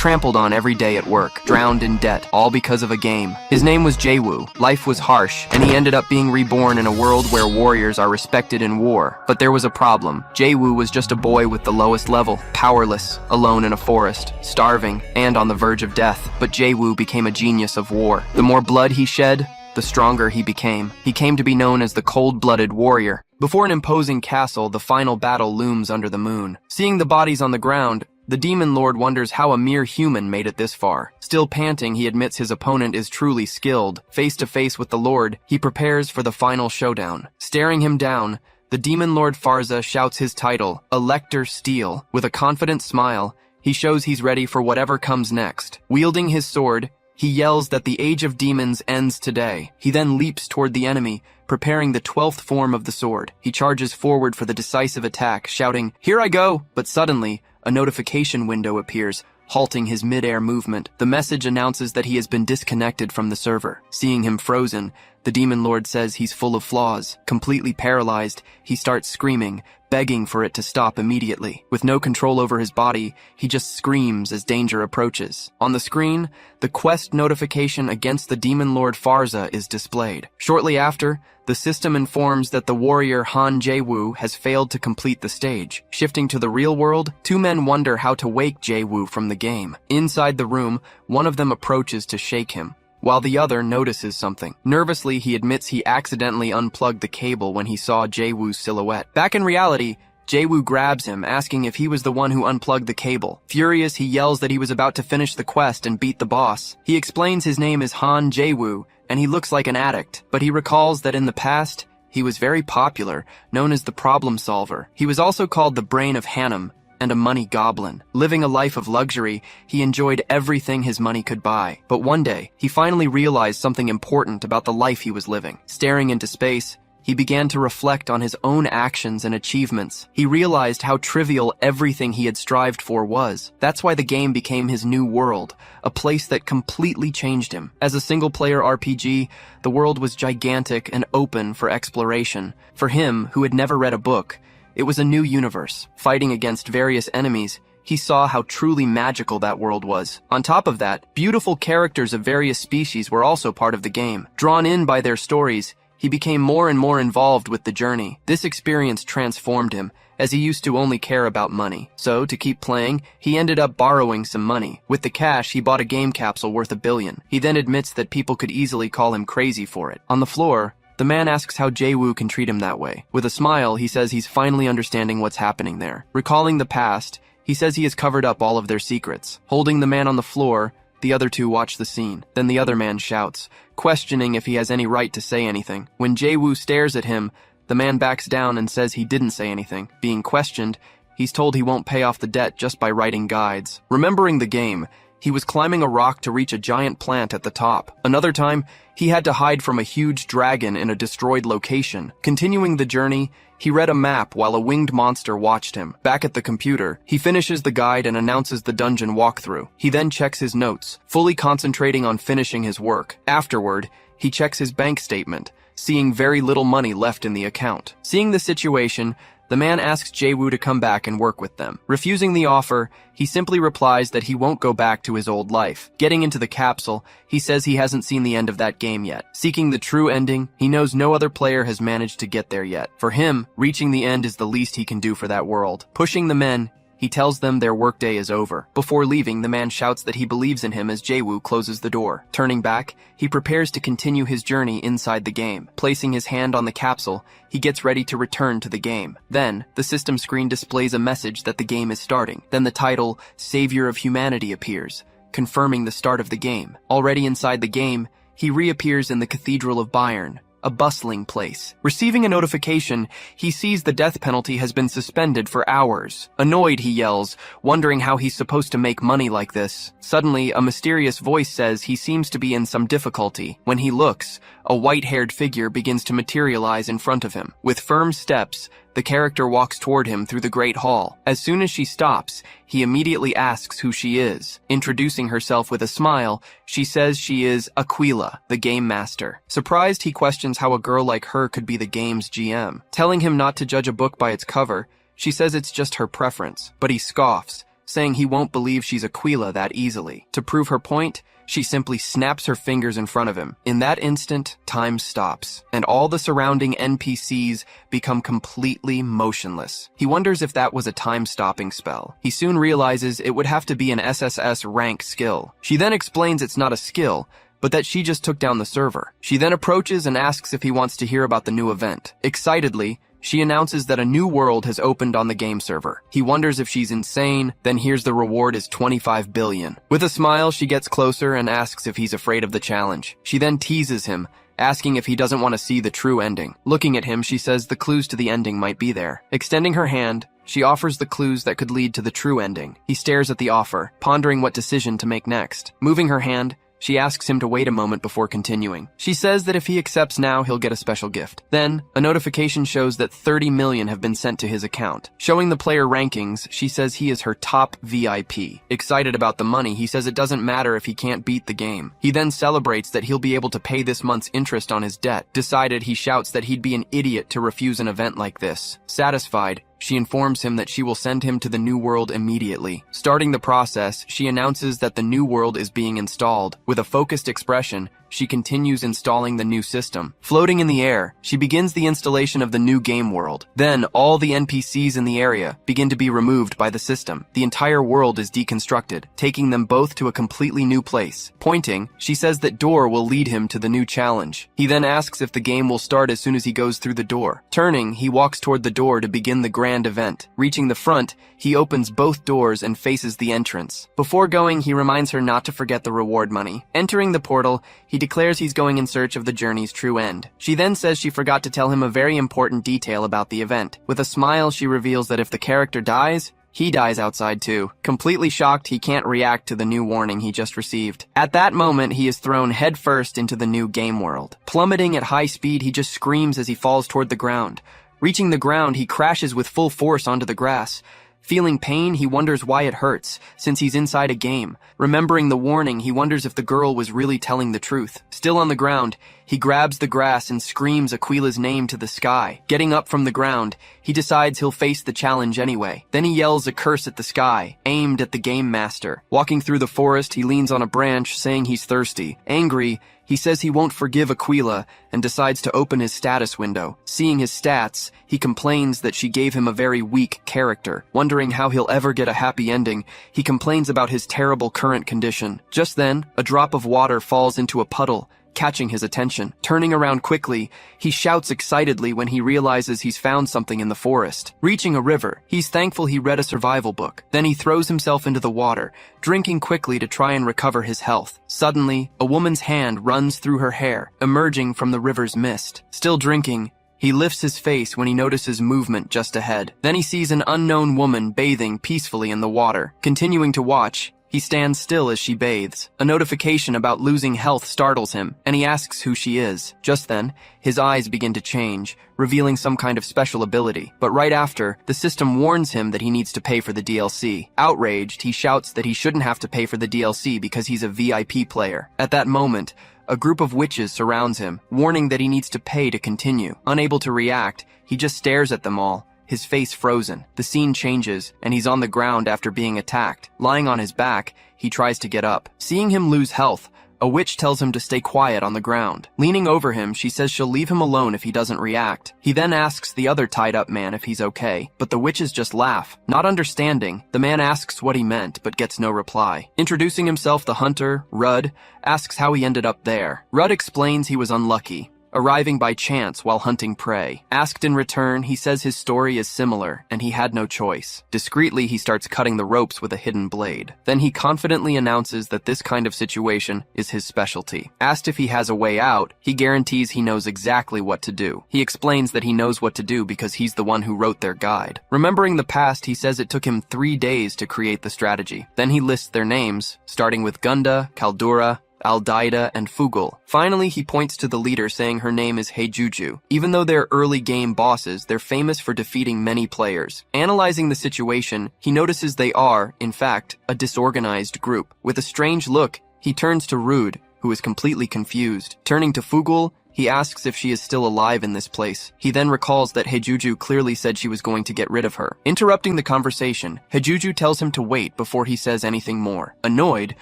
trampled on every day at work, drowned in debt, all because of a game. His name was Jae-woo. Life was harsh, and he ended up being reborn in a world where warriors are respected in war. But there was a problem. Jae-woo was just a boy with the lowest level, powerless, alone in a forest, starving, and on the verge of death. But Jae-woo became a genius of war. The more blood he shed, the stronger he became. He came to be known as the cold-blooded warrior. Before an imposing castle, the final battle looms under the moon. Seeing the bodies on the ground, the demon lord wonders how a mere human made it this far. Still panting, he admits his opponent is truly skilled. Face to face with the lord, he prepares for the final showdown. Staring him down, the demon lord Farza shouts his title, Elector Steel. With a confident smile, he shows he's ready for whatever comes next. Wielding his sword, he yells that the age of demons ends today. He then leaps toward the enemy, preparing the 12th form of the sword. He charges forward for the decisive attack, shouting, "Here I go!" But suddenly, a notification window appears, halting his mid-air movement. The message announces that he has been disconnected from the server. Seeing him frozen, the demon lord says he's full of flaws. Completely paralyzed, he starts screaming, begging for it to stop immediately. With no control over his body, he just screams as danger approaches. On the screen, the quest notification against the demon lord Farza is displayed. Shortly after, the system informs that the warrior Han Jae-woo has failed to complete the stage. Shifting to the real world, two men wonder how to wake Jae-woo from the game. Inside the room, one of them approaches to shake him, while the other notices something. Nervously, he admits he accidentally unplugged the cable when he saw Jae-woo's silhouette. Back in reality, Jae-woo grabs him, asking if he was the one who unplugged the cable. Furious, he yells that he was about to finish the quest and beat the boss. He explains his name is Han Jae-woo, and he looks like an addict, but he recalls that in the past, he was very popular, known as the problem solver. He was also called the brain of Hanum, and a money goblin. Living a life of luxury, he enjoyed everything his money could buy. But one day, he finally realized something important about the life he was living. Staring into space, he began to reflect on his own actions and achievements. He realized how trivial everything he had strived for was. That's why the game became his new world, a place that completely changed him. As a single-player RPG, the world was gigantic and open for exploration. For him, who had never read a book, it was a new universe. Fighting against various enemies, he saw how truly magical that world was. On top of that, beautiful characters of various species were also part of the game. Drawn in by their stories, he became more and more involved with the journey. This experience transformed him, as he used to only care about money. So, to keep playing, he ended up borrowing some money. With the cash, he bought a game capsule worth $1 billion. He then admits that people could easily call him crazy for it. On the floor, the man asks how Jae-woo can treat him that way. With a smile, he says he's finally understanding what's happening there. Recalling the past, he says he has covered up all of their secrets. Holding the man on the floor, the other two watch the scene. Then the other man shouts, questioning if he has any right to say anything. When Jae-woo stares at him, the man backs down and says he didn't say anything. Being questioned, he's told he won't pay off the debt just by writing guides. Remembering the game, he was climbing a rock to reach a giant plant at the top. Another time, he had to hide from a huge dragon in a destroyed location. Continuing the journey, he read a map while a winged monster watched him. Back at the computer, he finishes the guide and announces the dungeon walkthrough. He then checks his notes, fully concentrating on finishing his work. Afterward, he checks his bank statement, seeing very little money left in the account. Seeing the situation, the man asks Jae-woo to come back and work with them. Refusing the offer, he simply replies that he won't go back to his old life. Getting into the capsule, he says he hasn't seen the end of that game yet. Seeking the true ending, he knows no other player has managed to get there yet. For him, reaching the end is the least he can do for that world. Pushing the men, he tells them their workday is over. Before leaving, the man shouts that he believes in him as Jae-woo closes the door. Turning back, he prepares to continue his journey inside the game. Placing his hand on the capsule, he gets ready to return to the game. Then, the system screen displays a message that the game is starting. Then the title, Savior of Humanity, appears, confirming the start of the game. Already inside the game, he reappears in the Cathedral of Bayern, a bustling place. Receiving a notification, he sees the death penalty has been suspended for hours. Annoyed, he yells, wondering how he's supposed to make money like this. Suddenly, a mysterious voice says he seems to be in some difficulty. When he looks, a white-haired figure begins to materialize in front of him. With firm steps, the character walks toward him through the Great Hall. As soon as she stops, he immediately asks who she is. Introducing herself with a smile, she says she is Aquila, the Game Master. Surprised, he questions how a girl like her could be the game's GM. Telling him not to judge a book by its cover, she says it's just her preference, but he scoffs, saying he won't believe she's Aquila that easily. To prove her point, she simply snaps her fingers in front of him. In that instant, time stops, and all the surrounding NPCs become completely motionless. He wonders if that was a time-stopping spell. He soon realizes it would have to be an SSS rank skill. She then explains it's not a skill, but that she just took down the server. She then approaches and asks if he wants to hear about the new event. Excitedly, she announces that a new world has opened on the game server. He wonders if she's insane, then hears the reward is 25 billion. With a smile, she gets closer and asks if he's afraid of the challenge. She then teases him, asking if he doesn't want to see the true ending. Looking at him, she says the clues to the ending might be there. Extending her hand, she offers the clues that could lead to the true ending. He stares at the offer, pondering what decision to make next. Moving her hand, she asks him to wait a moment before continuing. She says that if he accepts now, he'll get a special gift. Then, a notification shows that 30 million have been sent to his account. Showing the player rankings, she says he is her top VIP. Excited about the money, he says it doesn't matter if he can't beat the game. He then celebrates that he'll be able to pay this month's interest on his debt. Decided, he shouts that he'd be an idiot to refuse an event like this. Satisfied, she informs him that she will send him to the new world immediately. Starting the process, she announces that the new world is being installed. With a focused expression, she continues installing the new system. Floating in the air, she begins the installation of the new game world. Then, all the NPCs in the area begin to be removed by the system. The entire world is deconstructed, taking them both to a completely new place. Pointing, she says that door will lead him to the new challenge. He then asks if the game will start as soon as he goes through the door. Turning, he walks toward the door to begin the grand event. Reaching the front, he opens both doors and faces the entrance. Before going, he reminds her not to forget the reward money. Entering the portal, he declares he's going in search of the journey's true end. She then says she forgot to tell him a very important detail about the event. With a smile, she reveals that if the character dies, he dies outside too. Completely shocked, he can't react to the new warning he just received. At that moment, he is thrown headfirst into the new game world. Plummeting at high speed, he just screams as he falls toward the ground. Reaching the ground, he crashes with full force onto the grass. Feeling pain, he wonders why it hurts, since he's inside a game. Remembering the warning, he wonders if the girl was really telling the truth. Still on the ground, he grabs the grass and screams Aquila's name to the sky. Getting up from the ground, he decides he'll face the challenge anyway. Then he yells a curse at the sky, aimed at the game master. Walking through the forest, he leans on a branch, saying he's thirsty. Angry, he says he won't forgive Aquila and decides to open his status window. Seeing his stats, he complains that she gave him a very weak character. Wondering how he'll ever get a happy ending, he complains about his terrible current condition. Just then, a drop of water falls into a puddle, catching his attention. Turning around quickly, he shouts excitedly when he realizes he's found something in the forest. Reaching a river, he's thankful he read a survival book. Then he throws himself into the water, drinking quickly to try and recover his health. Suddenly, a woman's hand runs through her hair, emerging from the river's mist. Still drinking, he lifts his face when he notices movement just ahead. Then he sees an unknown woman bathing peacefully in the water. Continuing to watch, he stands still as she bathes. A notification about losing health startles him, and he asks who she is. Just then, his eyes begin to change, revealing some kind of special ability. But right after, the system warns him that he needs to pay for the DLC. Outraged, he shouts that he shouldn't have to pay for the DLC because he's a VIP player. At that moment, a group of witches surrounds him, warning that he needs to pay to continue. Unable to react, he just stares at them all, his face frozen. The scene changes, and he's on the ground after being attacked. Lying on his back, he tries to get up. Seeing him lose health, a witch tells him to stay quiet on the ground. Leaning over him, she says she'll leave him alone if he doesn't react. He then asks the other tied-up man if he's okay, but the witches just laugh. Not understanding, the man asks what he meant, but gets no reply. Introducing himself, the hunter, Rudd, asks how he ended up there. Rudd explains he was unlucky, arriving by chance while hunting prey. Asked in return, he says his story is similar, and he had no choice. Discreetly, he starts cutting the ropes with a hidden blade. Then he confidently announces that this kind of situation is his specialty. Asked if he has a way out, he guarantees he knows exactly what to do. He explains that he knows what to do because he's the one who wrote their guide. Remembering the past, he says it took him 3 days to create the strategy. Then he lists their names, starting with Gunda, Kaldura, Aldaida, and Fugal. Finally, he points to the leader, saying her name is Heijuju. Even though they're early game bosses, they're famous for defeating many players. Analyzing the situation, he notices they are, in fact, a disorganized group. With a strange look, he turns to Rude, who is completely confused. Turning to Fugal, He asks if she is still alive in this place. He then recalls that Haejuju clearly said she was going to get rid of her. Interrupting the conversation, Haejuju tells him to wait before he says anything more. Annoyed,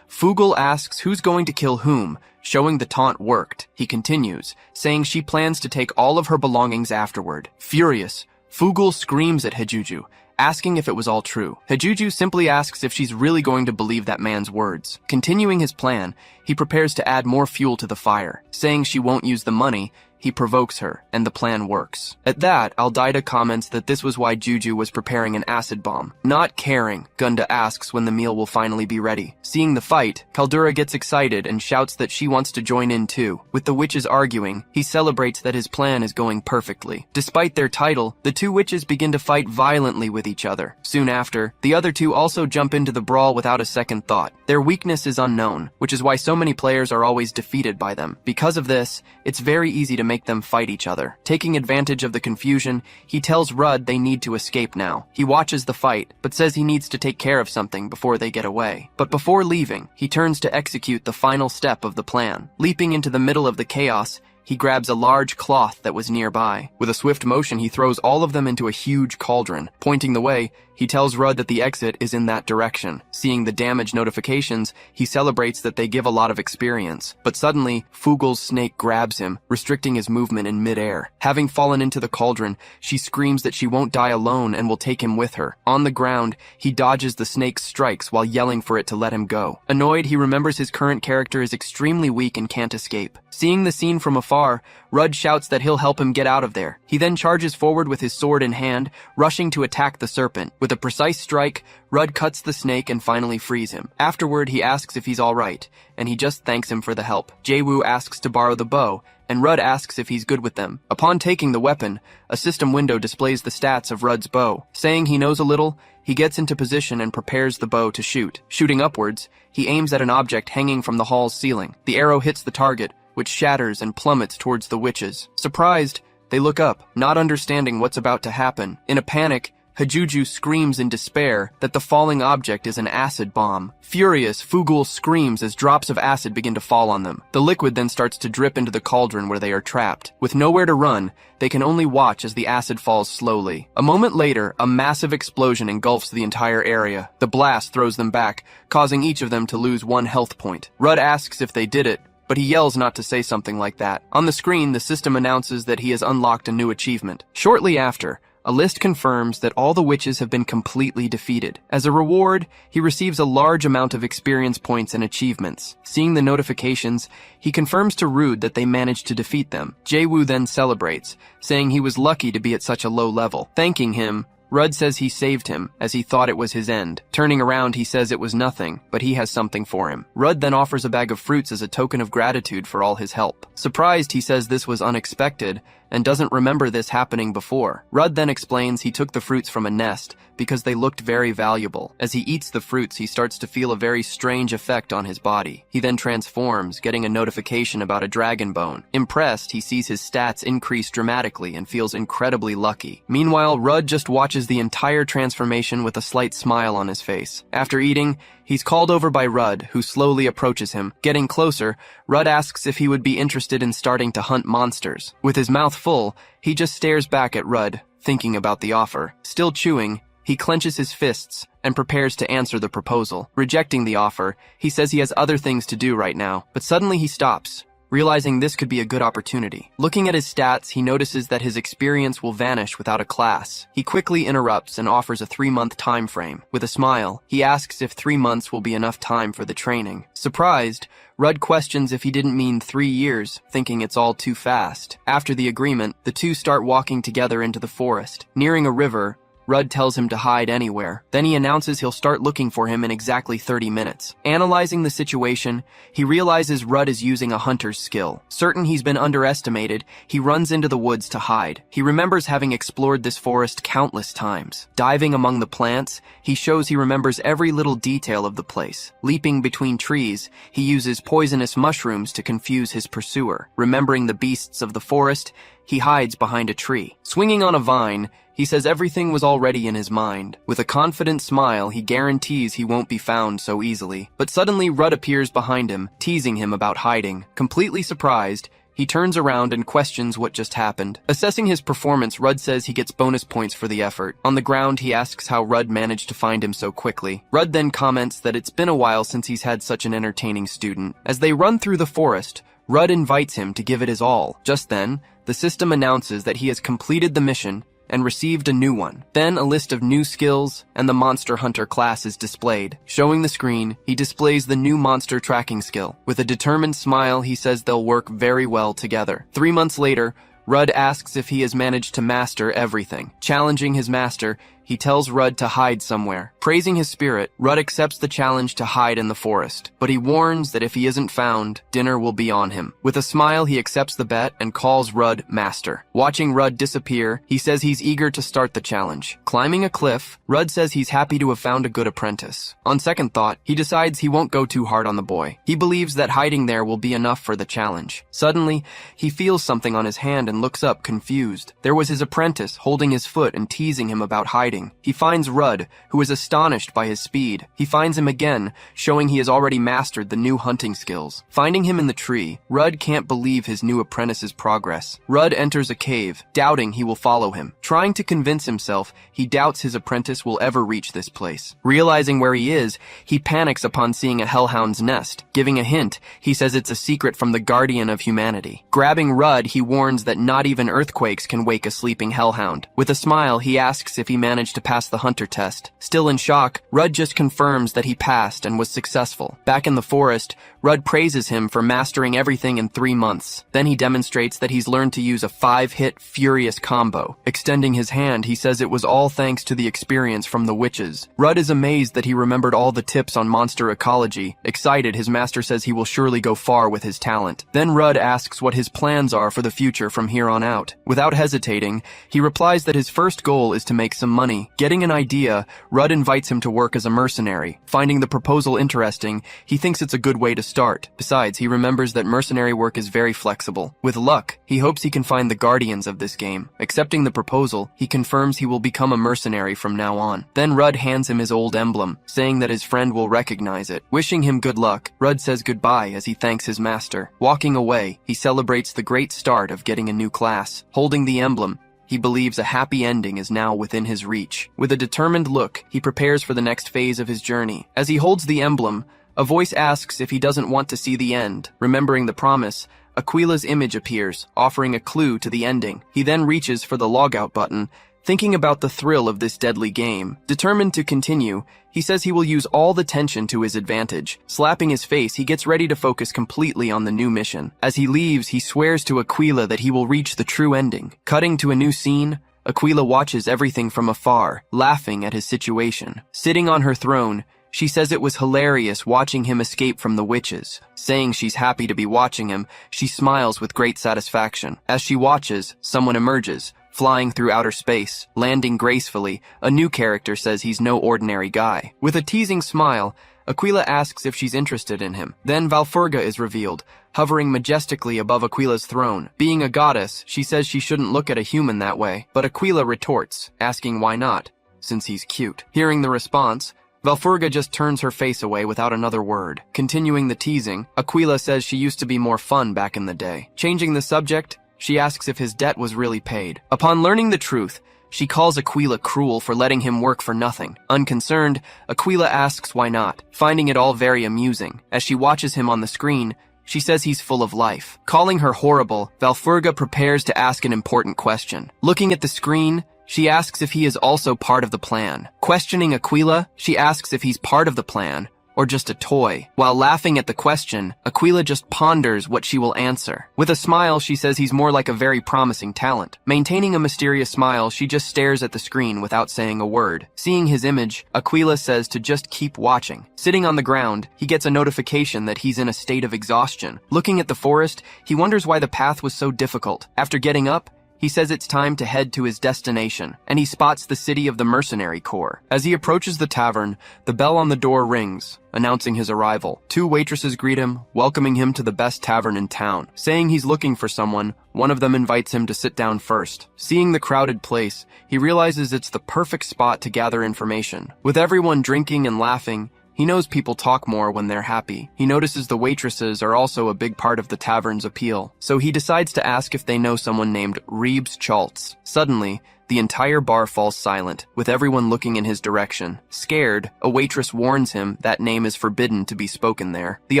Fugul asks who's going to kill whom, showing the taunt worked. He continues, saying she plans to take all of her belongings afterward. Furious, Fugul screams at Haejuju, asking if it was all true. Haejuju simply asks if she's really going to believe that man's words. Continuing his plan, he prepares to add more fuel to the fire. Saying she won't use the money, he provokes her, and the plan works. At that, Aldaida comments that this was why Juju was preparing an acid bomb. Not caring, Gunda asks when the meal will finally be ready. Seeing the fight, Kaldura gets excited and shouts that she wants to join in too. With the witches arguing, he celebrates that his plan is going perfectly. Despite their title, the two witches begin to fight violently with each other. Soon after, the other two also jump into the brawl without a second thought. Their weakness is unknown, which is why so many players are always defeated by them. Because of this, it's very easy to make them fight each other. Taking advantage of the confusion, he tells Rudd they need to escape now. He watches the fight, but says he needs to take care of something before they get away. But before leaving, he turns to execute the final step of the plan. Leaping into the middle of the chaos, he grabs a large cloth that was nearby. With a swift motion, he throws all of them into a huge cauldron. Pointing the way, he tells Rudd that the exit is in that direction. Seeing the damage notifications, he celebrates that they give a lot of experience. But suddenly, Fugul's snake grabs him, restricting his movement in midair. Having fallen into the cauldron, she screams that she won't die alone and will take him with her. On the ground, he dodges the snake's strikes while yelling for it to let him go. Annoyed, he remembers his current character is extremely weak and can't escape. Seeing the scene from afar, Rudd shouts that he'll help him get out of there. He then charges forward with his sword in hand, rushing to attack the serpent. With a precise strike, Rudd cuts the snake and finally frees him. Afterward, he asks if he's alright, and he just thanks him for the help. Jaewoo asks to borrow the bow, and Rudd asks if he's good with them. Upon taking the weapon, a system window displays the stats of Rudd's bow. Saying he knows a little, he gets into position and prepares the bow to shoot. Shooting upwards, he aims at an object hanging from the hall's ceiling. The arrow hits the target, which shatters and plummets towards the witches. Surprised, they look up, not understanding what's about to happen. In a panic, Haejuju screams in despair that the falling object is an acid bomb. Furious, Fugul screams as drops of acid begin to fall on them. The liquid then starts to drip into the cauldron where they are trapped. With nowhere to run, they can only watch as the acid falls slowly. A moment later, a massive explosion engulfs the entire area. The blast throws them back, causing each of them to lose 1 health point. Rudd asks if they did it, but he yells not to say something like that. On the screen, the system announces that he has unlocked a new achievement. Shortly after, a list confirms that all the witches have been completely defeated. As a reward, he receives a large amount of experience points and achievements. Seeing the notifications, he confirms to Rude that they managed to defeat them. Jaewoo then celebrates, saying he was lucky to be at such a low level. Thanking him, Rudd says he saved him, as he thought it was his end. Turning around, he says it was nothing, but he has something for him. Rudd then offers a bag of fruits as a token of gratitude for all his help. Surprised, he says this was unexpected, and doesn't remember this happening before. Rudd then explains he took the fruits from a nest because they looked very valuable. As he eats the fruits, he starts to feel a very strange effect on his body. He then transforms, getting a notification about a dragon bone. Impressed, he sees his stats increase dramatically and feels incredibly lucky. Meanwhile, Rudd just watches the entire transformation with a slight smile on his face. After eating, he's called over by Rudd, who slowly approaches him. Getting closer, Rudd asks if he would be interested in starting to hunt monsters. With his mouth full, he just stares back at Rudd, thinking about the offer. Still chewing, he clenches his fists and prepares to answer the proposal. Rejecting the offer, he says he has other things to do right now, but suddenly he stops, realizing this could be a good opportunity. Looking at his stats, he notices that his experience will vanish without a class. He quickly interrupts and offers a 3-month time frame. With a smile, he asks if 3 months will be enough time for the training. Surprised, Rudd questions if he didn't mean 3 years, thinking it's all too fast. After the agreement, the two start walking together into the forest. Nearing a river, Rudd tells him to hide anywhere. Then he announces he'll start looking for him in exactly 30 minutes. Analyzing the situation, he realizes Rudd is using a hunter's skill. Certain he's been underestimated, he runs into the woods to hide. He remembers having explored this forest countless times. Diving among the plants, he shows he remembers every little detail of the place. Leaping between trees, he uses poisonous mushrooms to confuse his pursuer. Remembering the beasts of the forest, he hides behind a tree. Swinging on a vine, he says everything was already in his mind. With a confident smile, he guarantees he won't be found so easily. But suddenly, Rudd appears behind him, teasing him about hiding. Completely surprised, He turns around and questions what just happened. Assessing his performance, Rudd says he gets bonus points for the effort. On the ground, he asks how Rudd managed to find him so quickly. Rudd then comments that it's been a while since he's had such an entertaining student. As they run through the forest, Rudd invites him to give it his all. Just then, the system announces that he has completed the mission and received a new one. Then a list of new skills and the Monster Hunter class is displayed. Showing the screen, he displays the new monster tracking skill. With a determined smile, he says they'll work very well together. 3 months later, Rudd asks if he has managed to master everything. Challenging his master, he tells Rudd to hide somewhere. Praising his spirit, Rudd accepts the challenge to hide in the forest, but he warns that if he isn't found, dinner will be on him. With a smile, he accepts the bet and calls Rudd master. Watching Rudd disappear, he says he's eager to start the challenge. Climbing a cliff, Rudd says he's happy to have found a good apprentice. On second thought, he decides he won't go too hard on the boy. He believes that hiding there will be enough for the challenge. Suddenly, he feels something on his hand and looks up, confused. There was his apprentice holding his foot and teasing him about hiding. He finds Rudd, who is astonished by his speed. He finds him again, showing he has already mastered the new hunting skills. Finding him in the tree, Rudd can't believe his new apprentice's progress. Rudd enters a cave, doubting he will follow him. Trying to convince himself, he doubts his apprentice will ever reach this place. Realizing where he is, he panics upon seeing a hellhound's nest. Giving a hint, he says it's a secret from the guardian of humanity. Grabbing Rudd, he warns that not even earthquakes can wake a sleeping hellhound. With a smile, he asks if he managed to pass the hunter test. Still in shock, Rudd just confirms that he passed and was successful. Back in the forest, Rudd praises him for mastering everything in 3 months. Then he demonstrates that he's learned to use a 5-hit furious combo. Extending his hand, he says it was all thanks to the experience from the witches. Rudd is amazed that he remembered all the tips on monster ecology. Excited, his master says he will surely go far with his talent. Then Rudd asks what his plans are for the future from here on out. Without hesitating, he replies that his first goal is to make some money. Getting an idea, Rudd invites him to work as a mercenary. Finding the proposal interesting, he thinks it's a good way to start. Besides, he remembers that mercenary work is very flexible. With luck, he hopes he can find the guardians of this game. Accepting the proposal, he confirms he will become a mercenary from now on. Then Rudd hands him his old emblem, saying that his friend will recognize it. Wishing him good luck, Rudd says goodbye as he thanks his master. Walking away, he celebrates the great start of getting a new class. Holding the emblem, he believes a happy ending is now within his reach. With a determined look, he prepares for the next phase of his journey. As he holds the emblem, a voice asks if he doesn't want to see the end. Remembering the promise, Aquila's image appears, offering a clue to the ending. He then reaches for the logout button, thinking about the thrill of this deadly game. Determined to continue, he says he will use all the tension to his advantage. Slapping his face, he gets ready to focus completely on the new mission. As he leaves, he swears to Aquila that he will reach the true ending. Cutting to a new scene, Aquila watches everything from afar, laughing at his situation. Sitting on her throne, she says it was hilarious watching him escape from the witches. Saying she's happy to be watching him, she smiles with great satisfaction. As she watches, someone emerges, flying through outer space. Landing gracefully, a new character says he's no ordinary guy. With a teasing smile, Aquila asks if she's interested in him. Then Valfurga is revealed, hovering majestically above Aquila's throne. Being a goddess, she says she shouldn't look at a human that way, but Aquila retorts, asking why not, since he's cute. Hearing the response, Valfurga just turns her face away without another word. Continuing the teasing, Aquila says she used to be more fun back in the day. Changing the subject, she asks if his debt was really paid. Upon learning the truth, she calls Aquila cruel for letting him work for nothing. Unconcerned, Aquila asks why not, finding it all very amusing. As she watches him on the screen, she says he's full of life. Calling her horrible, Valfurga prepares to ask an important question. Looking at the screen, she asks if he is also part of the plan. Questioning Aquila, she asks if he's part of the plan, or just a toy. While laughing at the question, Aquila just ponders what she will answer. With a smile, she says he's more like a very promising talent. Maintaining a mysterious smile, she just stares at the screen without saying a word. Seeing his image, Aquila says to just keep watching. Sitting on the ground, he gets a notification that he's in a state of exhaustion. Looking at the forest, he wonders why the path was so difficult. After getting up, he says it's time to head to his destination, and he spots the city of the Mercenary Corps. As he approaches the tavern, the bell on the door rings, announcing his arrival. 2 waitresses greet him, welcoming him to the best tavern in town. Saying he's looking for someone, one of them invites him to sit down first. Seeing the crowded place, he realizes it's the perfect spot to gather information. With everyone drinking and laughing, He knows people talk more when they're happy. He notices the waitresses are also a big part of the tavern's appeal, so he decides to ask if they know someone named Reebs Chaltz. Suddenly, the entire bar falls silent, with everyone looking in his direction. Scared, a waitress warns him that name is forbidden to be spoken there. The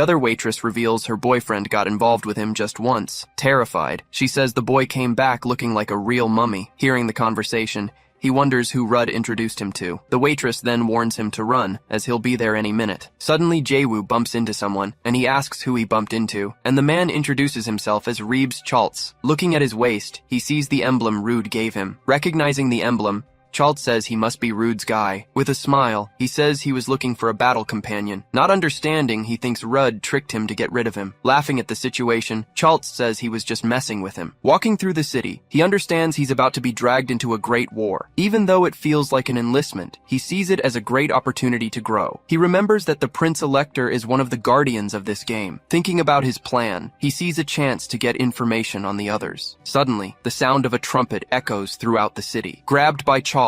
other waitress reveals her boyfriend got involved with him just once. Terrified, she says the boy came back looking like a real mummy. Hearing the conversation, he wonders who Rudd introduced him to. The waitress then warns him to run, as he'll be there any minute. Suddenly, Jae-woo bumps into someone, and he asks who he bumped into, and the man introduces himself as Reebs Chaltz. Looking at his waist, he sees the emblem Rude gave him. Recognizing the emblem, Chaltz says he must be Rude's guy. With a smile, he says he was looking for a battle companion. Not understanding, he thinks Rudd tricked him to get rid of him. Laughing at the situation, Chaltz says he was just messing with him. Walking through the city, he understands he's about to be dragged into a great war. Even though it feels like an enlistment, he sees it as a great opportunity to grow. He remembers that the Prince Elector is one of the guardians of this game. Thinking about his plan, he sees a chance to get information on the others. Suddenly, the sound of a trumpet echoes throughout the city. Grabbed by Chaltz,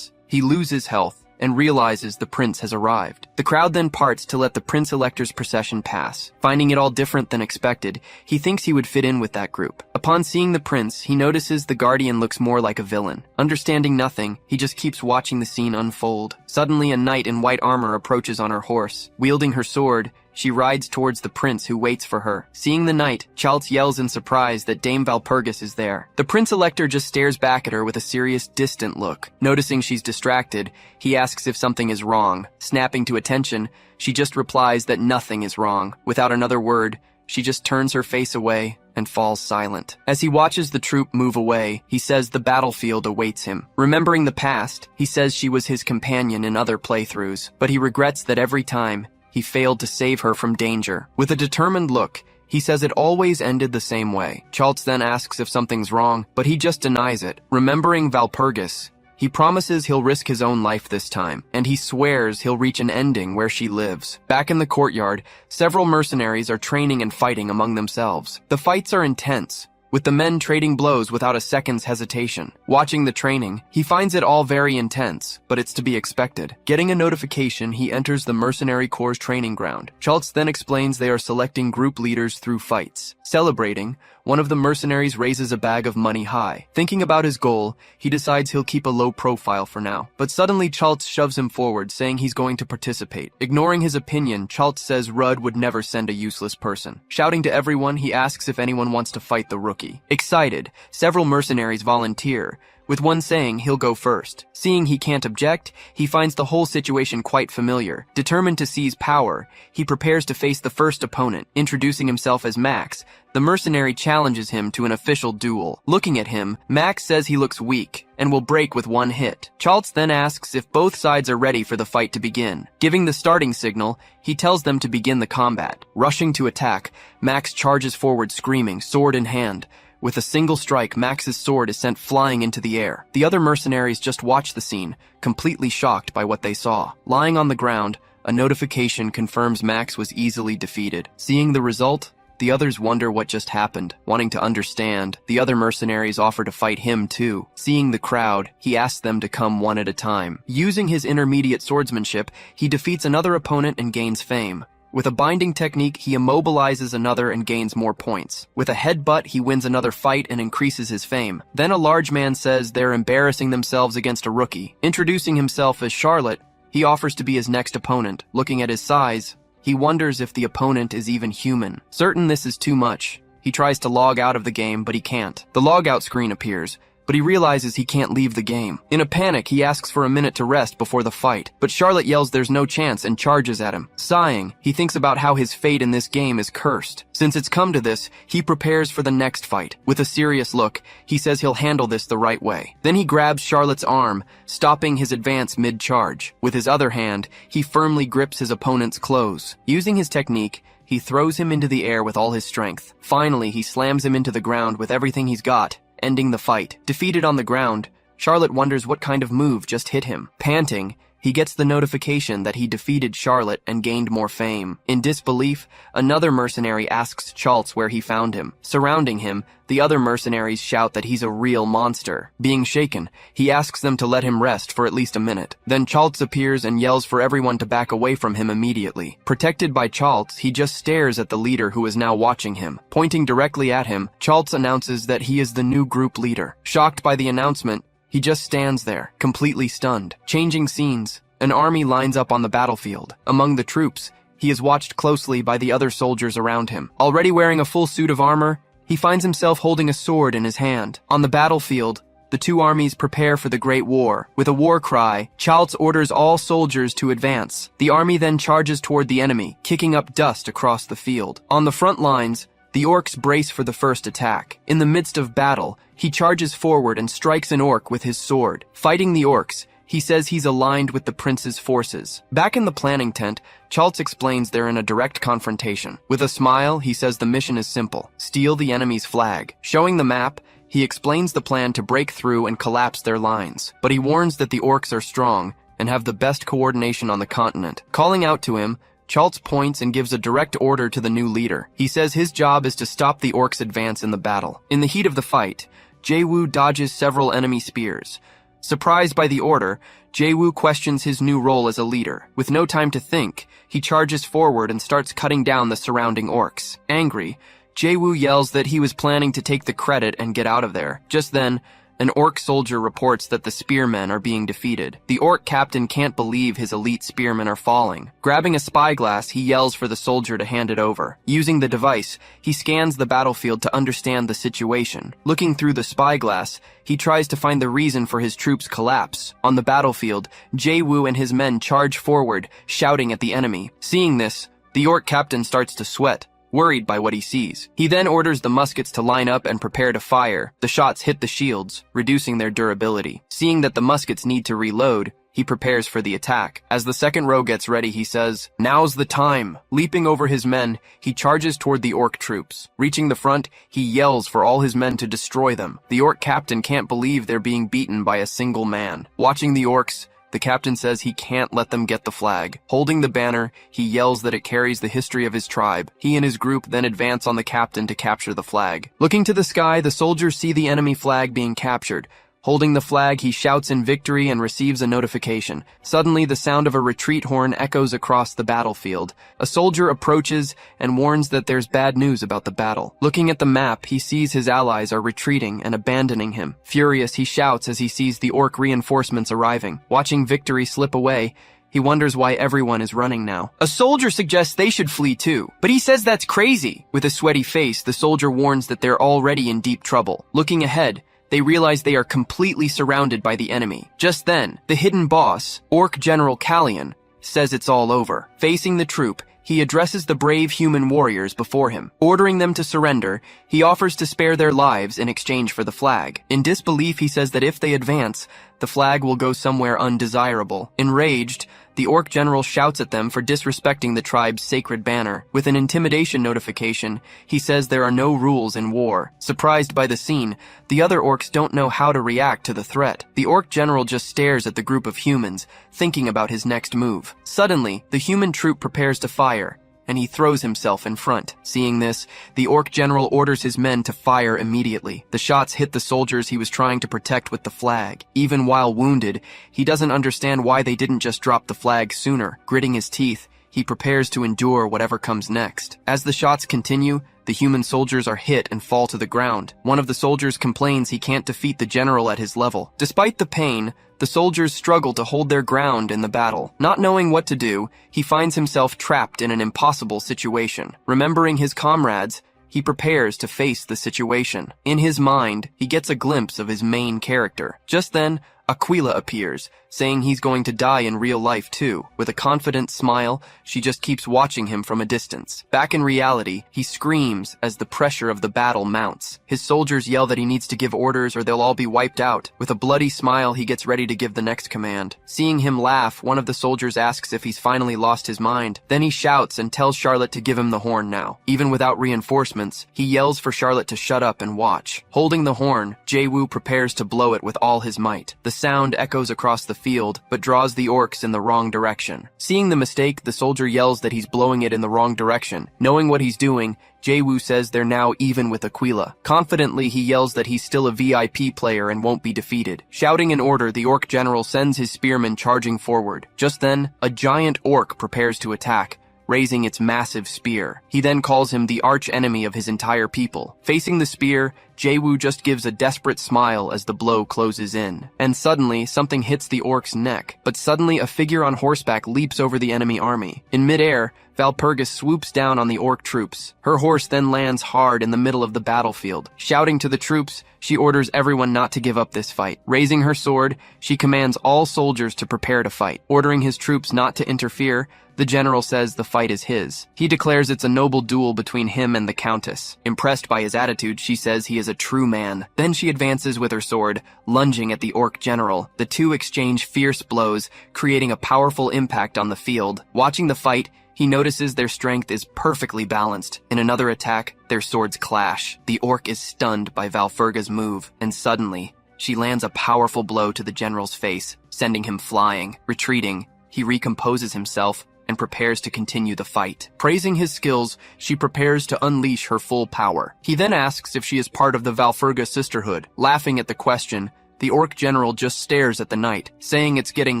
he loses health and realizes the prince has arrived. The crowd then parts to let the Prince Elector's procession pass. Finding it all different than expected, he thinks he would fit in with that group. Upon seeing the prince, he notices the guardian looks more like a villain. Understanding nothing, he just keeps watching the scene unfold. Suddenly, a knight in white armor approaches on her horse. Wielding her sword, she rides towards the prince who waits for her. Seeing the knight, Chaltz yells in surprise that Dame Valpurgis is there. The Prince Elector just stares back at her with a serious, distant look. Noticing she's distracted, he asks if something is wrong. Snapping to attention, she just replies that nothing is wrong. Without another word, she just turns her face away and falls silent. As he watches the troop move away, he says the battlefield awaits him. Remembering the past, he says she was his companion in other playthroughs, but he regrets that every time, he failed to save her from danger. With a determined look, he says it always ended the same way. Chaltz then asks if something's wrong, but he just denies it. Remembering Valpurgis, he promises he'll risk his own life this time, and he swears he'll reach an ending where she lives. Back in the courtyard, several mercenaries are training and fighting among themselves. The fights are intense, with the men trading blows without a second's hesitation. Watching the training, he finds it all very intense, but it's to be expected. Getting a notification, he enters the Mercenary Corps' training ground. Chaltz then explains they are selecting group leaders through fights. Celebrating, one of the mercenaries raises a bag of money high. Thinking about his goal, he decides he'll keep a low profile for now. But suddenly Chaltz shoves him forward, saying he's going to participate. Ignoring his opinion, Chaltz says Rudd would never send a useless person. Shouting to everyone, he asks if anyone wants to fight the rookie. Excited, several mercenaries volunteer, with one saying he'll go first. Seeing he can't object, he finds the whole situation quite familiar. Determined to seize power, he prepares to face the first opponent. Introducing himself as Max, the mercenary challenges him to an official duel. Looking at him, Max says he looks weak and will break with one hit. Chaltz then asks if both sides are ready for the fight to begin. Giving the starting signal, he tells them to begin the combat. Rushing to attack, Max charges forward screaming, sword in hand. With a single strike, Max's sword is sent flying into the air. The other mercenaries just watch the scene, completely shocked by what they saw. Lying on the ground, a notification confirms Max was easily defeated. Seeing the result, the others wonder what just happened. Wanting to understand, the other mercenaries offer to fight him too. Seeing the crowd, he asks them to come one at a time. Using his intermediate swordsmanship, he defeats another opponent and gains fame. With a binding technique, he immobilizes another and gains more points. With a headbutt, he wins another fight and increases his fame. Then a large man says they're embarrassing themselves against a rookie. Introducing himself as Charlotte, he offers to be his next opponent. Looking at his size, he wonders if the opponent is even human. Certain this is too much, he tries to log out of the game, but he can't. The logout screen appears, but he realizes he can't leave the game. In a panic, he asks for a minute to rest before the fight, but Charlotte yells there's no chance and charges at him. Sighing, he thinks about how his fate in this game is cursed. Since it's come to this, he prepares for the next fight. With a serious look, he says he'll handle this the right way. Then he grabs Charlotte's arm, stopping his advance mid-charge. With his other hand, he firmly grips his opponent's clothes. Using his technique, he throws him into the air with all his strength. Finally, he slams him into the ground with everything he's got, ending the fight. Defeated on the ground, Charlotte wonders what kind of move just hit him. Panting, he gets the notification that he defeated Charlotte and gained more fame. In disbelief, another mercenary asks Chaltz where he found him. Surrounding him, the other mercenaries shout that he's a real monster. Being shaken, he asks them to let him rest for at least a minute. Then Chaltz appears and yells for everyone to back away from him immediately. Protected by Chaltz, he just stares at the leader who is now watching him. Pointing directly at him, Chaltz announces that he is the new group leader. Shocked by the announcement, he just stands there, completely stunned. Changing scenes, an army lines up on the battlefield. Among the troops, he is watched closely by the other soldiers around him. Already wearing a full suit of armor, he finds himself holding a sword in his hand. On the battlefield, the two armies prepare for the Great War. With a war cry, Chaltz orders all soldiers to advance. The army then charges toward the enemy, kicking up dust across the field. On the front lines, the orcs brace for the first attack. In the midst of battle, he charges forward and strikes an orc with his sword. Fighting the orcs, he says he's aligned with the prince's forces. Back in the planning tent, Chaltz explains they're in a direct confrontation. With a smile, he says the mission is simple: steal the enemy's flag. Showing the map, he explains the plan to break through and collapse their lines. But he warns that the orcs are strong and have the best coordination on the continent. Calling out to him, Chaltz points and gives a direct order to the new leader. He says his job is to stop the orcs' advance in the battle. In the heat of the fight, Jae-woo dodges several enemy spears. Surprised by the order, Jae-woo questions his new role as a leader. With no time to think, he charges forward and starts cutting down the surrounding orcs. Angry, Jae-woo yells that he was planning to take the credit and get out of there. Just then, an orc soldier reports that the spearmen are being defeated. The orc captain can't believe his elite spearmen are falling. Grabbing a spyglass, he yells for the soldier to hand it over. Using the device, he scans the battlefield to understand the situation. Looking through the spyglass, he tries to find the reason for his troops' collapse. On the battlefield, Jae-woo and his men charge forward, shouting at the enemy. Seeing this, the orc captain starts to sweat, worried by what he sees. He then orders the muskets to line up and prepare to fire. The shots hit the shields, reducing their durability. Seeing that the muskets need to reload, he prepares for the attack. As the second row gets ready, he says, "Now's the time." Leaping over his men, he charges toward the orc troops. Reaching the front, he yells for all his men to destroy them. The orc captain can't believe they're being beaten by a single man. Watching the orcs, the captain says he can't let them get the flag. Holding the banner, he yells that it carries the history of his tribe. He and his group then advance on the captain to capture the flag. Looking to the sky, the soldiers see the enemy flag being captured. Holding the flag, he shouts in victory and receives a notification. Suddenly, the sound of a retreat horn echoes across the battlefield. A soldier approaches and warns that there's bad news about the battle. Looking at the map, he sees his allies are retreating and abandoning him. Furious, he shouts as he sees the orc reinforcements arriving. Watching victory slip away, he wonders why everyone is running now. A soldier suggests they should flee too, but he says that's crazy. With a sweaty face, the soldier warns that they're already in deep trouble. Looking ahead, they realize they are completely surrounded by the enemy. Just then, the hidden boss, Orc General Kallian, says it's all over. Facing the troop, he addresses the brave human warriors before him. Ordering them to surrender, he offers to spare their lives in exchange for the flag. In disbelief, he says that if they advance, the flag will go somewhere undesirable. Enraged, the orc general shouts at them for disrespecting the tribe's sacred banner. With an intimidation notification, he says there are no rules in war. Surprised by the scene, the other orcs don't know how to react to the threat. The orc general just stares at the group of humans, thinking about his next move. Suddenly, the human troop prepares to fire, and he throws himself in front. Seeing this, the orc general orders his men to fire immediately. The shots hit the soldiers he was trying to protect with the flag. Even while wounded, he doesn't understand why they didn't just drop the flag sooner. Gritting his teeth, he prepares to endure whatever comes next. As the shots continue, the human soldiers are hit and fall to the ground. One of the soldiers complains he can't defeat the general at his level. Despite the pain, the soldiers struggle to hold their ground in the battle. Not knowing what to do, he finds himself trapped in an impossible situation. Remembering his comrades, he prepares to face the situation. In his mind, he gets a glimpse of his main character. Just then, Aquila appears, saying he's going to die in real life too. With a confident smile, she just keeps watching him from a distance. Back in reality, he screams as the pressure of the battle mounts. His soldiers yell that he needs to give orders or they'll all be wiped out. With a bloody smile, he gets ready to give the next command. Seeing him laugh, one of the soldiers asks if he's finally lost his mind. Then he shouts and tells Charlotte to give him the horn now. Even without reinforcements, he yells for Charlotte to shut up and watch. Holding the horn, Jae-woo prepares to blow it with all his might. The sound echoes across the field, but draws the orcs in the wrong direction. Seeing the mistake, the soldier yells that he's blowing it in the wrong direction. Knowing what he's doing, Jae-woo says they're now even with Aquila. Confidently, he yells that he's still a VIP player and won't be defeated. Shouting an order, the orc general sends his spearmen charging forward. Just then, a giant orc prepares to attack, raising its massive spear. He then calls him the arch-enemy of his entire people. Facing the spear, Jae-woo just gives a desperate smile as the blow closes in. And suddenly, something hits the orc's neck. But suddenly, a figure on horseback leaps over the enemy army. In midair, Valpurgis swoops down on the orc troops. Her horse then lands hard in the middle of the battlefield. Shouting to the troops, she orders everyone not to give up this fight. Raising her sword, she commands all soldiers to prepare to fight. Ordering his troops not to interfere, the general says the fight is his. He declares it's a noble duel between him and the countess. Impressed by his attitude, she says he is a true man. Then she advances with her sword, lunging at the orc general. The two exchange fierce blows, creating a powerful impact on the field. Watching the fight, he notices their strength is perfectly balanced. In another attack, their swords clash. The orc is stunned by Valfurga's move, and suddenly, she lands a powerful blow to the general's face, sending him flying. Retreating, he recomposes himself and prepares to continue the fight. Praising his skills, she prepares to unleash her full power. He then asks if she is part of the Valfurga sisterhood. Laughing at the question, the orc general just stares at the knight. Saying it's getting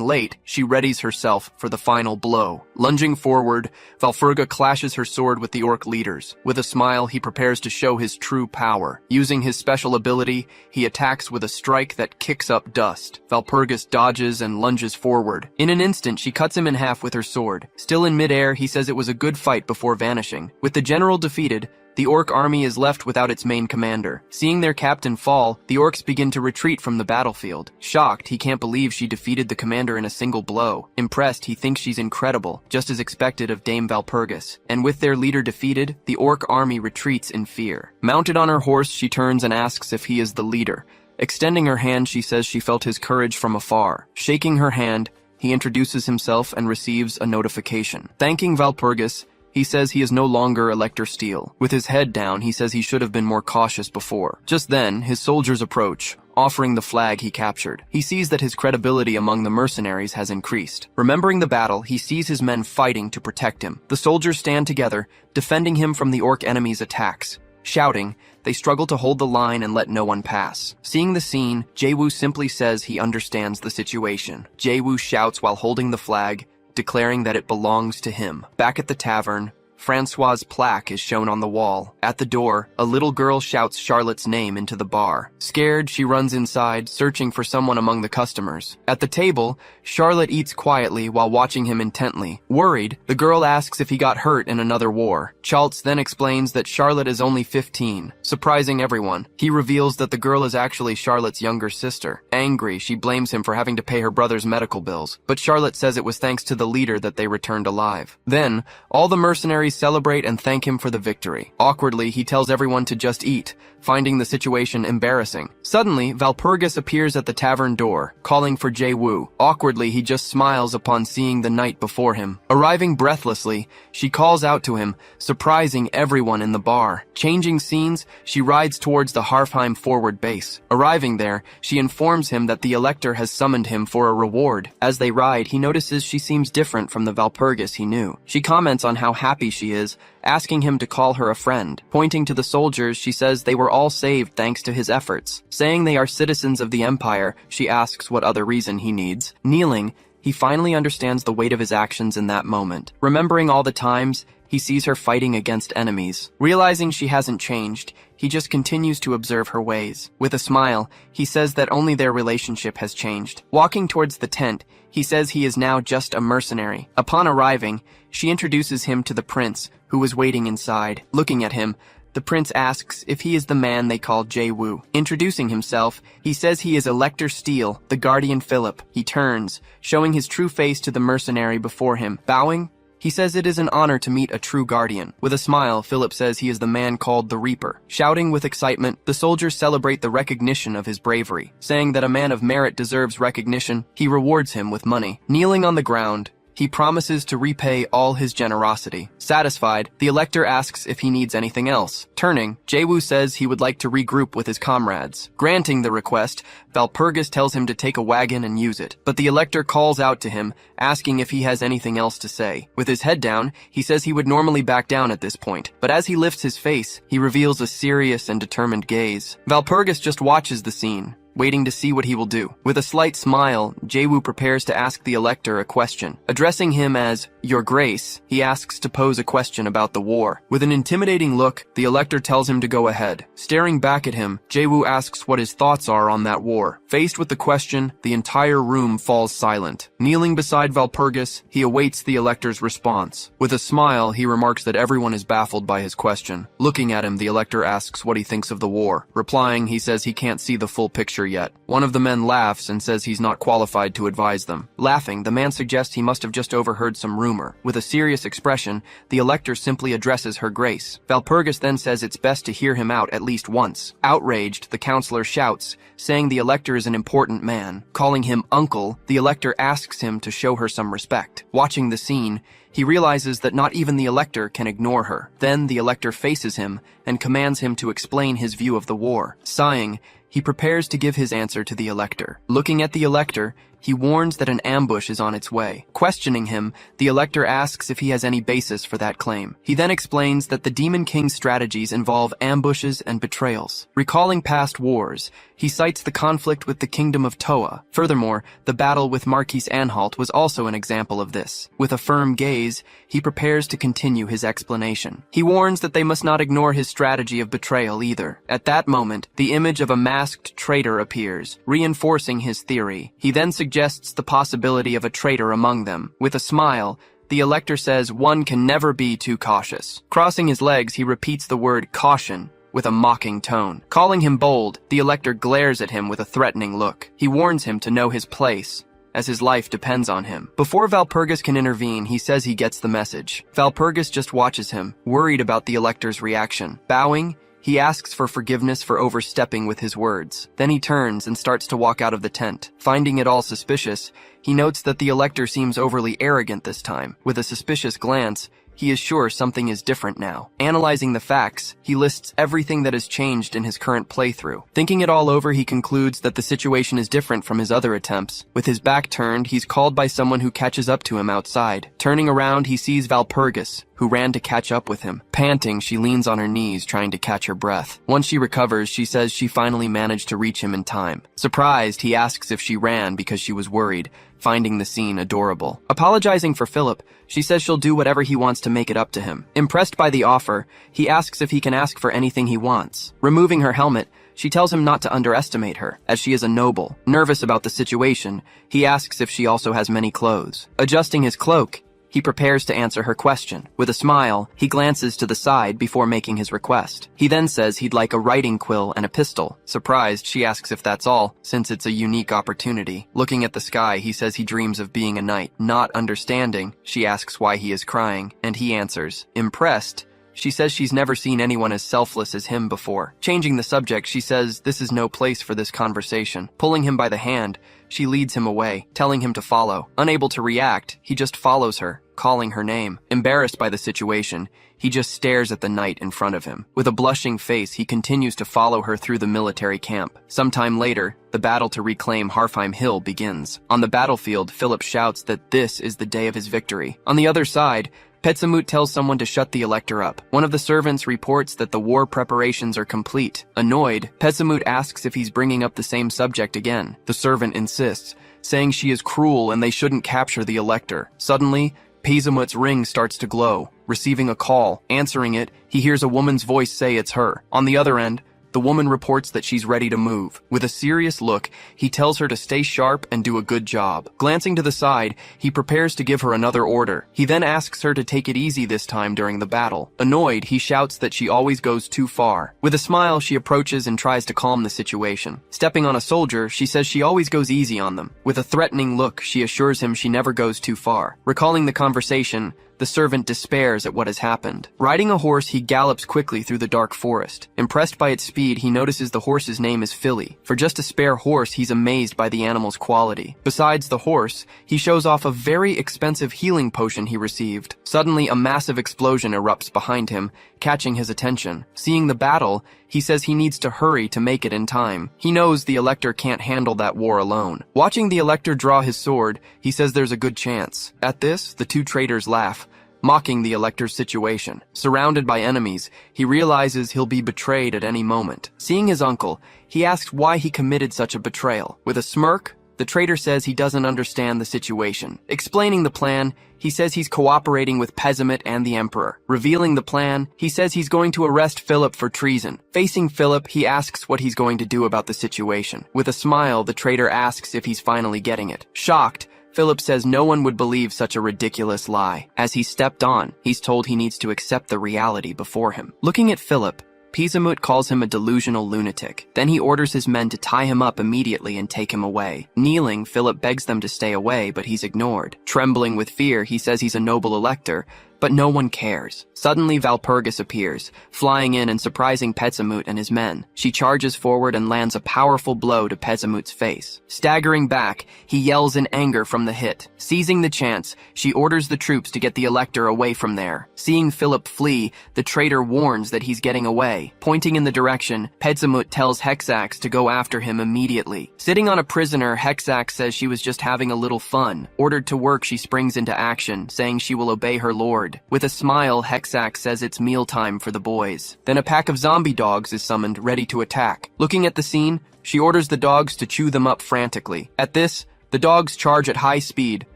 late, she readies herself for the final blow. Lunging forward, Valfurga clashes her sword with the orc leaders. With a smile, he prepares to show his true power. Using his special ability, he attacks with a strike that kicks up dust. Valpurgis dodges and lunges forward. In an instant, she cuts him in half with her sword. Still in midair, he says it was a good fight before vanishing. With the general defeated, the orc army is left without its main commander. Seeing their captain fall, the orcs begin to retreat from the battlefield. Shocked, he can't believe she defeated the commander in a single blow. Impressed, he thinks she's incredible, just as expected of Dame Valpurgis. And with their leader defeated, the orc army retreats in fear. Mounted on her horse, she turns and asks if he is the leader. Extending her hand, she says she felt his courage from afar. Shaking her hand, he introduces himself and receives a notification. Thanking Valpurgis, he says he is no longer Elector Steel. With his head down, he says he should have been more cautious before. Just then, his soldiers approach, offering the flag he captured. He sees that his credibility among the mercenaries has increased. Remembering the battle, he sees his men fighting to protect him. The soldiers stand together, defending him from the orc enemy's attacks. Shouting, they struggle to hold the line and let no one pass. Seeing the scene, Jae-woo simply says he understands the situation. Jae-woo shouts while holding the flag, declaring that it belongs to him. Back at the tavern, Francois's plaque is shown on the wall. At the door, a little girl shouts Charlotte's name into the bar. Scared, she runs inside, searching for someone among the customers. At the table, Charlotte eats quietly while watching him intently. Worried, the girl asks if he got hurt in another war. Chaltz then explains that Charlotte is only 15. Surprising everyone, he reveals that the girl is actually Charlotte's younger sister. Angry, she blames him for having to pay her brother's medical bills, but Charlotte says it was thanks to the leader that they returned alive. Then, all the mercenaries celebrate and thank him for the victory. Awkwardly, he tells everyone to just eat, finding the situation embarrassing. Suddenly, Valpurgis appears at the tavern door, calling for Jae-woo. Awkwardly, he just smiles upon seeing the knight before him. Arriving breathlessly, she calls out to him, surprising everyone in the bar. Changing scenes, she rides towards the Harfheim forward base. Arriving there, she informs him that the Elector has summoned him for a reward. As they ride, he notices she seems different from the Valpurgis he knew. She comments on how happy she is, asking him to call her a friend. Pointing to the soldiers, she says they were all saved thanks to his efforts. Saying they are citizens of the Empire, she asks what other reason he needs. Kneeling, he finally understands the weight of his actions in that moment. Remembering all the times he sees her fighting against enemies. Realizing she hasn't changed, he just continues to observe her ways. With a smile, he says that only their relationship has changed. Walking towards the tent, he says he is now just a mercenary. Upon arriving, she introduces him to the prince, who was waiting inside. Looking at him, the prince asks if he is the man they call Jae-woo. Introducing himself, he says he is Elector Steel, the guardian Philip. He turns, showing his true face to the mercenary before him. Bowing, he says it is an honor to meet a true guardian. With a smile, Philip says he is the man called the Reaper. Shouting with excitement, the soldiers celebrate the recognition of his bravery. Saying that a man of merit deserves recognition, he rewards him with money. Kneeling on the ground, He promises to repay all his generosity. Satisfied, the elector asks if he needs anything else. Turning, Jae-woo says he would like to regroup with his comrades. Granting the request, Valpurgis tells him to take a wagon and use it. But the elector calls out to him, asking if he has anything else to say. With his head down, he says he would normally back down at this point, but as he lifts his face, he reveals a serious and determined gaze. Valpurgis just watches the scene, waiting to see what he will do. With a slight smile, Jae-woo prepares to ask the elector a question. Addressing him as Your Grace, he asks to pose a question about the war. With an intimidating look, the elector tells him to go ahead. Staring back at him, Jae-woo asks what his thoughts are on that war. Faced with the question, the entire room falls silent. Kneeling beside Valpurgis, he awaits the elector's response. With a smile, he remarks that everyone is baffled by his question. Looking at him, the elector asks what he thinks of the war. Replying, he says he can't see the full picture yet. One of the men laughs and says he's not qualified to advise them. Laughing, the man suggests he must have just overheard some rumor. With a serious expression, the elector simply addresses Her Grace. Valpurgis then says it's best to hear him out at least once. Outraged, the counselor shouts, saying the elector is an important man. Calling him uncle, the elector asks him to show her some respect. Watching the scene, he realizes that not even the elector can ignore her. Then the elector faces him and commands him to explain his view of the war. Sighing, he prepares to give his answer to the elector. Looking at the elector, he warns that an ambush is on its way. Questioning him, the elector asks if he has any basis for that claim. He then explains that the Demon King's strategies involve ambushes and betrayals. Recalling past wars, he cites the conflict with the Kingdom of Toa. Furthermore, the battle with Marquis Anhalt was also an example of this. With a firm gaze, he prepares to continue his explanation. He warns that they must not ignore his strategy of betrayal either. At that moment, the image of a masked traitor appears, reinforcing his theory. He then suggests the possibility of a traitor among them. With a smile, the elector says one can never be too cautious. Crossing his legs, he repeats the word caution with a mocking tone. Calling him bold, the elector glares at him with a threatening look. He warns him to know his place, as his life depends on him. Before Valpurgis can intervene, he says he gets the message. Valpurgis just watches him, worried about the elector's reaction. Bowing, he asks for forgiveness for overstepping with his words. Then he turns and starts to walk out of the tent. Finding it all suspicious, he notes that the elector seems overly arrogant this time. With a suspicious glance, he is sure something is different now. Analyzing the facts, he lists everything that has changed in his current playthrough. Thinking it all over, he concludes that the situation is different from his other attempts. With his back turned, he's called by someone who catches up to him outside. Turning around, he sees Valpurgis, who ran to catch up with him. Panting, she leans on her knees, trying to catch her breath. Once she recovers, she says she finally managed to reach him in time. Surprised, he asks if she ran because she was worried, finding the scene adorable. Apologizing for Philip, she says she'll do whatever he wants to make it up to him. Impressed by the offer, he asks if he can ask for anything he wants. Removing her helmet, she tells him not to underestimate her, as she is a noble. Nervous about the situation, he asks if she also has many clothes. Adjusting his cloak, he prepares to answer her question. With a smile, he glances to the side before making his request. He then says he'd like a writing quill and a pistol. Surprised, she asks if that's all, since it's a unique opportunity. Looking at the sky, he says he dreams of being a knight. Not understanding, she asks why he is crying, and he answers. Impressed, she says she's never seen anyone as selfless as him before. Changing the subject, she says this is no place for this conversation. Pulling him by the hand, she leads him away, telling him to follow. Unable to react, he just follows her, calling her name. Embarrassed by the situation, he just stares at the knight in front of him. With a blushing face, he continues to follow her through the military camp. Sometime later, the battle to reclaim Harfheim Hill begins. On the battlefield, Philip shouts that this is the day of his victory. On the other side, Petsamut tells someone to shut the elector up. One of the servants reports that the war preparations are complete. Annoyed, Petsamut asks if he's bringing up the same subject again. The servant insists, saying she is cruel and they shouldn't capture the elector. Suddenly, Petsamut's ring starts to glow. Receiving a call. Answering it, he hears a woman's voice say it's her. On the other end, the woman reports that she's ready to move. With a serious look, he tells her to stay sharp and do a good job. Glancing to the side, he prepares to give her another order. He then asks her to take it easy this time during the battle. Annoyed, he shouts that she always goes too far. With a smile, she approaches and tries to calm the situation. Stepping on a soldier, she says she always goes easy on them. With a threatening look, she assures him she never goes too far. Recalling the conversation, The servant despairs at what has happened. Riding a horse, he gallops quickly through the dark forest. Impressed by its speed, he notices the horse's name is Philly. For just a spare horse, he's amazed by the animal's quality. Besides the horse, he shows off a very expensive healing potion he received. Suddenly, a massive explosion erupts behind him, catching his attention. Seeing the battle, he says he needs to hurry to make it in time. He knows the Elector can't handle that war alone. Watching the Elector draw his sword, he says there's a good chance. At this, the two traitors laugh, mocking the Elector's situation. Surrounded by enemies, he realizes he'll be betrayed at any moment. Seeing his uncle, he asks why he committed such a betrayal. With a smirk, the traitor says he doesn't understand the situation. Explaining the plan, he says he's cooperating with Pessimit and the Emperor. Revealing the plan, he says he's going to arrest Philip for treason. Facing Philip, he asks what he's going to do about the situation. With a smile, the traitor asks if he's finally getting it. Shocked, Philip says no one would believe such a ridiculous lie. As he stepped on, he's told he needs to accept the reality before him. Looking at Philip, Pessimit calls him a delusional lunatic. Then he orders his men to tie him up immediately and take him away. Kneeling, Philip begs them to stay away, but he's ignored. Trembling with fear, he says he's a noble elector, but no one cares. Suddenly, Valpurgis appears, flying in and surprising Pessimut and his men. She charges forward and lands a powerful blow to Pessimut's face. Staggering back, he yells in anger from the hit. Seizing the chance, she orders the troops to get the Elector away from there. Seeing Philip flee, the traitor warns that he's getting away. Pointing in the direction, Pessimut tells Hexax to go after him immediately. Sitting on a prisoner, Hexax says she was just having a little fun. Ordered to work, she springs into action, saying she will obey her lord. With a smile, Hexax says it's mealtime for the boys. Then a pack of zombie dogs is summoned, ready to attack. Looking at the scene, she orders the dogs to chew them up frantically. At this, the dogs charge at high speed,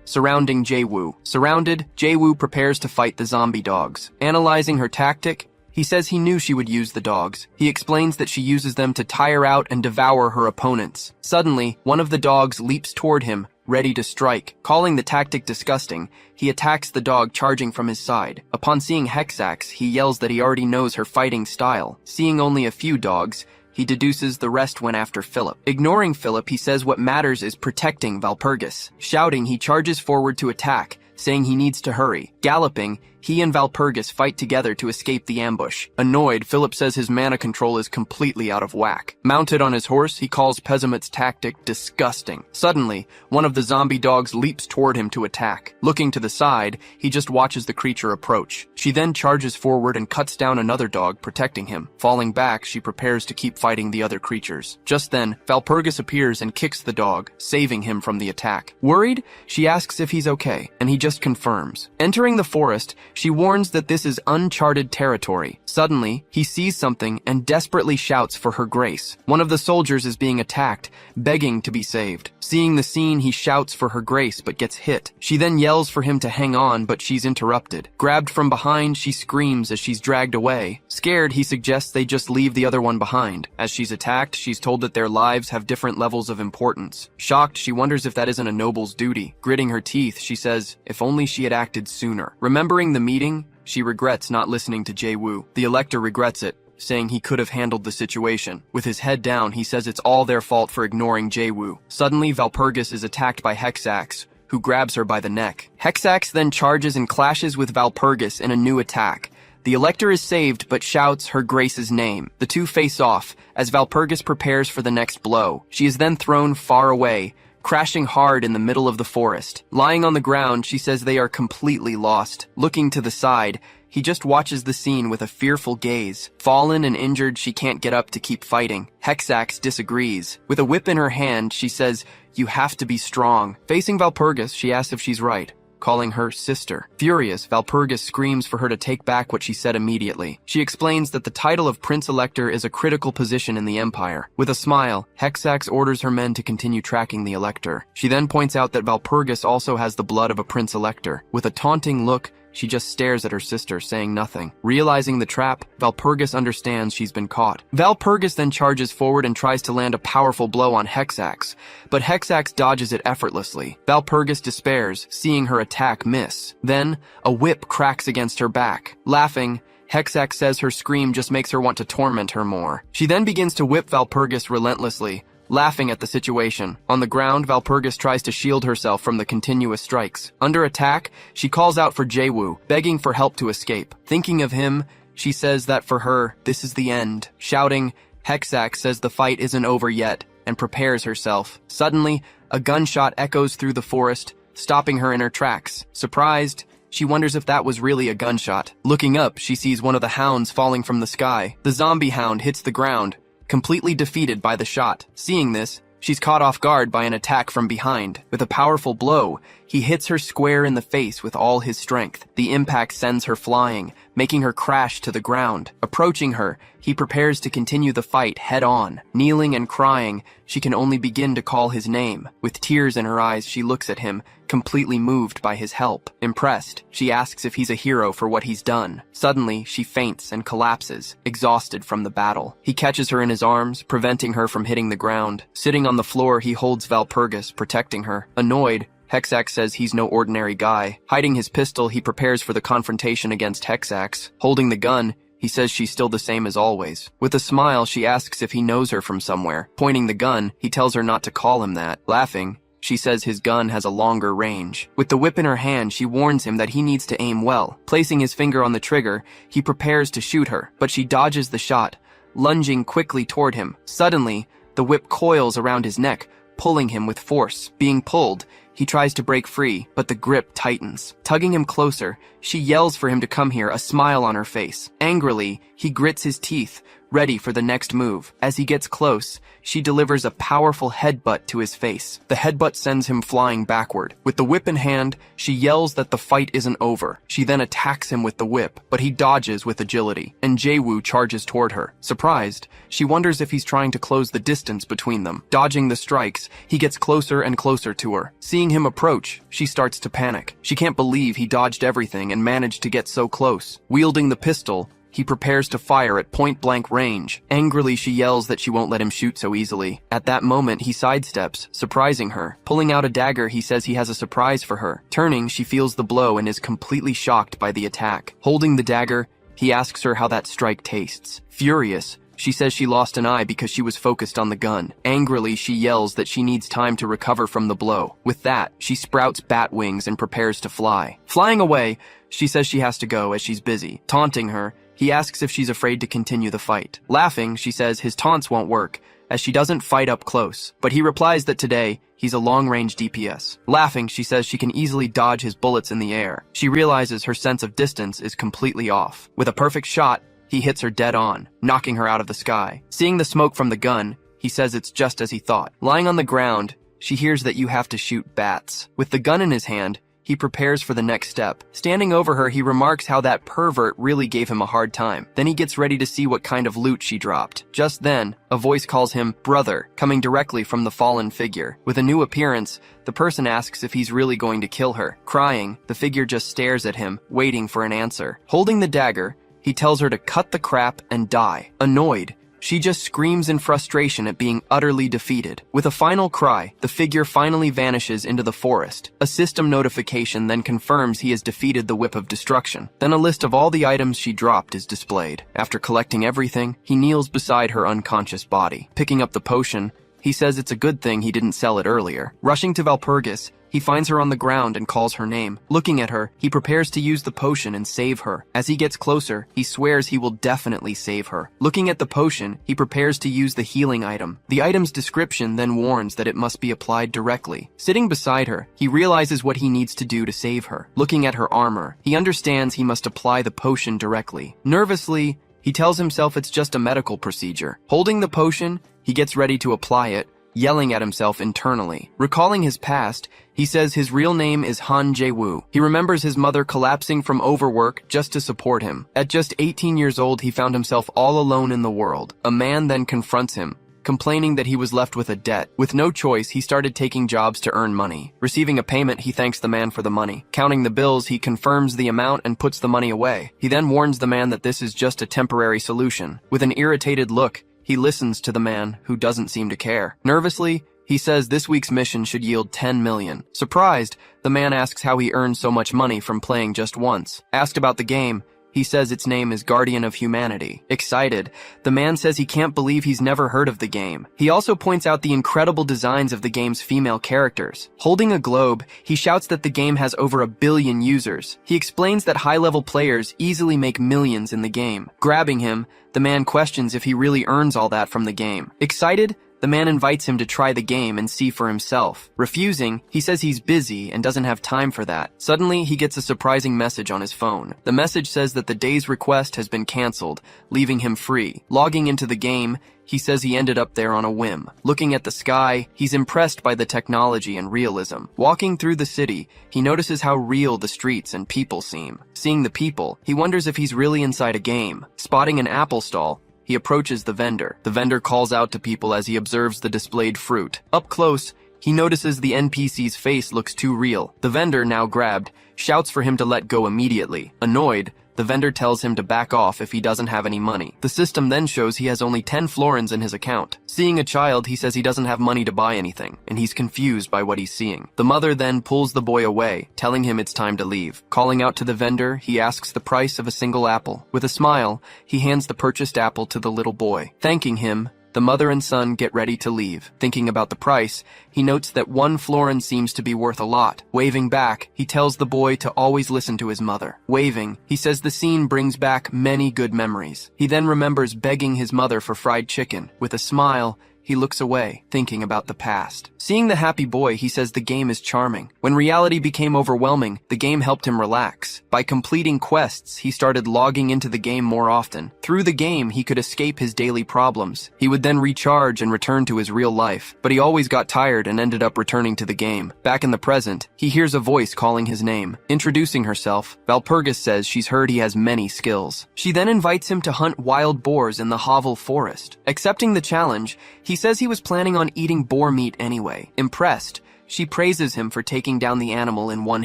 surrounding Jae-woo. Surrounded, Jae-woo prepares to fight the zombie dogs. Analyzing her tactic, he says he knew she would use the dogs. He explains that she uses them to tire out and devour her opponents. Suddenly, one of the dogs leaps toward him, ready to strike. Calling the tactic disgusting, he attacks the dog charging from his side. Upon seeing Hexax, he yells that he already knows her fighting style. Seeing only a few dogs, he deduces the rest went after Philip. Ignoring Philip, he says what matters is protecting Valpurgis. Shouting, he charges forward to attack, saying he needs to hurry. Galloping, he and Valpurgis fight together to escape the ambush. Annoyed, Philip says his mana control is completely out of whack. Mounted on his horse, he calls Pesimit's tactic disgusting. Suddenly, one of the zombie dogs leaps toward him to attack. Looking to the side, he just watches the creature approach. She then charges forward and cuts down another dog, protecting him. Falling back, she prepares to keep fighting the other creatures. Just then, Valpurgis appears and kicks the dog, saving him from the attack. Worried, she asks if he's okay, and he just confirms. Entering the forest, she warns that this is uncharted territory. Suddenly, he sees something and desperately shouts for her grace. One of the soldiers is being attacked, begging to be saved. Seeing the scene, he shouts for her grace but gets hit. She then yells for him to hang on, but she's interrupted. Grabbed from behind, she screams as she's dragged away. Scared, he suggests they just leave the other one behind. As she's attacked, she's told that their lives have different levels of importance. Shocked, she wonders if that isn't a noble's duty. Gritting her teeth, she says, if only she had acted sooner. Remembering the meeting, she regrets not listening to Jae-woo. The Elector regrets it, saying he could have handled the situation. With his head down, he says it's all their fault for ignoring Jae-woo. Suddenly, Valpurgis is attacked by Hexax, who grabs her by the neck. Hexax then charges and clashes with Valpurgis in a new attack. The Elector is saved, but shouts her grace's name. The two face off, as Valpurgis prepares for the next blow. She is then thrown far away, crashing hard in the middle of the forest. Lying on the ground, she says they are completely lost. Looking to the side, he just watches the scene with a fearful gaze. Fallen and injured, she can't get up to keep fighting. Hexax disagrees. With a whip in her hand, she says, "You have to be strong." Facing Valpurgis, she asks if she's right, calling her sister. Furious, Valpurgis screams for her to take back what she said immediately. She explains that the title of Prince Elector is a critical position in the Empire. With a smile, Hexax orders her men to continue tracking the Elector. She then points out that Valpurgis also has the blood of a Prince Elector. With a taunting look, she just stares at her sister, saying nothing. Realizing the trap, Valpurgis understands she's been caught. Valpurgis then charges forward and tries to land a powerful blow on Hexax, but Hexax dodges it effortlessly. Valpurgis despairs, seeing her attack miss. Then, a whip cracks against her back. Laughing, Hexax says her scream just makes her want to torment her more. She then begins to whip Valpurgis relentlessly, laughing at the situation. On the ground, Valpurgis tries to shield herself from the continuous strikes. Under attack, she calls out for Jaewoo, begging for help to escape. Thinking of him, she says that for her, this is the end. Shouting, Hexac says the fight isn't over yet, and prepares herself. Suddenly, a gunshot echoes through the forest, stopping her in her tracks. Surprised, she wonders if that was really a gunshot. Looking up, she sees one of the hounds falling from the sky. The zombie hound hits the ground, completely defeated by the shot. Seeing this, she's caught off guard by an attack from behind. With a powerful blow, he hits her square in the face with all his strength. The impact sends her flying, making her crash to the ground. Approaching her, he prepares to continue the fight head-on. Kneeling and crying, she can only begin to call his name. With tears in her eyes, she looks at him, completely moved by his help. Impressed, she asks if he's a hero for what he's done. Suddenly, she faints and collapses, exhausted from the battle. He catches her in his arms, preventing her from hitting the ground. Sitting on the floor, he holds Valpurgis, protecting her. Annoyed, Hexac says he's no ordinary guy. Hiding his pistol, he prepares for the confrontation against Hexac. Holding the gun, he says she's still the same as always. With a smile, she asks if he knows her from somewhere. Pointing the gun, he tells her not to call him that. Laughing, she says his gun has a longer range. With the whip in her hand, she warns him that he needs to aim well. Placing his finger on the trigger, he prepares to shoot her, but she dodges the shot, lunging quickly toward him. Suddenly, the whip coils around his neck, pulling him with force. Being pulled, he tries to break free, but the grip tightens. Tugging him closer, she yells for him to come here, a smile on her face. Angrily, he grits his teeth, ready for the next move. As he gets close, she delivers a powerful headbutt to his face. The headbutt sends him flying backward. With the whip in hand, she yells that the fight isn't over. She then attacks him with the whip, but he dodges with agility, and Jaewoo charges toward her. Surprised, she wonders if he's trying to close the distance between them. Dodging the strikes, he gets closer and closer to her. Seeing him approach, she starts to panic. She can't believe he dodged everything and managed to get so close. Wielding the pistol, he prepares to fire at point-blank range. Angrily, she yells that she won't let him shoot so easily. At that moment, he sidesteps, surprising her. Pulling out a dagger, he says he has a surprise for her. Turning, she feels the blow and is completely shocked by the attack. Holding the dagger, he asks her how that strike tastes. Furious, she says she lost an eye because she was focused on the gun. Angrily, she yells that she needs time to recover from the blow. With that, she sprouts bat wings and prepares to fly. Flying away, she says she has to go as she's busy. Taunting her, he asks if she's afraid to continue the fight. Laughing, she says his taunts won't work, as she doesn't fight up close. But he replies that today, he's a long-range DPS. Laughing, she says she can easily dodge his bullets in the air. She realizes her sense of distance is completely off. With a perfect shot, he hits her dead on, knocking her out of the sky. Seeing the smoke from the gun, he says it's just as he thought. Lying on the ground, she hears that you have to shoot bats. With the gun in his hand, he prepares for the next step. Standing over her, he remarks how that pervert really gave him a hard time. Then he gets ready to see what kind of loot she dropped. Just then, a voice calls him brother, coming directly from the fallen figure. With a new appearance, the person asks if he's really going to kill her. Crying, the figure just stares at him, waiting for an answer. Holding the dagger, he tells her to cut the crap and die. Annoyed, she just screams in frustration at being utterly defeated. With a final cry, the figure finally vanishes into the forest. A system notification then confirms he has defeated the Whip of Destruction. Then a list of all the items she dropped is displayed. After collecting everything, he kneels beside her unconscious body. Picking up the potion, he says it's a good thing he didn't sell it earlier. Rushing to Valpurgis, he finds her on the ground and calls her name. Looking at her, he prepares to use the potion and save her. As he gets closer, he swears he will definitely save her. Looking at the potion, he prepares to use the healing item. The item's description then warns that it must be applied directly. Sitting beside her, he realizes what he needs to do to save her. Looking at her armor, he understands he must apply the potion directly. Nervously, he tells himself it's just a medical procedure. Holding the potion, he gets ready to apply it, yelling at himself internally. Recalling his past, he says his real name is Han Jae-woo. He remembers his mother collapsing from overwork just to support him. At just 18 years old, he found himself all alone in the world. A man then confronts him, complaining that he was left with a debt. With no choice, he started taking jobs to earn money. Receiving a payment, he thanks the man for the money. Counting the bills, he confirms the amount and puts the money away. He then warns the man that this is just a temporary solution. With an irritated look, he listens to the man, who doesn't seem to care. Nervously, he says this week's mission should yield 10 million. Surprised, the man asks how he earned so much money from playing just once. Asked about the game, He says its name is Guardian of Humanity. Excited, the man says he can't believe he's never heard of the game. He also points out the incredible designs of the game's female characters. Holding a globe, he shouts that the game has over 1 billion users. He explains that high-level players easily make millions in the game. Grabbing him, the man questions if he really earns all that from the game. Excited, the man invites him to try the game and see for himself. Refusing, he says he's busy and doesn't have time for that. Suddenly, he gets a surprising message on his phone. The message says that the day's request has been canceled, leaving him free. Logging into the game, he says he ended up there on a whim. Looking at the sky, he's impressed by the technology and realism. Walking through the city, he notices how real the streets and people seem. Seeing the people, he wonders if he's really inside a game. Spotting an apple stall, he approaches the vendor. The vendor calls out to people as he observes the displayed fruit. Up close, he notices the NPC's face looks too real. The vendor, now grabbed, shouts for him to let go immediately. Annoyed, the vendor tells him to back off if he doesn't have any money. The system then shows he has only 10 florins in his account. Seeing a child, he says he doesn't have money to buy anything, and he's confused by what he's seeing. The mother then pulls the boy away, telling him it's time to leave. Calling out to the vendor, he asks the price of a single apple. With a smile, he hands the purchased apple to the little boy. Thanking him, the mother and son get ready to leave. Thinking about the price, he notes that 1 florin seems to be worth a lot. Waving back, he tells the boy to always listen to his mother. Waving, he says the scene brings back many good memories. He then remembers begging his mother for fried chicken. With a smile, he looks away, thinking about the past. Seeing the happy boy, he says the game is charming. When reality became overwhelming, the game helped him relax. By completing quests, he started logging into the game more often. Through the game, he could escape his daily problems. He would then recharge and return to his real life. But he always got tired and ended up returning to the game. Back in the present, he hears a voice calling his name. Introducing herself, Valpurgis says she's heard he has many skills. She then invites him to hunt wild boars in the Havel forest. Accepting the challenge, he says he was planning on eating boar meat anyway. Impressed, she praises him for taking down the animal in 1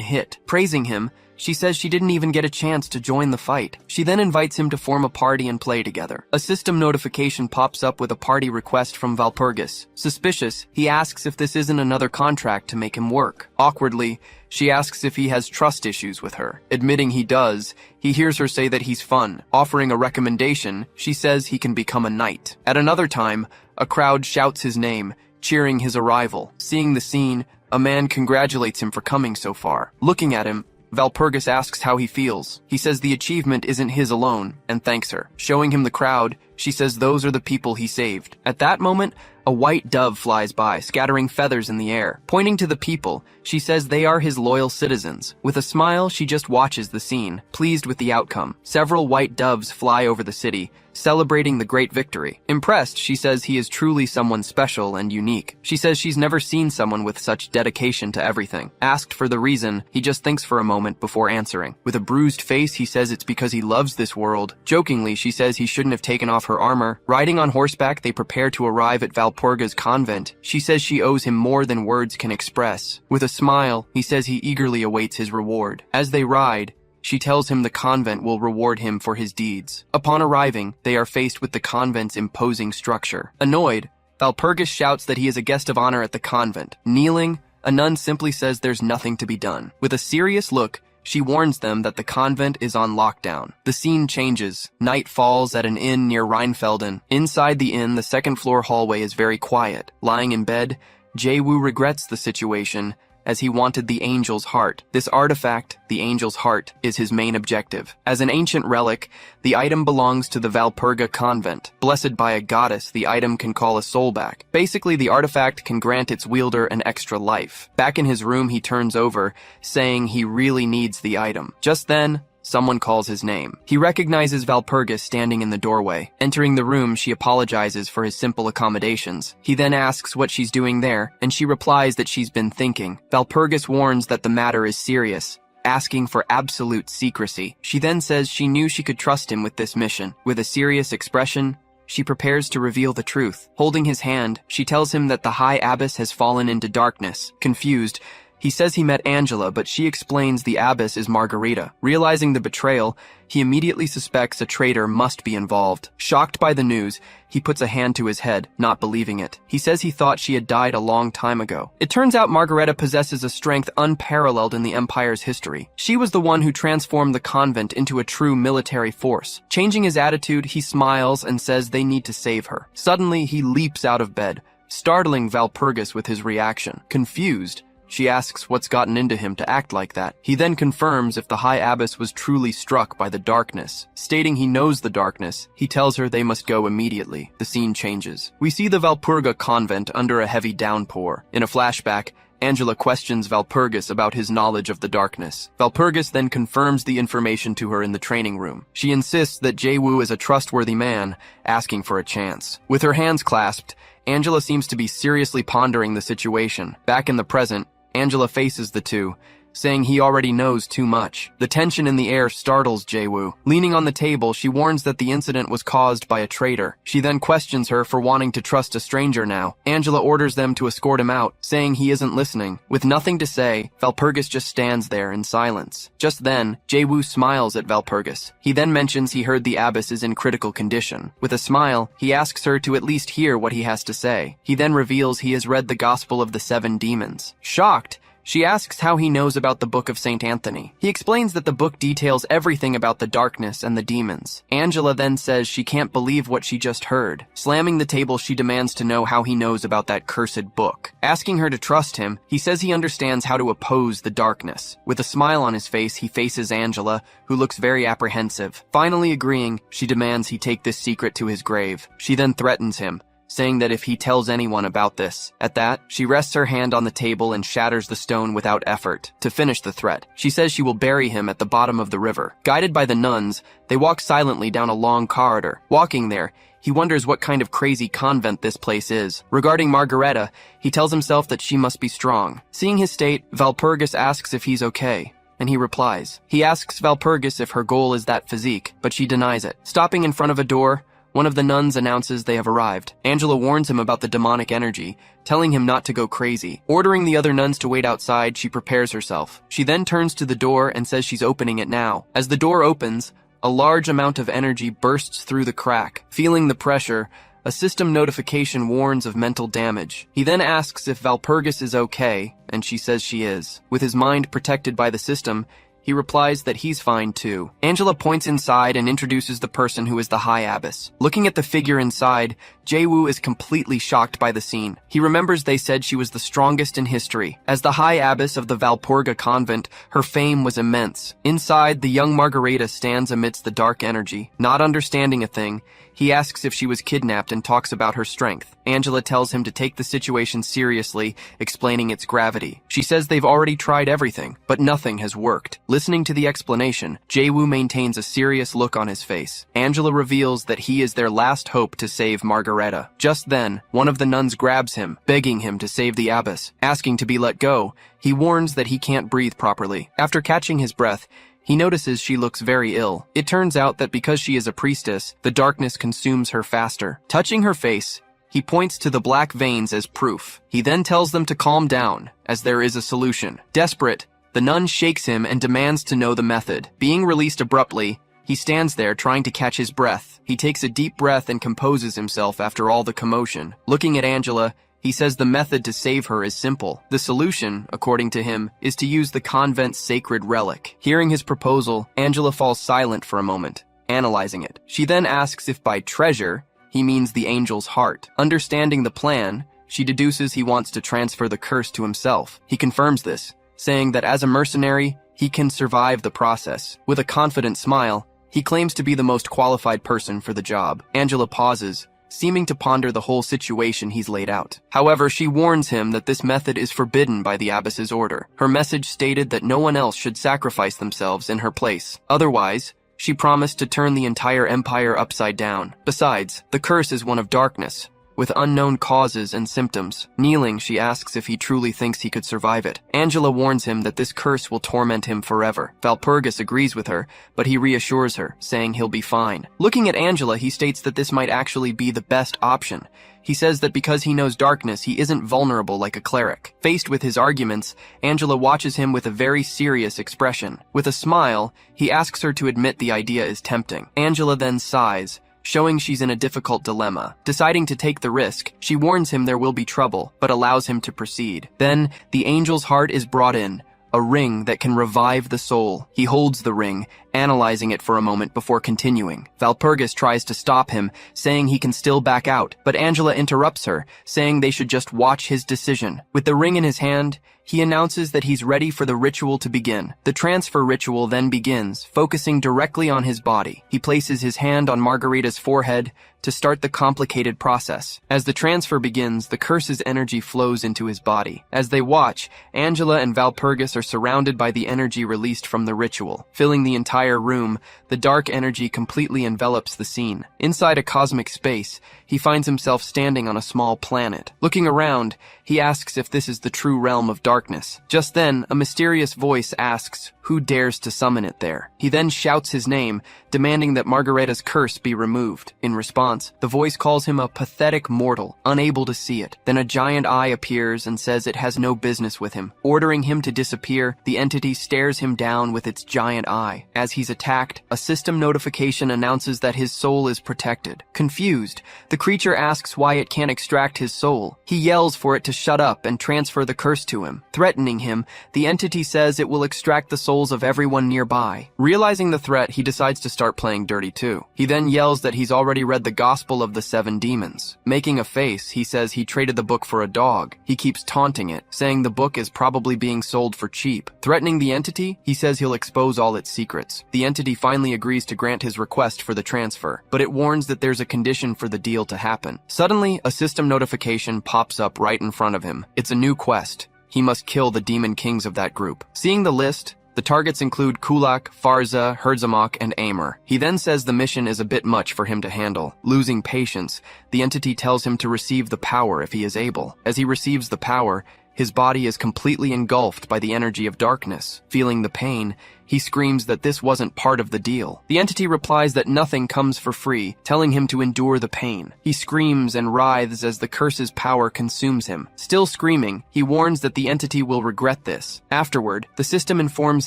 hit. Praising him, she says she didn't even get a chance to join the fight. She then invites him to form a party and play together. A system notification pops up with a party request from Valpurgis. Suspicious, he asks if this isn't another contract to make him work. Awkwardly, she asks if he has trust issues with her. Admitting he does, he hears her say that he's fun. Offering a recommendation, she says he can become a knight. At another time, a crowd shouts his name, cheering his arrival. Seeing the scene, a man congratulates him for coming so far. Looking at him, Valpurgis asks how he feels. He says the achievement isn't his alone, and thanks her. Showing him the crowd, she says those are the people he saved. At that moment, a white dove flies by, scattering feathers in the air. Pointing to the people, she says they are his loyal citizens. With a smile, she just watches the scene, pleased with the outcome. Several white doves fly over the city, celebrating the great victory. Impressed, she says he is truly someone special and unique. She says she's never seen someone with such dedication to everything. Asked for the reason, he just thinks for a moment before answering. With a bruised face, he says it's because he loves this world. Jokingly, she says he shouldn't have taken off her armor. Riding on horseback, they prepare to arrive at Valpurga's convent. She says she owes him more than words can express. With a smile, he says he eagerly awaits his reward. As they ride, she tells him the convent will reward him for his deeds. Upon arriving, they are faced with the convent's imposing structure. Annoyed, Valpurgis shouts that he is a guest of honor at the convent. Kneeling, a nun simply says there's nothing to be done. With a serious look, she warns them that the convent is on lockdown. The scene changes. Night falls at an inn near Rheinfelden. Inside the inn, the second-floor hallway is very quiet. Lying in bed, Jae-woo regrets the situation as he wanted the angel's heart. This artifact, the angel's heart, is his main objective. As an ancient relic, the item belongs to the Valpurga convent. Blessed by a goddess, the item can call a soul back. Basically, the artifact can grant its wielder an extra life. Back in his room, he turns over, saying he really needs the item. Just then, someone calls his name. He recognizes Valpurgis standing in the doorway. Entering the room, she apologizes for his simple accommodations. He then asks what she's doing there, and she replies that she's been thinking. Valpurgis warns that the matter is serious, asking for absolute secrecy. She then says she knew she could trust him with this mission. With a serious expression, she prepares to reveal the truth. Holding his hand, she tells him that the High Abbess has fallen into darkness. Confused, He says he met Angela, but she explains the abbess is Margarita. Realizing the betrayal, he immediately suspects a traitor must be involved. Shocked by the news, he puts a hand to his head, not believing it. He says he thought she had died a long time ago. It turns out Margarita possesses a strength unparalleled in the Empire's history. She was the one who transformed the convent into a true military force. Changing his attitude, he smiles and says they need to save her. Suddenly, he leaps out of bed, startling Valpurgis with his reaction. Confused, she asks what's gotten into him to act like that. He then confirms if the High Abbess was truly struck by the darkness. Stating he knows the darkness, he tells her they must go immediately. The scene changes. We see the Valpurga convent under a heavy downpour. In a flashback, Angela questions Valpurgis about his knowledge of the darkness. Valpurgis then confirms the information to her in the training room. She insists that Jae-woo is a trustworthy man, asking for a chance. With her hands clasped, Angela seems to be seriously pondering the situation. Back in the present, Angela faces the two, saying he already knows too much. The tension in the air startles Jae-woo. Leaning on the table, she warns that the incident was caused by a traitor. She then questions her for wanting to trust a stranger now. Angela orders them to escort him out, saying he isn't listening. With nothing to say, Valpurgis just stands there in silence. Just then, Jae-woo smiles at Valpurgis. He then mentions he heard the abbess is in critical condition. With a smile, he asks her to at least hear what he has to say. He then reveals he has read the Gospel of the Seven Demons. Shocked, she asks how he knows about the Book of St. Anthony. He explains that the book details everything about the darkness and the demons. Angela then says she can't believe what she just heard. Slamming the table, she demands to know how he knows about that cursed book. Asking her to trust him, he says he understands how to oppose the darkness. With a smile on his face, he faces Angela, who looks very apprehensive. Finally agreeing, she demands he take this secret to his grave. She then threatens him, saying that if he tells anyone about this. At that, she rests her hand on the table and shatters the stone without effort. To finish the threat, she says she will bury him at the bottom of the river. Guided by the nuns, they walk silently down a long corridor. Walking there, he wonders what kind of crazy convent this place is. Regarding Margareta, he tells himself that she must be strong. Seeing his state, Valpurgis asks if he's okay, and he replies. He asks Valpurgis if her goal is that physique, but she denies it. Stopping in front of a door, one of the nuns announces they have arrived. Angela warns him about the demonic energy, telling him not to go crazy. Ordering the other nuns to wait outside, she prepares herself. She then turns to the door and says she's opening it now. As the door opens, a large amount of energy bursts through the crack. Feeling the pressure, a system notification warns of mental damage. He then asks if Valpurgis is okay, and she says she is. With his mind protected by the system, he replies that he's fine too. Angela points inside and introduces the person who is the High Abbess. Looking at the figure inside, Jae-woo is completely shocked by the scene. He remembers they said she was the strongest in history. As the High Abbess of the Valpurga convent, her fame was immense. Inside, the young Margarita stands amidst the dark energy. Not understanding a thing, he asks if she was kidnapped and talks about her strength. Angela tells him to take the situation seriously, explaining its gravity. She says they've already tried everything, but nothing has worked. Listening to the explanation, Jae-woo maintains a serious look on his face. Angela reveals that he is their last hope to save Margareta. Just then, one of the nuns grabs him, begging him to save the abbess. Asking to be let go, he warns that he can't breathe properly. After catching his breath, he notices she looks very ill. It turns out that because she is a priestess, the darkness consumes her faster. Touching her face, he points to the black veins as proof. He then tells them to calm down, as there is a solution. Desperate, the nun shakes him and demands to know the method. Being released abruptly, he stands there trying to catch his breath. He takes a deep breath and composes himself after all the commotion. Looking at Angela, he says the method to save her is simple. The solution, according to him, is to use the convent's sacred relic. Hearing his proposal, Angela falls silent for a moment, analyzing it. She then asks if by treasure, he means the angel's heart. Understanding the plan, she deduces he wants to transfer the curse to himself. He confirms this, saying that as a mercenary, he can survive the process. With a confident smile, he claims to be the most qualified person for the job. Angela pauses, seeming to ponder the whole situation he's laid out. However, she warns him that this method is forbidden by the abbess's order. Her message stated that no one else should sacrifice themselves in her place. Otherwise, she promised to turn the entire empire upside down. Besides, the curse is one of darkness, with unknown causes and symptoms. Kneeling, she asks if he truly thinks he could survive it. Angela warns him that this curse will torment him forever. Valpurgis agrees with her, but he reassures her, saying he'll be fine. Looking at Angela, he states that this might actually be the best option. He says that because he knows darkness, he isn't vulnerable like a cleric. Faced with his arguments, Angela watches him with a very serious expression. With a smile, he asks her to admit the idea is tempting. Angela then sighs, showing she's in a difficult dilemma. Deciding to take the risk, she warns him there will be trouble, but allows him to proceed. Then, the angel's heart is brought in, a ring that can revive the soul. He holds the ring, analyzing it for a moment before continuing. Valpurgis tries to stop him, saying he can still back out, but Angela interrupts her, saying they should just watch his decision. With the ring in his hand, he announces that he's ready for the ritual to begin. The transfer ritual then begins, focusing directly on his body. He places his hand on Margarita's forehead to start the complicated process. As the transfer begins, the curse's energy flows into his body. As they watch, Angela and Valpurgis are surrounded by the energy released from the ritual. Filling the entire room, the dark energy completely envelops the scene. Inside a cosmic space, he finds himself standing on a small planet. Looking around, he asks if this is the true realm of darkness. Just then, a mysterious voice asks who dares to summon it there. He then shouts his name, demanding that Margarita's curse be removed. In response, the voice calls him a pathetic mortal, unable to see it. Then a giant eye appears and says it has no business with him. Ordering him to disappear, the entity stares him down with its giant eye. As he's attacked, a system notification announces that his soul is protected. Confused, the creature asks why it can't extract his soul. He yells for it to shut up and transfer the curse to him. Threatening him, the entity says it will extract the souls of everyone nearby. Realizing the threat, he decides to start playing dirty too. He then yells that he's already read the Gospel of the Seven Demons. Making a face, he says he traded the book for a dog. He keeps taunting it, saying the book is probably being sold for cheap. Threatening the entity, he says he'll expose all its secrets. The entity finally agrees to grant his request for the transfer, but it warns that there's a condition for the deal to happen. Suddenly, a system notification pops up right in front of him. It's a new quest. He must kill the demon kings of that group. Seeing the list, the targets include Kulak, Farza, Herzamok, and Amor. He then says the mission is a bit much for him to handle. Losing patience, the entity tells him to receive the power if he is able. As he receives the power, his body is completely engulfed by the energy of darkness. Feeling the pain, he screams that this wasn't part of the deal. The entity replies that nothing comes for free, telling him to endure the pain. He screams and writhes as the curse's power consumes him. Still screaming, he warns that the entity will regret this. Afterward, the system informs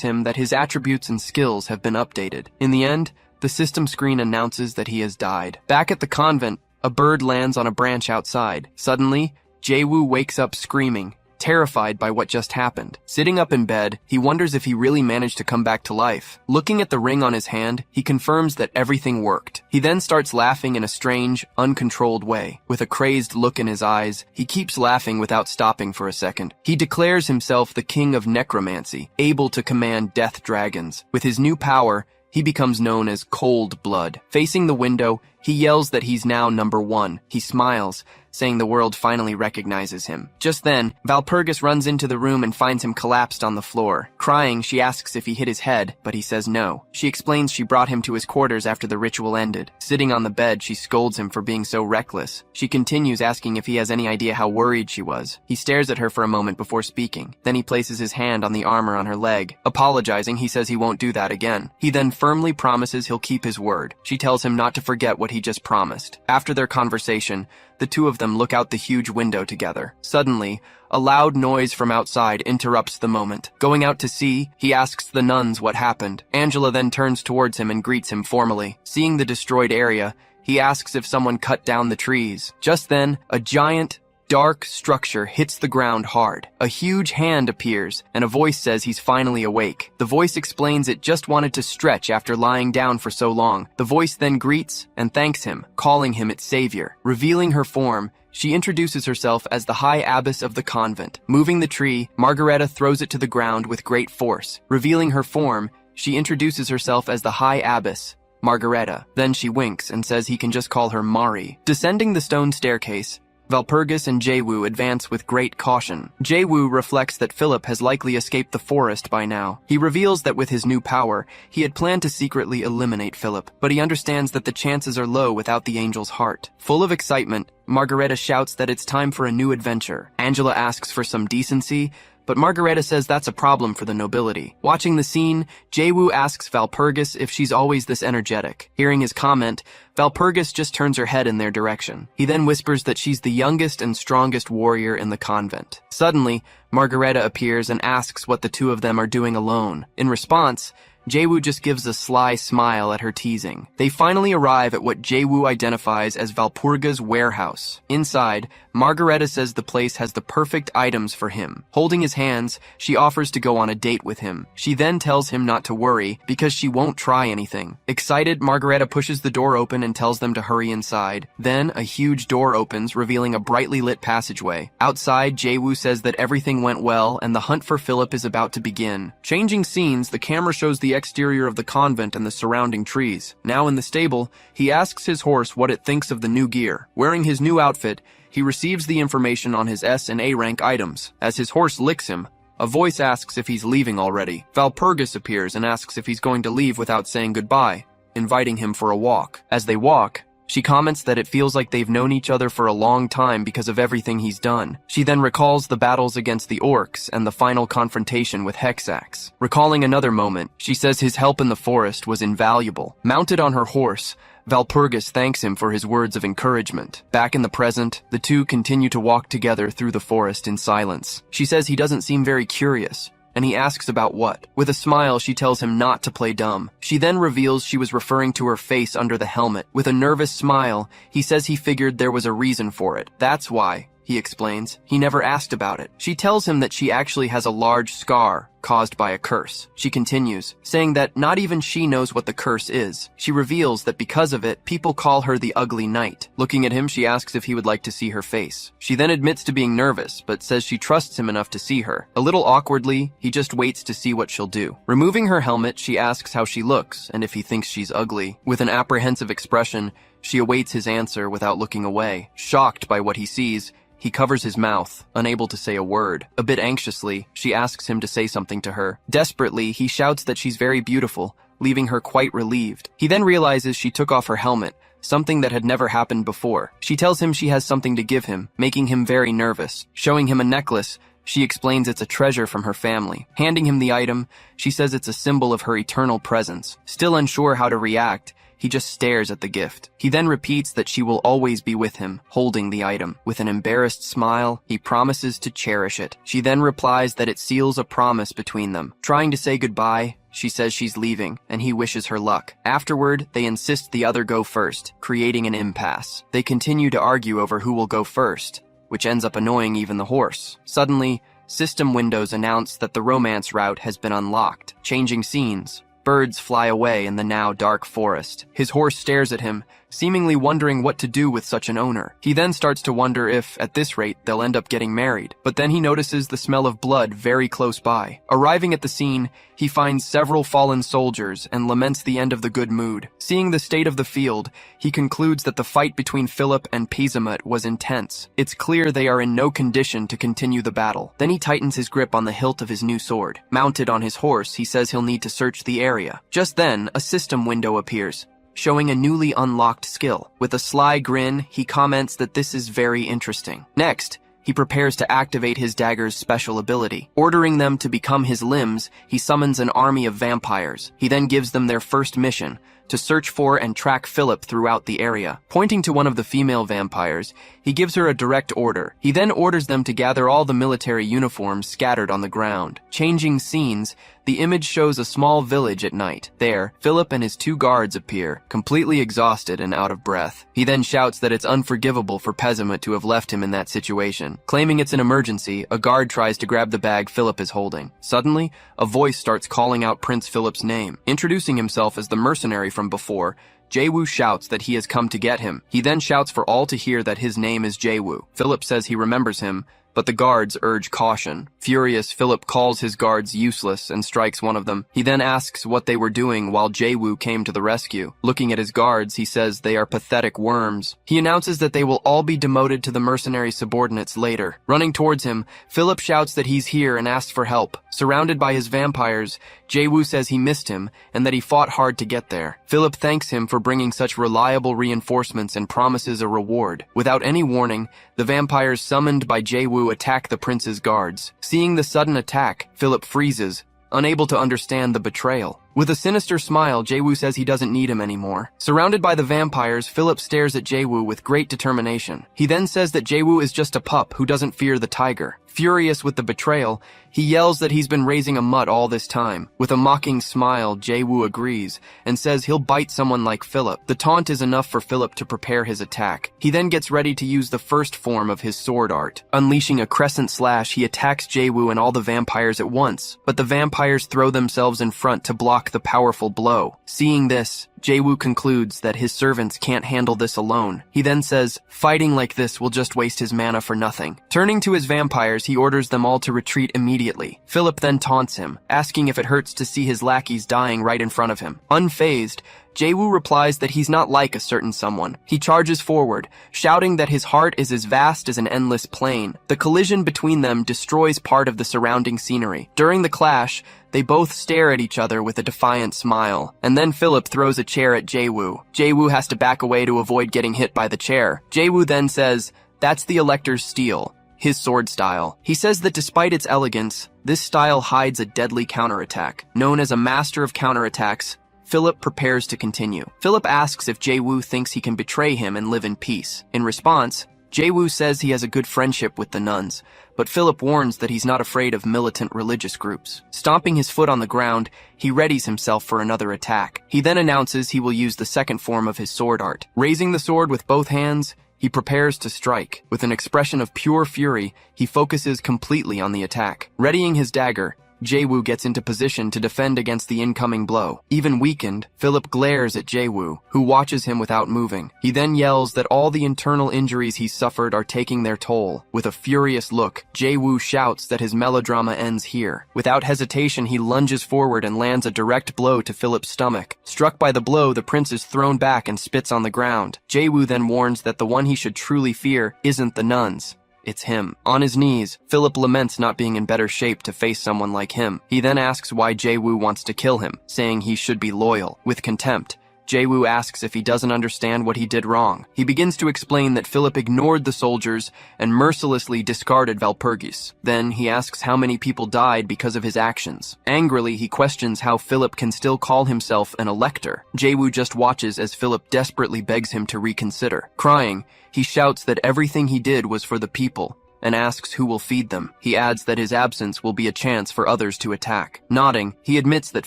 him that his attributes and skills have been updated. In the end, the system screen announces that he has died. Back at the convent, a bird lands on a branch outside. Suddenly, Jae-woo wakes up screaming, terrified by what just happened. Sitting up in bed, he wonders if he really managed to come back to life. Looking at the ring on his hand, he confirms that everything worked. He then starts laughing in a strange, uncontrolled way. With a crazed look in his eyes, he keeps laughing without stopping for a second. He declares himself the king of necromancy, able to command death dragons. With his new power, he becomes known as Cold Blood. Facing the window, he yells that he's now number one. He smiles, saying the world finally recognizes him. Just then, Valpurgis runs into the room and finds him collapsed on the floor. Crying, she asks if he hit his head, but he says no. She explains she brought him to his quarters after the ritual ended. Sitting on the bed, she scolds him for being so reckless. She continues asking if he has any idea how worried she was. He stares at her for a moment before speaking. Then he places his hand on the armor on her leg. Apologizing, he says he won't do that again. He then firmly promises he'll keep his word. She tells him not to forget what he just promised. After their conversation, the two of them look out the huge window together. Suddenly, a loud noise from outside interrupts the moment. Going out to see, he asks the nuns what happened. Angela then turns towards him and greets him formally. Seeing the destroyed area, he asks if someone cut down the trees. Just then, a giant, dark structure hits the ground hard. A huge hand appears, and a voice says he's finally awake. The voice explains it just wanted to stretch after lying down for so long. The voice then greets and thanks him, calling him its savior. Revealing her form, she introduces herself as the High Abbess of the convent. Moving the tree, Margareta throws it to the ground with great force. Revealing her form, she introduces herself as the High Abbess, Margareta. Then she winks and says he can just call her Mari. Descending the stone staircase, Valpurgis and Jae-woo advance with great caution. Jae-woo reflects that Philip has likely escaped the forest by now. He reveals that with his new power, he had planned to secretly eliminate Philip, but he understands that the chances are low without the angel's heart. Full of excitement, Margareta shouts that it's time for a new adventure. Angela asks for some decency, but Margareta says that's a problem for the nobility. Watching the scene, Jae-woo asks Valpurgis if she's always this energetic. Hearing his comment, Valpurgis just turns her head in their direction. He then whispers that she's the youngest and strongest warrior in the convent. Suddenly, Margareta appears and asks what the two of them are doing alone. In response, Jae-woo just gives a sly smile at her teasing. They finally arrive at what Jae-woo identifies as Valpurga's warehouse. Inside, Margareta says the place has the perfect items for him. Holding his hands, she offers to go on a date with him. She then tells him not to worry because she won't try anything. Excited, Margareta pushes the door open and tells them to hurry inside. Then, a huge door opens, revealing a brightly lit passageway. Outside, Jae-woo says that everything went well and the hunt for Philip is about to begin. Changing scenes, the camera shows the exterior of the convent and the surrounding trees. Now in the stable, he asks his horse what it thinks of the new gear. Wearing his new outfit, he receives the information on his S and A rank items. As his horse licks him, a voice asks if he's leaving already. Valpurgis appears and asks if he's going to leave without saying goodbye, inviting him for a walk. As they walk, she comments that it feels like they've known each other for a long time because of everything he's done. She then recalls the battles against the orcs and the final confrontation with Hexax. Recalling another moment, she says his help in the forest was invaluable. Mounted on her horse, Valpurgis thanks him for his words of encouragement. Back in the present, the two continue to walk together through the forest in silence. She says he doesn't seem very curious, and he asks about what. With a smile, she tells him not to play dumb. She then reveals she was referring to her face under the helmet. With a nervous smile, he says he figured there was a reason for it. That's why, he explains, he never asked about it. She tells him that she actually has a large scar caused by a curse. She continues, saying that not even she knows what the curse is. She reveals that because of it, people call her the Ugly Knight. Looking at him, she asks if he would like to see her face. She then admits to being nervous, but says she trusts him enough to see her. A little awkwardly, he just waits to see what she'll do. Removing her helmet, she asks how she looks and if he thinks she's ugly. With an apprehensive expression, she awaits his answer without looking away. Shocked by what he sees, he covers his mouth, unable to say a word. A bit anxiously, she asks him to say something to her. Desperately, he shouts that she's very beautiful, leaving her quite relieved. He then realizes she took off her helmet, something that had never happened before. She tells him she has something to give him, making him very nervous. Showing him a necklace, she explains it's a treasure from her family. Handing him the item, she says it's a symbol of her eternal presence. Still unsure how to react, he just stares at the gift. He then repeats that she will always be with him, holding the item. With an embarrassed smile, he promises to cherish it. She then replies that it seals a promise between them. Trying to say goodbye, she says she's leaving, and he wishes her luck. Afterward, they insist the other go first, creating an impasse. They continue to argue over who will go first, which ends up annoying even the horse. Suddenly, system windows announce that the romance route has been unlocked. Changing scenes, birds fly away in the now dark forest. His horse stares at him, seemingly wondering what to do with such an owner. He then starts to wonder if, at this rate, they'll end up getting married. But then he notices the smell of blood very close by. Arriving at the scene, he finds several fallen soldiers and laments the end of the good mood. Seeing the state of the field, he concludes that the fight between Philip and Pisamut was intense. It's clear they are in no condition to continue the battle. Then he tightens his grip on the hilt of his new sword. Mounted on his horse, he says he'll need to search the area. Just then, a system window appears, showing a newly unlocked skill. With a sly grin, he comments that this is very interesting. Next, he prepares to activate his dagger's special ability. Ordering them to become his limbs, he summons an army of vampires. He then gives them their first mission, to search for and track Philip throughout the area. Pointing to one of the female vampires, he gives her a direct order. He then orders them to gather all the military uniforms scattered on the ground. Changing scenes, the image shows a small village at night. There, Philip and his two guards appear, completely exhausted and out of breath. He then shouts that it's unforgivable for Pisamut to have left him in that situation. Claiming it's an emergency, a guard tries to grab the bag Philip is holding. Suddenly, a voice starts calling out Prince Philip's name. Introducing himself as the mercenary from before, Jae-woo shouts that he has come to get him. He then shouts for all to hear that his name is Jae-woo. Philip says he remembers him, but the guards urge caution. Furious, Philip calls his guards useless and strikes one of them. He then asks what they were doing while Jae-woo came to the rescue. Looking at his guards, he says they are pathetic worms. He announces that they will all be demoted to the mercenary subordinates later. Running towards him, Philip shouts that he's here and asks for help. Surrounded by his vampires, Jae-woo says he missed him and that he fought hard to get there. Philip thanks him for bringing such reliable reinforcements and promises a reward. Without any warning, the vampires summoned by Jae-woo attack the prince's guards. Seeing the sudden attack, Philip freezes, unable to understand the betrayal. With a sinister smile, Jae-woo says he doesn't need him anymore. Surrounded by the vampires, Philip stares at Jae-woo with great determination. He then says that Jae-woo is just a pup who doesn't fear the tiger. Furious with the betrayal, he yells that he's been raising a mutt all this time. With a mocking smile, Jae-woo agrees and says he'll bite someone like Philip. The taunt is enough for Philip to prepare his attack. He then gets ready to use the first form of his sword art. Unleashing a crescent slash, he attacks Jae-woo and all the vampires at once, but the vampires throw themselves in front to block the powerful blow. Seeing this, Jae-woo concludes that his servants can't handle this alone. He then says, fighting like this will just waste his mana for nothing. Turning to his vampires, he orders them all to retreat immediately. Philip then taunts him, asking if it hurts to see his lackeys dying right in front of him. Unfazed, Jae-woo replies that he's not like a certain someone. He charges forward, shouting that his heart is as vast as an endless plain. The collision between them destroys part of the surrounding scenery. During the clash, they both stare at each other with a defiant smile. And then Philip throws a chair at Jae-woo. Jae-woo has to back away to avoid getting hit by the chair. Jae-woo then says, that's the Elector's steel, his sword style. He says that despite its elegance, this style hides a deadly counterattack. Known as a master of counterattacks, Philip prepares to continue. Philip asks if Jae-woo thinks he can betray him and live in peace. In response, Jae-woo says he has a good friendship with the nuns, but Philip warns that he's not afraid of militant religious groups. Stomping his foot on the ground, he readies himself for another attack. He then announces he will use the second form of his sword art. Raising the sword with both hands, he prepares to strike. With an expression of pure fury, he focuses completely on the attack. Readying his dagger, Jae-woo gets into position to defend against the incoming blow. Even weakened, Philip glares at Jae-woo, who watches him without moving. He then yells that all the internal injuries he suffered are taking their toll. With a furious look, Jae-woo shouts that his melodrama ends here. Without hesitation, he lunges forward and lands a direct blow to Philip's stomach. Struck by the blow, the prince is thrown back and spits on the ground. Jae-woo then warns that the one he should truly fear isn't the nuns. It's him. On his knees, Philip laments not being in better shape to face someone like him. He then asks why Jae-woo wants to kill him, saying he should be loyal. With contempt, Jae-woo asks if he doesn't understand what he did wrong. He begins to explain that Philip ignored the soldiers and mercilessly discarded Valpurgis. Then he asks how many people died because of his actions. Angrily, he questions how Philip can still call himself an elector. Jae-woo just watches as Philip desperately begs him to reconsider. Crying, he shouts that everything he did was for the people, and asks who will feed them. He adds that his absence will be a chance for others to attack. Nodding, he admits that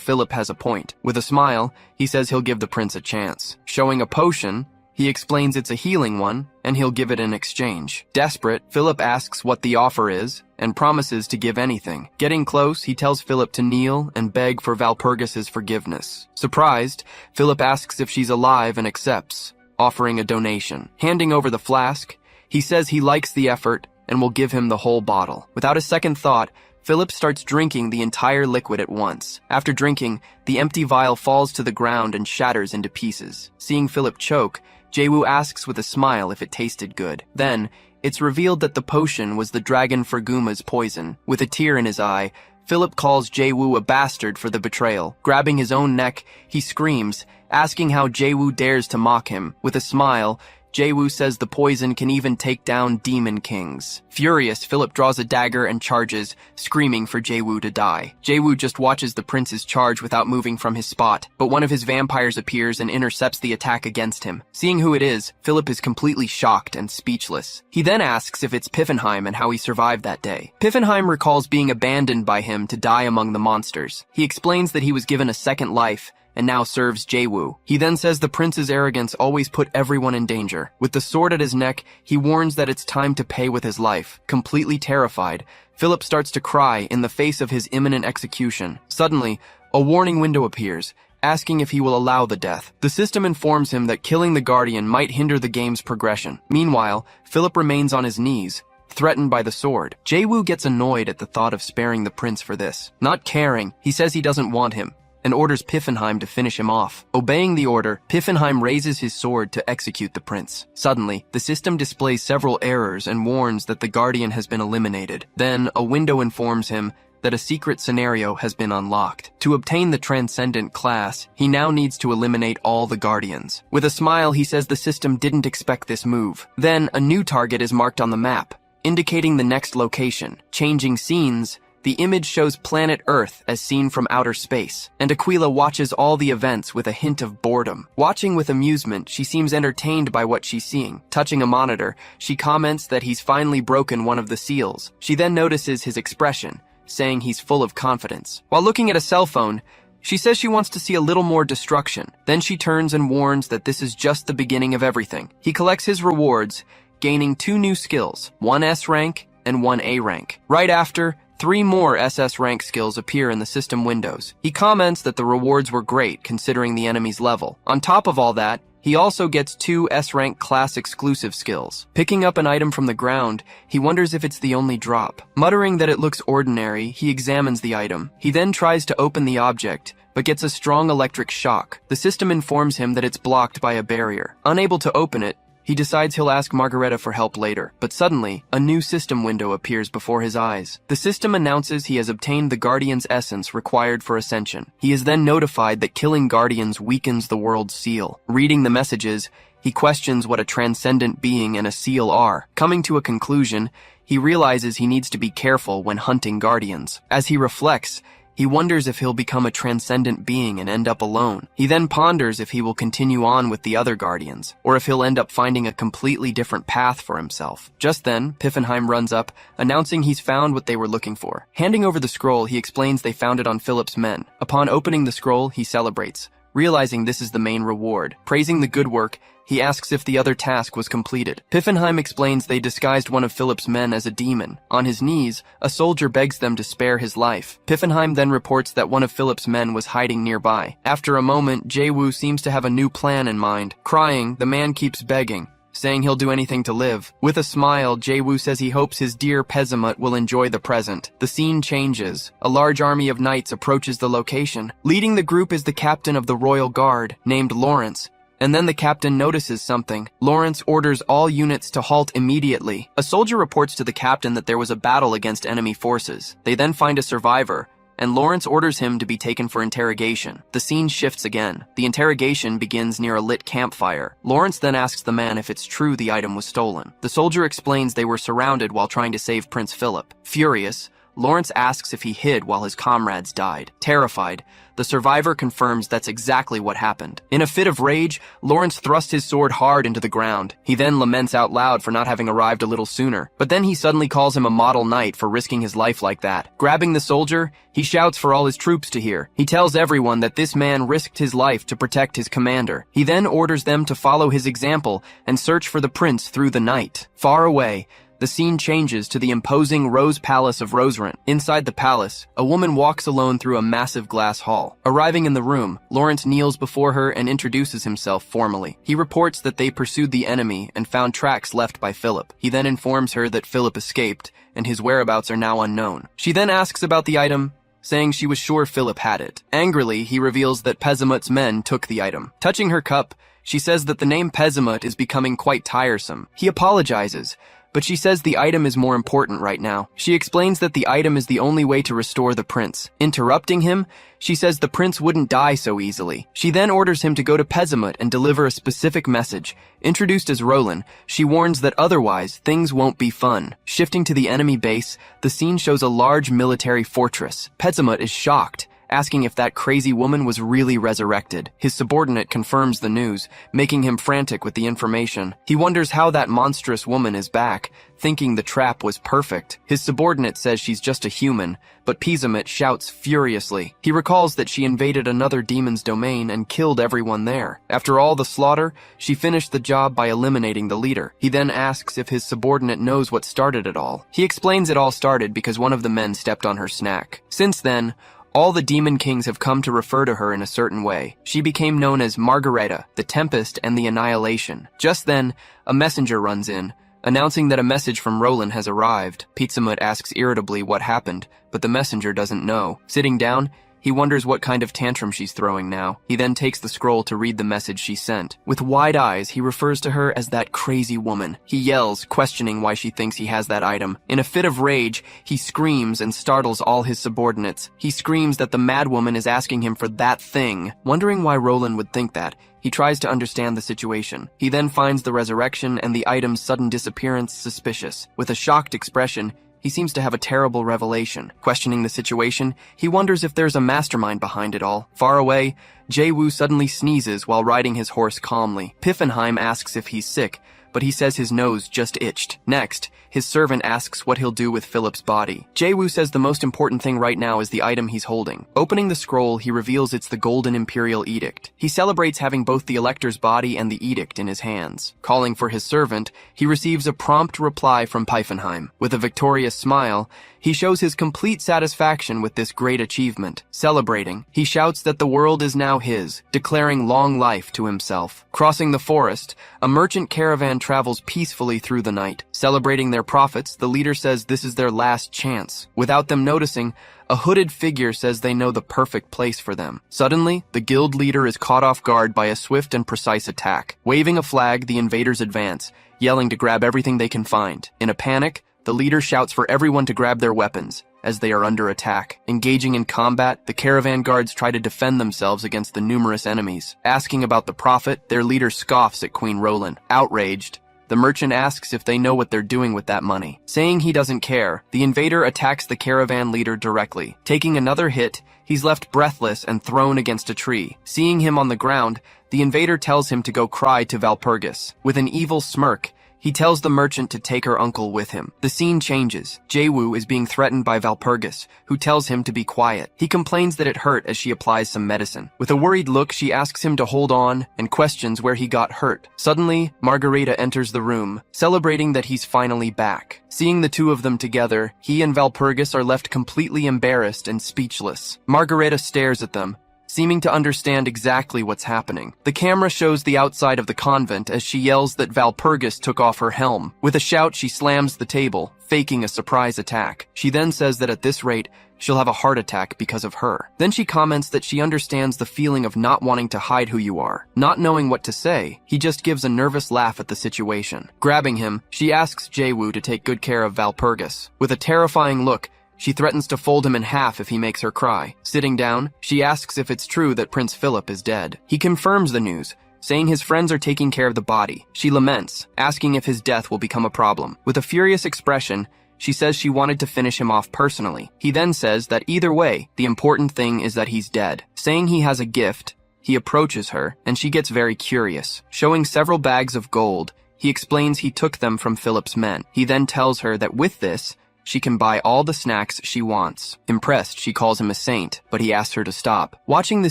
Philip has a point. With a smile, he says he'll give the prince a chance. Showing a potion, he explains it's a healing one, and he'll give it in exchange. Desperate, Philip asks what the offer is, and promises to give anything. Getting close, he tells Philip to kneel and beg for Valpurgis's forgiveness. Surprised, Philip asks if she's alive and accepts, offering a donation. Handing over the flask, he says he likes the effort and will give him the whole bottle. Without a second thought, Philip starts drinking the entire liquid at once. After drinking, the empty vial falls to the ground and shatters into pieces. Seeing Philip choke, Jae-woo asks with a smile if it tasted good. Then, it's revealed that the potion was the dragon Ferguma's poison. With a tear in his eye, Philip calls Jae-woo a bastard for the betrayal. Grabbing his own neck, he screams, asking how Jae-woo dares to mock him. With a smile, Jae-woo says the poison can even take down demon kings. Furious, Philip draws a dagger and charges, screaming for Jae-woo to die. Jae-woo just watches the prince's charge without moving from his spot, but one of his vampires appears and intercepts the attack against him. Seeing who it is, Philip is completely shocked and speechless. He then asks if it's Piffenheim and how he survived that day. Piffenheim recalls being abandoned by him to die among the monsters. He explains that he was given a second life, and now serves Jae-woo. He then says the prince's arrogance always put everyone in danger. With the sword at his neck, he warns that it's time to pay with his life. Completely terrified, Philip starts to cry in the face of his imminent execution. Suddenly, a warning window appears, asking if he will allow the death. The system informs him that killing the Guardian might hinder the game's progression. Meanwhile, Philip remains on his knees, threatened by the sword. Jae-woo gets annoyed at the thought of sparing the prince for this. Not caring, he says he doesn't want him, and orders Piffenheim to finish him off. Obeying the order, Piffenheim raises his sword to execute the prince. Suddenly, the system displays several errors and warns that the Guardian has been eliminated. Then, a window informs him that a secret scenario has been unlocked. To obtain the Transcendent class, he now needs to eliminate all the Guardians. With a smile, he says the system didn't expect this move. Then, a new target is marked on the map, indicating the next location. Changing scenes, the image shows planet Earth as seen from outer space, and Aquila watches all the events with a hint of boredom. Watching with amusement, she seems entertained by what she's seeing. Touching a monitor, she comments that he's finally broken one of the seals. She then notices his expression, saying he's full of confidence. While looking at a cell phone, she says she wants to see a little more destruction. Then she turns and warns that this is just the beginning of everything. He collects his rewards, gaining 2 new skills, 1 S rank and 1 A rank. Right after, 3 more SS rank skills appear in the system windows. He comments that the rewards were great considering the enemy's level. On top of all that, he also gets 2 S-rank class exclusive skills. Picking up an item from the ground, he wonders if it's the only drop. Muttering that it looks ordinary, he examines the item. He then tries to open the object, but gets a strong electric shock. The system informs him that it's blocked by a barrier. Unable to open it, he decides he'll ask Margareta for help later, but suddenly, a new system window appears before his eyes. The system announces he has obtained the Guardian's essence required for ascension. He is then notified that killing Guardians weakens the world's seal. Reading the messages, he questions what a transcendent being and a seal are. Coming to a conclusion, he realizes he needs to be careful when hunting Guardians. As he reflects, he wonders if he'll become a transcendent being and end up alone. He then ponders if he will continue on with the other Guardians, or if he'll end up finding a completely different path for himself. Just then, Piffenheim runs up, announcing he's found what they were looking for. Handing over the scroll, he explains they found it on Philip's men. Upon opening the scroll, he celebrates, realizing this is the main reward. Praising the good work, he asks if the other task was completed. Piffenheim explains they disguised one of Philip's men as a demon. On his knees, a soldier begs them to spare his life. Piffenheim then reports that one of Philip's men was hiding nearby. After a moment, Jae-woo seems to have a new plan in mind. Crying, the man keeps begging, saying he'll do anything to live. With a smile, Jae-woo says he hopes his dear Pezimut will enjoy the present. The scene changes. A large army of knights approaches the location. Leading the group is the captain of the Royal Guard, named Lawrence. And then the captain notices something. Lawrence orders all units to halt immediately. A soldier reports to the captain that there was a battle against enemy forces. They then find a survivor, and Lawrence orders him to be taken for interrogation. The scene shifts again. The interrogation begins near a lit campfire. Lawrence then asks the man if it's true the item was stolen. The soldier explains they were surrounded while trying to save Prince Philip. Furious, Lawrence asks if he hid while his comrades died. Terrified, the survivor confirms that's exactly what happened. In a fit of rage, Lawrence thrusts his sword hard into the ground. He then laments out loud for not having arrived a little sooner. But then he suddenly calls him a model knight for risking his life like that. Grabbing the soldier, he shouts for all his troops to hear. He tells everyone that this man risked his life to protect his commander. He then orders them to follow his example and search for the prince through the night. Far away, the scene changes to the imposing Rose Palace of Roserant. Inside the palace, a woman walks alone through a massive glass hall. Arriving in the room, Lawrence kneels before her and introduces himself formally. He reports that they pursued the enemy and found tracks left by Philip. He then informs her that Philip escaped, and his whereabouts are now unknown. She then asks about the item, saying she was sure Philip had it. Angrily, he reveals that Pezimut's men took the item. Touching her cup, she says that the name Pezimut is becoming quite tiresome. He apologizes, but she says the item is more important right now. She explains that the item is the only way to restore the prince. Interrupting him, she says the prince wouldn't die so easily. She then orders him to go to Pezimut and deliver a specific message. Introduced as Roland, she warns that otherwise, things won't be fun. Shifting to the enemy base, the scene shows a large military fortress. Pezimut is shocked, asking if that crazy woman was really resurrected. His subordinate confirms the news, making him frantic with the information. He wonders how that monstrous woman is back, thinking the trap was perfect. His subordinate says she's just a human, but Pezimut shouts furiously. He recalls that she invaded another demon's domain and killed everyone there. After all the slaughter, she finished the job by eliminating the leader. He then asks if his subordinate knows what started it all. He explains it all started because one of the men stepped on her snack. Since then, all the demon kings have come to refer to her in a certain way. She became known as Margareta, the Tempest, and the Annihilation. Just then, a messenger runs in, announcing that a message from Roland has arrived. Pizzamut asks irritably what happened, but the messenger doesn't know. Sitting down, he wonders what kind of tantrum she's throwing now. He then takes the scroll to read the message she sent. With wide eyes, he refers to her as that crazy woman. He yells, questioning why she thinks he has that item. In a fit of rage, he screams and startles all his subordinates. He screams that the madwoman is asking him for that thing. Wondering why Roland would think that, he tries to understand the situation. He then finds the resurrection and the item's sudden disappearance suspicious. With a shocked expression, he seems to have a terrible revelation. Questioning the situation, he wonders if there's a mastermind behind it all. Far away, Jae-woo suddenly sneezes while riding his horse calmly. Piffenheim asks if he's sick, but he says his nose just itched. Next, his servant asks what he'll do with Philip's body. Jae-woo says the most important thing right now is the item he's holding. Opening the scroll, he reveals it's the Golden Imperial Edict. He celebrates having both the Elector's body and the edict in his hands. Calling for his servant, he receives a prompt reply from Piffenheim. With a victorious smile, he shows his complete satisfaction with this great achievement. Celebrating, he shouts that the world is now his, declaring long life to himself. Crossing the forest, a merchant caravan travels peacefully through the night. Celebrating their profits, the leader says this is their last chance. Without them noticing, a hooded figure says they know the perfect place for them. Suddenly, the guild leader is caught off guard by a swift and precise attack. Waving a flag, the invaders advance, yelling to grab everything they can find. In a panic, the leader shouts for everyone to grab their weapons, as they are under attack. Engaging in combat, the caravan guards try to defend themselves against the numerous enemies. Asking about the profit, their leader scoffs at Queen Roland. Outraged, the merchant asks if they know what they're doing with that money. Saying he doesn't care, the invader attacks the caravan leader directly. Taking another hit, he's left breathless and thrown against a tree. Seeing him on the ground, the invader tells him to go cry to Valpurgis. With an evil smirk, he tells the merchant to take her uncle with him. The scene changes. Jae-woo is being threatened by Valpurgis, who tells him to be quiet. He complains that it hurt as she applies some medicine. With a worried look, she asks him to hold on and questions where he got hurt. Suddenly, Margareta enters the room, celebrating that he's finally back. Seeing the two of them together, he and Valpurgis are left completely embarrassed and speechless. Margareta stares at them, seeming to understand exactly what's happening. The camera shows the outside of the convent as she yells that Valpurgis took off her helm. With a shout, she slams the table, faking a surprise attack. She then says that at this rate, she'll have a heart attack because of her. Then she comments that she understands the feeling of not wanting to hide who you are. Not knowing what to say, he just gives a nervous laugh at the situation. Grabbing him, she asks Jae-woo to take good care of Valpurgis. With a terrifying look, she threatens to fold him in half if he makes her cry. Sitting down, she asks if it's true that Prince Philip is dead. He confirms the news, saying his friends are taking care of the body. She laments, asking if his death will become a problem. With a furious expression, she says she wanted to finish him off personally. He then says that either way, the important thing is that he's dead. Saying he has a gift, he approaches her, and she gets very curious. Showing several bags of gold, he explains he took them from Philip's men. He then tells her that with this, she can buy all the snacks she wants. Impressed, she calls him a saint, but he asks her to stop. Watching the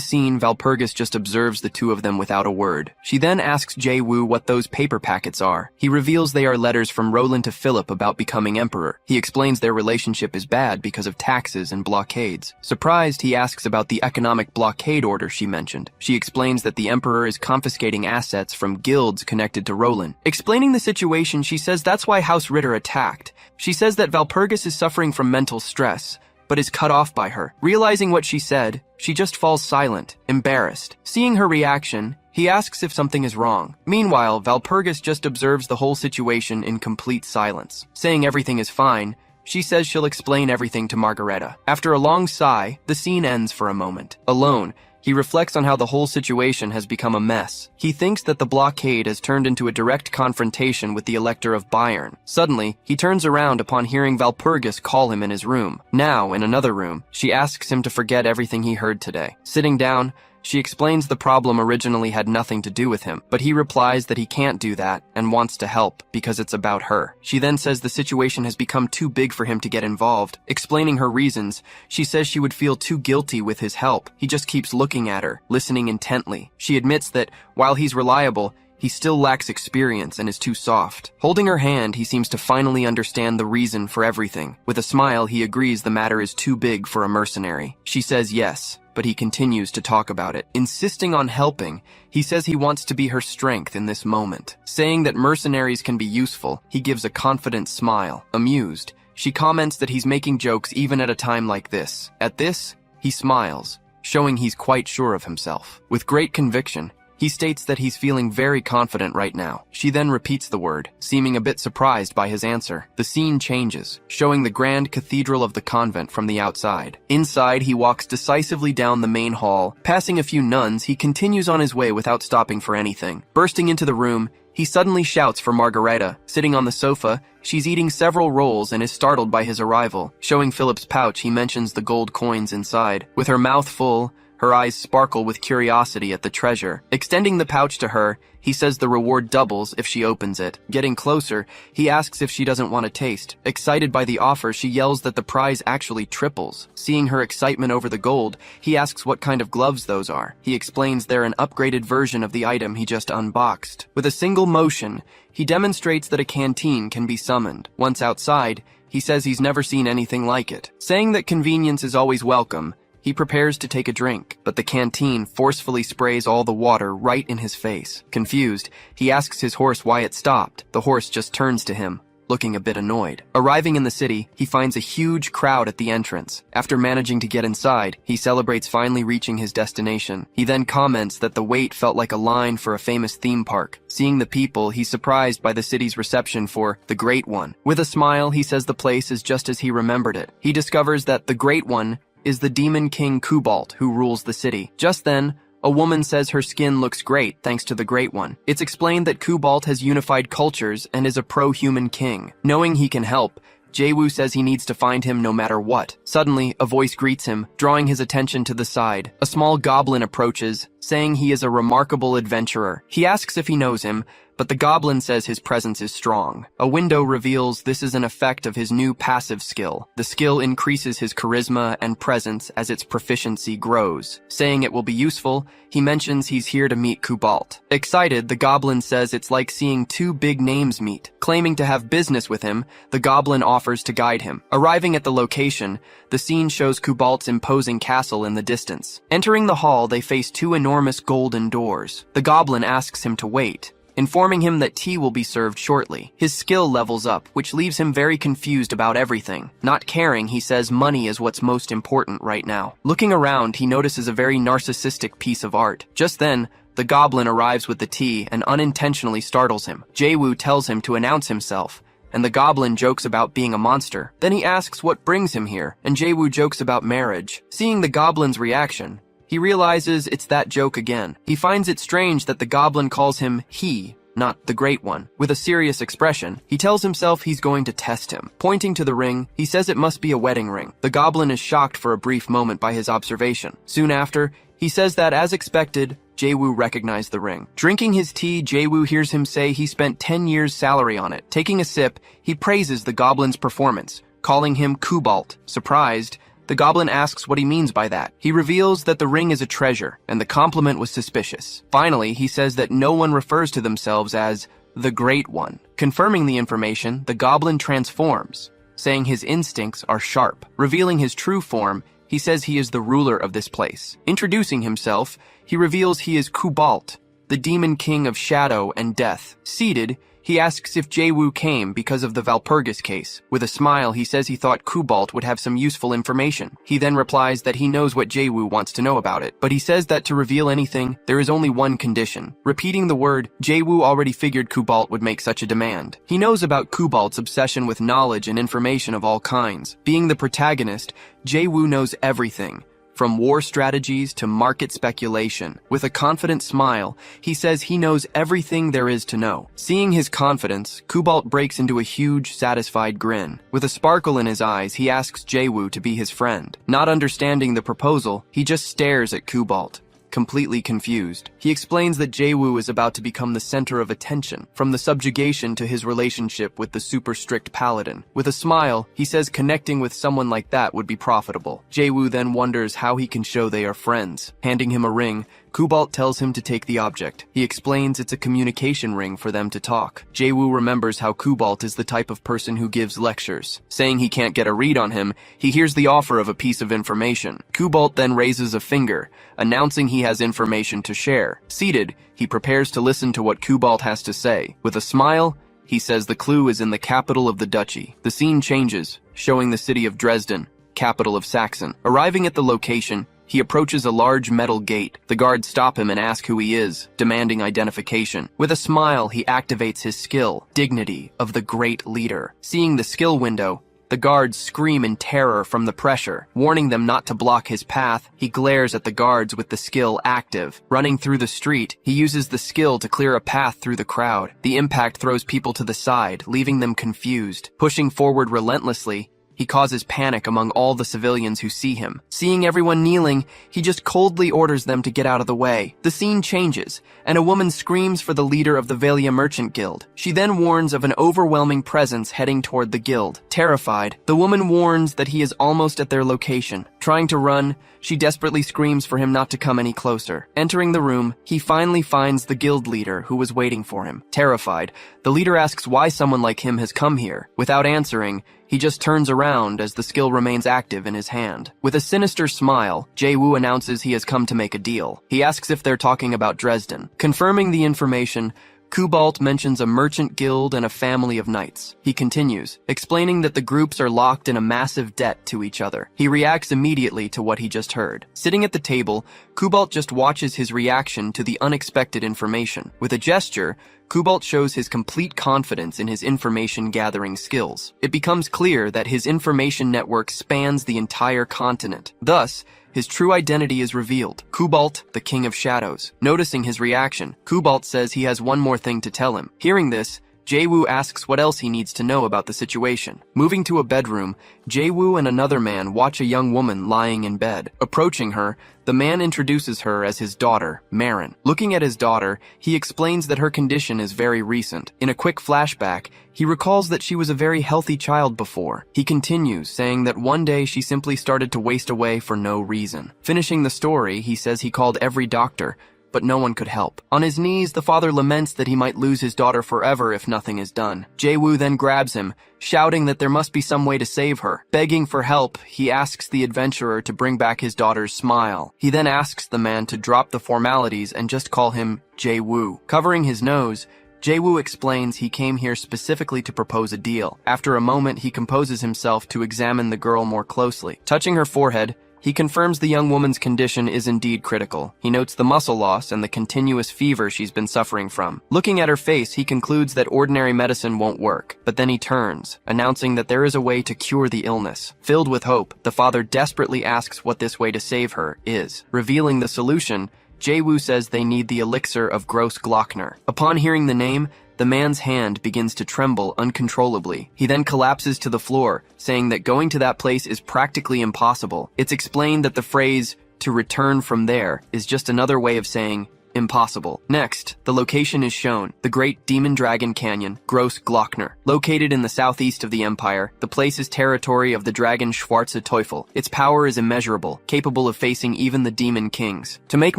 scene, Valpurgis just observes the two of them without a word. She then asks Jae-woo what those paper packets are. He reveals they are letters from Roland to Philip about becoming emperor. He explains their relationship is bad because of taxes and blockades. Surprised, he asks about the economic blockade order she mentioned. She explains that the emperor is confiscating assets from guilds connected to Roland. Explaining the situation, she says that's why House Ritter attacked. She says that Valpurgis is suffering from mental stress, but is cut off by her. Realizing what she said, she just falls silent, embarrassed. Seeing her reaction, he asks if something is wrong. Meanwhile, Valpurgis just observes the whole situation in complete silence. Saying everything is fine, she says she'll explain everything to Margareta. After a long sigh, the scene ends for a moment. Alone, he reflects on how the whole situation has become a mess. He thinks that the blockade has turned into a direct confrontation with the Elector of Bayern. Suddenly, he turns around upon hearing Valpurgis call him in his room. Now, in another room, she asks him to forget everything he heard today. Sitting down, she explains the problem originally had nothing to do with him, but he replies that he can't do that and wants to help because it's about her. She then says the situation has become too big for him to get involved. Explaining her reasons, she says she would feel too guilty with his help. He just keeps looking at her, listening intently. She admits that, while he's reliable, he still lacks experience and is too soft. Holding her hand, he seems to finally understand the reason for everything. With a smile, he agrees the matter is too big for a mercenary. She says yes, but he continues to talk about it. Insisting on helping, he says he wants to be her strength in this moment. Saying that mercenaries can be useful, he gives a confident smile. Amused, she comments that he's making jokes even at a time like this. At this, he smiles, showing he's quite sure of himself. With great conviction, he states that he's feeling very confident right now. She then repeats the word, seeming a bit surprised by his answer. The scene changes, showing the grand cathedral of the convent from the outside. Inside, he walks decisively down the main hall. Passing a few nuns, he continues on his way without stopping for anything. Bursting into the room, he suddenly shouts for Margareta. Sitting on the sofa, she's eating several rolls and is startled by his arrival. Showing Philip's pouch, he mentions the gold coins inside. With her mouth full, her eyes sparkle with curiosity at the treasure. Extending the pouch to her, he says the reward doubles if she opens it. Getting closer, he asks if she doesn't want a taste. Excited by the offer, she yells that the prize actually triples. Seeing her excitement over the gold, he asks what kind of gloves those are. He explains they're an upgraded version of the item he just unboxed. With a single motion, he demonstrates that a canteen can be summoned. Once outside, he says he's never seen anything like it. Saying that convenience is always welcome, he prepares to take a drink, but the canteen forcefully sprays all the water right in his face. Confused, he asks his horse why it stopped. The horse just turns to him, looking a bit annoyed. Arriving in the city, he finds a huge crowd at the entrance. After managing to get inside, he celebrates finally reaching his destination. He then comments that the wait felt like a line for a famous theme park. Seeing the people, he's surprised by the city's reception for the Great One. With a smile, he says the place is just as he remembered it. He discovers that the Great One is the demon king Kubalt, who rules the city. Just then, a woman says her skin looks great thanks to the Great One. It's explained that Kubalt has unified cultures and is a pro-human king. Knowing he can help, Jae-woo says he needs to find him no matter what. Suddenly, a voice greets him, drawing his attention to the side. A small goblin approaches, saying he is a remarkable adventurer. He asks if he knows him, but the goblin says his presence is strong. A window reveals this is an effect of his new passive skill. The skill increases his charisma and presence as its proficiency grows. Saying it will be useful, he mentions he's here to meet Kubalt. Excited, the goblin says it's like seeing two big names meet. Claiming to have business with him, the goblin offers to guide him. Arriving at the location, the scene shows Kubalt's imposing castle in the distance. Entering the hall, they face two enormous golden doors. The goblin asks him to wait, informing him that tea will be served shortly. His skill levels up, which leaves him very confused about everything. Not caring, he says money is what's most important right now. Looking around, he notices a very narcissistic piece of art. Just then, the goblin arrives with the tea and unintentionally startles him. Jae-woo tells him to announce himself, and the goblin jokes about being a monster. Then he asks what brings him here, and Jae-woo jokes about marriage. Seeing the goblin's reaction, he realizes it's that joke again. He finds it strange that the goblin calls him he, not the Great One. With a serious expression, he tells himself he's going to test him. Pointing to the ring, he says it must be a wedding ring. The goblin is shocked for a brief moment by his observation. Soon after, he says that, as expected, Jae-woo recognized the ring. Drinking his tea, Jae-woo hears him say he spent 10 years' salary on it. Taking a sip, he praises the goblin's performance, calling him Kubalt. Surprised, the goblin asks what he means by that. He reveals that the ring is a treasure, and the compliment was suspicious. Finally, he says that no one refers to themselves as the Great One. Confirming the information, the goblin transforms, saying his instincts are sharp. Revealing his true form, he says he is the ruler of this place. Introducing himself, he reveals he is Kubalt, the demon king of shadow and death. Seated, he asks if Jae-woo came because of the Valpurgis case. With a smile, he says he thought Kubalt would have some useful information. He then replies that he knows what Jae-woo wants to know about it, but he says that to reveal anything, there is only one condition. Repeating the word, Jae-woo already figured Kubalt would make such a demand. He knows about Kubalt's obsession with knowledge and information of all kinds. Being the protagonist, Jae-woo knows everything, from war strategies to market speculation. With a confident smile, he says he knows everything there is to know. Seeing his confidence, Kubalt breaks into a huge, satisfied grin. With a sparkle in his eyes, he asks Jae-woo to be his friend. Not understanding the proposal, he just stares at Kubalt, completely confused. He explains that Jae-woo is about to become the center of attention, from the subjugation to his relationship with the super strict paladin. With a smile, he says connecting with someone like that would be profitable. Jae-woo then wonders how he can show they are friends. Handing him a ring, Kubalt tells him to take the object. He explains it's a communication ring for them to talk. Jae-woo remembers how Kubalt is the type of person who gives lectures. Saying he can't get a read on him, he hears the offer of a piece of information. Kubalt then raises a finger, announcing he has information to share. Seated, he prepares to listen to what Kubalt has to say. With a smile, he says the clue is in the capital of the duchy. The scene changes, showing the city of Dresden, capital of Saxon. Arriving at the location, he approaches a large metal gate. The guards stop him and ask who he is, demanding identification. With a smile, he activates his skill, Dignity of the Great Leader. Seeing the skill window, the guards scream in terror from the pressure. Warning them not to block his path, he glares at the guards with the skill active. Running through the street, he uses the skill to clear a path through the crowd. The impact throws people to the side, leaving them confused. Pushing forward relentlessly, he causes panic among all the civilians who see him. Seeing everyone kneeling, he just coldly orders them to get out of the way. The scene changes, and a woman screams for the leader of the Velia Merchant Guild. She then warns of an overwhelming presence heading toward the guild. Terrified, the woman warns that he is almost at their location. Trying to run, she desperately screams for him not to come any closer. Entering the room, he finally finds the guild leader who was waiting for him. Terrified, the leader asks why someone like him has come here. Without answering, he just turns around as the skill remains active in his hand. With a sinister smile, Jae-woo announces he has come to make a deal. He asks if they're talking about Dresden. Confirming the information, Kubalt mentions a merchant guild and a family of knights. He continues, explaining that the groups are locked in a massive debt to each other. He reacts immediately to what he just heard. Sitting at the table, Kubalt just watches his reaction to the unexpected information. With a gesture, Kubalt shows his complete confidence in his information-gathering skills. It becomes clear that his information network spans the entire continent. Thus, his true identity is revealed. Kubalt, the King of Shadows. Noticing his reaction, Kubalt says he has one more thing to tell him. Hearing this, Jae-woo asks what else he needs to know about the situation. Moving to a bedroom, Jae-woo and another man watch a young woman lying in bed. Approaching her, the man introduces her as his daughter, Marin. Looking at his daughter, he explains that her condition is very recent. In a quick flashback, he recalls that she was a very healthy child before. He continues, saying that one day she simply started to waste away for no reason. Finishing the story, he says he called every doctor, but no one could help. On his knees, the father laments that he might lose his daughter forever if nothing is done. Jae-woo then grabs him, shouting that there must be some way to save her. Begging for help, he asks the adventurer to bring back his daughter's smile. He then asks the man to drop the formalities and just call him Jae-woo. Covering his nose, Jae-woo explains he came here specifically to propose a deal. After a moment, he composes himself to examine the girl more closely. Touching her forehead, he confirms the young woman's condition is indeed critical. He notes the muscle loss and the continuous fever she's been suffering from. Looking at her face, he concludes that ordinary medicine won't work. But then he turns, announcing that there is a way to cure the illness. Filled with hope, the father desperately asks what this way to save her is. Revealing the solution, Jae-woo says they need the elixir of Gross Glockner. Upon hearing the name, the man's hand begins to tremble uncontrollably. He then collapses to the floor, saying that going to that place is practically impossible. It's explained that the phrase, "to return from there," is just another way of saying, impossible. Next, the location is shown, the Great Demon Dragon Canyon, Gross Glockner. Located in the southeast of the Empire, the place is territory of the dragon Schwarze Teufel. Its power is immeasurable, capable of facing even the demon kings. To make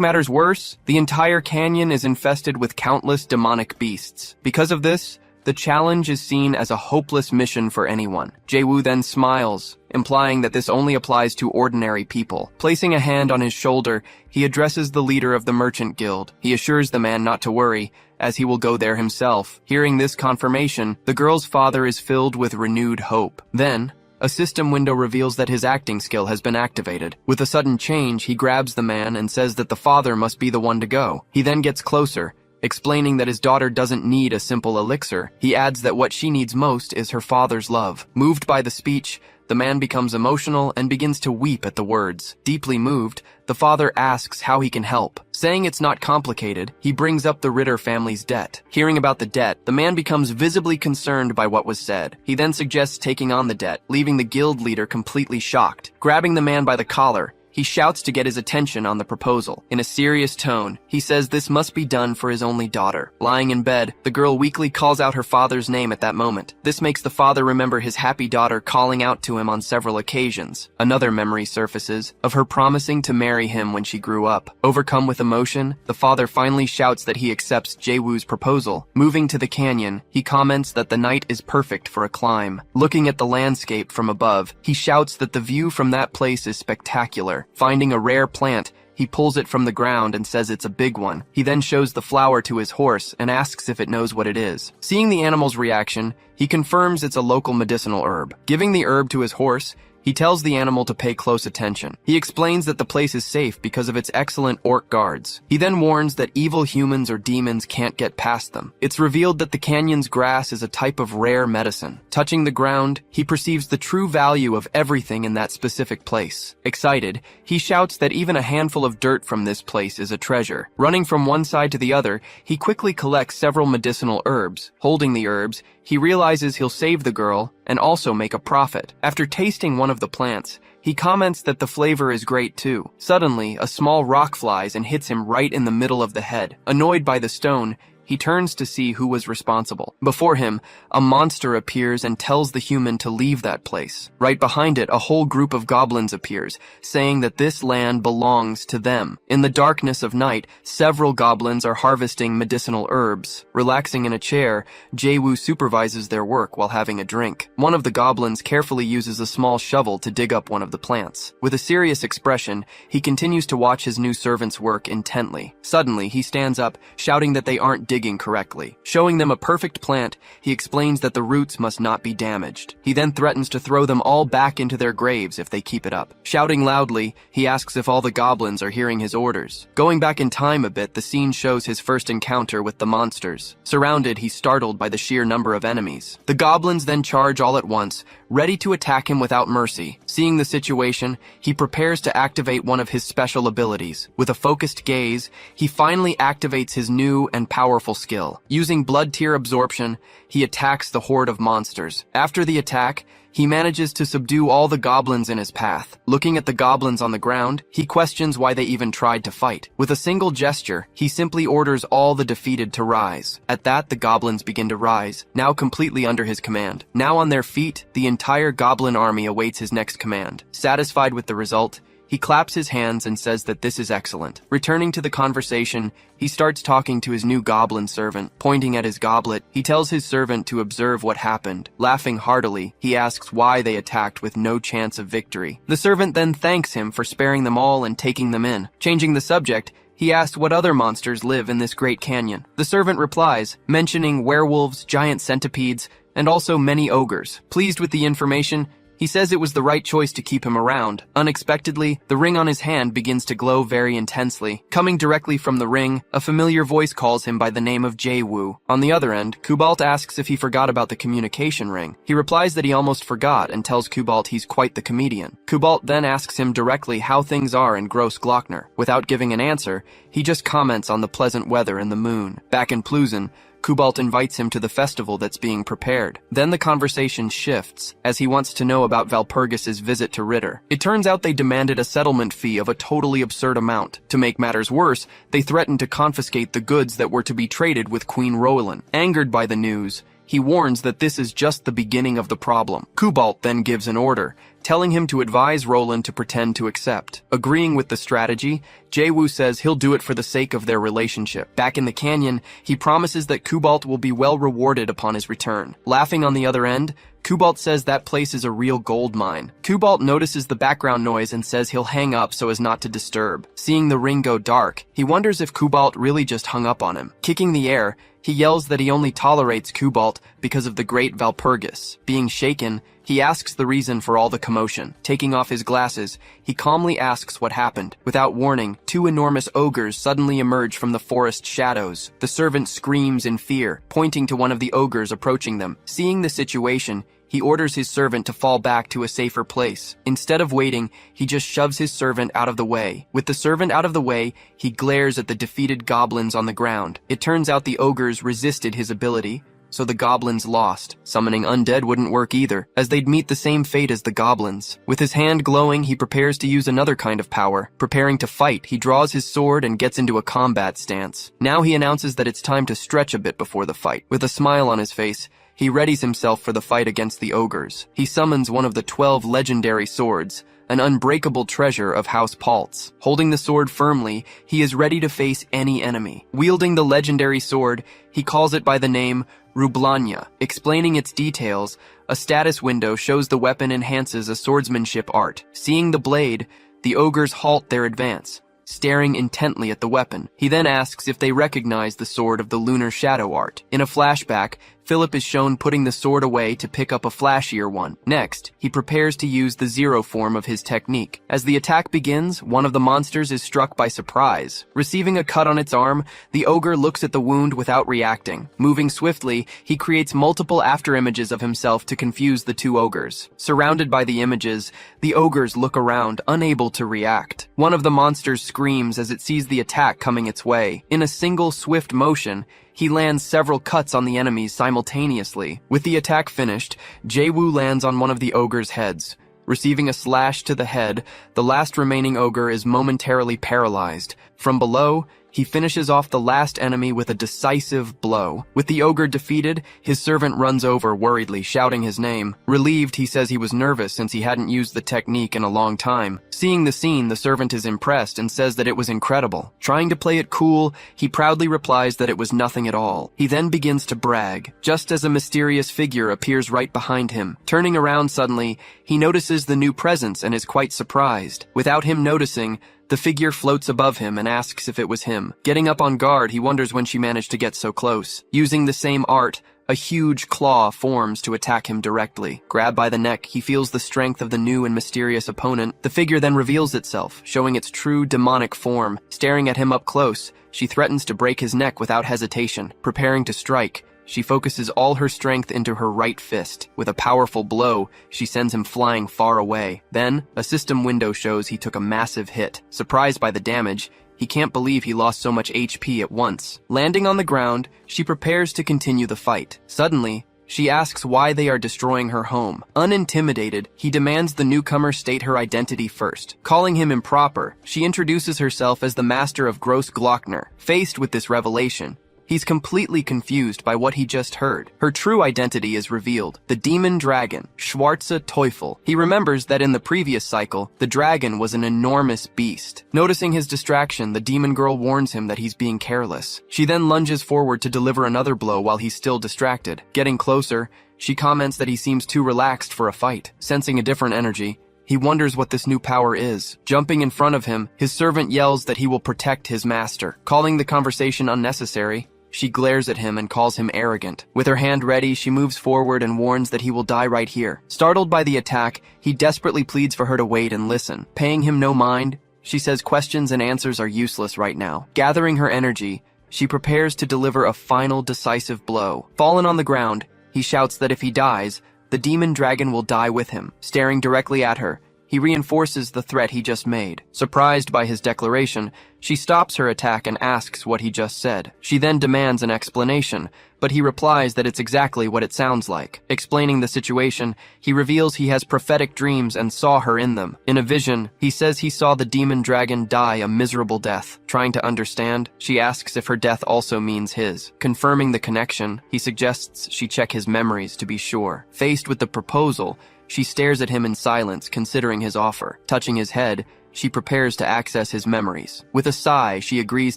matters worse, the entire canyon is infested with countless demonic beasts. Because of this, the challenge is seen as a hopeless mission for anyone. Jae-woo then smiles, implying that this only applies to ordinary people. Placing a hand on his shoulder, he addresses the leader of the Merchant Guild. He assures the man not to worry, as he will go there himself. Hearing this confirmation, the girl's father is filled with renewed hope. Then, a system window reveals that his acting skill has been activated. With a sudden change, he grabs the man and says that the father must be the one to go. He then gets closer, explaining that his daughter doesn't need a simple elixir. He adds that what she needs most is her father's love. Moved by the speech, the man becomes emotional and begins to weep at the words. Deeply moved, the father asks how he can help. Saying it's not complicated, he brings up the Ritter family's debt. Hearing about the debt, the man becomes visibly concerned by what was said. He then suggests taking on the debt, leaving the guild leader completely shocked. Grabbing the man by the collar, He shouts to get his attention on the proposal. In a serious tone, he says this must be done for his only daughter. Lying in bed, the girl weakly calls out her father's name at that moment. This makes the father remember his happy daughter calling out to him on several occasions. Another memory surfaces of her promising to marry him when she grew up. Overcome with emotion, the father finally shouts that he accepts Jae-woo's proposal. Moving to the canyon, he comments that the night is perfect for a climb. Looking at the landscape from above, he shouts that the view from that place is spectacular. Finding a rare plant, he pulls it from the ground and says it's a big one. He then shows the flower to his horse and asks if it knows what it is. Seeing the animal's reaction, he confirms it's a local medicinal herb. Giving the herb to his horse, he tells the animal to pay close attention. He explains that the place is safe because of its excellent orc guards. He then warns that evil humans or demons can't get past them. It's revealed that the canyon's grass is a type of rare medicine. Touching the ground, he perceives the true value of everything in that specific place. Excited, he shouts that even a handful of dirt from this place is a treasure. Running from one side to the other, he quickly collects several medicinal herbs. Holding the herbs, he realizes he'll save the girl and also make a profit. After tasting one of the plants, he comments that the flavor is great too. Suddenly, a small rock flies and hits him right in the middle of the head. Annoyed by the stone, he turns to see who was responsible. Before him, a monster appears and tells the human to leave that place. Right behind it, a whole group of goblins appears, saying that this land belongs to them. In the darkness of night, several goblins are harvesting medicinal herbs. Relaxing in a chair, Jae-woo supervises their work while having a drink. One of the goblins carefully uses a small shovel to dig up one of the plants. With a serious expression, he continues to watch his new servant's work intently. Suddenly, he stands up, shouting that they aren't digging correctly. Showing them a perfect plant, he explains that the roots must not be damaged. He then threatens to throw them all back into their graves if they keep it up. Shouting loudly, he asks if all the goblins are hearing his orders. Going back in time a bit, the scene shows his first encounter with the monsters. Surrounded, he's startled by the sheer number of enemies. The goblins then charge all at once, ready to attack him without mercy. Seeing the situation, he prepares to activate one of his special abilities. With a focused gaze, he finally activates his new and powerful skill. Using blood tear absorption, he attacks the horde of monsters. After the attack, he manages to subdue all the goblins in his path. Looking at the goblins on the ground, he questions why they even tried to fight. With a single gesture, he simply orders all the defeated to rise. At that, the goblins begin to rise, now completely under his command. Now on their feet, the entire goblin army awaits his next command. Satisfied with the result, he claps his hands and says that this is excellent. Returning to the conversation, he starts talking to his new goblin servant. Pointing at his goblet, he tells his servant to observe what happened. Laughing heartily, he asks why they attacked with no chance of victory. The servant then thanks him for sparing them all and taking them in. Changing the subject, he asks what other monsters live in this great canyon. The servant replies, mentioning werewolves, giant centipedes, and also many ogres. Pleased with the information, he says it was the right choice to keep him around. Unexpectedly, the ring on his hand begins to glow very intensely. Coming directly from the ring, a familiar voice calls him by the name of Jae-woo. On the other end, Kubalt asks if he forgot about the communication ring. He replies that he almost forgot and tells Kubalt he's quite the comedian. Kubalt then asks him directly how things are in Gross Glockner. Without giving an answer, he just comments on the pleasant weather and the moon. Back in Plusen, Kubalt invites him to the festival that's being prepared. Then the conversation shifts, as he wants to know about Valpurgis's visit to Ritter. It turns out they demanded a settlement fee of a totally absurd amount. To make matters worse, they threatened to confiscate the goods that were to be traded with Queen Roland. Angered by the news, he warns that this is just the beginning of the problem. Kubalt then gives an order, telling him to advise Roland to pretend to accept. Agreeing with the strategy, Jae-woo says he'll do it for the sake of their relationship. Back in the canyon, he promises that Kubalt will be well rewarded upon his return. Laughing on the other end, Kubalt says that place is a real gold mine. Kubalt notices the background noise and says he'll hang up so as not to disturb. Seeing the ring go dark, he wonders if Kubalt really just hung up on him. Kicking the air, he yells that he only tolerates Kubalt because of the great Valpurgis. Being shaken, he asks the reason for all the commotion. Taking off his glasses, he calmly asks what happened. Without warning, two enormous ogres suddenly emerge from the forest shadows. The servant screams in fear, pointing to one of the ogres approaching them. Seeing the situation, he orders his servant to fall back to a safer place. Instead of waiting, he just shoves his servant out of the way. With the servant out of the way, he glares at the defeated goblins on the ground. It turns out the ogres resisted his ability, so the goblins lost. Summoning undead wouldn't work either, as they'd meet the same fate as the goblins. With his hand glowing, he prepares to use another kind of power. Preparing to fight, he draws his sword and gets into a combat stance. Now he announces that it's time to stretch a bit before the fight. With a smile on his face, he readies himself for the fight against the ogres. He summons one of the 12 legendary swords, an unbreakable treasure of House Paltz. Holding the sword firmly, he is ready to face any enemy. Wielding the legendary sword, he calls it by the name Rublanya. Explaining its details, a status window shows the weapon enhances a swordsmanship art. Seeing the blade, the ogres halt their advance, staring intently at the weapon. He then asks if they recognize the sword of the lunar shadow art. In a flashback, Philip is shown putting the sword away to pick up a flashier one. Next, he prepares to use the zero form of his technique. As the attack begins, one of the monsters is struck by surprise. Receiving a cut on its arm, the ogre looks at the wound without reacting. Moving swiftly, he creates multiple afterimages of himself to confuse the two ogres. Surrounded by the images, the ogres look around, unable to react. One of the monsters screams as it sees the attack coming its way. In a single swift motion, he lands several cuts on the enemies simultaneously. With the attack finished, Jae-woo lands on one of the ogre's heads. Receiving a slash to the head, the last remaining ogre is momentarily paralyzed. From below, he finishes off the last enemy with a decisive blow. With the ogre defeated, his servant runs over worriedly, shouting his name. Relieved, he says he was nervous since he hadn't used the technique in a long time. Seeing the scene, the servant is impressed and says that it was incredible. Trying to play it cool, he proudly replies that it was nothing at all. He then begins to brag, just as a mysterious figure appears right behind him. Turning around suddenly, he notices the new presence and is quite surprised. Without him noticing, the figure floats above him and asks if it was him. Getting up on guard, he wonders when she managed to get so close. Using the same art, a huge claw forms to attack him directly. Grabbed by the neck, he feels the strength of the new and mysterious opponent. The figure then reveals itself, showing its true demonic form. Staring at him up close, she threatens to break his neck without hesitation. Preparing to strike, she focuses all her strength into her right fist. With a powerful blow, she sends him flying far away. Then, a system window shows he took a massive hit. Surprised by the damage, he can't believe he lost so much HP at once. Landing on the ground, she prepares to continue the fight. Suddenly, she asks why they are destroying her home. Unintimidated, he demands the newcomer state her identity first. Calling him improper, she introduces herself as the master of Gross Glockner. Faced with this revelation, he's completely confused by what he just heard. Her true identity is revealed. The demon dragon, Schwarze Teufel. He remembers that in the previous cycle, the dragon was an enormous beast. Noticing his distraction, the demon girl warns him that he's being careless. She then lunges forward to deliver another blow while he's still distracted. Getting closer, she comments that he seems too relaxed for a fight. Sensing a different energy, he wonders what this new power is. Jumping in front of him, his servant yells that he will protect his master. Calling the conversation unnecessary, she glares at him and calls him arrogant. With her hand ready, she moves forward and warns that he will die right here. Startled by the attack, he desperately pleads for her to wait and listen. Paying him no mind, she says questions and answers are useless right now. Gathering her energy, she prepares to deliver a final decisive blow. Fallen on the ground, he shouts that if he dies, the demon dragon will die with him. Staring directly at her, he reinforces the threat he just made. Surprised by his declaration, she stops her attack and asks what he just said. She then demands an explanation, but he replies that it's exactly what it sounds like. Explaining the situation, he reveals he has prophetic dreams and saw her in them. In a vision, he says he saw the demon dragon die a miserable death. Trying to understand, she asks if her death also means his. Confirming the connection, he suggests she check his memories to be sure. Faced with the proposal, she stares at him in silence, considering his offer. Touching his head, she prepares to access his memories. With a sigh, she agrees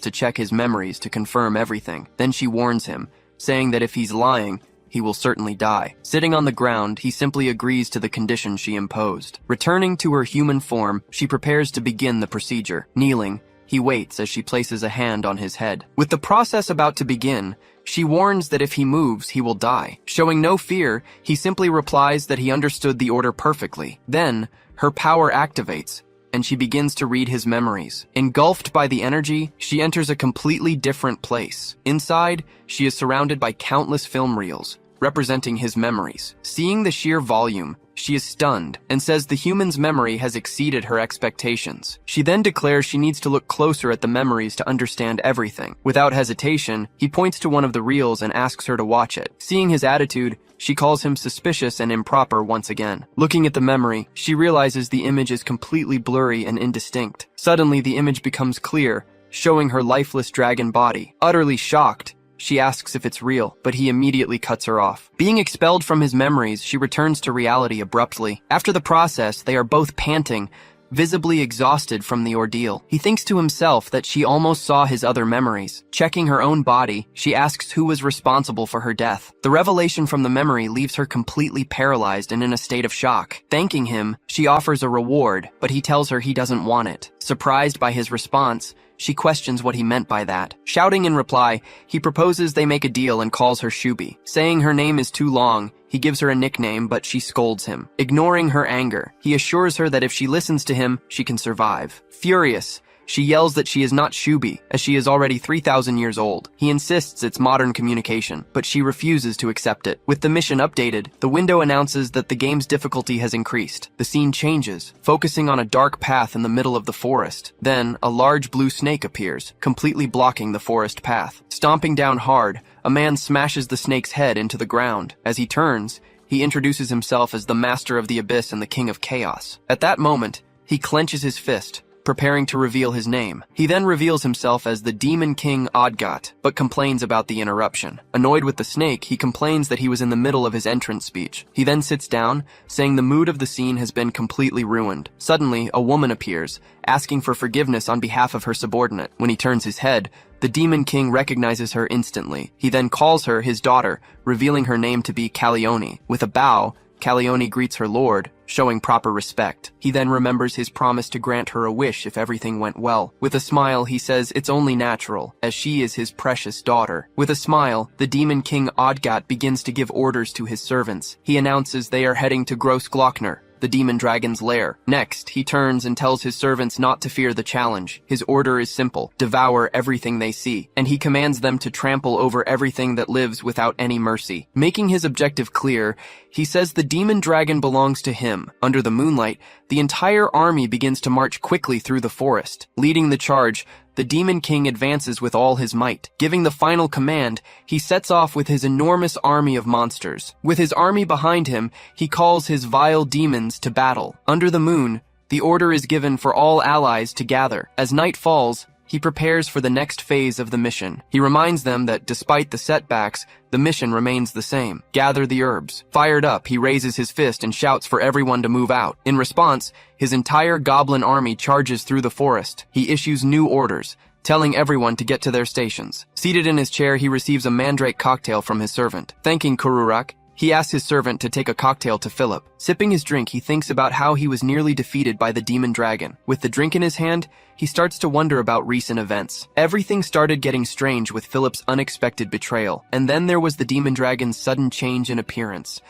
to check his memories to confirm everything. Then she warns him, saying that if he's lying, he will certainly die. Sitting on the ground, he simply agrees to the condition she imposed. Returning to her human form, she prepares to begin the procedure. Kneeling, he waits as she places a hand on his head. With the process about to begin, she warns that if he moves, he will die. Showing no fear, he simply replies that he understood the order perfectly. Then, her power activates, and she begins to read his memories. Engulfed by the energy, she enters a completely different place. Inside, she is surrounded by countless film reels, representing his memories. Seeing the sheer volume, she is stunned and says the human's memory has exceeded her expectations. She then declares she needs to look closer at the memories to understand everything. Without hesitation, he points to one of the reels and asks her to watch it. Seeing his attitude, she calls him suspicious and improper once again. Looking at the memory, she realizes the image is completely blurry and indistinct. Suddenly, the image becomes clear, showing her lifeless dragon body. Utterly shocked, she asks if it's real, but he immediately cuts her off. Being expelled from his memories, she returns to reality abruptly. After the process, they are both panting, visibly exhausted from the ordeal. He thinks to himself that she almost saw his other memories. Checking her own body, she asks who was responsible for her death. The revelation from the memory leaves her completely paralyzed and in a state of shock. Thanking him, she offers a reward, but he tells her he doesn't want it. Surprised by his response, she questions what he meant by that. Shouting in reply, he proposes they make a deal and calls her Shubi. Saying her name is too long, he gives her a nickname, but she scolds him. Ignoring her anger, he assures her that if she listens to him, she can survive. Furious, she yells that she is not Shubi, as she is already 3,000 years old. He insists it's modern communication, but she refuses to accept it. With the mission updated, the window announces that the game's difficulty has increased. The scene changes, focusing on a dark path in the middle of the forest. Then, a large blue snake appears, completely blocking the forest path. Stomping down hard, a man smashes the snake's head into the ground. As he turns, he introduces himself as the Master of the Abyss and the King of Chaos. At that moment, he clenches his fist, preparing to reveal his name. He then reveals himself as the Demon King Odgot, but complains about the interruption. Annoyed with the snake, he complains that he was in the middle of his entrance speech. He then sits down, saying the mood of the scene has been completely ruined. Suddenly, a woman appears, asking for forgiveness on behalf of her subordinate. When he turns his head, the Demon King recognizes her instantly. He then calls her his daughter, revealing her name to be Calione. With a bow, Calione greets her lord, showing proper respect. He then remembers his promise to grant her a wish if everything went well. With a smile, he says it's only natural, as she is his precious daughter. With a smile, the Demon King Odgot begins to give orders to his servants. He announces they are heading to Gross Glockner, the demon dragon's lair. Next, he turns and tells his servants not to fear the challenge. His order is simple: devour everything they see, and he commands them to trample over everything that lives without any mercy. Making his objective clear, he says the demon dragon belongs to him. Under the moonlight, the entire army begins to march quickly through the forest. Leading the charge, the Demon King advances with all his might. Giving the final command, he sets off with his enormous army of monsters. With his army behind him, he calls his vile demons to battle. Under the moon, the order is given for all allies to gather. As night falls, he prepares for the next phase of the mission. He reminds them that despite the setbacks, the mission remains the same: gather the herbs. Fired up, he raises his fist and shouts for everyone to move out. In response, his entire goblin army charges through the forest. He issues new orders, telling everyone to get to their stations. Seated in his chair, he receives a mandrake cocktail from his servant. Thanking Kururak, he asks his servant to take a cocktail to Philip. Sipping his drink, he thinks about how he was nearly defeated by the demon dragon. With the drink in his hand, he starts to wonder about recent events. Everything started getting strange with Philip's unexpected betrayal, and then there was the demon dragon's sudden change in appearance.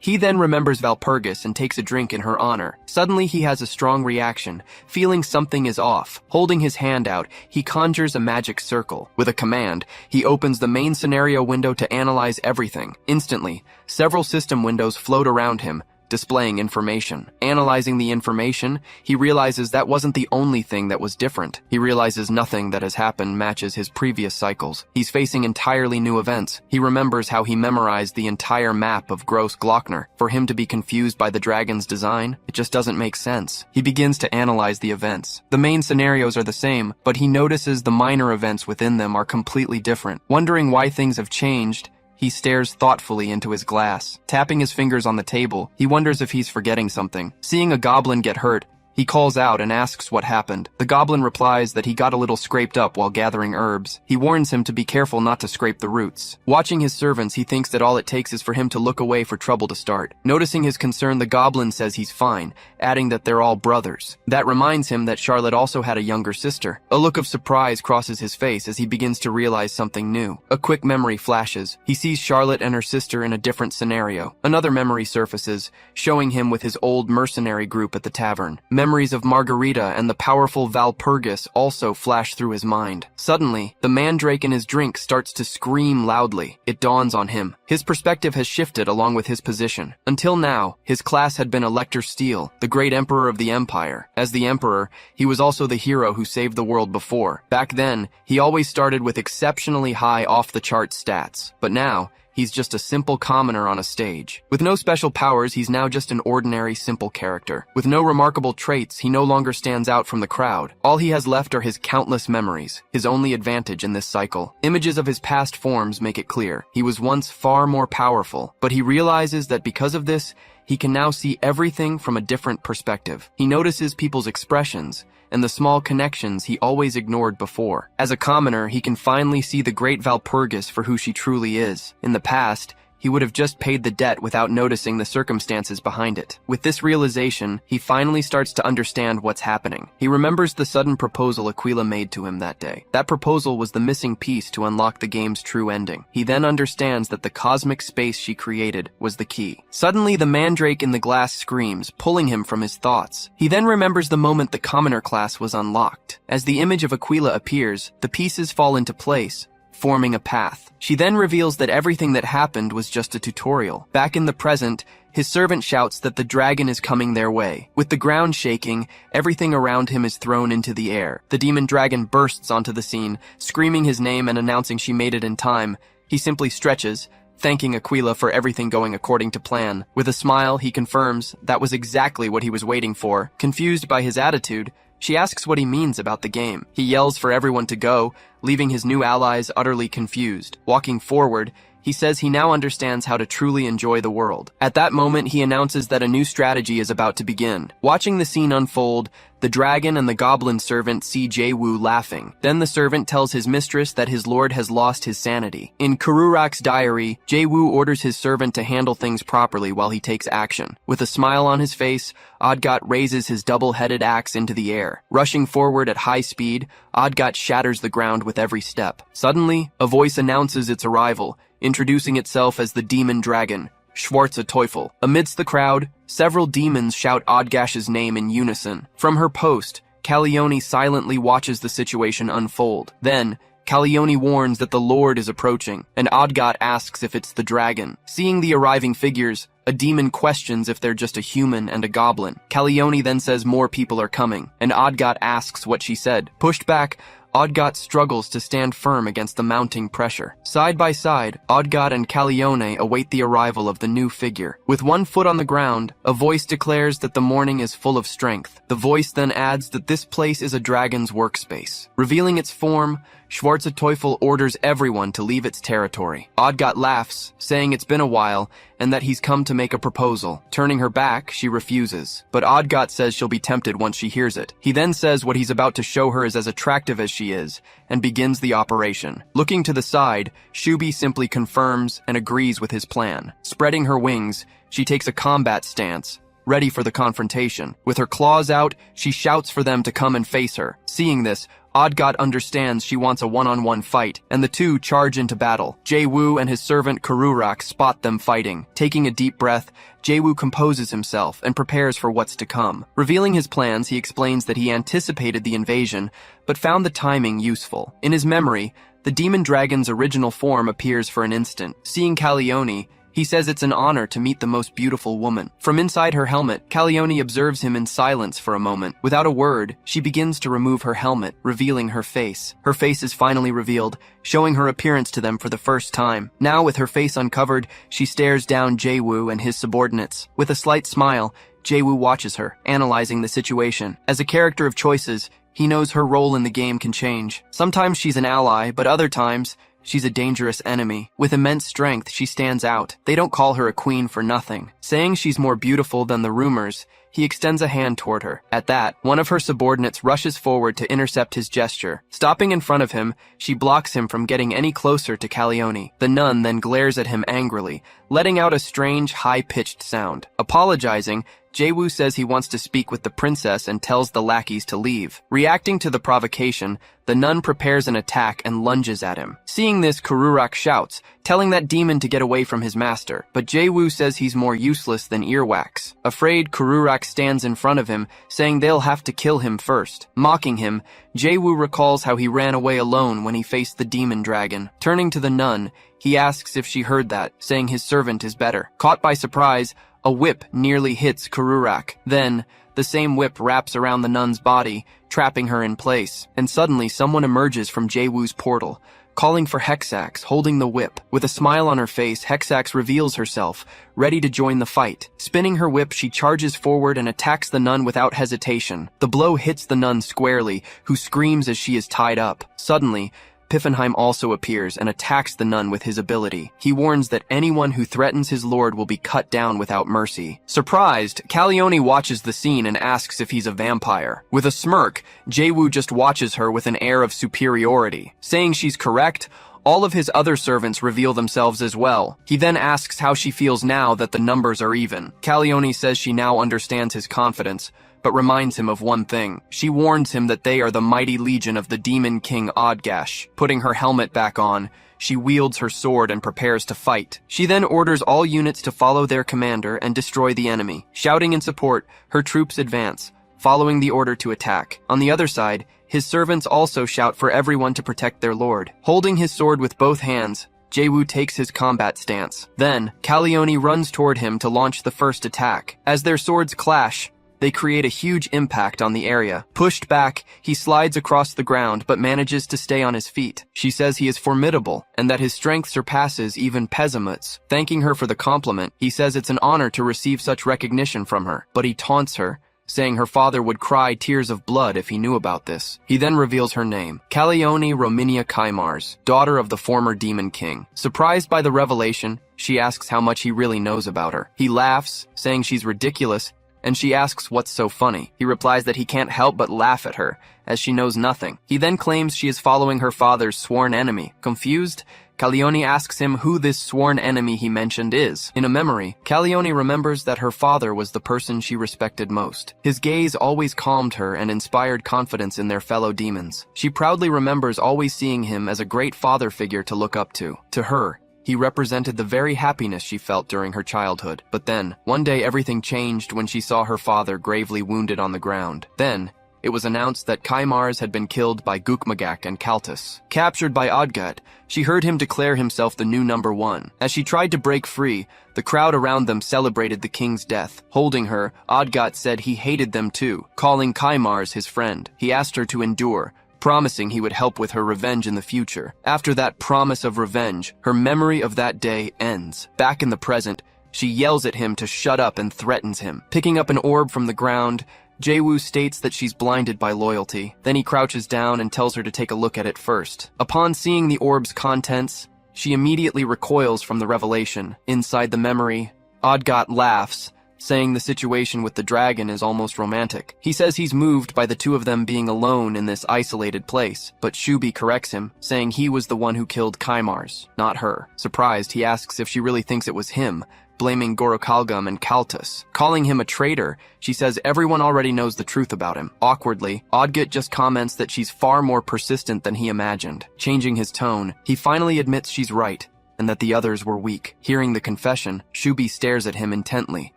He then remembers Valpurgis and takes a drink in her honor. Suddenly, he has a strong reaction, feeling something is off. Holding his hand out, he conjures a magic circle. With a command, he opens the main scenario window to analyze everything. Instantly, several system windows float around him, displaying information. Analyzing the information, he realizes that wasn't the only thing that was different. He realizes nothing that has happened matches his previous cycles. He's facing entirely new events. He remembers how he memorized the entire map of Gross Glockner. For him to be confused by the dragon's design, it just doesn't make sense. He begins to analyze the events. The main scenarios are the same, but he notices the minor events within them are completely different. Wondering why things have changed, he stares thoughtfully into his glass. Tapping his fingers on the table, he wonders if he's forgetting something. Seeing a goblin get hurt, he calls out and asks what happened. The goblin replies that he got a little scraped up while gathering herbs. He warns him to be careful not to scrape the roots. Watching his servants, he thinks that all it takes is for him to look away for trouble to start. Noticing his concern, the goblin says he's fine, adding that they're all brothers. That reminds him that Charlotte also had a younger sister. A look of surprise crosses his face as he begins to realize something new. A quick memory flashes. He sees Charlotte and her sister in a different scenario. Another memory surfaces, showing him with his old mercenary group at the tavern. Memories of Margarita and the powerful Valpurgis also flash through his mind. Suddenly, the mandrake in his drink starts to scream loudly. It dawns on him. His perspective has shifted along with his position. Until now, his class had been Elector Steel, the great emperor of the empire. As the emperor, he was also the hero who saved the world before. Back then, he always started with exceptionally high off-the-chart stats. But now, he's just a simple commoner on a stage. With no special powers, he's now just an ordinary, simple character. With no remarkable traits, he no longer stands out from the crowd. All he has left are his countless memories, his only advantage in this cycle. Images of his past forms make it clear. He was once far more powerful, but he realizes that because of this, he can now see everything from a different perspective. He notices people's expressions and the small connections he always ignored before. As a commoner, he can finally see the great Valpurgis for who she truly is. In the past, he would have just paid the debt without noticing the circumstances behind it. With this realization, he finally starts to understand what's happening. He remembers the sudden proposal Aquila made to him that day. That proposal was the missing piece to unlock the game's true ending. He then understands that the cosmic space she created was the key. Suddenly, the mandrake in the glass screams, pulling him from his thoughts. He then remembers the moment the commoner class was unlocked. As the image of Aquila appears, the pieces fall into place, forming a path. She then reveals that everything that happened was just a tutorial. Back in the present, his servant shouts that the dragon is coming their way. With the ground shaking, everything around him is thrown into the air. The demon dragon bursts onto the scene, screaming his name and announcing she made it in time. He simply stretches, thanking Aquila for everything going according to plan. With a smile, he confirms that was exactly what he was waiting for. Confused by his attitude, she asks what he means about the game. He yells for everyone to go, leaving his new allies utterly confused. Walking forward, he says he now understands how to truly enjoy the world. At that moment, he announces that a new strategy is about to begin. Watching the scene unfold, the dragon and the goblin servant see Jae-woo laughing. Then the servant tells his mistress that his lord has lost his sanity. In Kururak's diary, Jae-woo orders his servant to handle things properly while he takes action. With a smile on his face, Odgot raises his double-headed axe into the air. Rushing forward at high speed, Odgot shatters the ground with every step. Suddenly, a voice announces its arrival, introducing itself as the demon dragon, Schwarze Teufel. Amidst the crowd, several demons shout Odgash's name in unison. From her post, Calione silently watches the situation unfold. Then, Calione warns that the Lord is approaching, and Odgot asks if it's the dragon. Seeing the arriving figures, a demon questions if they're just a human and a goblin. Calione then says more people are coming, and Odgot asks what she said. Pushed back, Odgot struggles to stand firm against the mounting pressure. Side by side, Odgot and Calione await the arrival of the new figure. With one foot on the ground, a voice declares that the morning is full of strength. The voice then adds that this place is a dragon's workspace. Revealing its form, Schwarze Teufel orders everyone to leave its territory. Odgot laughs, saying it's been a while, and that he's come to make a proposal. Turning her back, she refuses. But Odgot says she'll be tempted once she hears it. He then says what he's about to show her is as attractive as she is, and begins the operation. Looking to the side, Shubi simply confirms and agrees with his plan. Spreading her wings, she takes a combat stance, ready for the confrontation. With her claws out, she shouts for them to come and face her. Seeing this, Odgot understands she wants a one-on-one fight, and the two charge into battle. Jae-woo and his servant Kururak spot them fighting. Taking a deep breath, Jae-woo composes himself and prepares for what's to come. Revealing his plans, he explains that he anticipated the invasion, but found the timing useful. In his memory, the demon dragon's original form appears for an instant. Seeing Calione, he says it's an honor to meet the most beautiful woman. From inside her helmet, Calione observes him in silence for a moment. Without a word, she begins to remove her helmet, revealing her face. Her face is finally revealed, showing her appearance to them for the first time. Now, with her face uncovered, she stares down Jae-woo and his subordinates. With a slight smile, Jae-woo watches her, analyzing the situation. As a character of choices, he knows her role in the game can change. Sometimes she's an ally, but other times, she's a dangerous enemy. With immense strength, she stands out. They don't call her a queen for nothing. Saying she's more beautiful than the rumors, he extends a hand toward her. At that, one of her subordinates rushes forward to intercept his gesture. Stopping in front of him, she blocks him from getting any closer to Calione. The nun then glares at him angrily, letting out a strange, high-pitched sound. Apologizing, Jae-woo says he wants to speak with the princess and tells the lackeys to leave. Reacting to the provocation, the nun prepares an attack and lunges at him. Seeing this, Kururak shouts, telling that demon to get away from his master, but Jae-woo says he's more useless than earwax. Afraid, Kururak stands in front of him, saying they'll have to kill him first. Mocking him, Jae-woo recalls how he ran away alone when he faced the demon dragon. Turning to the nun, he asks if she heard that, saying his servant is better. Caught by surprise, a whip nearly hits Kururak. Then, the same whip wraps around the nun's body, trapping her in place. And suddenly, someone emerges from Jae-woo's portal, calling for Hexax, holding the whip. With a smile on her face, Hexax reveals herself, ready to join the fight. Spinning her whip, she charges forward and attacks the nun without hesitation. The blow hits the nun squarely, who screams as she is tied up. Suddenly, Piffenheim also appears and attacks the nun with his ability. He warns that anyone who threatens his lord will be cut down without mercy. Surprised, Calione watches the scene and asks if he's a vampire. With a smirk, Jae-woo just watches her with an air of superiority. Saying she's correct, all of his other servants reveal themselves as well. He then asks how she feels now that the numbers are even. Calione says she now understands his confidence, but reminds him of one thing. She warns him that they are the mighty legion of the demon king Odgash. Putting her helmet back on, she wields her sword and prepares to fight. She then orders all units to follow their commander and destroy the enemy. Shouting in support, her troops advance, following the order to attack. On the other side, his servants also shout for everyone to protect their lord. Holding his sword with both hands, Jae-woo takes his combat stance. Then, Calione runs toward him to launch the first attack. As their swords clash, they create a huge impact on the area. Pushed back, he slides across the ground but manages to stay on his feet. She says he is formidable and that his strength surpasses even Pezimut's. Thanking her for the compliment, he says it's an honor to receive such recognition from her, but he taunts her, saying her father would cry tears of blood if he knew about this. He then reveals her name, Calione Rominia Kaimars, daughter of the former demon king. Surprised by the revelation, she asks how much he really knows about her. He laughs, saying she's ridiculous, and she asks what's so funny. He replies that he can't help but laugh at her, as she knows nothing. He then claims she is following her father's sworn enemy. Confused, Calione asks him who this sworn enemy he mentioned is. In a memory, Calione remembers that her father was the person she respected most. His gaze always calmed her and inspired confidence in their fellow demons. She proudly remembers always seeing him as a great father figure to look up to. To her, he represented the very happiness she felt during her childhood. But then, one day everything changed when she saw her father gravely wounded on the ground. Then, it was announced that Kaimars had been killed by Gukmagak and Kaltus. Captured by Odgat, she heard him declare himself the new number one. As she tried to break free, the crowd around them celebrated the king's death. Holding her, Odgat said he hated them too, calling Kaimars his friend. He asked her to endure, promising he would help with her revenge in the future. After that promise of revenge, her memory of that day ends. Back in the present, she yells at him to shut up and threatens him. Picking up an orb from the ground, Jae-woo states that she's blinded by loyalty. Then he crouches down and tells her to take a look at it first. Upon seeing the orb's contents, she immediately recoils from the revelation. Inside the memory, Odgat laughs, saying the situation with the dragon is almost romantic. He says he's moved by the two of them being alone in this isolated place, but Shubi corrects him, saying he was the one who killed Kaimars, not her. Surprised, he asks if she really thinks it was him, blaming Gorokalgam and Kaltus. Calling him a traitor, she says everyone already knows the truth about him. Awkwardly, Odgat just comments that she's far more persistent than he imagined. Changing his tone, he finally admits she's right, and that the others were weak. Hearing the confession, Shubi stares at him intently,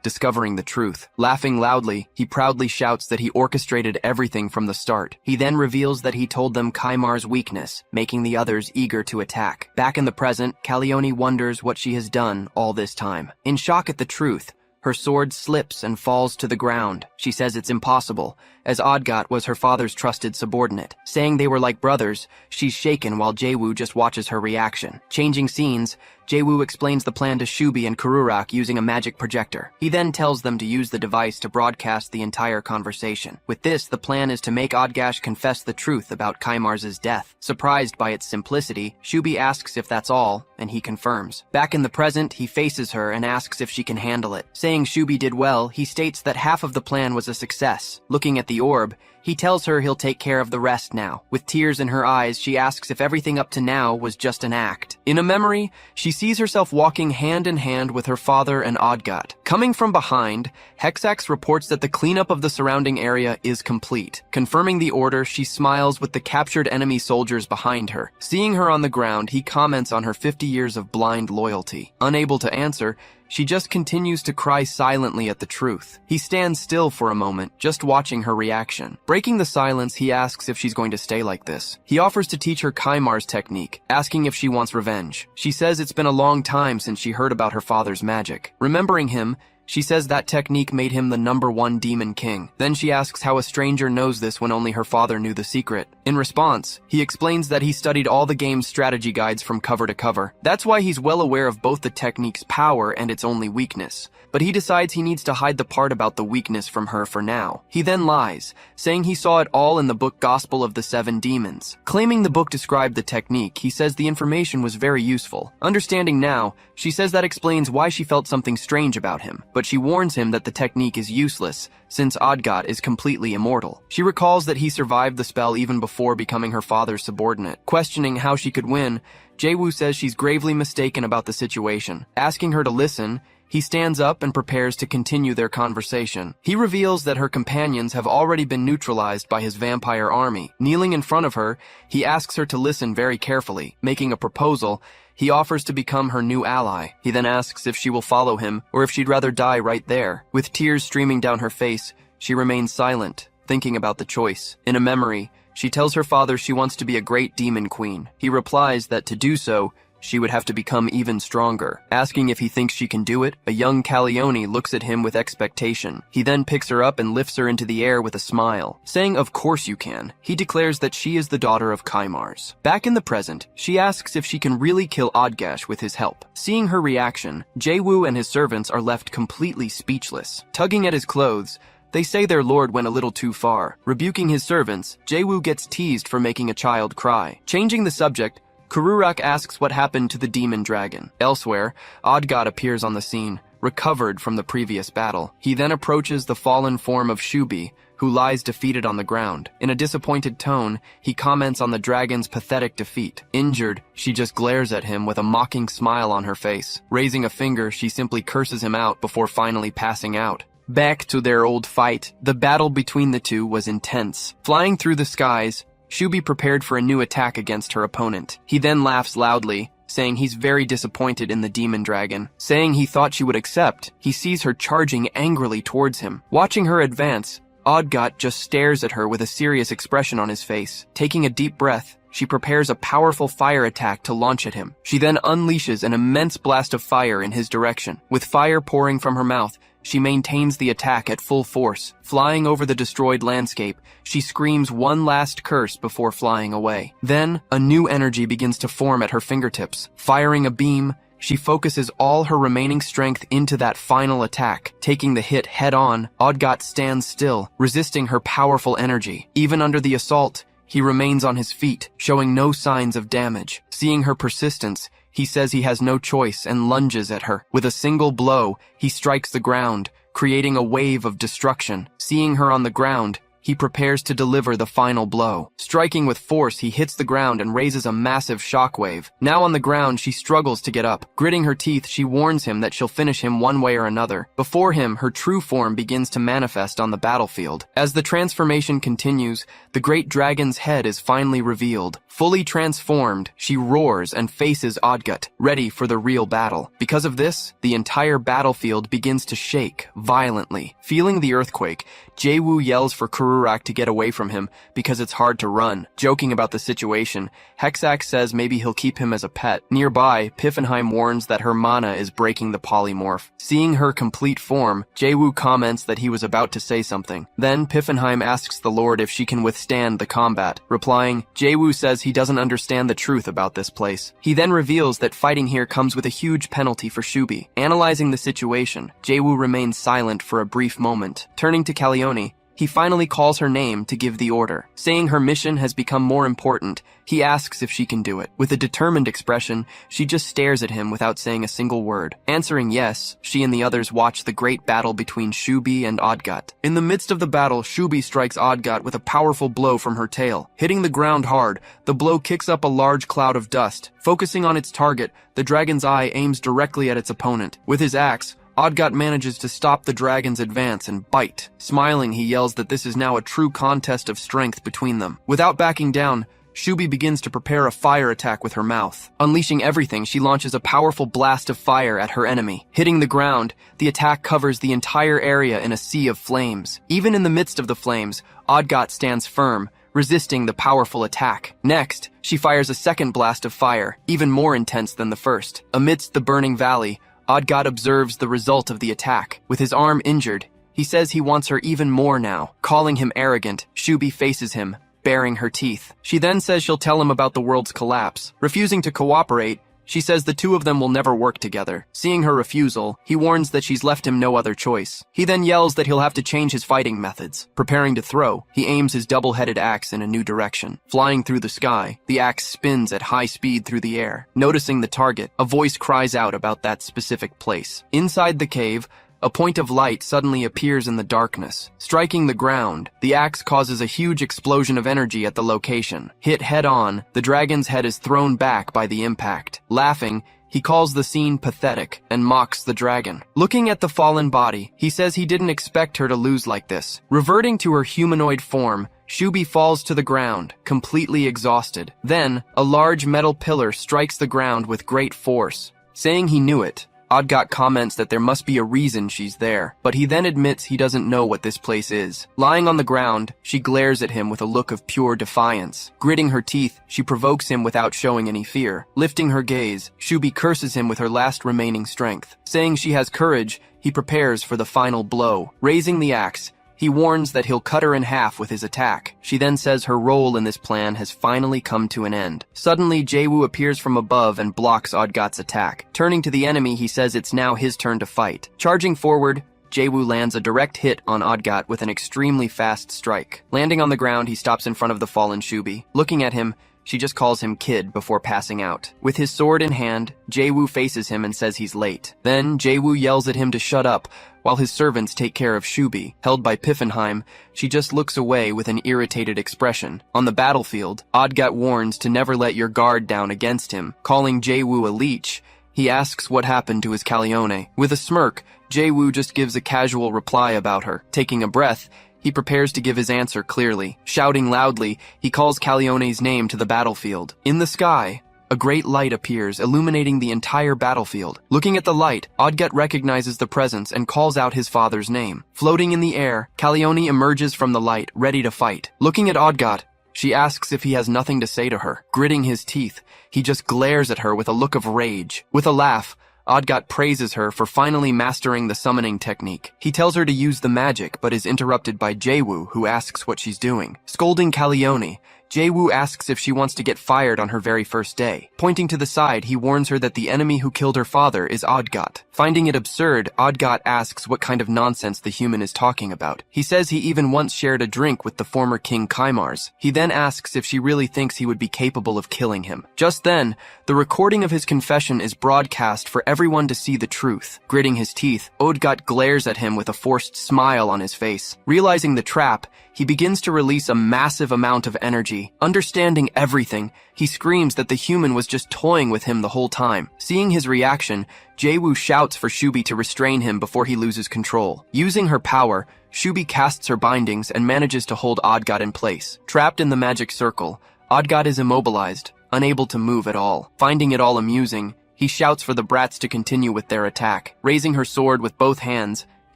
discovering the truth. Laughing loudly, he proudly shouts that he orchestrated everything from the start. He then reveals that he told them Kaimar's weakness, making the others eager to attack. Back in the present, Calione wonders what she has done all this time. In shock at the truth, her sword slips and falls to the ground. She says it's impossible, as Odgat was her father's trusted subordinate. Saying they were like brothers, she's shaken while Jae-woo just watches her reaction. Changing scenes, Jae-woo explains the plan to Shubi and Kururak using a magic projector. He then tells them to use the device to broadcast the entire conversation. With this, the plan is to make Odgash confess the truth about Kaimars's death. Surprised by its simplicity, Shubi asks if that's all, and he confirms. Back in the present, he faces her and asks if she can handle it. Saying Shubi did well, he states that half of the plan was a success. Looking at the orb, He tells her he'll take care of the rest now. With tears in her eyes, she asks if everything up to now was just an act. In a memory, she sees herself walking hand in hand with her father and Odgat. Coming from behind, Hexax reports that the cleanup of the surrounding area is complete. Confirming the order, she smiles with the captured enemy soldiers behind her. Seeing her on the ground, he comments on her 50 years of blind loyalty. Unable to answer, she just continues to cry silently at the truth. He stands still for a moment, just watching her reaction. Breaking the silence, he asks if she's going to stay like this. He offers to teach her Kaimar's technique, asking if she wants revenge. She says it's been a long time since she heard about her father's magic. Remembering him, she says that technique made him the #1 demon king. Then she asks how a stranger knows this when only her father knew the secret. In response, he explains that he studied all the game's strategy guides from cover to cover. That's why he's well aware of both the technique's power and its only weakness. But he decides he needs to hide the part about the weakness from her for now. He then lies, saying he saw it all in the book Gospel of the Seven Demons. Claiming the book described the technique, he says the information was very useful. Understanding now, she says that explains why she felt something strange about him. But she warns him that the technique is useless, since Odgat is completely immortal. She recalls that he survived the spell even before becoming her father's subordinate. Questioning how she could win, Jae-woo says she's gravely mistaken about the situation. Asking her to listen, he stands up and prepares to continue their conversation. He reveals that her companions have already been neutralized by his vampire army. Kneeling in front of her, he asks her to listen very carefully. Making a proposal, he offers to become her new ally. He then asks if she will follow him, or if she'd rather die right there. With tears streaming down her face, she remains silent, thinking about the choice. In a memory, she tells her father she wants to be a great demon queen. He replies that to do so, she would have to become even stronger. Asking if he thinks she can do it, a young Calione looks at him with expectation. He then picks her up and lifts her into the air with a smile. Saying, "Of course you can," he declares that she is the daughter of Kaimars. Back in the present, she asks if she can really kill Odgash with his help. Seeing her reaction, Jae-woo and his servants are left completely speechless. Tugging at his clothes, they say their lord went a little too far. Rebuking his servants, Jae-woo gets teased for making a child cry. Changing the subject, Kururak asks what happened to the demon dragon. Elsewhere, Odgat appears on the scene, recovered from the previous battle. He then approaches the fallen form of Shubi, who lies defeated on the ground. In a disappointed tone, he comments on the dragon's pathetic defeat. Injured, she just glares at him with a mocking smile on her face. Raising a finger, she simply curses him out before finally passing out. Back to their old fight, the battle between the two was intense. Flying through the skies, Shubi prepared for a new attack against her opponent. He then laughs loudly, saying he's very disappointed in the demon dragon. Saying he thought she would accept, he sees her charging angrily towards him. Watching her advance, Odgat just stares at her with a serious expression on his face. Taking a deep breath, she prepares a powerful fire attack to launch at him. She then unleashes an immense blast of fire in his direction. With fire pouring from her mouth, she maintains the attack at full force. Flying over the destroyed landscape, she screams one last curse before flying away. Then, a new energy begins to form at her fingertips. Firing a beam, she focuses all her remaining strength into that final attack. Taking the hit head-on, Odgat stands still, resisting her powerful energy. Even under the assault, he remains on his feet, showing no signs of damage. Seeing her persistence, he says he has no choice and lunges at her. With a single blow, he strikes the ground, creating a wave of destruction. Seeing her on the ground, he prepares to deliver the final blow. Striking with force, he hits the ground and raises a massive shockwave. Now on the ground, she struggles to get up. Gritting her teeth, she warns him that she'll finish him one way or another. Before him, her true form begins to manifest on the battlefield. As the transformation continues, the great dragon's head is finally revealed. Fully transformed, she roars and faces Odgut, ready for the real battle. Because of this, the entire battlefield begins to shake violently. Feeling the earthquake, Jae-woo yells for Kururak to get away from him because it's hard to run. Joking about the situation, Hexax says maybe he'll keep him as a pet. Nearby, Piffenheim warns that her mana is breaking the polymorph. Seeing her complete form, Jae-woo comments that he was about to say something. Then Piffenheim asks the Lord if she can withstand the combat. Replying, Jae-woo says he doesn't understand the truth about this place. He then reveals that fighting here comes with a huge penalty for Shubi. Analyzing the situation, Jae-woo remains silent for a brief moment. Turning to Calione, he finally calls her name to give the order. Saying her mission has become more important, he asks if she can do it. With a determined expression, she just stares at him without saying a single word. Answering yes, she and the others watch the great battle between Shubi and Odgat. In the midst of the battle, Shubi strikes Odgat with a powerful blow from her tail. Hitting the ground hard, the blow kicks up a large cloud of dust. Focusing on its target, the dragon's eye aims directly at its opponent. With his axe, Odgat manages to stop the dragon's advance and bite. Smiling, he yells that this is now a true contest of strength between them. Without backing down, Shubi begins to prepare a fire attack with her mouth. Unleashing everything, she launches a powerful blast of fire at her enemy. Hitting the ground, the attack covers the entire area in a sea of flames. Even in the midst of the flames, Odgat stands firm, resisting the powerful attack. Next, she fires a second blast of fire, even more intense than the first. Amidst the burning valley, Odgat observes the result of the attack. With his arm injured, he says he wants her even more now. Calling him arrogant, Shubi faces him, baring her teeth. She then says she'll tell him about the world's collapse. Refusing to cooperate, she says the two of them will never work together. Seeing her refusal, he warns that she's left him no other choice. He then yells that he'll have to change his fighting methods. Preparing to throw, he aims his double-headed axe in a new direction. Flying through the sky, the axe spins at high speed through the air. Noticing the target, a voice cries out about that specific place. Inside the cave, a point of light suddenly appears in the darkness. Striking the ground, the axe causes a huge explosion of energy at the location. Hit head-on, the dragon's head is thrown back by the impact. Laughing, he calls the scene pathetic and mocks the dragon. Looking at the fallen body, he says he didn't expect her to lose like this. Reverting to her humanoid form, Shubi falls to the ground, completely exhausted. Then, a large metal pillar strikes the ground with great force. Saying he knew it, Odgat comments that there must be a reason she's there, but he then admits he doesn't know what this place is. Lying on the ground, she glares at him with a look of pure defiance. Gritting her teeth, she provokes him without showing any fear. Lifting her gaze, Shubi curses him with her last remaining strength. Saying she has courage, he prepares for the final blow. Raising the axe, he warns that he'll cut her in half with his attack. She then says her role in this plan has finally come to an end. Suddenly, Jaewoo appears from above and blocks Odgat's attack. Turning to the enemy, he says it's now his turn to fight. Charging forward, Jaewoo lands a direct hit on Odgat with an extremely fast strike. Landing on the ground, he stops in front of the fallen Shubi. Looking at him, she just calls him kid before passing out. With his sword in hand, Jaewoo faces him and says he's late. Then, Jaewoo yells at him to shut up, while his servants take care of Shubi. Held by Piffenheim, she just looks away with an irritated expression. On the battlefield, Odgat warns to never let your guard down against him. Calling Jaewoo a leech, he asks what happened to his Calione. With a smirk, Jaewoo just gives a casual reply about her. Taking a breath, he prepares to give his answer clearly. Shouting loudly, he calls Calione's name to the battlefield. In the sky, a great light appears, illuminating the entire battlefield. Looking at the light, Odgat recognizes the presence and calls out his father's name. Floating in the air, Calione emerges from the light, ready to fight. Looking at Odgat, she asks if he has nothing to say to her. Gritting his teeth, he just glares at her with a look of rage. With a laugh, Odgat praises her for finally mastering the summoning technique. He tells her to use the magic, but is interrupted by Jaewoo, who asks what she's doing. Scolding Calione, Jaewoo asks if she wants to get fired on her very first day. Pointing to the side, he warns her that the enemy who killed her father is Odgat. Finding it absurd, Odgat asks what kind of nonsense the human is talking about. He says he even once shared a drink with the former King Kaimars. He then asks if she really thinks he would be capable of killing him. Just then, the recording of his confession is broadcast for everyone to see the truth. Gritting his teeth, Odgat glares at him with a forced smile on his face. Realizing the trap, he begins to release a massive amount of energy. Understanding everything, he screams that the human was just toying with him the whole time. Seeing his reaction, Jaewoo shouts for Shubi to restrain him before he loses control. Using her power, Shubi casts her bindings and manages to hold Odgat in place. Trapped in the magic circle, Odgat is immobilized, unable to move at all. Finding it all amusing, he shouts for the brats to continue with their attack. Raising her sword with both hands,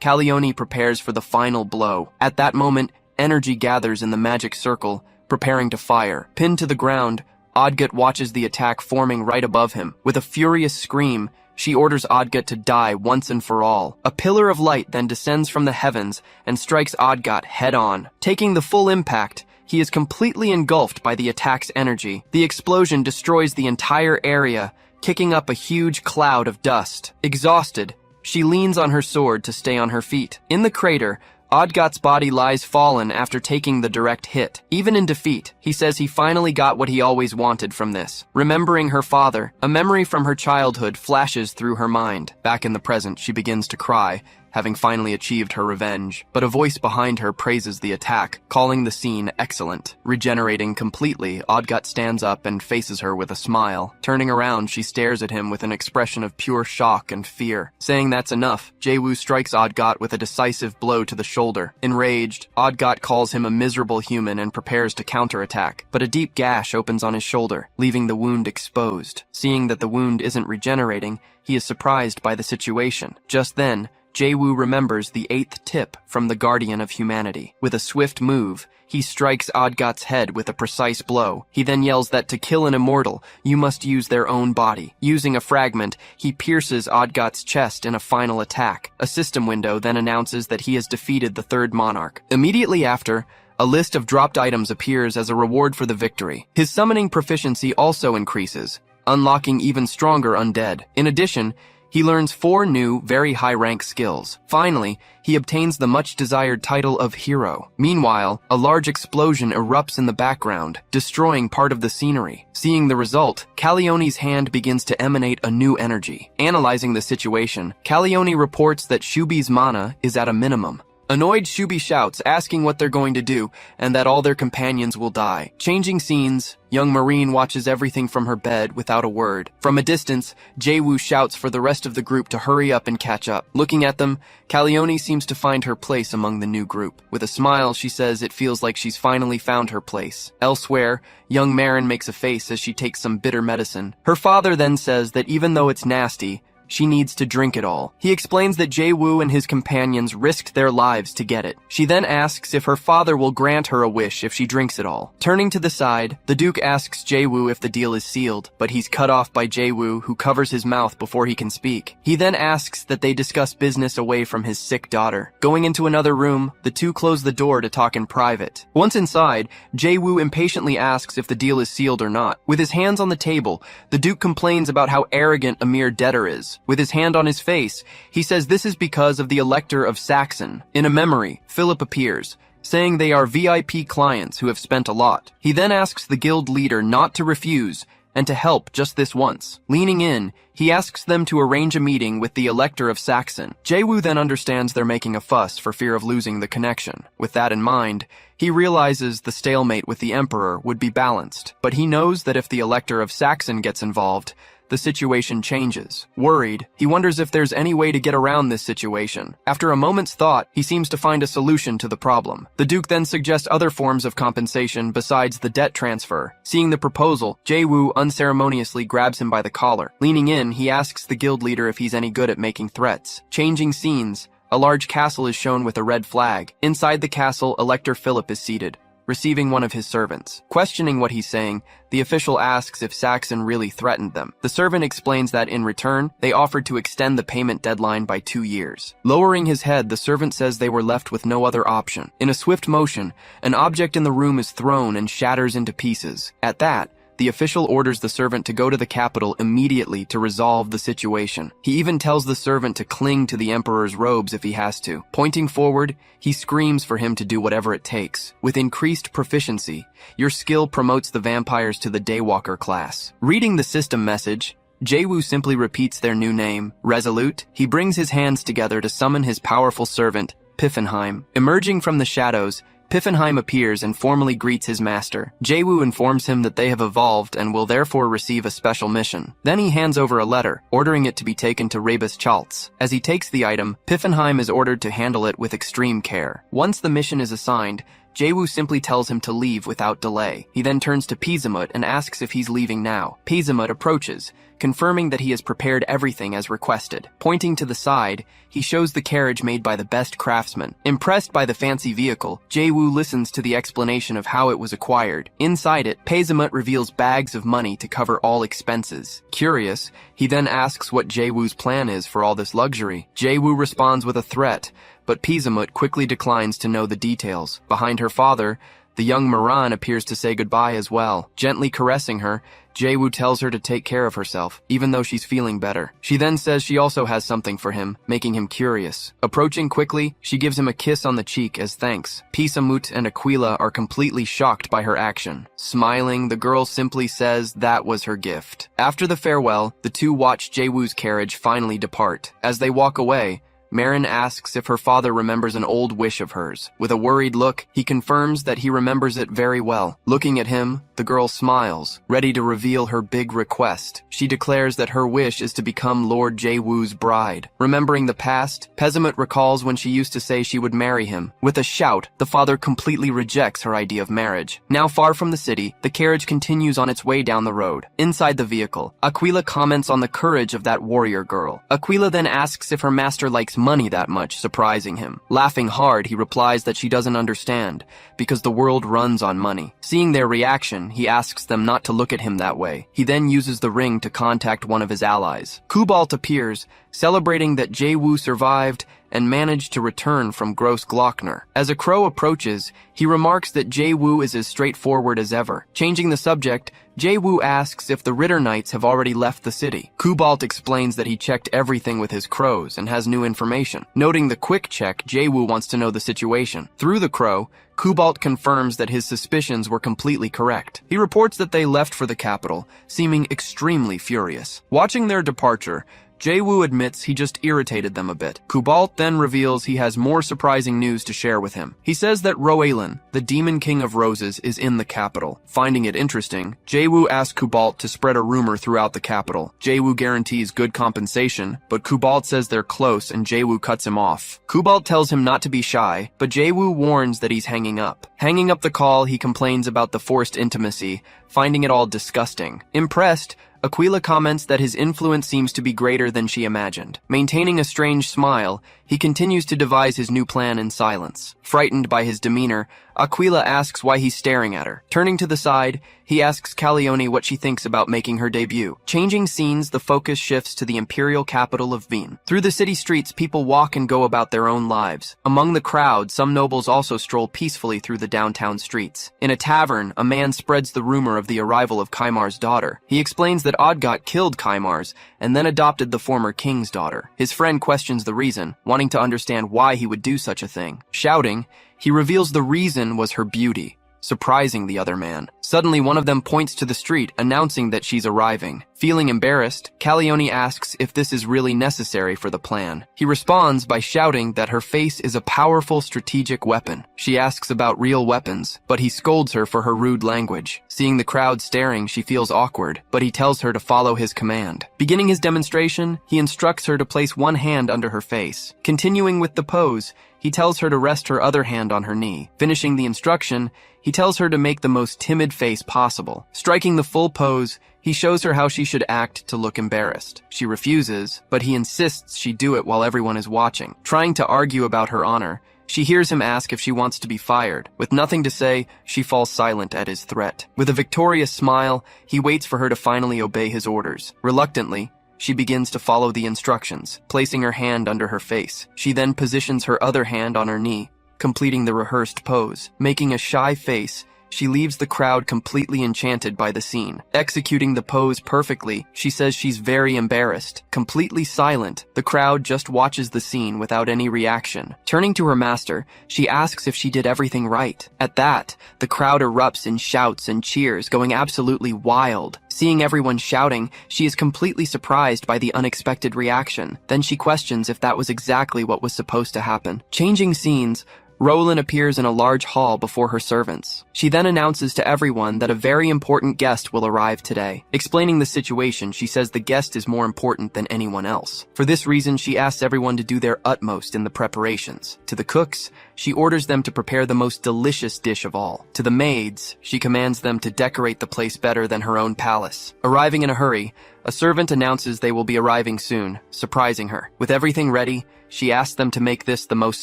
Calione prepares for the final blow. At that moment, energy gathers in the magic circle, preparing to fire. Pinned to the ground, Odgat watches the attack forming right above him. With a furious scream, she orders Odgat to die once and for all. A pillar of light then descends from the heavens and strikes Odgat head-on. Taking the full impact, he is completely engulfed by the attack's energy. The explosion destroys the entire area, kicking up a huge cloud of dust. Exhausted, she leans on her sword to stay on her feet. In the crater, Odgot's body lies fallen after taking the direct hit. Even in defeat, he says he finally got what he always wanted from this. Remembering her father, a memory from her childhood flashes through her mind. Back in the present, she begins to cry, having finally achieved her revenge. But a voice behind her praises the attack, calling the scene excellent. Regenerating completely, Odgot stands up and faces her with a smile. Turning around, she stares at him with an expression of pure shock and fear. Saying that's enough, Jae-woo strikes Odgot with a decisive blow to the shoulder. Enraged, Odgot calls him a miserable human and prepares to counterattack. But a deep gash opens on his shoulder, leaving the wound exposed. Seeing that the wound isn't regenerating, he is surprised by the situation. Just then, Jae-woo remembers the 8th tip from the Guardian of Humanity. With a swift move, he strikes Odgot's head with a precise blow. He then yells that to kill an immortal, you must use their own body. Using a fragment, he pierces Odgot's chest in a final attack. A system window then announces that he has defeated the 3rd monarch. Immediately after, a list of dropped items appears as a reward for the victory. His summoning proficiency also increases, unlocking even stronger undead. In addition, he learns 4 new, very high-rank skills. Finally, he obtains the much-desired title of Hero. Meanwhile, a large explosion erupts in the background, destroying part of the scenery. Seeing the result, Callione's hand begins to emanate a new energy. Analyzing the situation, Callione reports that Shubi's mana is at a minimum. Annoyed, Shubi shouts, asking what they're going to do, and that all their companions will die. Changing scenes, young Marine watches everything from her bed without a word. From a distance, Jae-woo shouts for the rest of the group to hurry up and catch up. Looking at them, Callione seems to find her place among the new group. With a smile, she says it feels like she's finally found her place. Elsewhere, young Marin makes a face as she takes some bitter medicine. Her father then says that even though it's nasty, she needs to drink it all. He explains that Jae-woo and his companions risked their lives to get it. She then asks if her father will grant her a wish if she drinks it all. Turning to the side, the Duke asks Jae-woo if the deal is sealed, but he's cut off by Jae-woo, who covers his mouth before he can speak. He then asks that they discuss business away from his sick daughter. Going into another room, the two close the door to talk in private. Once inside, Jae-woo impatiently asks if the deal is sealed or not. With his hands on the table, the Duke complains about how arrogant a mere debtor is. With his hand on his face, he says this is because of the Elector of Saxon. In a memory, Philip appears, saying they are VIP clients who have spent a lot. He then asks the guild leader not to refuse and to help just this once. Leaning in, he asks them to arrange a meeting with the Elector of Saxon. Jae-woo then understands they're making a fuss for fear of losing the connection. With that in mind, he realizes the stalemate with the Emperor would be balanced, but he knows that if the Elector of Saxon gets involved, the situation changes. Worried, he wonders if there's any way to get around this situation. After a moment's thought, he seems to find a solution to the problem. The Duke then suggests other forms of compensation besides the debt transfer. Seeing the proposal, Jae-woo unceremoniously grabs him by the collar. Leaning in, he asks the guild leader if he's any good at making threats. Changing scenes, a large castle is shown with a red flag. Inside the castle, Elector Philip is seated, receiving one of his servants. Questioning what he's saying, the official asks if Saxon really threatened them. The servant explains that in return, they offered to extend the payment deadline by 2 years. Lowering his head, the servant says they were left with no other option. In a swift motion, an object in the room is thrown and shatters into pieces. At that, the official orders the servant to go to the capital immediately to resolve the situation. He even tells the servant to cling to the emperor's robes if he has to. Pointing forward, he screams for him to do whatever it takes. With increased proficiency, your skill promotes the vampires to the Daywalker class. Reading the system message, Jae-woo simply repeats their new name. Resolute, he brings his hands together to summon his powerful servant, Piffenheim. Emerging from the shadows, Piffenheim appears and formally greets his master. Jae-woo informs him that they have evolved and will therefore receive a special mission. Then he hands over a letter, ordering it to be taken to Rebus Chaltz. As he takes the item, Piffenheim is ordered to handle it with extreme care. Once the mission is assigned, Jae-woo simply tells him to leave without delay. He then turns to Pizamut and asks if he's leaving now. Pizamut approaches, confirming that he has prepared everything as requested. Pointing to the side, he shows the carriage made by the best craftsman. Impressed by the fancy vehicle, Jae-woo listens to the explanation of how it was acquired. Inside it, Pizamut reveals bags of money to cover all expenses. Curious, he then asks what Jae-woo's plan is for all this luxury. Jae-woo responds with a threat, but Pizamut quickly declines to know the details. Behind her father, the young Moran appears to say goodbye as well. Gently caressing her, Jae-woo tells her to take care of herself, even though she's feeling better. She then says she also has something for him, making him curious. Approaching quickly, she gives him a kiss on the cheek as thanks. Pisamut and Aquila are completely shocked by her action. Smiling, the girl simply says that was her gift. After the farewell, the two watch Jae-woo's carriage finally depart. As they walk away, Marin asks if her father remembers an old wish of hers. With a worried look, he confirms that he remembers it very well. Looking at him, the girl smiles, ready to reveal her big request. She declares that her wish is to become Lord Jae-woo's bride. Remembering the past, Pisamut recalls when she used to say she would marry him. With a shout, the father completely rejects her idea of marriage. Now far from the city, the carriage continues on its way down the road. Inside the vehicle, Aquila comments on the courage of that warrior girl. Aquila then asks if her master likes money that much, surprising him. Laughing hard, he replies that she doesn't understand, because the world runs on money. Seeing their reaction, he asks them not to look at him that way. He then uses the ring to contact one of his allies. Kubalt appears, celebrating that Jae-woo survived and managed to return from Gross Glockner. As a crow approaches, he remarks that Jae-woo is as straightforward as ever. Changing the subject, Jae-woo asks if the Ritter Knights have already left the city. Kubalt explains that he checked everything with his crows and has new information. Noting the quick check, Jae-woo wants to know the situation. Through the crow, Kubalt confirms that his suspicions were completely correct. He reports that they left for the capital, seeming extremely furious. Watching their departure, Jae-woo admits he just irritated them a bit. Kubalt then reveals he has more surprising news to share with him. He says that Roalin, the Demon King of Roses, is in the capital. Finding it interesting, Jae-woo asks Kubalt to spread a rumor throughout the capital. Jae-woo guarantees good compensation, but Kubalt says they're close and Jae-woo cuts him off. Kubalt tells him not to be shy, but Jae-woo warns that he's hanging up. Hanging up the call, he complains about the forced intimacy, finding it all disgusting. Impressed, Aquila comments that his influence seems to be greater than she imagined. Maintaining a strange smile, he continues to devise his new plan in silence. Frightened by his demeanor, Aquila asks why he's staring at her. Turning to the side, he asks Calione what she thinks about making her debut. Changing scenes, the focus shifts to the imperial capital of Vien. Through the city streets, people walk and go about their own lives. Among the crowd, some nobles also stroll peacefully through the downtown streets. In a tavern, a man spreads the rumor of the arrival of Kaimar's daughter. He explains that Odgot killed Kaimar's and then adopted the former king's daughter. His friend questions the reason, wanting to understand why he would do such a thing. Shouting, he reveals the reason was her beauty, surprising the other man. Suddenly, one of them points to the street, announcing that she's arriving. Feeling embarrassed, Calione asks if this is really necessary for the plan. He responds by shouting that her face is a powerful strategic weapon. She asks about real weapons, but he scolds her for her rude language. Seeing the crowd staring, she feels awkward, but he tells her to follow his command. Beginning his demonstration, he instructs her to place one hand under her face. Continuing with the pose, he tells her to rest her other hand on her knee. Finishing the instruction, he tells her to make the most timid face possible. Striking the full pose, he shows her how she should act to look embarrassed. She refuses, but he insists she do it while everyone is watching. Trying to argue about her honor, she hears him ask if she wants to be fired. With nothing to say, she falls silent at his threat. With a victorious smile, he waits for her to finally obey his orders. Reluctantly, she begins to follow the instructions, placing her hand under her face. She then positions her other hand on her knee, completing the rehearsed pose. Making a shy face, she leaves the crowd completely enchanted by the scene. Executing the pose perfectly, she says she's very embarrassed. Completely silent, the crowd just watches the scene without any reaction. Turning to her master, she asks if she did everything right. At that, the crowd erupts in shouts and cheers, going absolutely wild. Seeing everyone shouting, she is completely surprised by the unexpected reaction. Then she questions if that was exactly what was supposed to happen. Changing scenes, Roland appears in a large hall before her servants. She then announces to everyone that a very important guest will arrive today. Explaining the situation, she says the guest is more important than anyone else. For this reason, she asks everyone to do their utmost in the preparations. To the cooks, she orders them to prepare the most delicious dish of all. To the maids, she commands them to decorate the place better than her own palace. Arriving in a hurry, a servant announces they will be arriving soon, surprising her. With everything ready, she asks them to make this the most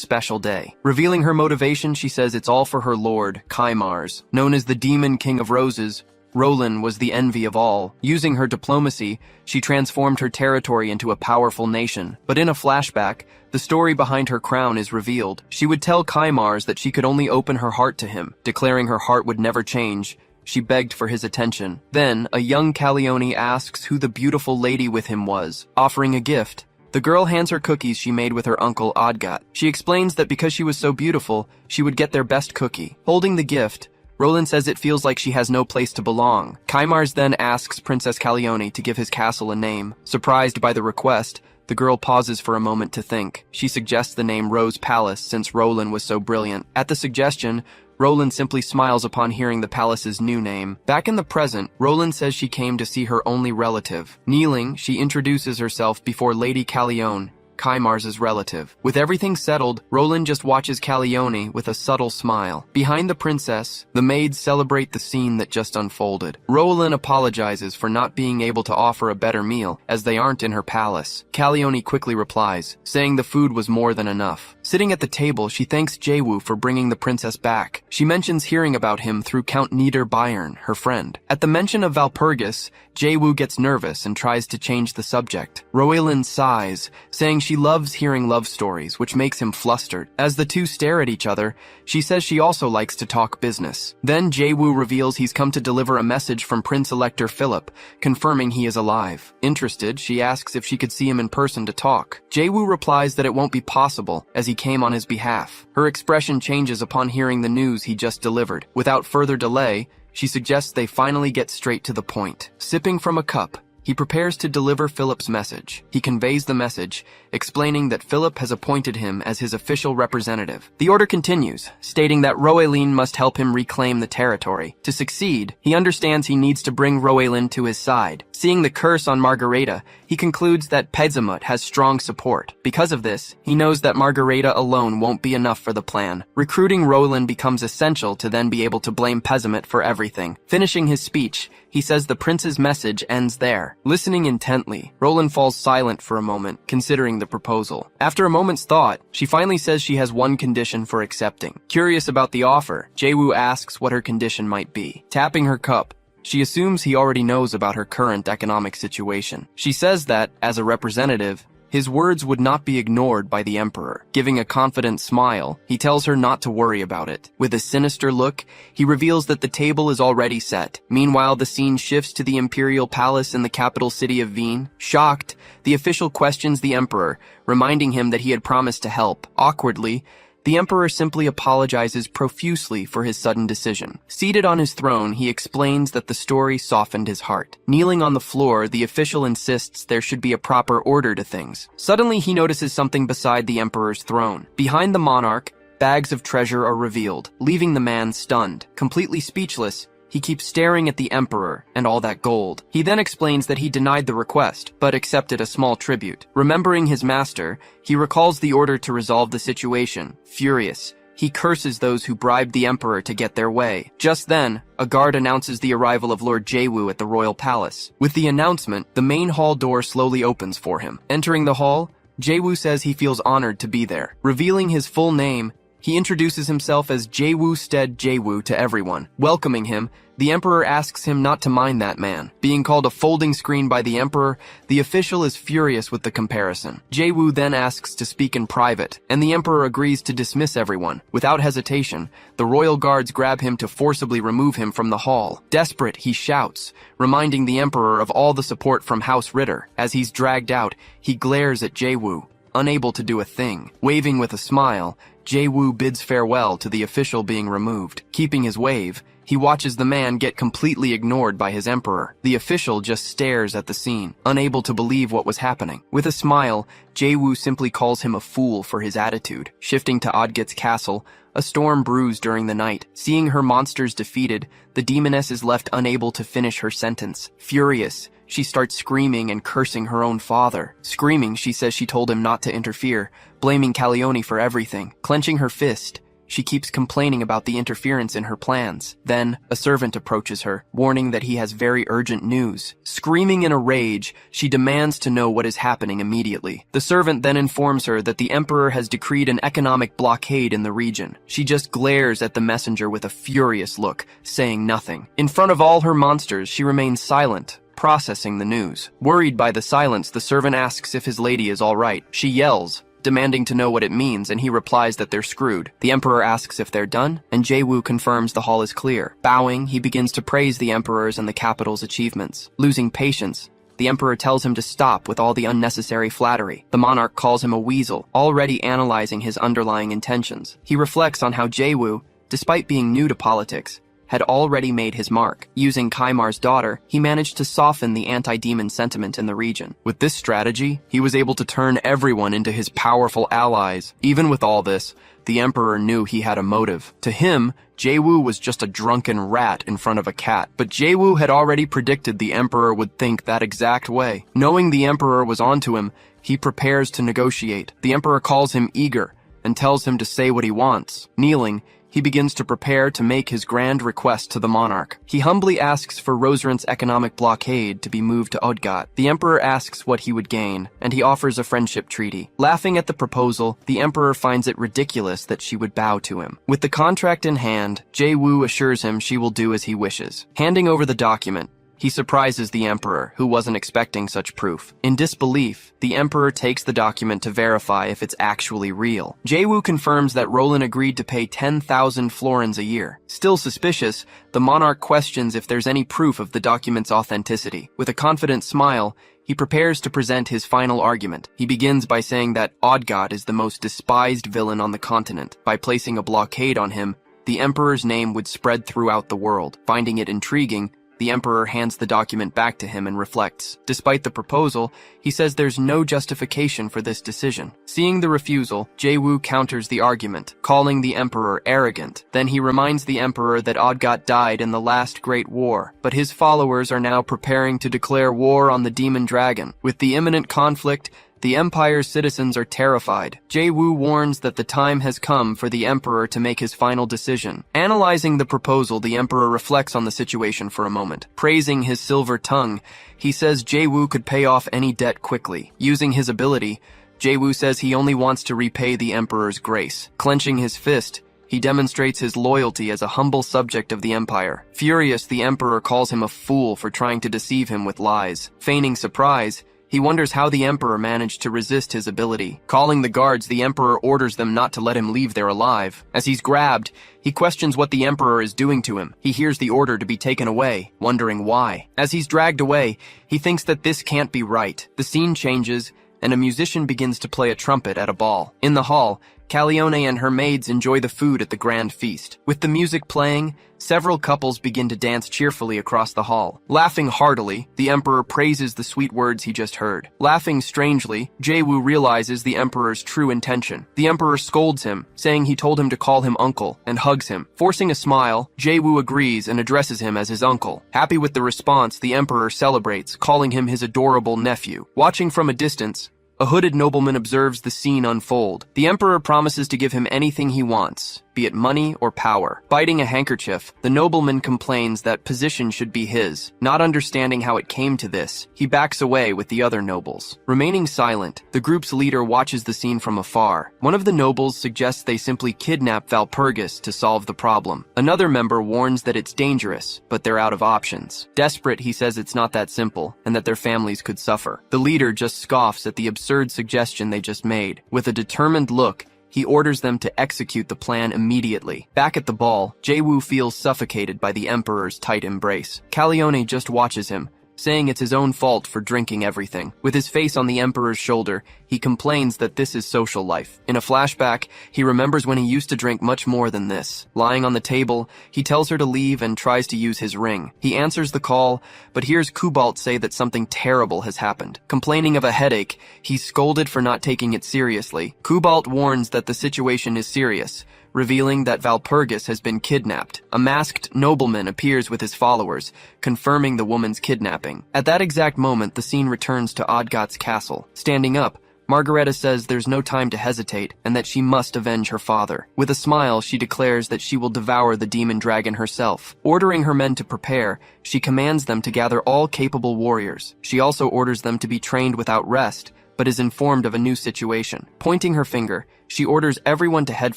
special day. Revealing her motivation, she says it's all for her lord, Kaimars. Known as the Demon King of Roses, Roland was the envy of all. Using her diplomacy, she transformed her territory into a powerful nation. But in a flashback, the story behind her crown is revealed. She would tell Kaimars that she could only open her heart to him, declaring her heart would never change, She begged for his attention. Then, a young Calione asks who the beautiful lady with him was, offering a gift. The girl hands her cookies she made with her uncle Odgat. She explains that because she was so beautiful, she would get their best cookie. Holding the gift, Roland says it feels like she has no place to belong. Kaimars then asks Princess Calione to give his castle a name. Surprised by the request, the girl pauses for a moment to think. She suggests the name Rose Palace since Roland was so brilliant. At the suggestion, Roland simply smiles upon hearing the palace's new name. Back in the present, Roland says she came to see her only relative. Kneeling, she introduces herself before Lady Calione, Kaimars's relative. With everything settled, Roland just watches Calione with a subtle smile. Behind the princess, the maids celebrate the scene that just unfolded. Roland apologizes for not being able to offer a better meal, as they aren't in her palace. Calione quickly replies, saying the food was more than enough. Sitting at the table, she thanks Jaewoo for bringing the princess back. She mentions hearing about him through Count Niederbayern, her friend. At the mention of Valpurgis, Jaewoo gets nervous and tries to change the subject. Roland sighs, saying she loves hearing love stories, which makes him flustered. As the two stare at each other, she says she also likes to talk business. Then Jaewoo reveals he's come to deliver a message from Prince Elector Philip, confirming he is alive. Interested, she asks if she could see him in person to talk. Jaewoo replies that it won't be possible, as he came on his behalf. Her expression changes upon hearing the news he just delivered. Without further delay, she suggests they finally get straight to the point. Sipping from a cup, he prepares to deliver Philip's message. He conveys the message, explaining that Philip has appointed him as his official representative. The order continues, stating that Roelin must help him reclaim the territory. To succeed, he understands he needs to bring Roelin to his side. Seeing the curse on Margareta, he concludes that Pedzamut has strong support. Because of this, he knows that Margareta alone won't be enough for the plan. Recruiting Roelin becomes essential to then be able to blame Pedzamut for everything. Finishing his speech, he says the prince's message ends there. Listening intently, Roland falls silent for a moment, considering the proposal. After a moment's thought, she finally says she has one condition for accepting. Curious about the offer, Jaewoo asks what her condition might be. Tapping her cup, she assumes he already knows about her current economic situation. She says that, as a representative, his words would not be ignored by the emperor. Giving a confident smile, he tells her not to worry about it. With a sinister look, he reveals that the table is already set. Meanwhile, the scene shifts to the imperial palace in the capital city of Wien. Shocked, the official questions the emperor, reminding him that he had promised to help. Awkwardly, the emperor simply apologizes profusely for his sudden decision. Seated on his throne, he explains that the story softened his heart. Kneeling on the floor, the official insists there should be a proper order to things. Suddenly, he notices something beside the emperor's throne. Behind the monarch, bags of treasure are revealed, leaving the man stunned. Completely speechless, he keeps staring at the emperor and all that gold. He then explains that he denied the request, but accepted a small tribute. Remembering his master, he recalls the order to resolve the situation. Furious, he curses those who bribed the emperor to get their way. Just then, a guard announces the arrival of Lord Jaewoo at the royal palace. With the announcement, the main hall door slowly opens for him. Entering the hall, Jaewoo says he feels honored to be there. Revealing his full name, he introduces himself as Jaewoo Stead Jaewoo to everyone. Welcoming him, the emperor asks him not to mind that man. Being called a folding screen by the emperor, the official is furious with the comparison. Jaewoo then asks to speak in private, and the emperor agrees to dismiss everyone. Without hesitation, the royal guards grab him to forcibly remove him from the hall. Desperate, he shouts, reminding the emperor of all the support from House Ritter. As he's dragged out, he glares at Jaewoo, unable to do a thing. Waving with a smile, Jaewoo bids farewell to the official being removed. Keeping his wave, he watches the man get completely ignored by his emperor. The official just stares at the scene, unable to believe what was happening. With a smile, Jaewoo simply calls him a fool for his attitude. Shifting to Odget's castle, a storm brews during the night. Seeing her monsters defeated, the demoness is left unable to finish her sentence. Furious, she starts screaming and cursing her own father. Screaming, she says she told him not to interfere, blaming Calione for everything. Clenching her fist, she keeps complaining about the interference in her plans. Then, a servant approaches her, warning that he has very urgent news. Screaming in a rage, she demands to know what is happening immediately. The servant then informs her that the emperor has decreed an economic blockade in the region. She just glares at the messenger with a furious look, saying nothing. In front of all her monsters, she remains silent, processing the news. Worried by the silence, the servant asks if his lady is all right. She yells, demanding to know what it means, and he replies that they're screwed. The emperor asks if they're done, and Jae-woo confirms the hall is clear. Bowing, he begins to praise the emperor's and the capital's achievements. Losing patience, the emperor tells him to stop with all the unnecessary flattery. The monarch calls him a weasel, already analyzing his underlying intentions. He reflects on how Jae-woo, despite being new to politics, had already made his mark. Using Kaimar's daughter, he managed to soften the anti-demon sentiment in the region. With this strategy, he was able to turn everyone into his powerful allies. Even with all this, the emperor knew he had a motive. To him, Jae-woo was just a drunken rat in front of a cat. But Jae-woo had already predicted the emperor would think that exact way. Knowing the emperor was onto him, he prepares to negotiate. The emperor calls him eager and tells him to say what he wants. Kneeling, he begins to prepare to make his grand request to the monarch. He humbly asks for Rosarant's economic blockade to be moved to Odgat. The emperor asks what he would gain, and he offers a friendship treaty. Laughing at the proposal, the emperor finds it ridiculous that she would bow to him. With the contract in hand, Jae-woo assures him she will do as he wishes. Handing over the document, he surprises the emperor, who wasn't expecting such proof. In disbelief, the emperor takes the document to verify if it's actually real. Jae-woo confirms that Roland agreed to pay 10,000 florins a year. Still suspicious, the monarch questions if there's any proof of the document's authenticity. With a confident smile, he prepares to present his final argument. He begins by saying that Odgat is the most despised villain on the continent. By placing a blockade on him, the emperor's name would spread throughout the world. Finding it intriguing, the emperor hands the document back to him and reflects. Despite the proposal, he says there's no justification for this decision. Seeing the refusal, Jae-woo counters the argument, calling the emperor arrogant. Then he reminds the emperor that Odgat died in the last Great War, but his followers are now preparing to declare war on the demon dragon. With the imminent conflict, the empire's citizens are terrified. Jae-woo warns that the time has come for the emperor to make his final decision. Analyzing the proposal, the emperor reflects on the situation for a moment. Praising his silver tongue, he says Jae-woo could pay off any debt quickly. Using his ability, Jae-woo says he only wants to repay the emperor's grace. Clenching his fist, he demonstrates his loyalty as a humble subject of the empire. Furious, the emperor calls him a fool for trying to deceive him with lies. Feigning surprise, he wonders how the emperor managed to resist his ability. Calling the guards, the emperor orders them not to let him leave there alive. As he's grabbed, he questions what the emperor is doing to him. He hears the order to be taken away, wondering why. As he's dragged away, he thinks that this can't be right. The scene changes, and a musician begins to play a trumpet at a ball. In the hall, Calione and her maids enjoy the food at the grand feast. With the music playing, several couples begin to dance cheerfully across the hall. Laughing heartily, the emperor praises the sweet words he just heard. Laughing strangely, Jae-woo realizes the emperor's true intention. The emperor scolds him, saying he told him to call him uncle, and hugs him. Forcing a smile, Jae-woo agrees and addresses him as his uncle. Happy with the response, the emperor celebrates, calling him his adorable nephew. Watching from a distance, a hooded nobleman observes the scene unfold. The emperor promises to give him anything he wants, be it money or power. Biting a handkerchief, the nobleman complains that position should be his. Not understanding how it came to this, he backs away with the other nobles. Remaining silent, the group's leader watches the scene from afar. One of the nobles suggests they simply kidnap Valpurgis to solve the problem. Another member warns that it's dangerous, but they're out of options. Desperate, he says it's not that simple, and that their families could suffer. The leader just scoffs at the absurd suggestion they just made. With a determined look, he orders them to execute the plan immediately. Back at the ball, Jae-woo feels suffocated by the emperor's tight embrace. Calione just watches him, saying it's his own fault for drinking everything. With his face on the emperor's shoulder, he complains that this is social life. In a flashback, he remembers when he used to drink much more than this. Lying on the table, he tells her to leave and tries to use his ring. He answers the call, but hears Kubalt say that something terrible has happened. Complaining of a headache, he's scolded for not taking it seriously. Kubalt warns that the situation is serious, revealing that Valpurgis has been kidnapped. A masked nobleman appears with his followers, confirming the woman's kidnapping. At that exact moment, the scene returns to Odgat's castle. Standing up, Margareta says there's no time to hesitate and that she must avenge her father. With a smile, she declares that she will devour the demon dragon herself. Ordering her men to prepare, she commands them to gather all capable warriors. She also orders them to be trained without rest, but is informed of a new situation. Pointing her finger, she orders everyone to head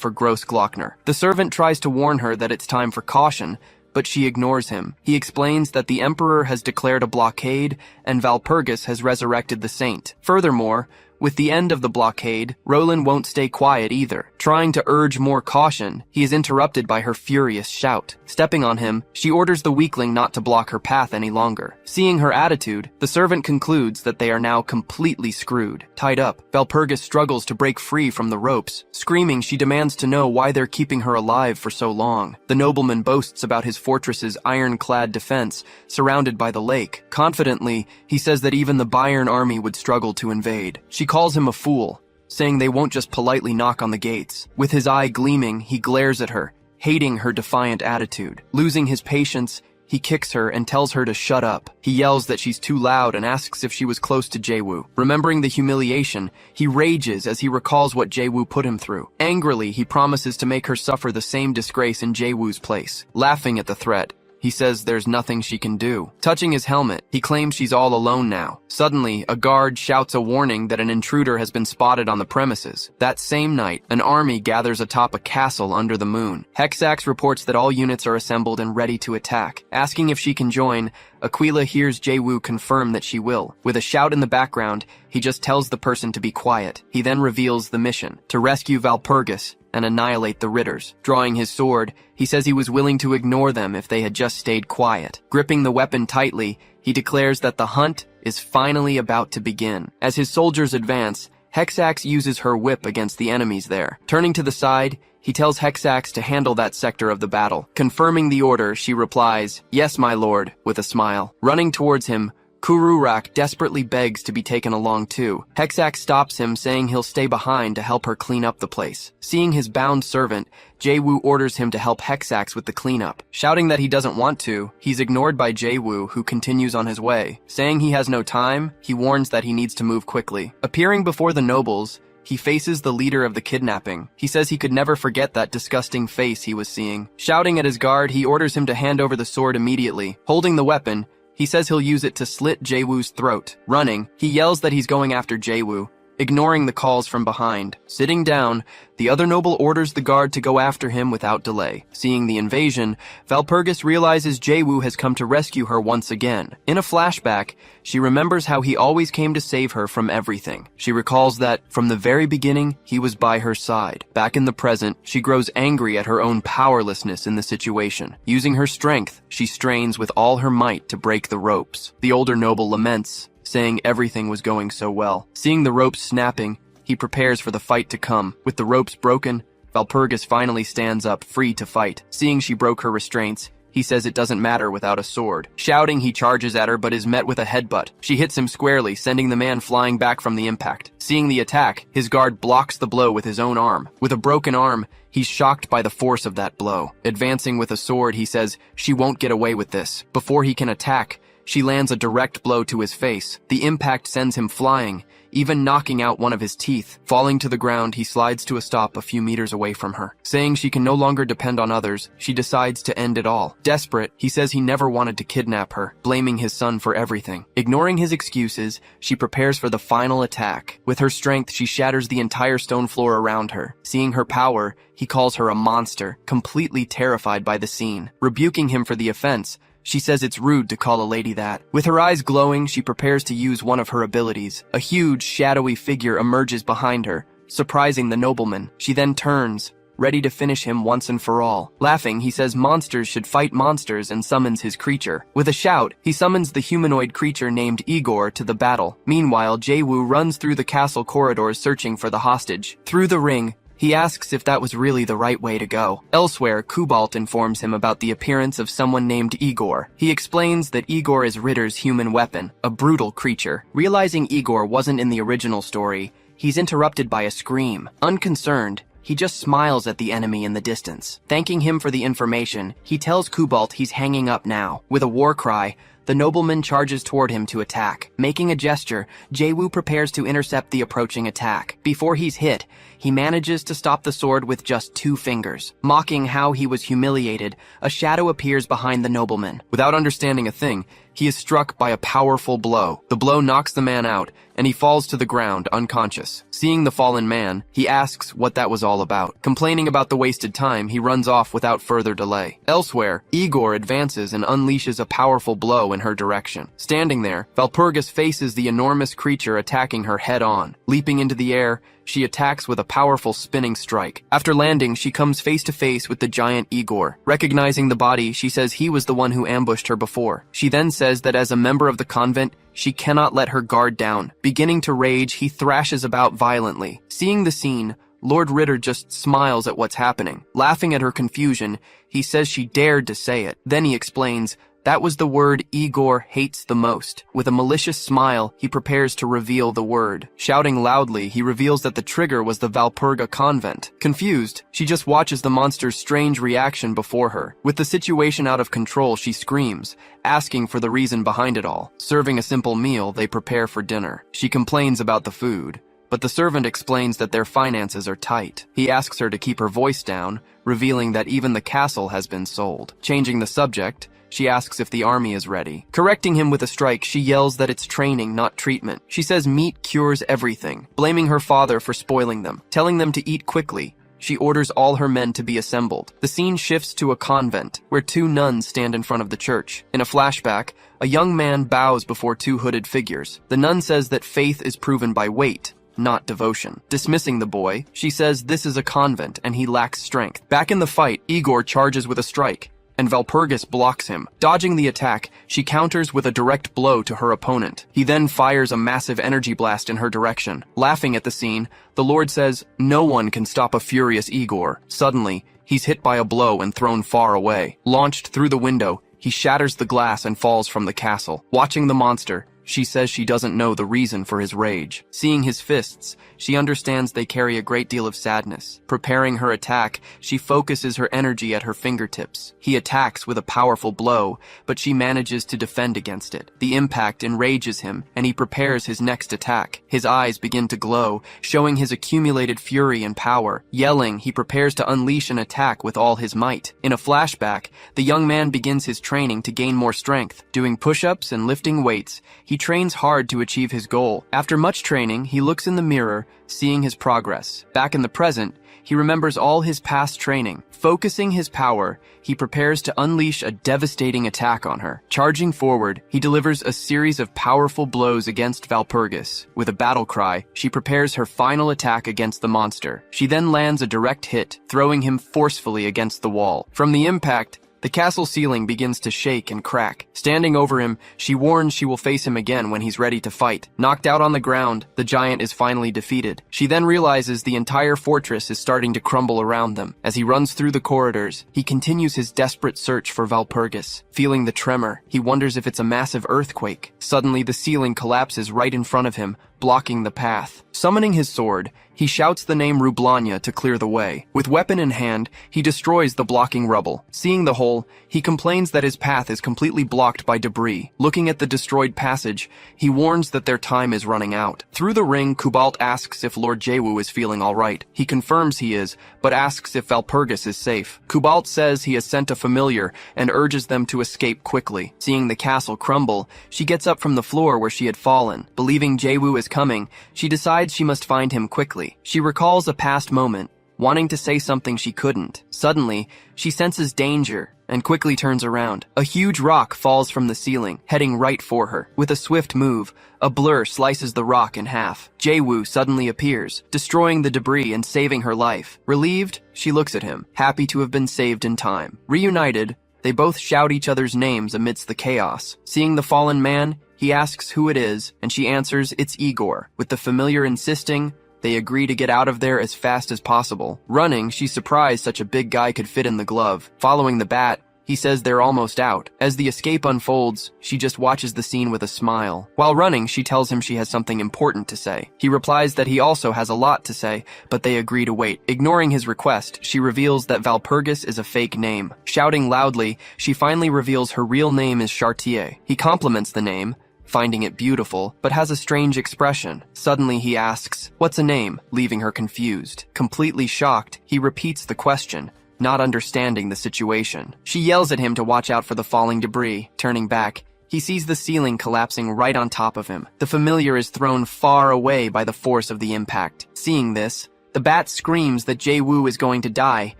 for Gross Glockner. The servant tries to warn her that it's time for caution, but she ignores him. He explains that the emperor has declared a blockade and Valpurgis has resurrected the saint. Furthermore, With the end of the blockade, Roland won't stay quiet either. Trying to urge more caution, he is interrupted by her furious shout. Stepping on him, she orders the weakling not to block her path any longer. Seeing her attitude, the servant concludes that they are now completely screwed. Tied up, Valpurgis struggles to break free from the ropes. Screaming, she demands to know why they're keeping her alive for so long. The nobleman boasts about his fortress's ironclad defense, surrounded by the lake. Confidently, he says that even the Bayern army would struggle to invade. She calls him a fool, saying they won't just politely knock on the gates. With his eye gleaming, he glares at her, hating her defiant attitude. Losing his patience, he kicks her and tells her to shut up. He yells that she's too loud and asks if she was close to Jae-woo. Remembering the humiliation, he rages as he recalls what Jae-woo put him through. Angrily, he promises to make her suffer the same disgrace in Jae-woo's place. Laughing at the threat, he says there's nothing she can do. Touching his helmet, he claims she's all alone now. Suddenly, a guard shouts a warning that an intruder has been spotted on the premises. That same night, an army gathers atop a castle under the moon. Hexax reports that all units are assembled and ready to attack. Asking if she can join, Aquila hears Jae-woo confirm that she will. With a shout in the background, he just tells the person to be quiet. He then reveals the mission: to rescue Valpurgis and annihilate the Ritters. Drawing his sword, he says he was willing to ignore them if they had just stayed quiet. Gripping the weapon tightly, he declares that the hunt is finally about to begin. As his soldiers advance, Hexax uses her whip against the enemies there. Turning to the side, he tells Hexax to handle that sector of the battle. Confirming the order, she replies, "Yes, my lord," with a smile. Running towards him, Kururak desperately begs to be taken along too. Hexax stops him, saying he'll stay behind to help her clean up the place. Seeing his bound servant, Jae-woo orders him to help Hexax with the cleanup. Shouting that he doesn't want to, he's ignored by Jae-woo, who continues on his way. Saying he has no time, he warns that he needs to move quickly. Appearing before the nobles, he faces the leader of the kidnapping. He says he could never forget that disgusting face he was seeing. Shouting at his guard, he orders him to hand over the sword immediately. Holding the weapon, he says he'll use it to slit Jae-woo's throat. Running, he yells that he's going after Jae-woo, ignoring the calls from behind. Sitting down, the other noble orders the guard to go after him without delay. Seeing the invasion, Valpurgis realizes Jae-woo has come to rescue her once again. In a flashback, she remembers how he always came to save her from everything. She recalls that, from the very beginning, he was by her side. Back in the present, she grows angry at her own powerlessness in the situation. Using her strength, she strains with all her might to break the ropes. The older noble laments, saying everything was going so well. Seeing the ropes snapping, he prepares for the fight to come. With the ropes broken, Valpurgis finally stands up, free to fight. Seeing she broke her restraints, he says it doesn't matter without a sword. Shouting, he charges at her but is met with a headbutt. She hits him squarely, sending the man flying back from the impact. Seeing the attack, his guard blocks the blow with his own arm. With a broken arm, he's shocked by the force of that blow. Advancing with a sword, he says she won't get away with this. Before he can attack, she lands a direct blow to his face. The impact sends him flying, even knocking out one of his teeth. Falling to the ground, he slides to a stop a few meters away from her. Saying she can no longer depend on others, she decides to end it all. Desperate, he says he never wanted to kidnap her, blaming his son for everything. Ignoring his excuses, she prepares for the final attack. With her strength, she shatters the entire stone floor around her. Seeing her power, he calls her a monster, completely terrified by the scene. Rebuking him for the offense, she says it's rude to call a lady that. With her eyes glowing, she prepares to use one of her abilities. A huge, shadowy figure emerges behind her, surprising the nobleman. She then turns, ready to finish him once and for all. Laughing, he says monsters should fight monsters and summons his creature. With a shout, he summons the humanoid creature named Igor to the battle. Meanwhile, Jae-woo runs through the castle corridors searching for the hostage. Through the ring, he asks if that was really the right way to go. Elsewhere, Kubalt informs him about the appearance of someone named Igor. He explains that Igor is Ritter's human weapon, a brutal creature. Realizing Igor wasn't in the original story, he's interrupted by a scream. Unconcerned, he just smiles at the enemy in the distance. Thanking him for the information, he tells Kubalt he's hanging up now. With a war cry, the nobleman charges toward him to attack. Making a gesture, Jae-woo prepares to intercept the approaching attack. Before he's hit, he manages to stop the sword with just 2 fingers. Mocking how he was humiliated, a shadow appears behind the nobleman. Without understanding a thing, he is struck by a powerful blow. The blow knocks the man out, and he falls to the ground unconscious. Seeing the fallen man, he asks what that was all about. Complaining about the wasted time, he runs off without further delay. Elsewhere, Igor advances and unleashes a powerful blow in her direction. Standing there, Valpurgis faces the enormous creature attacking her head-on. Leaping into the air, she attacks with a powerful spinning strike. After landing, she comes face to face with the giant Igor. Recognizing the body, she says he was the one who ambushed her before. She then says that as a member of the convent, she cannot let her guard down. Beginning to rage, he thrashes about violently. Seeing the scene, Lord Ritter just smiles at what's happening. Laughing at her confusion, he says she dared to say it. Then he explains, that was the word Igor hates the most. With a malicious smile, he prepares to reveal the word. Shouting loudly, he reveals that the trigger was the Valpurga convent. Confused, she just watches the monster's strange reaction before her. With the situation out of control, she screams, asking for the reason behind it all. Serving a simple meal, they prepare for dinner. She complains about the food, but the servant explains that their finances are tight. He asks her to keep her voice down, revealing that even the castle has been sold. Changing the subject, she asks if the army is ready. Correcting him with a strike, she yells that it's training, not treatment. She says meat cures everything, blaming her father for spoiling them. Telling them to eat quickly, she orders all her men to be assembled. The scene shifts to a convent, where 2 nuns stand in front of the church. In a flashback, a young man bows before 2 hooded figures. The nun says that faith is proven by weight, not devotion. Dismissing the boy, she says this is a convent and he lacks strength. Back in the fight, Igor charges with a strike, and Valpurgis blocks him. Dodging the attack, she counters with a direct blow to her opponent. He then fires a massive energy blast in her direction. Laughing at the scene, the Lord says, no one can stop a furious Igor. Suddenly, he's hit by a blow and thrown far away. Launched through the window, he shatters the glass and falls from the castle. Watching the monster, she says she doesn't know the reason for his rage. Seeing his fists, she understands they carry a great deal of sadness. Preparing her attack, she focuses her energy at her fingertips. He attacks with a powerful blow, but she manages to defend against it. The impact enrages him, and he prepares his next attack. His eyes begin to glow, showing his accumulated fury and power. Yelling, he prepares to unleash an attack with all his might. In a flashback, the young man begins his training to gain more strength. Doing push-ups and lifting weights, he trains hard to achieve his goal. After much training, he looks in the mirror, seeing his progress. Back in the present, he remembers all his past training. Focusing his power, he prepares to unleash a devastating attack on her. Charging forward, he delivers a series of powerful blows against Valpurgis. With a battle cry, she prepares her final attack against the monster. She then lands a direct hit, throwing him forcefully against the wall. From the impact, the castle ceiling begins to shake and crack. Standing over him, she warns she will face him again when he's ready to fight. Knocked out on the ground, the giant is finally defeated. She then realizes the entire fortress is starting to crumble around them. As he runs through the corridors, he continues his desperate search for Valpurgis. Feeling the tremor, he wonders if it's a massive earthquake. Suddenly, the ceiling collapses right in front of him, blocking the path. Summoning his sword, he shouts the name Rublanya to clear the way. With weapon in hand, he destroys the blocking rubble. Seeing the hole, he complains that his path is completely blocked by debris. Looking at the destroyed passage, he warns that their time is running out. Through the ring, Kubalt asks if Lord Jaewu is feeling alright. He confirms he is, but asks if Valpurgis is safe. Kubalt says he has sent a familiar and urges them to escape quickly. Seeing the castle crumble, she gets up from the floor where she had fallen. Believing Jaewu is coming, she decides she must find him quickly. She recalls a past moment, wanting to say something she couldn't. Suddenly, she senses danger and quickly turns around. A huge rock falls from the ceiling, heading right for her. With a swift move, a blur slices the rock in half. Jaewu suddenly appears, destroying the debris and saving her life. Relieved, she looks at him, happy to have been saved in time. Reunited, they both shout each other's names amidst the chaos. Seeing the fallen man, he asks who it is, and she answers it's Igor. With the familiar insisting, they agree to get out of there as fast as possible. Running, she's surprised such a big guy could fit in the glove. Following the bat, he says they're almost out. As the escape unfolds, she just watches the scene with a smile. While running, she tells him she has something important to say. He replies that he also has a lot to say, but they agree to wait. Ignoring his request, she reveals that Valpurgis is a fake name. Shouting loudly, she finally reveals her real name is Chartier. He compliments the name, finding it beautiful, but has a strange expression. Suddenly he asks, "What's a name?" leaving her confused. Completely shocked, he repeats the question, not understanding the situation. She yells at him to watch out for the falling debris. Turning back, he sees the ceiling collapsing right on top of him. The familiar is thrown far away by the force of the impact. Seeing this, the bat screams that Jae-woo is going to die,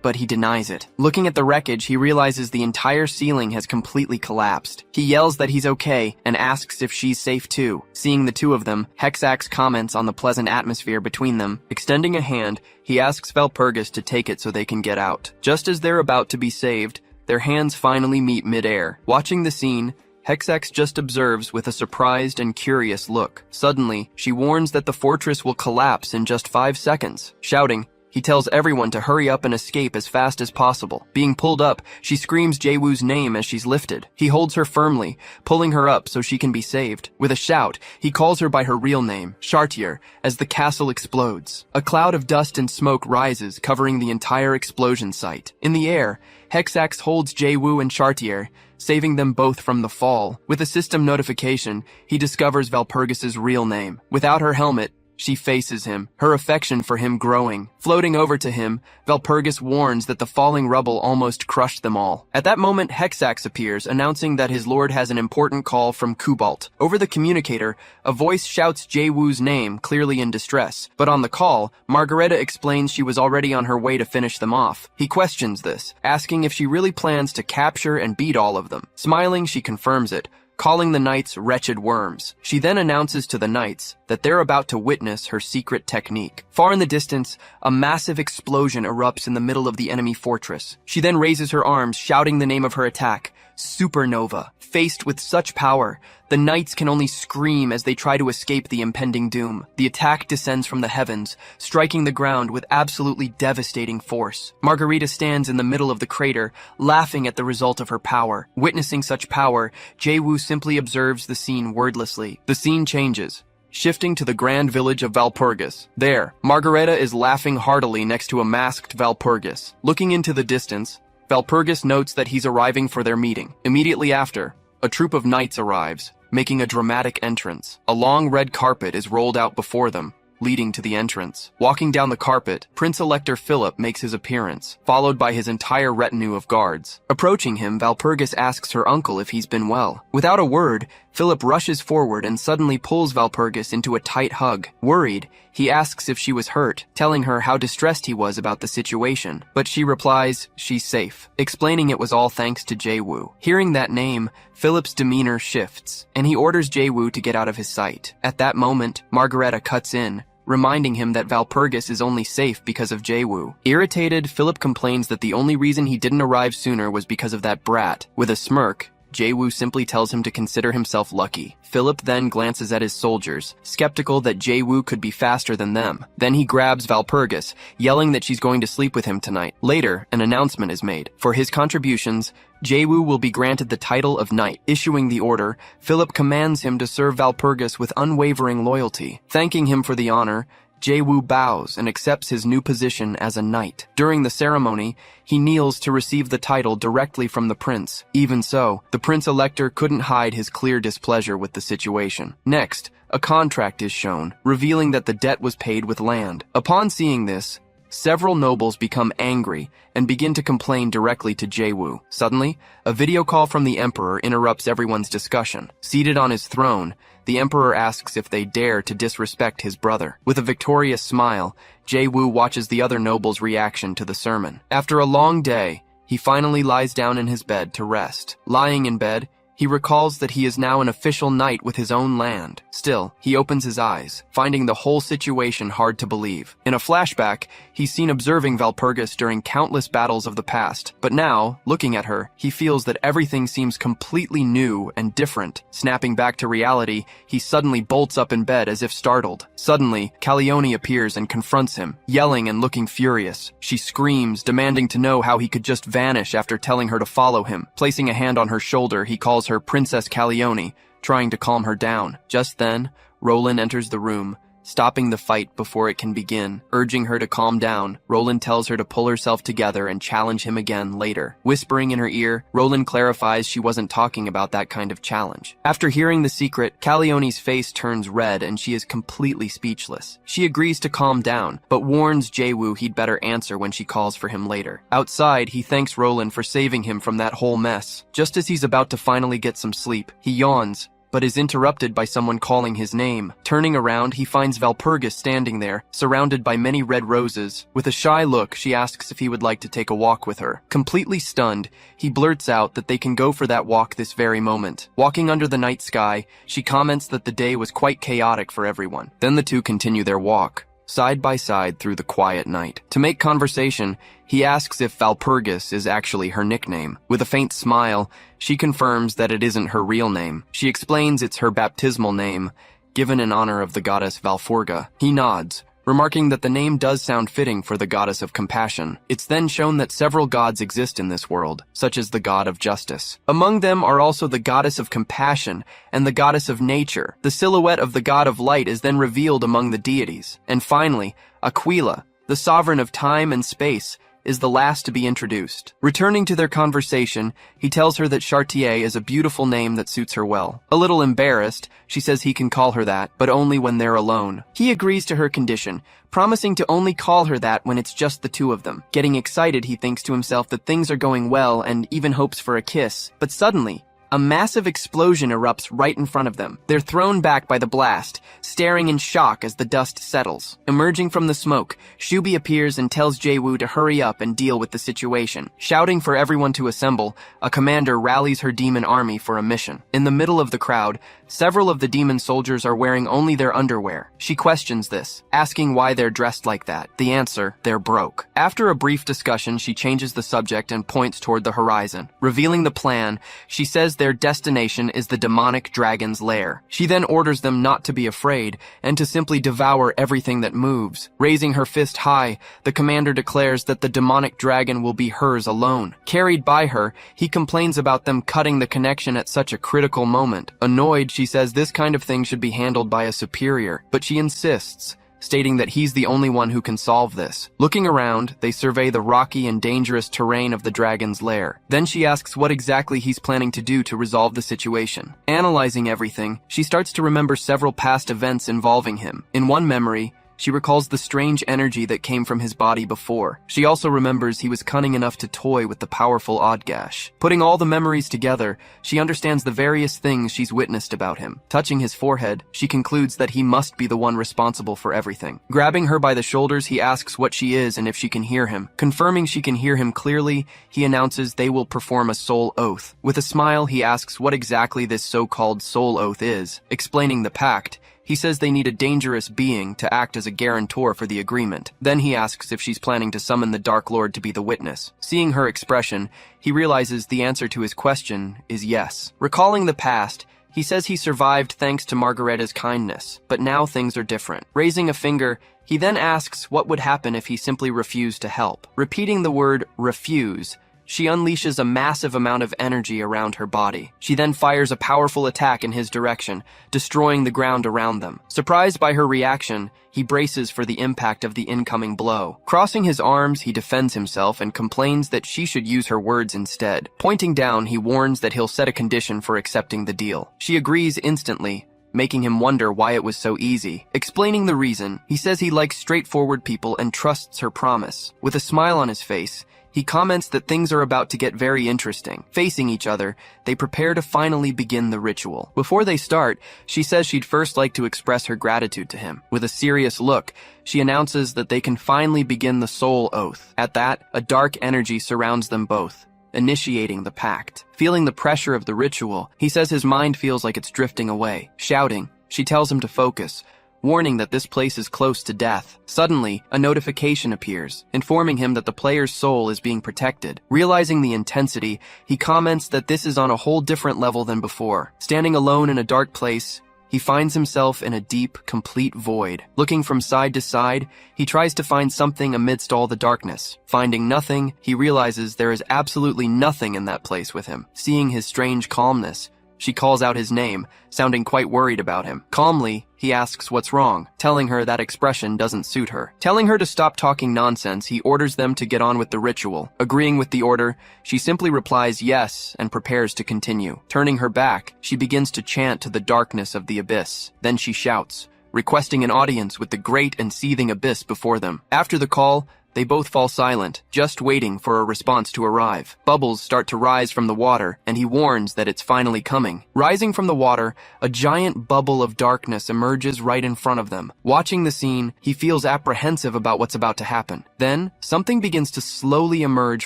but he denies it. Looking at the wreckage, he realizes the entire ceiling has completely collapsed. He yells that he's okay and asks if she's safe too. Seeing the two of them, Hexax comments on the pleasant atmosphere between them. Extending a hand, he asks Valpurgis to take it so they can get out. Just as they're about to be saved, their hands finally meet mid-air. Watching the scene, Hexax just observes with a surprised and curious look. Suddenly, she warns that the fortress will collapse in just 5 seconds. Shouting, he tells everyone to hurry up and escape as fast as possible. Being pulled up, she screams Jae-woo's name as she's lifted. He holds her firmly, pulling her up so she can be saved. With a shout, he calls her by her real name, Chartier, as the castle explodes. A cloud of dust and smoke rises, covering the entire explosion site. In the air, Hexax holds Jae-woo and Chartier, saving them both from the fall. With a system notification, he discovers Valpurgis's real name. Without her helmet, she faces him, her affection for him growing. Floating over to him, Valpurgis warns that the falling rubble almost crushed them all. At that moment, Hexax appears, announcing that his lord has an important call from Cobalt. Over the communicator, a voice shouts Jae-woo's name, clearly in distress. But on the call, Margareta explains she was already on her way to finish them off. He questions this, asking if she really plans to capture and beat all of them. Smiling, she confirms it, calling the knights wretched worms. She then announces to the knights that they're about to witness her secret technique. Far in the distance, a massive explosion erupts in the middle of the enemy fortress. She then raises her arms, shouting the name of her attack, Supernova. Faced with such power, the knights can only scream as they try to escape the impending doom. The attack descends from the heavens, striking the ground with absolutely devastating force. Margarita stands in the middle of the crater, laughing at the result of her power. Witnessing such power, Jae-woo simply observes the scene wordlessly. The scene changes, shifting to the grand village of Valpurgis. There, Margareta is laughing heartily next to a masked Valpurgis. Looking into the distance, Valpurgis notes that he's arriving for their meeting. Immediately after, a troop of knights arrives, making a dramatic entrance. A long red carpet is rolled out before them, leading to the entrance. Walking down the carpet, Prince-Elector Philip makes his appearance, followed by his entire retinue of guards. Approaching him, Valpurgis asks her uncle if he's been well. Without a word, Philip rushes forward and suddenly pulls Valpurgis into a tight hug. Worried, he asks if she was hurt, telling her how distressed he was about the situation. But she replies she's safe, explaining it was all thanks to Jae-woo. Hearing that name, Philip's demeanor shifts, and he orders Jae-woo to get out of his sight. At that moment, Margareta cuts in, reminding him that Valpurgis is only safe because of Jae-woo. Irritated, Philip complains that the only reason he didn't arrive sooner was because of that brat. With a smirk, Jae-woo simply tells him to consider himself lucky. Philip then glances at his soldiers, skeptical that Jae-woo could be faster than them. Then he grabs Valpurgis, yelling that she's going to sleep with him tonight. Later, an announcement is made. For his contributions, Jae-woo will be granted the title of knight. Issuing the order, Philip commands him to serve Valpurgis with unwavering loyalty. Thanking him for the honor, Jae-woo bows and accepts his new position as a knight. During the ceremony, he kneels to receive the title directly from the prince. Even so, the Prince-Elector couldn't hide his clear displeasure with the situation. Next, a contract is shown, revealing that the debt was paid with land. Upon seeing this, several nobles become angry and begin to complain directly to Jae-woo. Suddenly, a video call from the emperor interrupts everyone's discussion. Seated on his throne, the emperor asks if they dare to disrespect his brother. With a victorious smile, Jae-woo watches the other nobles' reaction to the sermon. After a long day, he finally lies down in his bed to rest. Lying in bed, he recalls that he is now an official knight with his own land. Still, he opens his eyes, finding the whole situation hard to believe. In a flashback, he's seen observing Valpurgis during countless battles of the past. But now, looking at her, he feels that everything seems completely new and different. Snapping back to reality, he suddenly bolts up in bed as if startled. Suddenly, Calione appears and confronts him, yelling and looking furious. She screams, demanding to know how he could just vanish after telling her to follow him. Placing a hand on her shoulder, he calls her Princess Calione, trying to calm her down. Just then, Roland enters the room, stopping the fight before it can begin. Urging her to calm down, Roland tells her to pull herself together and challenge him again later. Whispering in her ear, Roland clarifies she wasn't talking about that kind of challenge. After hearing the secret, Callione's face turns red and she is completely speechless. She agrees to calm down, but warns Jae-woo he'd better answer when she calls for him later. Outside, he thanks Roland for saving him from that whole mess. Just as he's about to finally get some sleep, he yawns, but is interrupted by someone calling his name. Turning around, he finds Valpurgis standing there, surrounded by many red roses. With a shy look, she asks if he would like to take a walk with her. Completely stunned, he blurts out that they can go for that walk this very moment. Walking under the night sky, she comments that the day was quite chaotic for everyone. Then the two continue their walk, side by side through the quiet night. To make conversation, he asks if Valpurgis is actually her nickname. With a faint smile, she confirms that it isn't her real name. She explains it's her baptismal name, given in honor of the goddess Valfurga. He nods, remarking that the name does sound fitting for the goddess of compassion. It's then shown that several gods exist in this world, such as the god of justice. Among them are also the goddess of compassion and the goddess of nature. The silhouette of the god of light is then revealed among the deities. And finally, Aquila, the sovereign of time and space, is the last to be introduced. Returning to their conversation, he tells her that Chartier is a beautiful name that suits her well. A little embarrassed, she says he can call her that, but only when they're alone. He agrees to her condition, promising to only call her that when it's just the two of them. Getting excited, he thinks to himself that things are going well and even hopes for a kiss. But suddenly, a massive explosion erupts right in front of them. They're thrown back by the blast, staring in shock as the dust settles. Emerging from the smoke, Shubi appears and tells Jae-woo to hurry up and deal with the situation. Shouting for everyone to assemble, a commander rallies her demon army for a mission. In the middle of the crowd, several of the demon soldiers are wearing only their underwear. She questions this, asking why they're dressed like that. The answer, they're broke. After a brief discussion, she changes the subject and points toward the horizon. Revealing the plan, she says their destination is the demonic dragon's lair. She then orders them not to be afraid and to simply devour everything that moves. Raising her fist high, the commander declares that the demonic dragon will be hers alone. Carried by her, he complains about them cutting the connection at such a critical moment. Annoyed, she says this kind of thing should be handled by a superior, but she insists, stating that he's the only one who can solve this. Looking around, they survey the rocky and dangerous terrain of the dragon's lair. Then she asks what exactly he's planning to do to resolve the situation. Analyzing everything, she starts to remember several past events involving him. In one memory, she recalls the strange energy that came from his body before. She also remembers he was cunning enough to toy with the powerful Odgash. Putting all the memories together, she understands the various things she's witnessed about him. Touching his forehead, she concludes that he must be the one responsible for everything. Grabbing her by the shoulders, he asks what she is and if she can hear him. Confirming she can hear him clearly, he announces they will perform a soul oath. With a smile, he asks what exactly this so-called soul oath is. Explaining the pact, he says they need a dangerous being to act as a guarantor for the agreement. Then he asks if she's planning to summon the Dark Lord to be the witness. Seeing her expression, he realizes the answer to his question is yes. Recalling the past, he says he survived thanks to Margaretta's kindness, but now things are different. Raising a finger, he then asks what would happen if he simply refused to help. Repeating the word refuse, she unleashes a massive amount of energy around her body. She then fires a powerful attack in his direction, destroying the ground around them. Surprised by her reaction, he braces for the impact of the incoming blow. Crossing his arms, he defends himself and complains that she should use her words instead. Pointing down, he warns that he'll set a condition for accepting the deal. She agrees instantly, making him wonder why it was so easy. Explaining the reason, he says he likes straightforward people and trusts her promise. With a smile on his face, he comments that things are about to get very interesting. Facing each other, they prepare to finally begin the ritual. Before they start, she says she'd first like to express her gratitude to him. With a serious look, she announces that they can finally begin the soul oath. At that, a dark energy surrounds them both, initiating the pact. Feeling the pressure of the ritual, he says his mind feels like it's drifting away. Shouting, she tells him to focus, warning that this place is close to death. Suddenly, a notification appears, informing him that the player's soul is being protected. Realizing the intensity, he comments that this is on a whole different level than before. Standing alone in a dark place, he finds himself in a deep, complete void. Looking from side to side, he tries to find something amidst all the darkness. Finding nothing, he realizes there is absolutely nothing in that place with him. Seeing his strange calmness, She calls out his name, sounding quite worried about him. Calmly, he asks what's wrong, telling her that expression doesn't suit her. Telling her to stop talking nonsense, he orders them to get on with the ritual. Agreeing with the order, she simply replies yes and prepares to continue. Turning her back, she begins to chant to the darkness of the abyss. Then she shouts, requesting an audience with the great and seething abyss before them. After the call, they both fall silent, just waiting for a response to arrive. Bubbles start to rise from the water, and he warns that it's finally coming. Rising from the water, a giant bubble of darkness emerges right in front of them. Watching the scene, he feels apprehensive about what's about to happen. Then, something begins to slowly emerge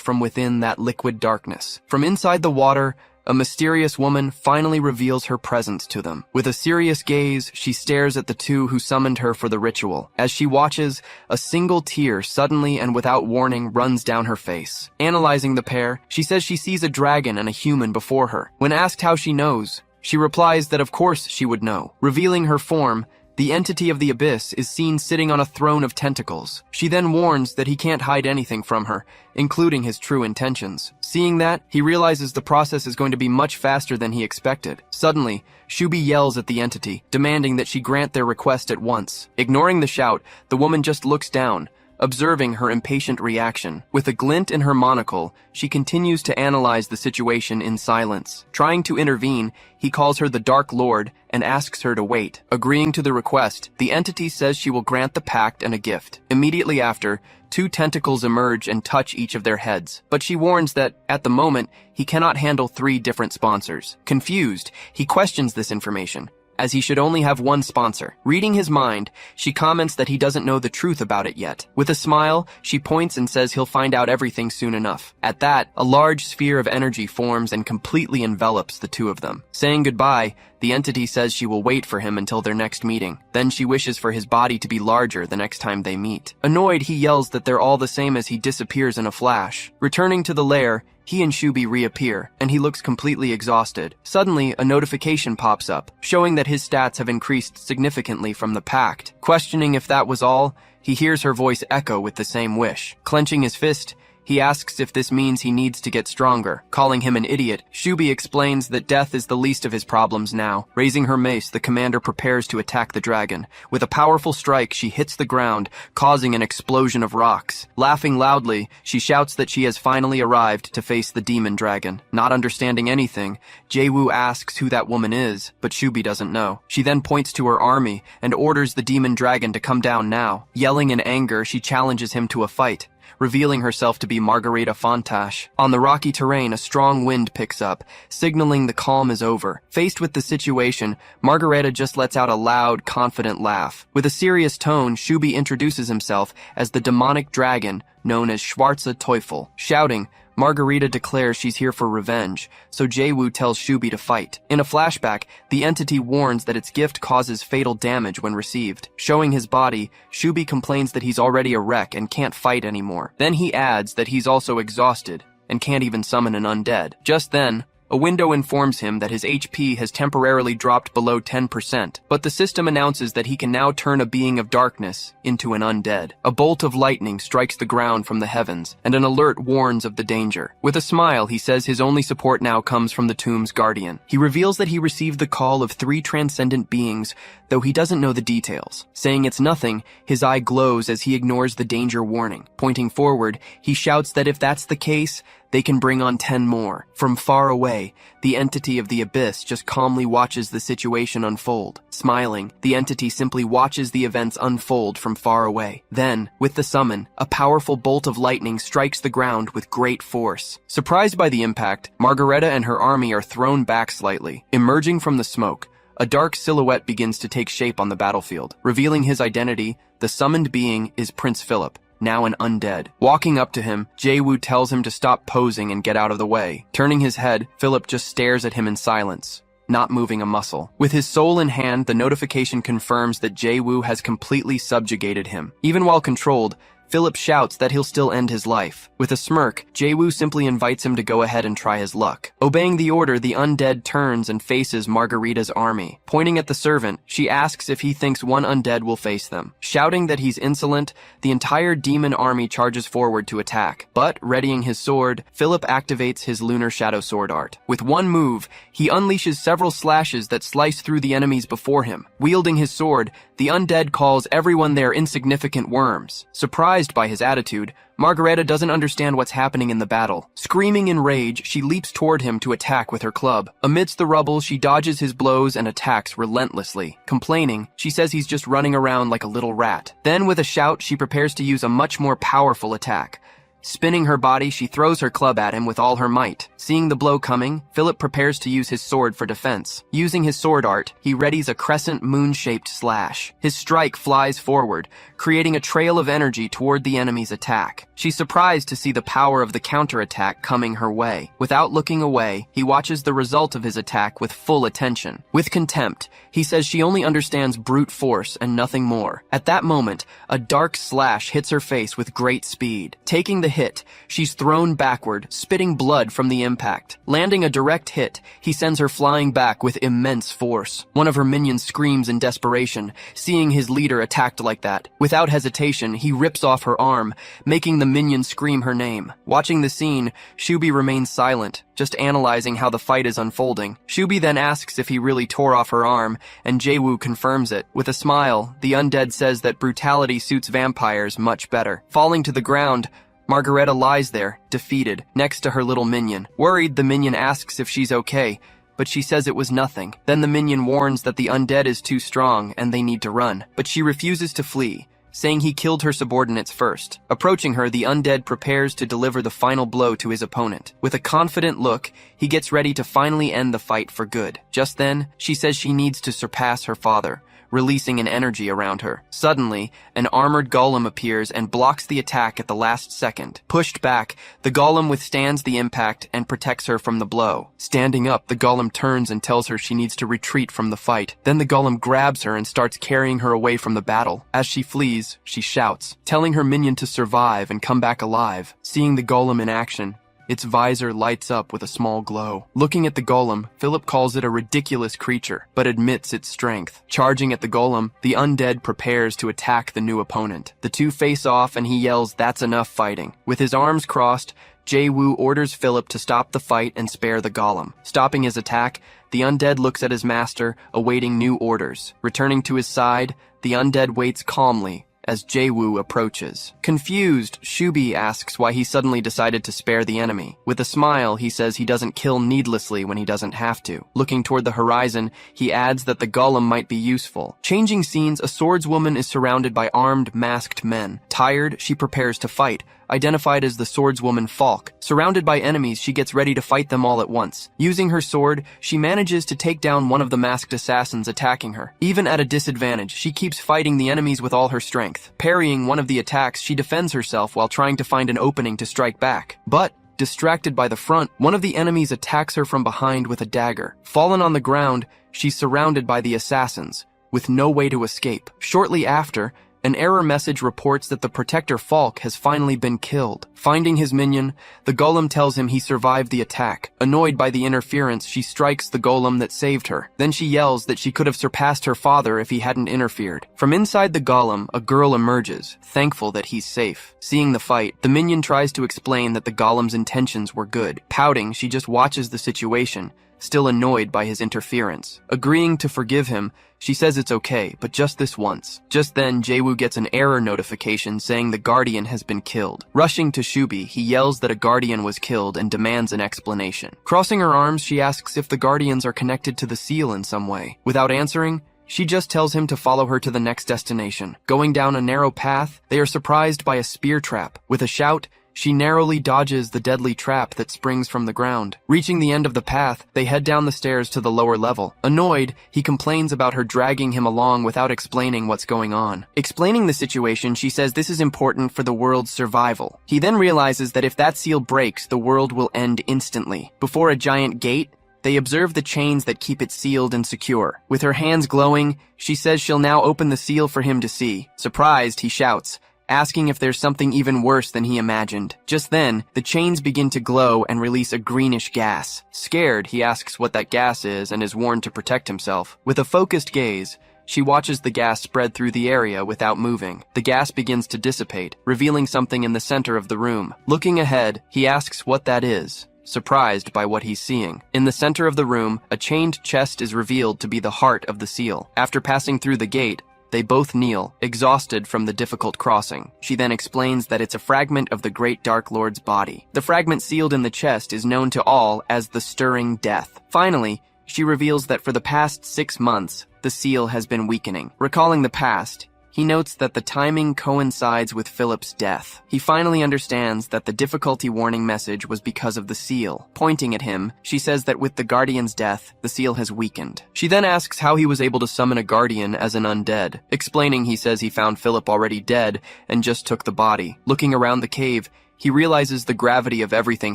from within that liquid darkness. From inside the water, a mysterious woman finally reveals her presence to them. With a serious gaze, she stares at the two who summoned her for the ritual. As she watches, a single tear suddenly and without warning runs down her face. Analyzing the pair, she says she sees a dragon and a human before her. When asked how she knows, she replies that of course she would know. Revealing her form, the entity of the abyss is seen sitting on a throne of tentacles. She then warns that he can't hide anything from her, including his true intentions. Seeing that, he realizes the process is going to be much faster than he expected. Suddenly, Shubi yells at the entity, demanding that she grant their request at once. Ignoring the shout, the woman just looks down, observing her impatient reaction. With a glint in her monocle, she continues to analyze the situation in silence. Trying to intervene, he calls her the Dark Lord and asks her to wait. Agreeing to the request, the entity says she will grant the pact and a gift. Immediately after, two tentacles emerge and touch each of their heads, but she warns that, at the moment, he cannot handle 3 different sponsors. Confused, he questions this information, as he should only have one sponsor. Reading his mind, she comments that he doesn't know the truth about it yet. With a smile, she points and says he'll find out everything soon enough. At that, a large sphere of energy forms and completely envelops the two of them. Saying goodbye, the entity says she will wait for him until their next meeting. Then she wishes for his body to be larger the next time they meet. Annoyed, he yells that they're all the same as he disappears in a flash. Returning to the lair, he and Shubi reappear, and he looks completely exhausted. Suddenly, a notification pops up, showing that his stats have increased significantly from the pact. Questioning if that was all, he hears her voice echo with the same wish. Clenching his fist, he asks if this means he needs to get stronger. Calling him an idiot, Shubi explains that death is the least of his problems now. Raising her mace, the commander prepares to attack the dragon. With a powerful strike, she hits the ground, causing an explosion of rocks. Laughing loudly, she shouts that she has finally arrived to face the demon dragon. Not understanding anything, Jae-woo asks who that woman is, but Shubi doesn't know. She then points to her army and orders the demon dragon to come down now. Yelling in anger, she challenges him to a fight, revealing herself to be Margarita Fontash. On the rocky terrain, a strong wind picks up, signaling the calm is over. Faced with the situation, Margarita just lets out a loud, confident laugh. With a serious tone, Shubi introduces himself as the demonic dragon known as Schwarze Teufel. Shouting, Margarita declares she's here for revenge, so Jae-woo tells Shubi to fight. In a flashback, the entity warns that its gift causes fatal damage when received. Showing his body, Shubi complains that he's already a wreck and can't fight anymore. Then he adds that he's also exhausted and can't even summon an undead. Just then, a window informs him that his HP has temporarily dropped below 10%, but the system announces that he can now turn a being of darkness into an undead. A bolt of lightning strikes the ground from the heavens, and an alert warns of the danger. With a smile, he says his only support now comes from the tomb's guardian. He reveals that he received the call of 3 transcendent beings, though he doesn't know the details. Saying it's nothing, his eye glows as he ignores the danger warning. Pointing forward, he shouts that if that's the case, they can bring on 10 more. From far away, the entity of the abyss just calmly watches the situation unfold. Smiling, the entity simply watches the events unfold from far away. Then, with the summon, a powerful bolt of lightning strikes the ground with great force. Surprised by the impact, Margareta and her army are thrown back slightly. Emerging from the smoke, a dark silhouette begins to take shape on the battlefield. Revealing his identity, the summoned being is Prince Philip, now an undead. Walking up to him, Jae-woo tells him to stop posing and get out of the way. Turning his head, Philip just stares at him in silence, not moving a muscle. With his soul in hand, the notification confirms that Jae-woo has completely subjugated him. Even while controlled, Philip shouts that he'll still end his life. With a smirk, Jae-woo simply invites him to go ahead and try his luck. Obeying the order, the undead turns and faces Margarita's army. Pointing at the servant, she asks if he thinks one undead will face them. Shouting that he's insolent, the entire demon army charges forward to attack. But, readying his sword, Philip activates his lunar shadow sword art. With one move, he unleashes several slashes that slice through the enemies before him. Wielding his sword, the undead calls everyone there insignificant worms. Surprised by his attitude, Margareta doesn't understand what's happening in the battle. Screaming in rage, she leaps toward him to attack with her club. Amidst the rubble, she dodges his blows and attacks relentlessly. Complaining, she says he's just running around like a little rat. Then with a shout, she prepares to use a much more powerful attack. Spinning her body, she throws her club at him with all her might. Seeing the blow coming, Philip prepares to use his sword for defense. Using his sword art, he readies a crescent moon-shaped slash. His strike flies forward, creating a trail of energy toward the enemy's attack. She's surprised to see the power of the counterattack coming her way. Without looking away, he watches the result of his attack with full attention. With contempt, he says she only understands brute force and nothing more. At that moment, a dark slash hits her face with great speed. Taking the hit, she's thrown backward, spitting blood from the impact. Landing a direct hit, he sends her flying back with immense force. One of her minions screams in desperation, seeing his leader attacked like that. Without hesitation, he rips off her arm, making the minion scream her name. Watching the scene, Shubi remains silent, just analyzing how the fight is unfolding. Shubi then asks if he really tore off her arm, and Jae-woo confirms it. With a smile, the undead says that brutality suits vampires much better. Falling to the ground, Margareta lies there, defeated, next to her little minion. Worried, the minion asks if she's okay, but she says it was nothing. Then the minion warns that the undead is too strong and they need to run, but she refuses to flee, saying he killed her subordinates first. Approaching her, the undead prepares to deliver the final blow to his opponent. With a confident look, he gets ready to finally end the fight for good. Just then, she says she needs to surpass her father, releasing an energy around her. Suddenly, an armored golem appears and blocks the attack at the last second. Pushed back, the golem withstands the impact and protects her from the blow. Standing up, the golem turns and tells her she needs to retreat from the fight. Then the golem grabs her and starts carrying her away from the battle. As she flees, she shouts, telling her minion to survive and come back alive. Seeing the golem in action, its visor lights up with a small glow. Looking at the golem, Philip calls it a ridiculous creature, but admits its strength. Charging at the golem, the undead prepares to attack the new opponent. The two face off and he yells, "That's enough fighting." With his arms crossed, Jae-woo orders Philip to stop the fight and spare the golem. Stopping his attack, the undead looks at his master, awaiting new orders. Returning to his side, the undead waits calmly as Jae-woo approaches. Confused, Shubi asks why he suddenly decided to spare the enemy. With a smile, he says he doesn't kill needlessly when he doesn't have to. Looking toward the horizon, he adds that the golem might be useful. Changing scenes, a swordswoman is surrounded by armed, masked men. Tired, she prepares to fight, identified as the swordswoman Falk. Surrounded by enemies, she gets ready to fight them all at once. Using her sword, she manages to take down one of the masked assassins attacking her. Even at a disadvantage, she keeps fighting the enemies with all her strength. Parrying one of the attacks, she defends herself while trying to find an opening to strike back. But, distracted by the front, one of the enemies attacks her from behind with a dagger. Fallen on the ground, she's surrounded by the assassins, with no way to escape. Shortly after, an error message reports that the protector Falk has finally been killed. Finding his minion, the golem tells him he survived the attack. Annoyed by the interference, she strikes the golem that saved her. Then she yells that she could have surpassed her father if he hadn't interfered. From inside the golem, a girl emerges, thankful that he's safe. Seeing the fight, the minion tries to explain that the golem's intentions were good. Pouting, she just watches the situation, still annoyed by his interference. Agreeing to forgive him, she says it's okay, but just this once. Just then, Jae-woo gets an error notification saying the Guardian has been killed. Rushing to Shubi, he yells that a Guardian was killed and demands an explanation. Crossing her arms, she asks if the Guardians are connected to the seal in some way. Without answering, she just tells him to follow her to the next destination. Going down a narrow path, they are surprised by a spear trap. With a shout, she narrowly dodges the deadly trap that springs from the ground. Reaching the end of the path, they head down the stairs to the lower level. Annoyed, he complains about her dragging him along without explaining what's going on. Explaining the situation, she says this is important for the world's survival. He then realizes that if that seal breaks, the world will end instantly. Before a giant gate, they observe the chains that keep it sealed and secure. With her hands glowing, she says she'll now open the seal for him to see. Surprised, he shouts, asking if there's something even worse than he imagined. Just then, the chains begin to glow and release a greenish gas. Scared, he asks what that gas is and is warned to protect himself. With a focused gaze, she watches the gas spread through the area without moving. The gas begins to dissipate, revealing something in the center of the room. Looking ahead, he asks what that is, surprised by what he's seeing. In the center of the room, a chained chest is revealed to be the heart of the seal. After passing through the gate, they both kneel, exhausted from the difficult crossing. She then explains that it's a fragment of the Great Dark Lord's body. The fragment sealed in the chest is known to all as the Stirring Death. Finally, she reveals that for the past 6 months, the seal has been weakening. Recalling the past, he notes that the timing coincides with Philip's death. He finally understands that the difficulty warning message was because of the seal. Pointing at him, she says that with the Guardian's death, the seal has weakened. She then asks how he was able to summon a Guardian as an undead. Explaining, he says he found Philip already dead and just took the body. Looking around the cave, he realizes the gravity of everything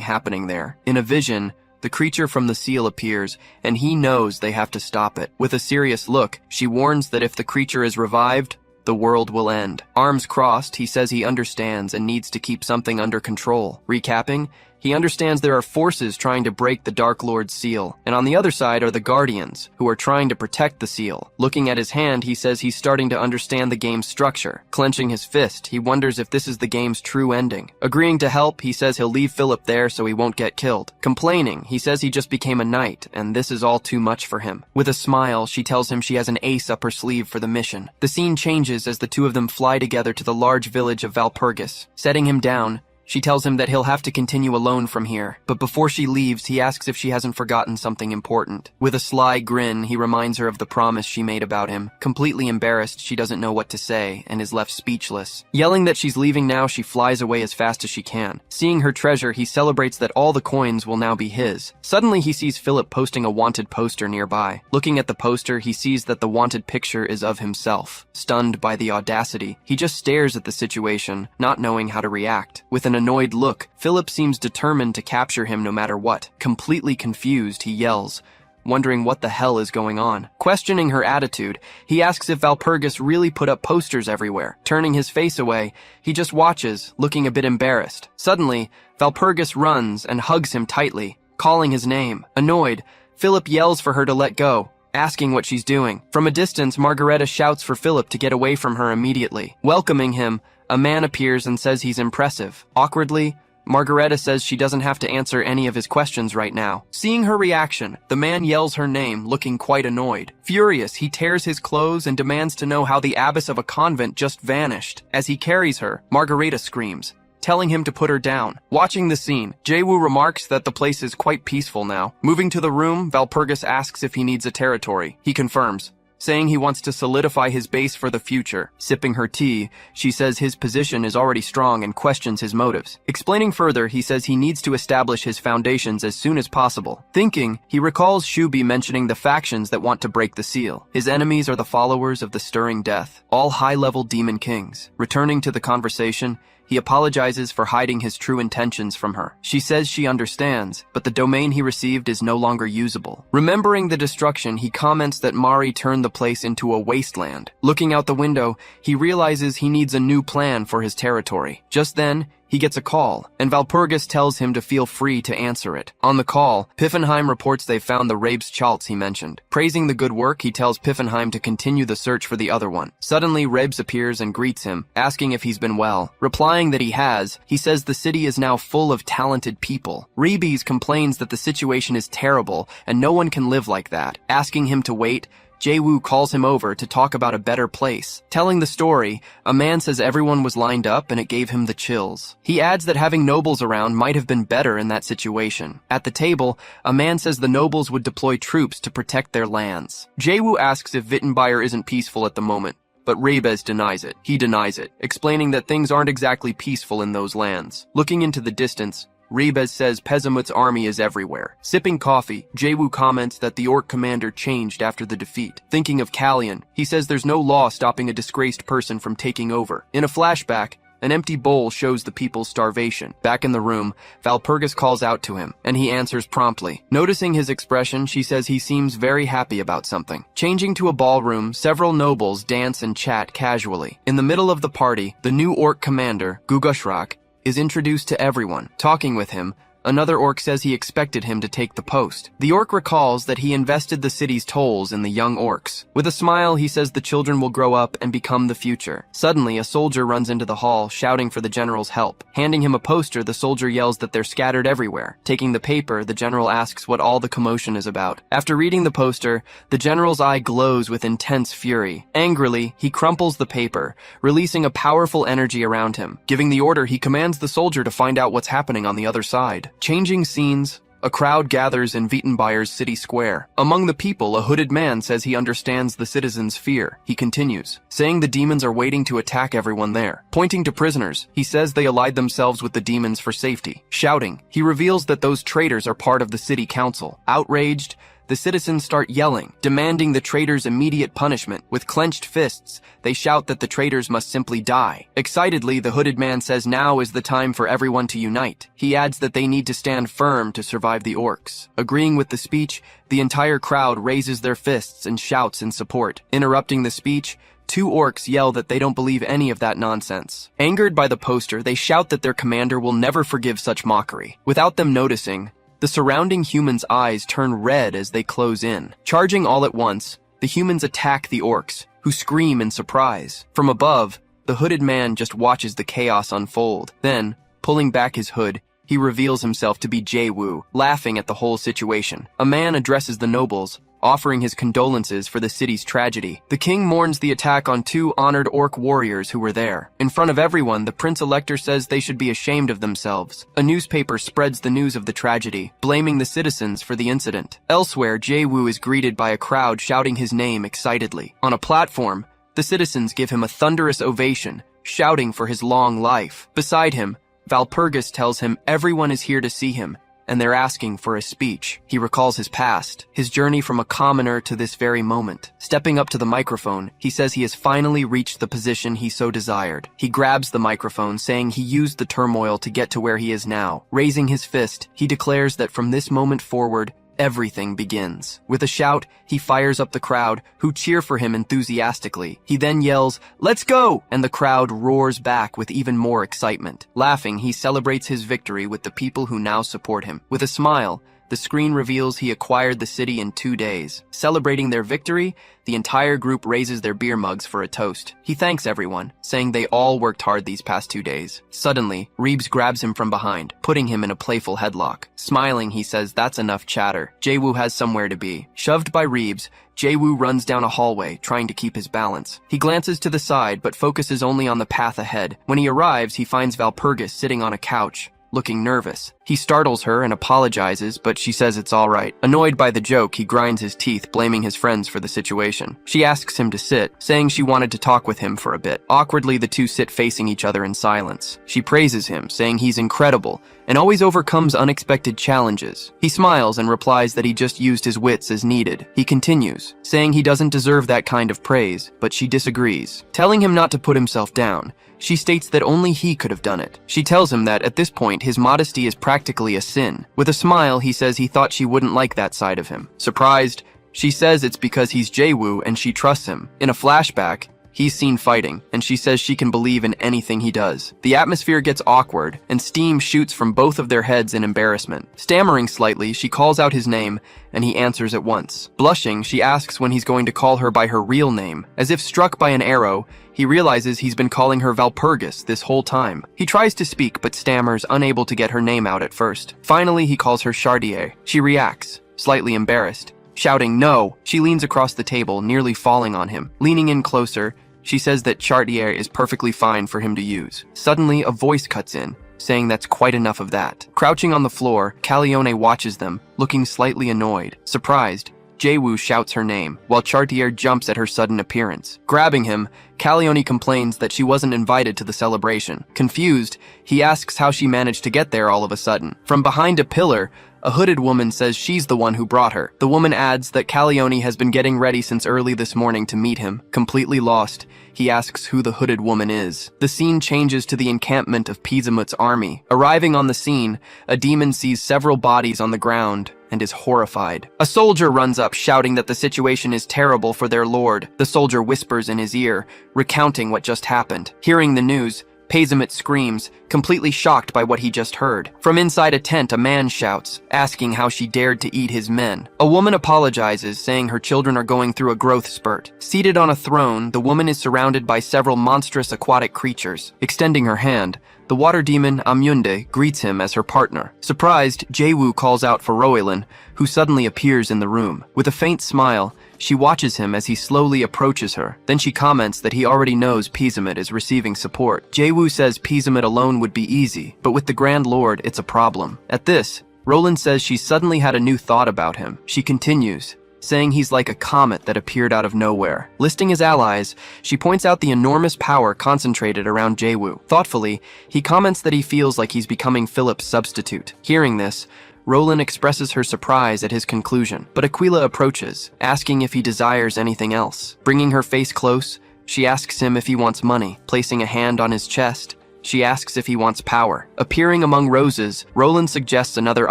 happening there. In a vision, the creature from the seal appears, and he knows they have to stop it. With a serious look, she warns that if the creature is revived, the world will end. Arms crossed, he says he understands and needs to keep something under control. Recapping, he understands there are forces trying to break the Dark Lord's seal, and on the other side are the Guardians, who are trying to protect the seal. Looking at his hand, he says he's starting to understand the game's structure. Clenching his fist, he wonders if this is the game's true ending. Agreeing to help, he says he'll leave Philip there so he won't get killed. Complaining, he says he just became a knight, and this is all too much for him. With a smile, she tells him she has an ace up her sleeve for the mission. The scene changes as the two of them fly together to the large village of Valpurgis. Setting him down, she tells him that he'll have to continue alone from here, but before she leaves, he asks if she hasn't forgotten something important. With a sly grin, he reminds her of the promise she made about him. Completely embarrassed, she doesn't know what to say and is left speechless. Yelling that she's leaving now, she flies away as fast as she can. Seeing her treasure, he celebrates that all the coins will now be his. Suddenly, he sees Philip posting a wanted poster nearby. Looking at the poster, he sees that the wanted picture is of himself. Stunned by the audacity, he just stares at the situation, not knowing how to react. With an annoyed look, Philip seems determined to capture him no matter what. Completely confused, he yells, wondering what the hell is going on. Questioning her attitude, he asks if Valpurgis really put up posters everywhere. Turning his face away, he just watches, looking a bit embarrassed. Suddenly, Valpurgis runs and hugs him tightly, calling his name. Annoyed, Philip yells for her to let go, asking what she's doing. From a distance, Margareta shouts for Philip to get away from her immediately. Welcoming him, a man appears and says he's impressive. Awkwardly, Margareta says she doesn't have to answer any of his questions right now. Seeing her reaction, the man yells her name, looking quite annoyed. Furious, he tears his clothes and demands to know how the abbess of a convent just vanished. As he carries her, Margareta screams, telling him to put her down. Watching the scene, Jae-woo remarks that the place is quite peaceful now. Moving to the room, Valpurgis asks if he needs a territory. He confirms, saying he wants to solidify his base for the future. Sipping her tea, she says his position is already strong and questions his motives. Explaining further, he says he needs to establish his foundations as soon as possible. Thinking, he recalls Shubi mentioning the factions that want to break the seal. His enemies are the followers of the Stirring Death, all high-level demon kings. Returning to the conversation, he apologizes for hiding his true intentions from her. She says she understands, but the domain he received is no longer usable. Remembering the destruction, he comments that Mari turned the place into a wasteland. Looking out the window, he realizes he needs a new plan for his territory. Just then, he gets a call, and Valpurgis tells him to feel free to answer it. On the call, Piffenheim reports they've found the Rabes Chalts he mentioned. Praising the good work, he tells Piffenheim to continue the search for the other one. Suddenly, Rabes appears and greets him, asking if he's been well. Replying that he has, he says the city is now full of talented people. Rebes complains that the situation is terrible, and no one can live like that. Asking him to wait, Jae-woo calls him over to talk about a better place. Telling the story, a man says everyone was lined up and it gave him the chills. He adds that having nobles around might have been better in that situation. At the table, a man says the nobles would deploy troops to protect their lands. Jae-woo asks if Wittenbayer isn't peaceful at the moment, but Rebes denies it. He denies it, explaining that things aren't exactly peaceful in those lands. Looking into the distance, Rebes says Pezamut's army is everywhere. Sipping coffee, Jae-woo comments that the orc commander changed after the defeat. Thinking of Kallian, he says there's no law stopping a disgraced person from taking over. In a flashback, An empty bowl shows the people's starvation. Back in the room, Valpurgis calls out to him, and he answers promptly. Noticing his expression, she says he seems very happy about something. Changing to a ballroom, several nobles dance and chat casually. In the middle of the party, the new orc commander, Gugushrak, is introduced to everyone. Talking with him, another orc says he expected him to take the post. The orc recalls that he invested the city's tolls in the young orcs. With a smile, he says the children will grow up and become the future. Suddenly, a soldier runs into the hall, shouting for the general's help. Handing him a poster, the soldier yells that they're scattered everywhere. Taking the paper, the general asks what all the commotion is about. After reading the poster, the general's eye glows with intense fury. Angrily, he crumples the paper, releasing a powerful energy around him. Giving the order, he commands the soldier to find out what's happening on the other side. Changing scenes, a crowd gathers in Wittenbayer's city square. Among the people, a hooded man says he understands the citizens' fear. He continues, saying the demons are waiting to attack everyone there. Pointing to prisoners, he says they allied themselves with the demons for safety. Shouting, he reveals that those traitors are part of the city council. Outraged, the citizens start yelling, demanding the traitors' immediate punishment. With clenched fists, they shout that the traitors must simply die. Excitedly, the hooded man says now is the time for everyone to unite. He adds that they need to stand firm to survive the orcs. Agreeing with the speech, the entire crowd raises their fists and shouts in support. Interrupting the speech, two orcs yell that they don't believe any of that nonsense. Angered by the poster, they shout that their commander will never forgive such mockery. Without them noticing, the surrounding humans' eyes turn red as they close in. Charging all at once, the humans attack the orcs, who scream in surprise. From above, the hooded man just watches the chaos unfold. Then, pulling back his hood, he reveals himself to be Jae-woo, laughing at the whole situation. A man addresses the nobles, offering his condolences for the city's tragedy. The king mourns the attack on two honored orc warriors who were there. In front of everyone, the prince-elector says they should be ashamed of themselves. A newspaper spreads the news of the tragedy, blaming the citizens for the incident. Elsewhere, Jae-woo is greeted by a crowd shouting his name excitedly. On a platform, the citizens give him a thunderous ovation, shouting for his long life. Beside him, Valpurgis tells him everyone is here to see him, and they're asking for a speech. He recalls his past, his journey from a commoner to this very moment. Stepping up to the microphone, he says he has finally reached the position he so desired. He grabs the microphone, saying he used the turmoil to get to where he is now. Raising his fist, he declares that from this moment forward, everything begins. With a shout, he fires up the crowd, who cheer for him enthusiastically. He then yells, "Let's go!" and the crowd roars back with even more excitement. Laughing, he celebrates his victory with the people who now support him. With a smile, the screen reveals he acquired the city in 2 days. Celebrating their victory, the entire group raises their beer mugs for a toast. He thanks everyone, saying they all worked hard these past 2 days. Suddenly, Reeves grabs him from behind, putting him in a playful headlock. Smiling, he says that's enough chatter. Jae-woo has somewhere to be. Shoved by Reeves, Jae-woo runs down a hallway, trying to keep his balance. He glances to the side, but focuses only on the path ahead. When he arrives, he finds Valpurgis sitting on a couch, looking nervous. He startles her and apologizes, but she says it's all right. Annoyed by the joke, he grinds his teeth, blaming his friends for the situation. She asks him to sit, saying she wanted to talk with him for a bit. Awkwardly, the two sit facing each other in silence. She praises him, saying he's incredible and always overcomes unexpected challenges. He smiles and replies that he just used his wits as needed. He continues, saying he doesn't deserve that kind of praise, but she disagrees. Telling him not to put himself down, she states that only he could have done it. She tells him that at this point, his modesty is practically a sin. With a smile, he says he thought she wouldn't like that side of him. Surprised, she says it's because he's Jae-woo and she trusts him. In a flashback, he's seen fighting, and she says she can believe in anything he does. The atmosphere gets awkward, and steam shoots from both of their heads in embarrassment. Stammering slightly, she calls out his name, and he answers at once. Blushing, she asks when he's going to call her by her real name. As if struck by an arrow, he realizes he's been calling her Valpurgis this whole time. He tries to speak, but stammers, unable to get her name out at first. Finally, he calls her Chartier. She reacts, slightly embarrassed. Shouting no, she leans across the table, nearly falling on him. Leaning in closer, she says that Chartier is perfectly fine for him to use. Suddenly, a voice cuts in, saying that's quite enough of that. Crouching on the floor, Calione watches them, looking slightly annoyed. Surprised, Jae-woo shouts her name, while Chartier jumps at her sudden appearance. Grabbing him, Calione complains that she wasn't invited to the celebration. Confused, he asks how she managed to get there all of a sudden. From behind a pillar, A hooded woman says she's the one who brought her. The woman adds that Calione has been getting ready since early this morning to meet him. Completely lost, he asks who the hooded woman is. The scene changes to the encampment of Pizamut's army. Arriving on the scene, a demon sees several bodies on the ground and is horrified. A soldier runs up shouting that the situation is terrible for their lord. The soldier whispers in his ear, recounting what just happened. Hearing the news, Pizamut screams, completely shocked by what he just heard. From inside a tent, a man shouts, asking how she dared to eat his men. A woman apologizes, saying her children are going through a growth spurt. Seated on a throne, the woman is surrounded by several monstrous aquatic creatures. Extending her hand, the water demon Amyunde greets him as her partner. Surprised, Jae-woo calls out for Roilin, who suddenly appears in the room. With a faint smile, she watches him as he slowly approaches her. Then she comments that he already knows Pizamut is receiving support. Jae-woo says Pizamut alone would be easy, but with the Grand Lord, it's a problem. At this, Roland says she suddenly had a new thought about him. She continues, saying he's like a comet that appeared out of nowhere. Listing his allies, she points out the enormous power concentrated around Jae-woo. Thoughtfully, he comments that he feels like he's becoming Philip's substitute. Hearing this, Roland expresses her surprise at his conclusion, but Aquila approaches, asking if he desires anything else. Bringing her face close, she asks him if he wants money. Placing a hand on his chest, she asks if he wants power. Appearing among roses, Roland suggests another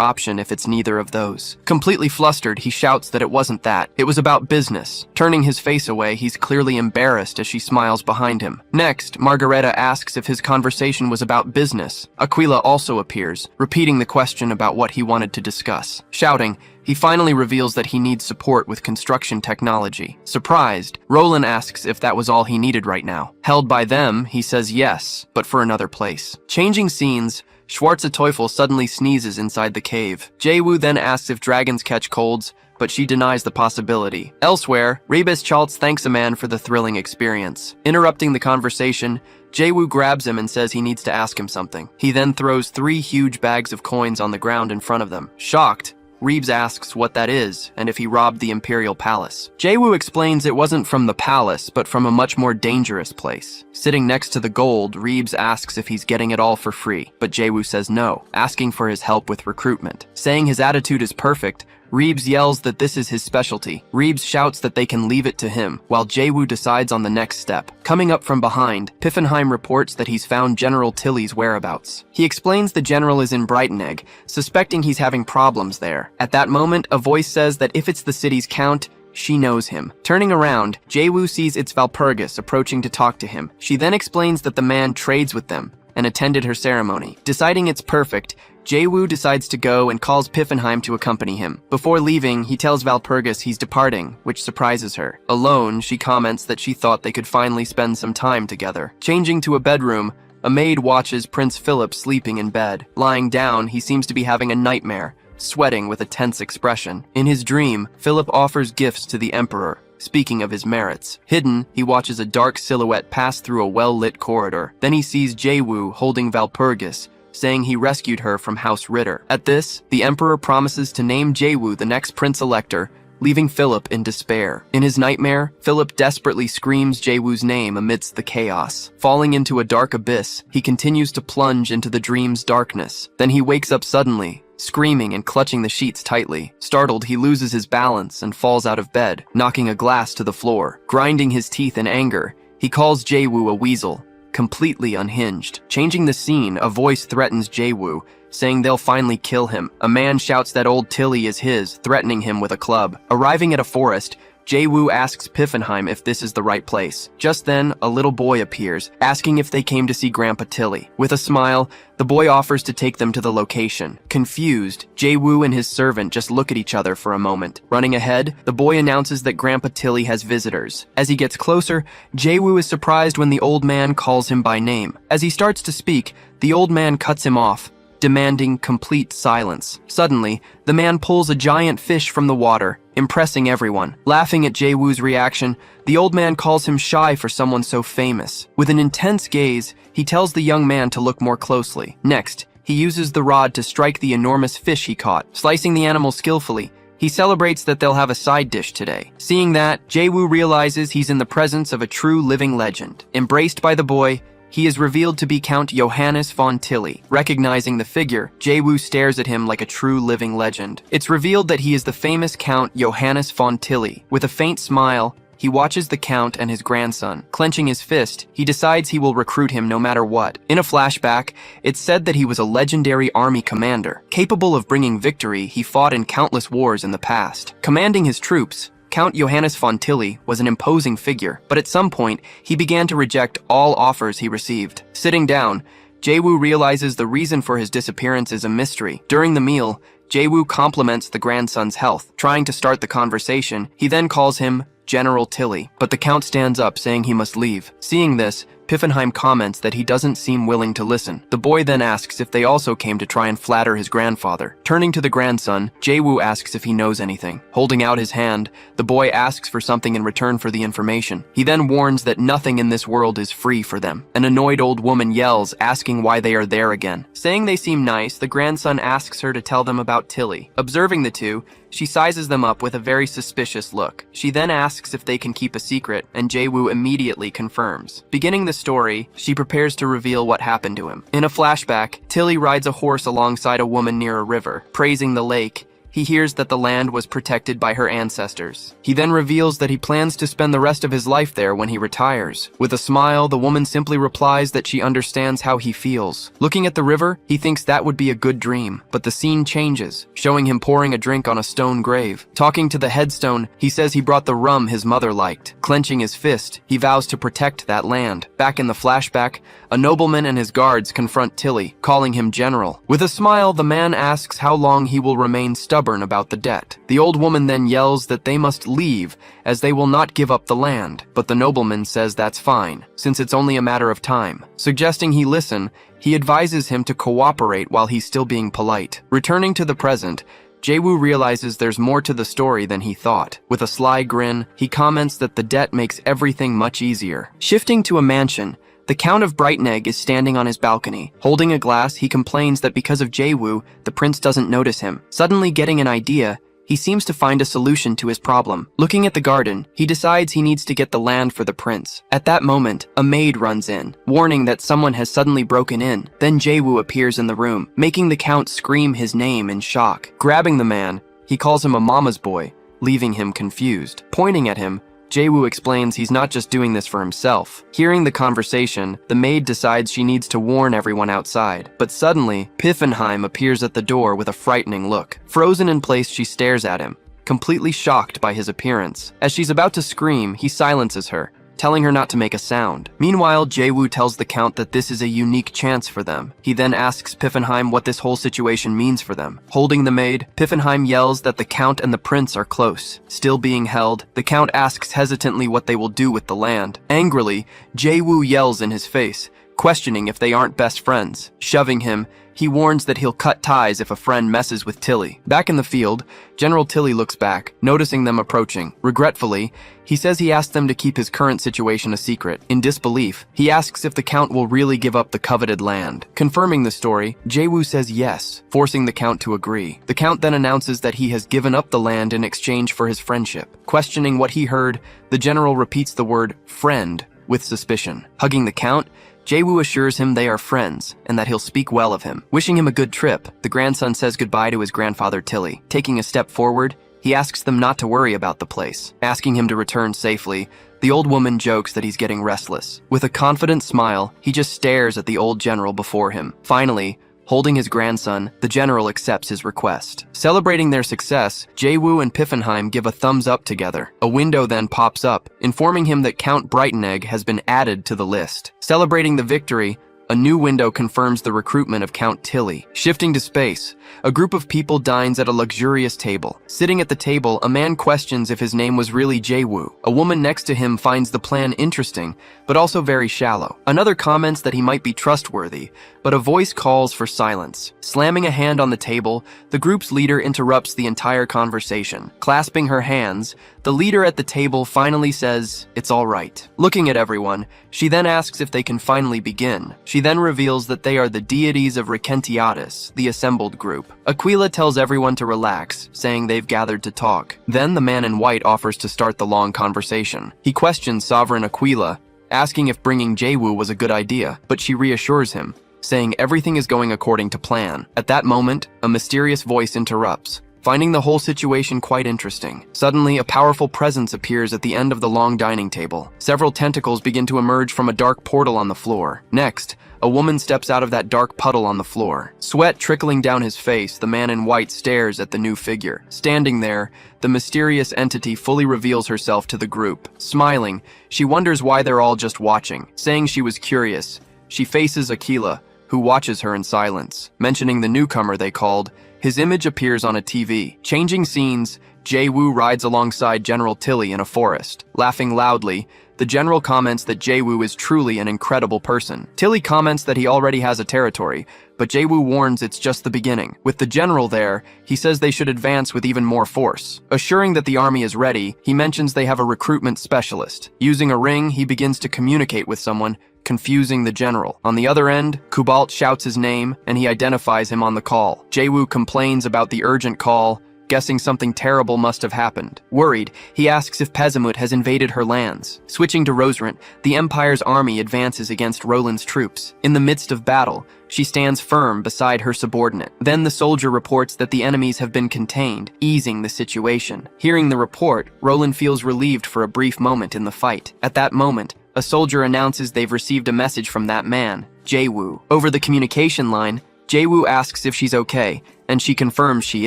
option if it's neither of those. Completely flustered, he shouts that it wasn't that. It was about business. Turning his face away, he's clearly embarrassed as she smiles behind him. Next, Margareta asks if his conversation was about business. Aquila also appears, repeating the question about what he wanted to discuss. Shouting, he finally reveals that he needs support with construction technology. Surprised, Roland asks if that was all he needed right now. Held by them, he says yes, but for another place. Changing scenes, Schwarze Teufel suddenly sneezes inside the cave. Jae-woo then asks if dragons catch colds, but she denies the possibility. Elsewhere, Rebus Chaltz thanks a man for the thrilling experience. Interrupting the conversation, Jae-woo grabs him and says he needs to ask him something. He then throws 3 huge bags of coins on the ground in front of them. Shocked, Reeves asks what that is and if he robbed the Imperial Palace. Jae-woo explains it wasn't from the palace, but from a much more dangerous place. Sitting next to the gold, Reeves asks if he's getting it all for free, but Jae-woo says no, asking for his help with recruitment. Saying his attitude is perfect, Reeves yells that this is his specialty. Reeves shouts that they can leave it to him, while Jae-woo decides on the next step. Coming up from behind, Piffenheim reports that he's found General Tilly's whereabouts. He explains the general is in Brightonegg, suspecting he's having problems there. At that moment, a voice says that if it's the city's count, she knows him. Turning around, Jae-woo sees it's Valpurgis approaching to talk to him. She then explains that the man trades with them and attended her ceremony. Deciding it's perfect, Jae-woo decides to go and calls Piffenheim to accompany him. Before leaving, he tells Valpurgis he's departing, which surprises her. Alone, she comments that she thought they could finally spend some time together. Changing to a bedroom, a maid watches Prince Philip sleeping in bed. Lying down, he seems to be having a nightmare, sweating with a tense expression. In his dream, Philip offers gifts to the Emperor, speaking of his merits. Hidden, he watches a dark silhouette pass through a well-lit corridor. Then he sees Jae-woo holding Valpurgis, saying he rescued her from House Ritter. At this, the Emperor promises to name Jae-woo the next Prince-Elector, leaving Philip in despair. In his nightmare, Philip desperately screams Jae-woo's name amidst the chaos. Falling into a dark abyss, he continues to plunge into the dream's darkness. Then he wakes up suddenly, screaming and clutching the sheets tightly. Startled, he loses his balance and falls out of bed, knocking a glass to the floor. Grinding his teeth in anger, he calls Jae-woo a weasel, completely unhinged. Changing the scene, a voice threatens Jae-woo, saying they'll finally kill him. A man shouts that old Tilly is his, threatening him with a club. Arriving at a forest, Jae-woo asks Piffenheim if this is the right place. Just then, a little boy appears, asking if they came to see Grandpa Tilly. With a smile, the boy offers to take them to the location. Confused, Jae-woo and his servant just look at each other for a moment. Running ahead, the boy announces that Grandpa Tilly has visitors. As he gets closer, Jae-woo is surprised when the old man calls him by name. As he starts to speak, the old man cuts him off, demanding complete silence. Suddenly, the man pulls a giant fish from the water, impressing everyone. Laughing at Jae-woo's reaction, the old man calls him shy for someone so famous. With an intense gaze, he tells the young man to look more closely. Next, he uses the rod to strike the enormous fish he caught, slicing the animal skillfully. He celebrates that they'll have a side dish today. Seeing that, Jae-woo realizes he's in the presence of a true living legend. Embraced by the boy, he is revealed to be Count Johannes von Tilly. Recognizing the figure, Jae-woo stares at him like a true living legend. It's revealed that he is the famous Count Johannes von Tilly. With a faint smile, he watches the Count and his grandson. Clenching his fist, he decides he will recruit him no matter what. In a flashback, it's said that he was a legendary army commander. Capable of bringing victory, he fought in countless wars in the past. Commanding his troops, Count Johannes von Tilly was an imposing figure, but at some point, he began to reject all offers he received. Sitting down, Jae-woo realizes the reason for his disappearance is a mystery. During the meal, Jae-woo compliments the grandson's health. Trying to start the conversation, he then calls him General Tilly, but the Count stands up saying he must leave. Seeing this, Piffenheim comments that he doesn't seem willing to listen. The boy then asks if they also came to try and flatter his grandfather. Turning to the grandson, Jae-woo asks if he knows anything. Holding out his hand, the boy asks for something in return for the information. He then warns that nothing in this world is free for them. An annoyed old woman yells, asking why they are there again. Saying they seem nice, the grandson asks her to tell them about Tilly. Observing the two, she sizes them up with a very suspicious look. She then asks if they can keep a secret, and Jae-woo immediately confirms. Beginning the story, she prepares to reveal what happened to him. In a flashback, Tilly rides a horse alongside a woman near a river. Praising the lake, he hears that the land was protected by her ancestors. He then reveals that he plans to spend the rest of his life there when he retires. With a smile, the woman simply replies that she understands how he feels. Looking at the river, he thinks that would be a good dream, but the scene changes, showing him pouring a drink on a stone grave. Talking to the headstone, he says he brought the rum his mother liked. Clenching his fist, he vows to protect that land. Back in the flashback, a nobleman and his guards confront Tilly, calling him general. With a smile, the man asks how long he will remain stubborn about the debt. The old woman then yells that they must leave, as they will not give up the land, but the nobleman says that's fine, since it's only a matter of time. Suggesting he listen, he advises him to cooperate while he's still being polite. Returning to the present, Jae-woo realizes there's more to the story than he thought. With a sly grin, he comments that the debt makes everything much easier. Shifting to a mansion, the Count of Brightenegg is standing on his balcony. Holding a glass, he complains that because of Jae-woo, the prince doesn't notice him. Suddenly getting an idea, he seems to find a solution to his problem. Looking at the garden, he decides he needs to get the land for the prince. At that moment, a maid runs in, warning that someone has suddenly broken in. Then Jae-woo appears in the room, making the Count scream his name in shock. Grabbing the man, he calls him a mama's boy, leaving him confused. Pointing at him, Jae-woo explains he's not just doing this for himself. Hearing the conversation, the maid decides she needs to warn everyone outside. But suddenly, Piffenheim appears at the door with a frightening look. Frozen in place, she stares at him, completely shocked by his appearance. As she's about to scream, he silences her, telling her not to make a sound. Meanwhile, Jae-woo tells the Count that this is a unique chance for them. He then asks Piffenheim what this whole situation means for them. Holding the maid, Piffenheim yells that the Count and the prince are close. Still being held, the Count asks hesitantly what they will do with the land. Angrily, Jae-woo yells in his face, questioning if they aren't best friends. Shoving him, he warns that he'll cut ties if a friend messes with Tilly. Back in the field, General Tilly looks back, noticing them approaching. Regretfully, he says he asked them to keep his current situation a secret. In disbelief, he asks if the Count will really give up the coveted land. Confirming the story, Jae-woo says yes, forcing the Count to agree. The Count then announces that he has given up the land in exchange for his friendship. Questioning what he heard, the general repeats the word friend with suspicion. Hugging the Count, Jae-woo assures him they are friends and that he'll speak well of him. Wishing him a good trip, the grandson says goodbye to his grandfather Tilly. Taking a step forward, he asks them not to worry about the place. Asking him to return safely, the old woman jokes that he's getting restless. With a confident smile, he just stares at the old general before him. Finally, holding his grandson, the general accepts his request. Celebrating their success, Jae-woo and Piffenheim give a thumbs up together. A window then pops up, informing him that Count Brightenegg has been added to the list. Celebrating the victory, a new window confirms the recruitment of Count Tilly. Shifting to space, a group of people dines at a luxurious table. Sitting at the table, a man questions if his name was really Jae-woo. A woman next to him finds the plan interesting, but also very shallow. Another comments that he might be trustworthy, but a voice calls for silence. Slamming a hand on the table, the group's leader interrupts the entire conversation. Clasping her hands, the leader at the table finally says, "It's all right." Looking at everyone, she then asks if they can finally begin. She then reveals that they are the deities of Recentiatus, the assembled group. Aquila tells everyone to relax, saying they've gathered to talk. Then the man in white offers to start the long conversation. He questions Sovereign Aquila, asking if bringing Jaewoo was a good idea, but she reassures him, saying everything is going according to plan. At that moment, a mysterious voice interrupts, finding the whole situation quite interesting. Suddenly, a powerful presence appears at the end of the long dining table. Several tentacles begin to emerge from a dark portal on the floor. Next, a woman steps out of that dark puddle on the floor. Sweat trickling down his face, the man in white stares at the new figure. Standing there, the mysterious entity fully reveals herself to the group. Smiling, she wonders why they're all just watching. Saying she was curious, she faces Aquila, who watches her in silence. Mentioning the newcomer they called, his image appears on a TV. Changing scenes, Jaewoo rides alongside General Tilly in a forest. Laughing loudly, the general comments that Jaewoo is truly an incredible person. Tilly comments that he already has a territory, but Jaewoo warns it's just the beginning. With the general there, he says they should advance with even more force. Assuring that the army is ready, he mentions they have a recruitment specialist. Using a ring, he begins to communicate with someone, confusing the general. On the other end, Kubalt shouts his name, and he identifies him on the call. Jaewoo complains about the urgent call, guessing something terrible must have happened. Worried, he asks if Pezimut has invaded her lands. Switching to Rosrant, the Empire's army advances against Roland's troops. In the midst of battle, she stands firm beside her subordinate. Then the soldier reports that the enemies have been contained, easing the situation. Hearing the report, Roland feels relieved for a brief moment in the fight. At that moment, a soldier announces they've received a message from that man, Jaewoo. Over the communication line, Jaewoo asks if she's okay, and she confirms she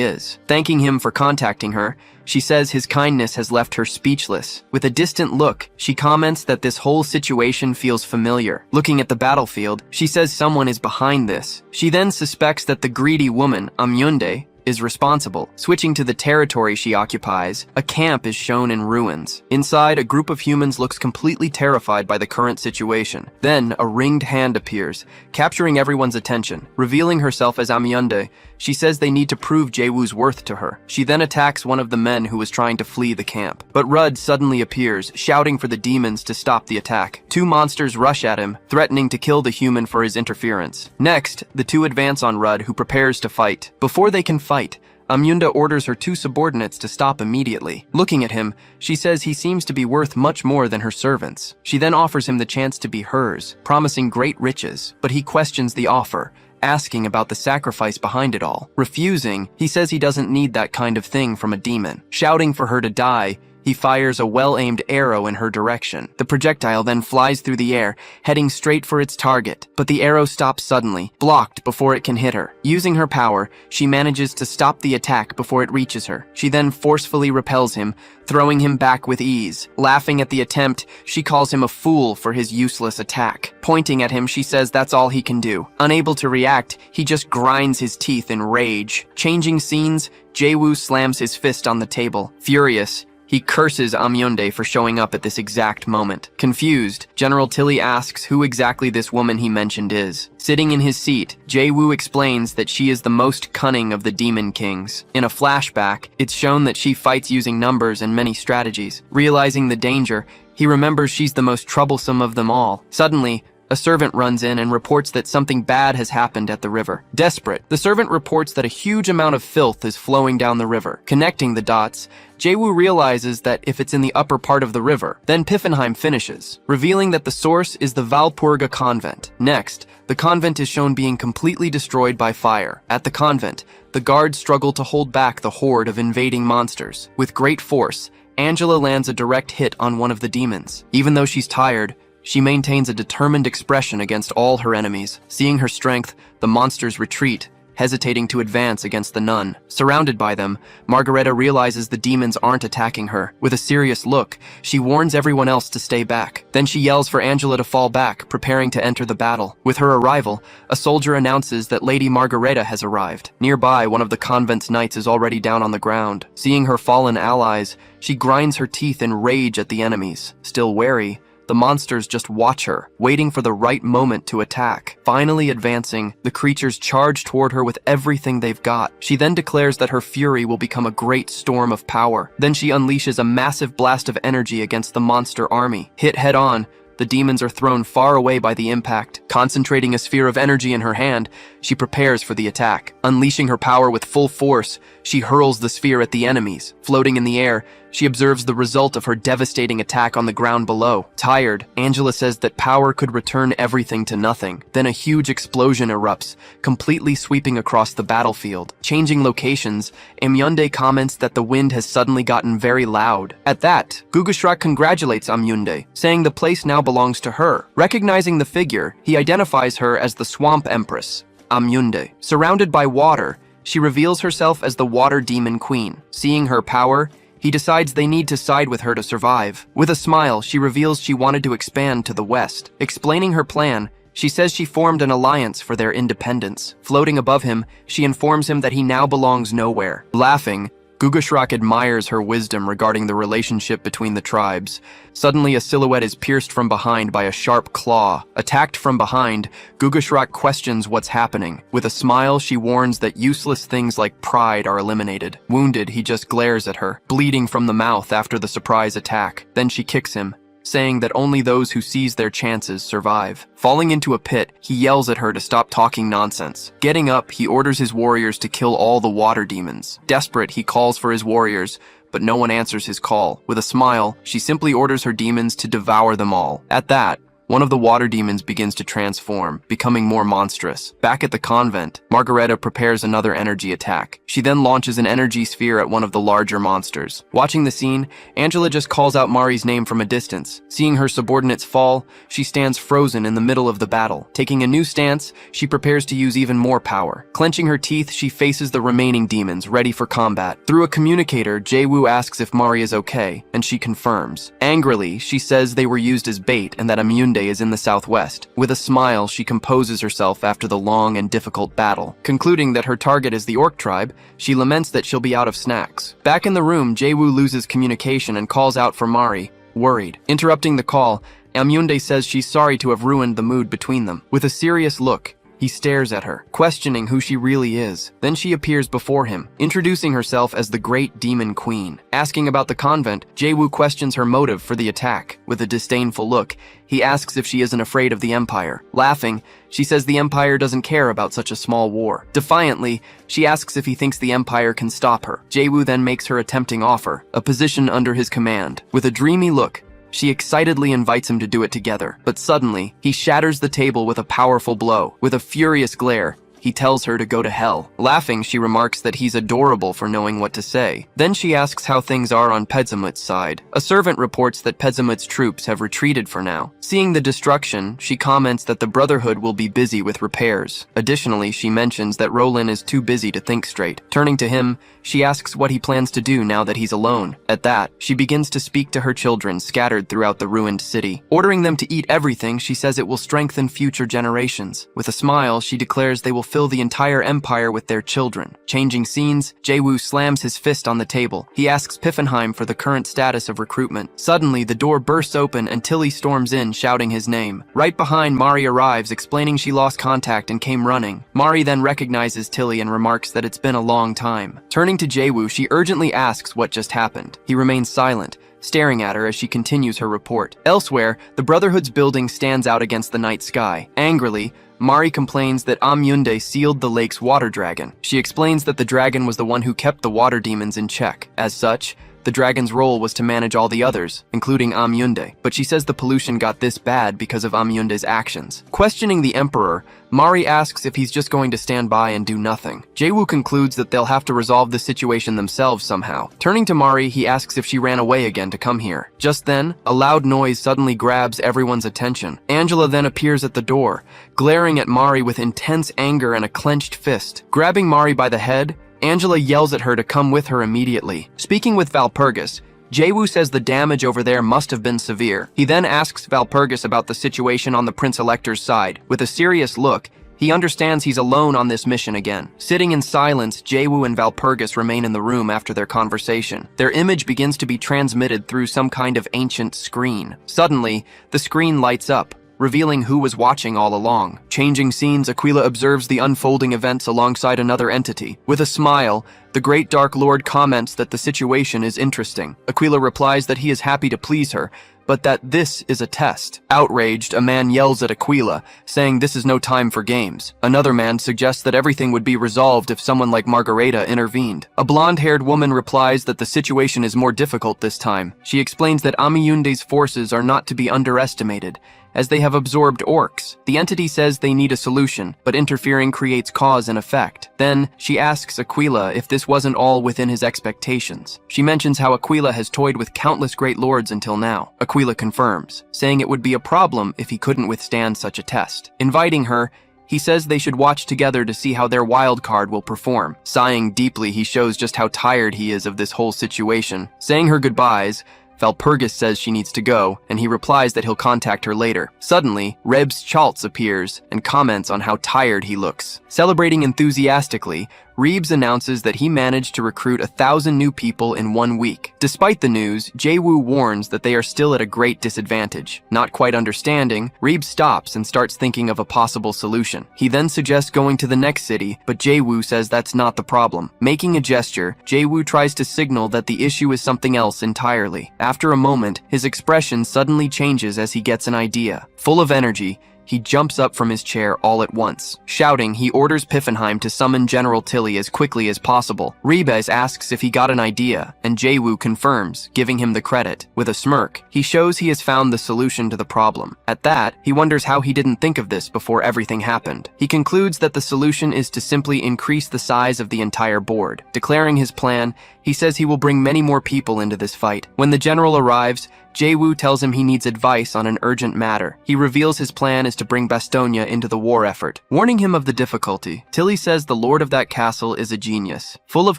is. Thanking him for contacting her, she says his kindness has left her speechless. With a distant look, she comments that this whole situation feels familiar. Looking at the battlefield, she says someone is behind this. She then suspects that the greedy woman, Amyunde, is responsible. Switching to the territory she occupies, a camp is shown in ruins. Inside, a group of humans looks completely terrified by the current situation. Then, a ringed hand appears, capturing everyone's attention. Revealing herself as Amyunde, she says they need to prove Jaewoo's worth to her. She then attacks one of the men who was trying to flee the camp. But Rudd suddenly appears, shouting for the demons to stop the attack. Two monsters rush at him, threatening to kill the human for his interference. Next, the two advance on Rudd, who prepares to fight. Before they can fight, Amyunda orders her two subordinates to stop immediately. Looking at him, she says he seems to be worth much more than her servants. She then offers him the chance to be hers, promising great riches, but he questions the offer, asking about the sacrifice behind it all. Refusing, he says he doesn't need that kind of thing from a demon. Shouting for her to die, he fires a well-aimed arrow in her direction. The projectile then flies through the air, heading straight for its target, but the arrow stops suddenly, blocked before it can hit her. Using her power, she manages to stop the attack before it reaches her. She then forcefully repels him, throwing him back with ease. Laughing at the attempt, she calls him a fool for his useless attack. Pointing at him, she says that's all he can do. Unable to react, he just grinds his teeth in rage. Changing scenes, Jaewoo slams his fist on the table. Furious, he curses Amyunde for showing up at this exact moment. Confused, General Tilly asks who exactly this woman he mentioned is. Sitting in his seat, Jaewoo explains that she is the most cunning of the Demon Kings. In a flashback, it's shown that she fights using numbers and many strategies. Realizing the danger, he remembers she's the most troublesome of them all. Suddenly, a servant runs in and reports that something bad has happened at the river. Desperate, the servant reports that a huge amount of filth is flowing down the river. Connecting the dots, Jaewoo realizes that if it's in the upper part of the river, then Piffenheim finishes, revealing that the source is the Valpurga convent. Next, the convent is shown being completely destroyed by fire. At the convent, the guards struggle to hold back the horde of invading monsters. With great force, Angela lands a direct hit on one of the demons. Even though she's tired, she maintains a determined expression against all her enemies. Seeing her strength, the monsters retreat, hesitating to advance against the nun. Surrounded by them, Margareta realizes the demons aren't attacking her. With a serious look, she warns everyone else to stay back. Then she yells for Angela to fall back, preparing to enter the battle. With her arrival, a soldier announces that Lady Margareta has arrived. Nearby, one of the convent's knights is already down on the ground. Seeing her fallen allies, she grinds her teeth in rage at the enemies. Still wary, the monsters just watch her, waiting for the right moment to attack. Finally advancing, the creatures charge toward her with everything they've got. She then declares that her fury will become a great storm of power. Then she unleashes a massive blast of energy against the monster army. Hit head on, the demons are thrown far away by the impact. Concentrating a sphere of energy in her hand, she prepares for the attack. Unleashing her power with full force, she hurls the sphere at the enemies. Floating in the air, she observes the result of her devastating attack on the ground below. Tired, Angela says that power could return everything to nothing. Then a huge explosion erupts, completely sweeping across the battlefield. Changing locations, Amyunde comments that the wind has suddenly gotten very loud. At that, Gugushrak congratulates Amyunde, saying the place now belongs to her. Recognizing the figure, he identifies her as the Swamp Empress, Amyunde. Surrounded by water, she reveals herself as the Water Demon Queen. Seeing her power, he decides they need to side with her to survive. With a smile, she reveals she wanted to expand to the west. Explaining her plan, she says she formed an alliance for their independence. Floating above him, she informs him that he now belongs nowhere. Laughing, Gugushrak admires her wisdom regarding the relationship between the tribes. Suddenly, a silhouette is pierced from behind by a sharp claw. Attacked from behind, Gugushrak questions what's happening. With a smile, she warns that useless things like pride are eliminated. Wounded, he just glares at her, bleeding from the mouth after the surprise attack. Then she kicks him, saying that only those who seize their chances survive. Falling into a pit, he yells at her to stop talking nonsense. Getting up, he orders his warriors to kill all the water demons. Desperate, he calls for his warriors, but no one answers his call. With a smile, she simply orders her demons to devour them all. At that, one of the water demons begins to transform, becoming more monstrous. Back at the convent, Margareta prepares another energy attack. She then launches an energy sphere at one of the larger monsters. Watching the scene, Angela just calls out Mari's name from a distance. Seeing her subordinates fall, she stands frozen in the middle of the battle. Taking a new stance, she prepares to use even more power. Clenching her teeth, she faces the remaining demons, ready for combat. Through a communicator, Jae-woo asks if Mari is okay, and she confirms. Angrily, she says they were used as bait and that Amyunde is in the southwest. With a smile, she composes herself after the long and difficult battle. Concluding that her target is the Orc tribe, she laments that she'll be out of snacks. Back in the room, Jae-woo loses communication and calls out for Mari, worried. Interrupting the call, Amyunde says she's sorry to have ruined the mood between them. With a serious look, he stares at her, questioning who she really is. Then she appears before him, introducing herself as the Great Demon Queen. Asking about the convent, Jae-woo questions her motive for the attack. With a disdainful look, he asks if she isn't afraid of the Empire. Laughing, she says the Empire doesn't care about such a small war. Defiantly, she asks if he thinks the Empire can stop her. Jae-woo then makes her a tempting offer, a position under his command. With a dreamy look, she excitedly invites him to do it together, but suddenly, he shatters the table with a powerful blow. With a furious glare, he tells her to go to hell. Laughing, she remarks that he's adorable for knowing what to say. Then she asks how things are on Pedzamut's side. A servant reports that Pedzamut's troops have retreated for now. Seeing the destruction, she comments that the Brotherhood will be busy with repairs. Additionally, she mentions that Roland is too busy to think straight. Turning to him, she asks what he plans to do now that he's alone. At that, she begins to speak to her children scattered throughout the ruined city. Ordering them to eat everything, she says it will strengthen future generations. With a smile, she declares they will fill the entire empire with their children. Changing scenes, Jae-woo slams his fist on the table. He asks Piffenheim for the current status of recruitment. Suddenly, the door bursts open and Tilly storms in, shouting his name. Right behind, Mari arrives, explaining she lost contact and came running. Mari then recognizes Tilly and remarks that it's been a long time. Turning to Jae-woo, she urgently asks what just happened. He remains silent, staring at her as she continues her report. Elsewhere, the Brotherhood's building stands out against the night sky. Angrily, Mari complains that Amyunde sealed the lake's water dragon. She explains that the dragon was the one who kept the water demons in check. As such, the dragon's role was to manage all the others, including Amyunde, but she says the pollution got this bad because of Amyunde's actions. Questioning the Emperor, Mari asks if he's just going to stand by and do nothing. Jae-woo concludes that they'll have to resolve the situation themselves somehow. Turning to Mari, he asks if she ran away again to come here. Just then, a loud noise suddenly grabs everyone's attention. Angela then appears at the door, glaring at Mari with intense anger and a clenched fist. Grabbing Mari by the head, Angela yells at her to come with her immediately. Speaking with Valpurgis, Jae-woo says the damage over there must have been severe. He then asks Valpurgis about the situation on the Prince Elector's side. With a serious look, he understands he's alone on this mission again. Sitting in silence, Jae-woo and Valpurgis remain in the room after their conversation. Their image begins to be transmitted through some kind of ancient screen. Suddenly, the screen lights up, revealing who was watching all along. Changing scenes, Aquila observes the unfolding events alongside another entity. With a smile, the The Great Dark Lord comments that the situation is interesting. Aquila replies that he is happy to please her, but that this is a test. Outraged, a man yells at Aquila, saying this is no time for games. Another man suggests that everything would be resolved if someone like Margareta intervened. A blonde-haired woman replies that the situation is more difficult this time. She explains that Amiyunde's forces are not to be underestimated, as they have absorbed orcs. The entity says they need a solution, but interfering creates cause and effect. Then, she asks Aquila if this wasn't all within his expectations. She mentions how Aquila has toyed with countless great lords until now. Aquila confirms, saying it would be a problem if he couldn't withstand such a test. Inviting her, he says they should watch together to see how their wild card will perform. Sighing deeply, he shows just how tired he is of this whole situation. Saying her goodbyes, Valpurgis says she needs to go, and he replies that he'll contact her later. Suddenly, Rebs Chaltz appears and comments on how tired he looks. Celebrating enthusiastically, Rebs announces that he managed to recruit 1,000 new people in 1 week. Despite the news, Jae-woo warns that they are still at a great disadvantage. Not quite understanding, Rebs stops and starts thinking of a possible solution. He then suggests going to the next city, but Jae-woo says that's not the problem. Making a gesture, Jae-woo tries to signal that the issue is something else entirely. After a moment, his expression suddenly changes as he gets an idea. Full of energy, he jumps up from his chair all at once. Shouting, he orders Piffenheim to summon General Tilly as quickly as possible. Rebes asks if he got an idea, and Jae-woo confirms, giving him the credit. With a smirk, he shows he has found the solution to the problem. At that, he wonders how he didn't think of this before everything happened. He concludes that the solution is to simply increase the size of the entire board. Declaring his plan, he says he will bring many more people into this fight. When the general arrives, Jae-woo tells him he needs advice on an urgent matter. He reveals his plan is to bring Bastonia into the war effort. Warning him of the difficulty, Tilly says the lord of that castle is a genius. Full of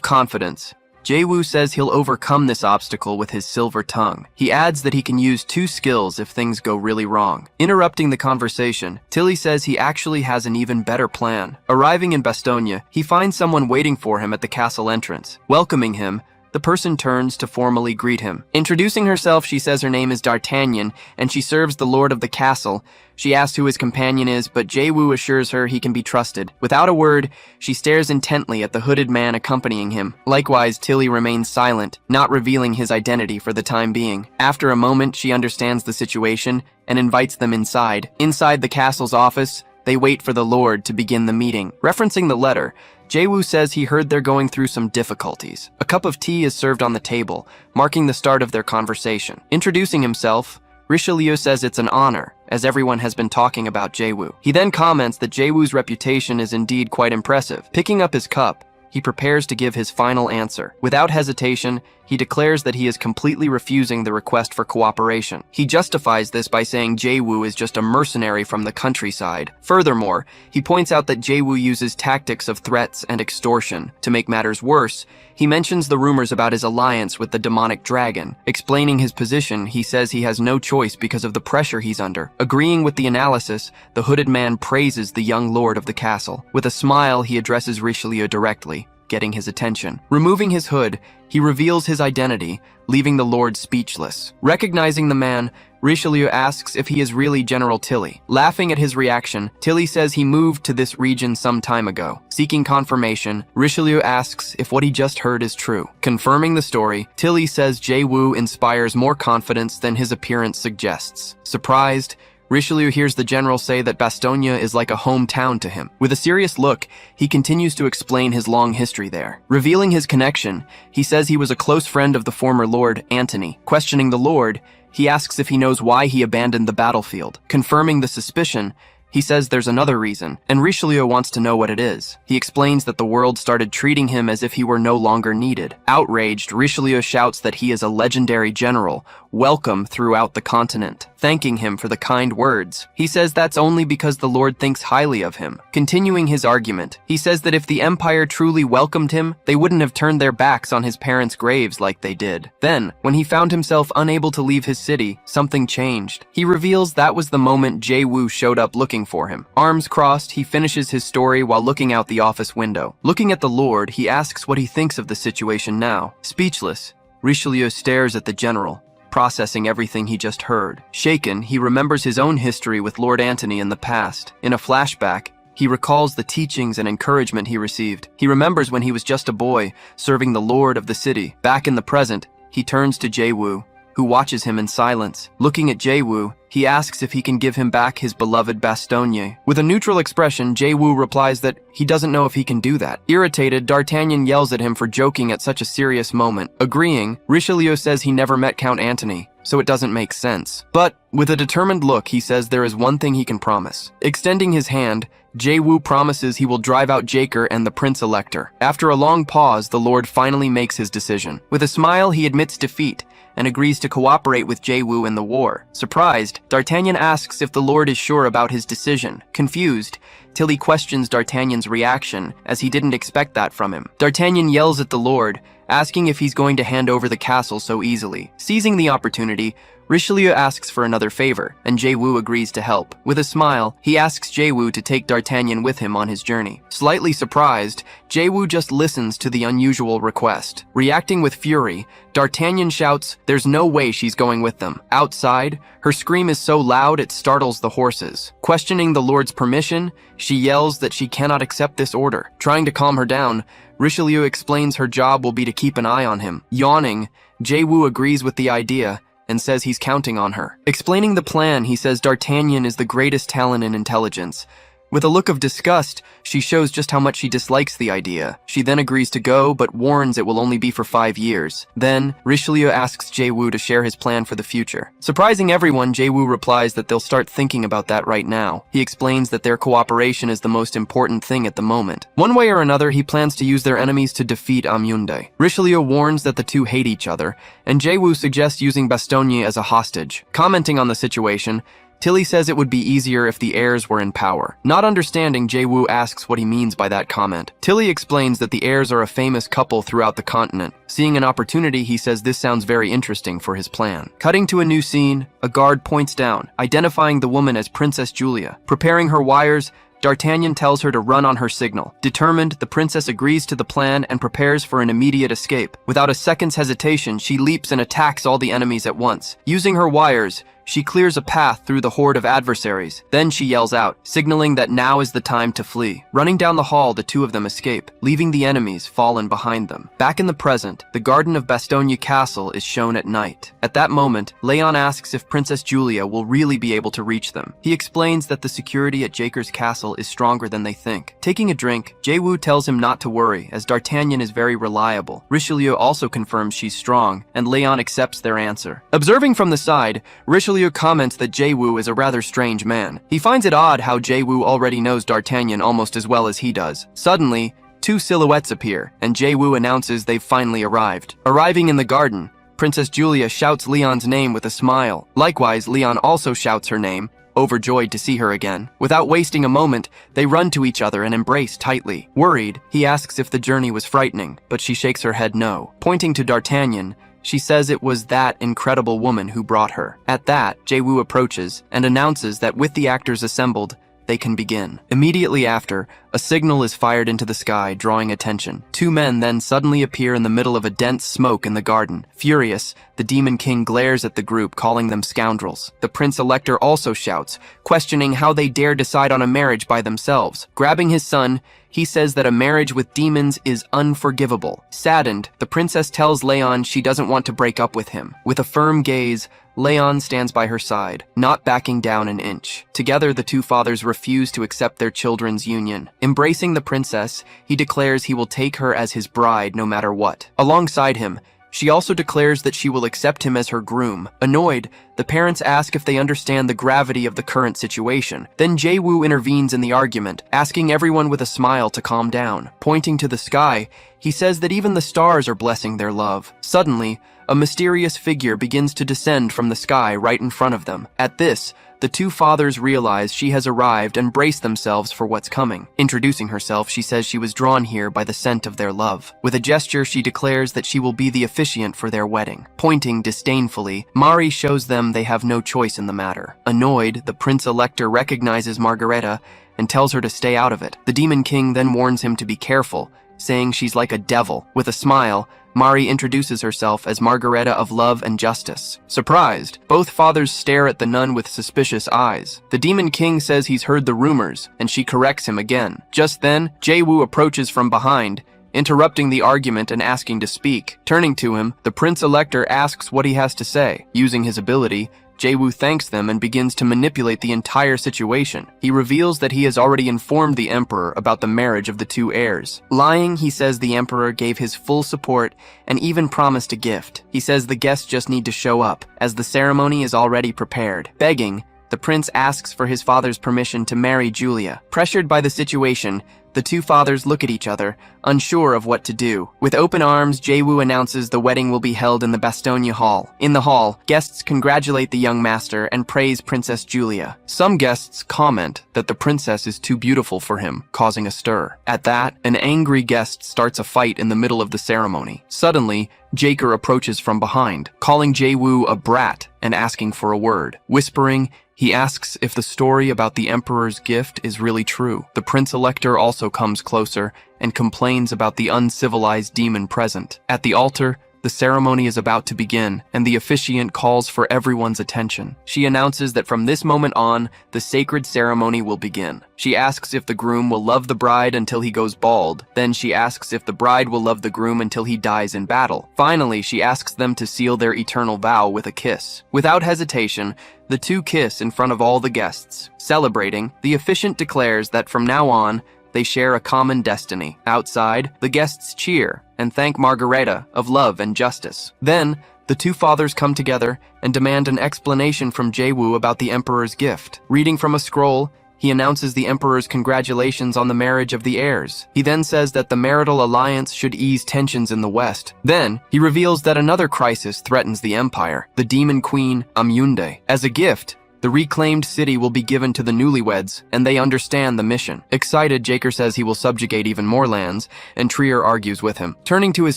confidence, Jae-woo says he'll overcome this obstacle with his silver tongue. He adds that he can use 2 skills if things go really wrong. Interrupting the conversation, Tilly says he actually has an even better plan. Arriving in Bastonia, he finds someone waiting for him at the castle entrance. Welcoming him, the person turns to formally greet him. Introducing herself, she says her name is D'Artagnan, and she serves the lord of the castle. She asks who his companion is, but Jae-woo assures her he can be trusted. Without a word, she stares intently at the hooded man accompanying him. Likewise, Tilly remains silent, not revealing his identity for the time being. After a moment, she understands the situation and invites them inside. Inside the castle's office, they wait for the lord to begin the meeting. Referencing the letter, Jae-woo says he heard they're going through some difficulties. A cup of tea is served on the table, marking the start of their conversation. Introducing himself, Richelieu says it's an honor, as everyone has been talking about Jae-woo. He then comments that Jae-woo's reputation is indeed quite impressive. Picking up his cup, he prepares to give his final answer. Without hesitation, he declares that he is completely refusing the request for cooperation. He justifies this by saying Jae-woo is just a mercenary from the countryside. Furthermore, he points out that Jae-woo uses tactics of threats and extortion. To make matters worse, he mentions the rumors about his alliance with the demonic dragon. Explaining his position, he says he has no choice because of the pressure he's under. Agreeing with the analysis, the hooded man praises the young lord of the castle. With a smile, he addresses Richelieu directly, getting his attention. Removing his hood, he reveals his identity, leaving the lord speechless. Recognizing the man, Richelieu asks if he is really General Tilly. Laughing at his reaction, Tilly says he moved to this region some time ago. Seeking confirmation, Richelieu asks if what he just heard is true. Confirming the story, Tilly says Jae-woo inspires more confidence than his appearance suggests. Surprised, Richelieu hears the general say that Bastonia is like a hometown to him. With a serious look, he continues to explain his long history there. Revealing his connection, he says he was a close friend of the former Lord Antony. Questioning the Lord, he asks if he knows why he abandoned the battlefield. Confirming the suspicion, he says there's another reason, and Richelieu wants to know what it is. He explains that the world started treating him as if he were no longer needed. Outraged, Richelieu shouts that he is a legendary general, welcome throughout the continent, thanking him for the kind words. He says that's only because the Lord thinks highly of him. Continuing his argument, he says that if the Empire truly welcomed him, they wouldn't have turned their backs on his parents' graves like they did. Then, when he found himself unable to leave his city, something changed. He reveals that was the moment Jae-woo showed up looking for him. Arms crossed, he finishes his story while looking out the office window. Looking at the Lord, he asks what he thinks of the situation now. Speechless, Richelieu stares at the general, processing everything he just heard. Shaken, he remembers his own history with Lord Antony in the past. In a flashback, He recalls the teachings and encouragement he received. He remembers when he was just a boy, serving the lord of the city. Back in the present, he turns to Jae-woo, who watches him in silence. Looking at Jae-woo, he asks if he can give him back his beloved bastonnier. With a neutral expression, Jae-woo replies that he doesn't know if he can do that. Irritated, D'Artagnan yells at him for joking at such a serious moment. Agreeing, Richelieu says he never met Count Antony, so it doesn't make sense. But with a determined look, he says there is one thing he can promise. Extending his hand, Jae-woo promises he will drive out Jaker and the Prince Elector. After a long pause, the Lord finally makes his decision. With a smile, he admits defeat and agrees to cooperate with Jae-woo in the war. Surprised, D'Artagnan asks if the Lord is sure about his decision. Confused, Tilly questions D'Artagnan's reaction, as he didn't expect that from him. D'Artagnan yells at the Lord, asking if he's going to hand over the castle so easily. Seizing the opportunity, Richelieu asks for another favor, and Jae-woo agrees to help. With a smile, he asks Jae-woo to take D'Artagnan with him on his journey. Slightly surprised, Jae-woo just listens to the unusual request. Reacting with fury, D'Artagnan shouts, "There's no way she's going with them." Outside, her scream is so loud it startles the horses. Questioning the Lord's permission, she yells that she cannot accept this order. Trying to calm her down, Richelieu explains her job will be to keep an eye on him. Yawning, Jae-woo agrees with the idea and says he's counting on her. Explaining the plan, he says D'Artagnan is the greatest talent in intelligence. With a look of disgust, she shows just how much she dislikes the idea. She then agrees to go, but warns it will only be for 5 years. Then, Richelieu asks Jae-woo to share his plan for the future. Surprising everyone, Jae-woo replies that they'll start thinking about that right now. He explains that their cooperation is the most important thing at the moment. One way or another, he plans to use their enemies to defeat Amunde. Richelieu warns that the two hate each other, and Jae-woo suggests using Bastogne as a hostage. Commenting on the situation, Tilly says it would be easier if the heirs were in power. Not understanding, Jae-woo asks what he means by that comment. Tilly explains that the heirs are a famous couple throughout the continent. Seeing an opportunity, he says this sounds very interesting for his plan. Cutting to a new scene, a guard points down, identifying the woman as Princess Julia. Preparing her wires, D'Artagnan tells her to run on her signal. Determined, the princess agrees to the plan and prepares for an immediate escape. Without a second's hesitation, she leaps and attacks all the enemies at once. Using her wires, she clears a path through the horde of adversaries. Then she yells out, signaling that now is the time to flee. Running down the hall, the two of them escape, leaving the enemies fallen behind them. Back in the present, the garden of Bastogne Castle is shown at night. At that moment, Leon asks if Princess Julia will really be able to reach them. He explains that the security at Jaker's castle is stronger than they think. Taking a drink, Jae-woo tells him not to worry, as D'Artagnan is very reliable. Richelieu also confirms she's strong, and Leon accepts their answer. Observing from the side, Richelieu comments that Jae-woo is a rather strange man. He finds it odd how Jae-woo already knows D'Artagnan almost as well as he does. Suddenly, two silhouettes appear, and Jae-woo announces they've finally arrived. Arriving in the garden, Princess Julia shouts Leon's name with a smile. Likewise, Leon also shouts her name, overjoyed to see her again. Without wasting a moment, they run to each other and embrace tightly. Worried, he asks if the journey was frightening, but she shakes her head no. Pointing to D'Artagnan, she says it was that incredible woman who brought her. At that, Jae-woo approaches and announces that with the actors assembled, they can begin. Immediately after, a signal is fired into the sky, drawing attention. Two men then suddenly appear in the middle of a dense smoke in the garden. Furious, the Demon King glares at the group, calling them scoundrels. The Prince Elector also shouts, questioning how they dare decide on a marriage by themselves. Grabbing his son, he says that a marriage with demons is unforgivable. Saddened, the princess tells Leon she doesn't want to break up with him. With a firm gaze, Leon stands by her side, not backing down an inch. Together, the two fathers refuse to accept their children's union. Embracing the princess, he declares he will take her as his bride no matter what. Alongside him, she also declares that she will accept him as her groom. Annoyed, the parents ask if they understand the gravity of the current situation. Then Jae-woo intervenes in the argument, asking everyone with a smile to calm down. Pointing to the sky, he says that even the stars are blessing their love. Suddenly, a mysterious figure begins to descend from the sky right in front of them. At this, the two fathers realize she has arrived and brace themselves for what's coming. Introducing herself, she says she was drawn here by the scent of their love. With a gesture, she declares that she will be the officiant for their wedding. Pointing disdainfully, Mari shows them they have no choice in the matter. Annoyed, the Prince Elector recognizes Margareta and tells her to stay out of it. The Demon King then warns him to be careful, saying she's like a devil. With a smile, Mari introduces herself as Margareta of Love and Justice. Surprised, both fathers stare at the nun with suspicious eyes. The Demon King says he's heard the rumors, and she corrects him again. Just then, Jae-woo approaches from behind, interrupting the argument and asking to speak. Turning to him, the Prince Elector asks what he has to say. Using his ability, Jae-woo thanks them and begins to manipulate the entire situation. He reveals that he has already informed the Emperor about the marriage of the two heirs. Lying, he says the Emperor gave his full support and even promised a gift. He says the guests just need to show up, as the ceremony is already prepared. Begging, the prince asks for his father's permission to marry Julia. Pressured by the situation, the two fathers look at each other, unsure of what to do. With open arms, Jae-woo announces the wedding will be held in the Bastogne Hall. In the hall, guests congratulate the young master and praise Princess Julia. Some guests comment that the princess is too beautiful for him, causing a stir. At that, an angry guest starts a fight in the middle of the ceremony. Suddenly, Jaker approaches from behind, calling Jae-woo a brat and asking for a word. Whispering, he asks if the story about the Emperor's gift is really true. The Prince Elector also comes closer and complains about the uncivilized demon present. At the altar, the ceremony is about to begin, and the officiant calls for everyone's attention. She announces that from this moment on, the sacred ceremony will begin. She asks if the groom will love the bride until he goes bald. Then she asks if the bride will love the groom until he dies in battle. Finally, she asks them to seal their eternal vow with a kiss. Without hesitation, the two kiss in front of all the guests. Celebrating, the officiant declares that from now on, they share a common destiny. Outside, the guests cheer and thank Margareta of Love and Justice. Then, the two fathers come together and demand an explanation from Jae-woo about the Emperor's gift. Reading from a scroll, he announces the Emperor's congratulations on the marriage of the heirs. He then says that the marital alliance should ease tensions in the West. Then, he reveals that another crisis threatens the Empire, the Demon Queen, Amyunde. As a gift, the reclaimed city will be given to the newlyweds, and they understand the mission. Excited, Jaker says he will subjugate even more lands, and Trier argues with him. Turning to his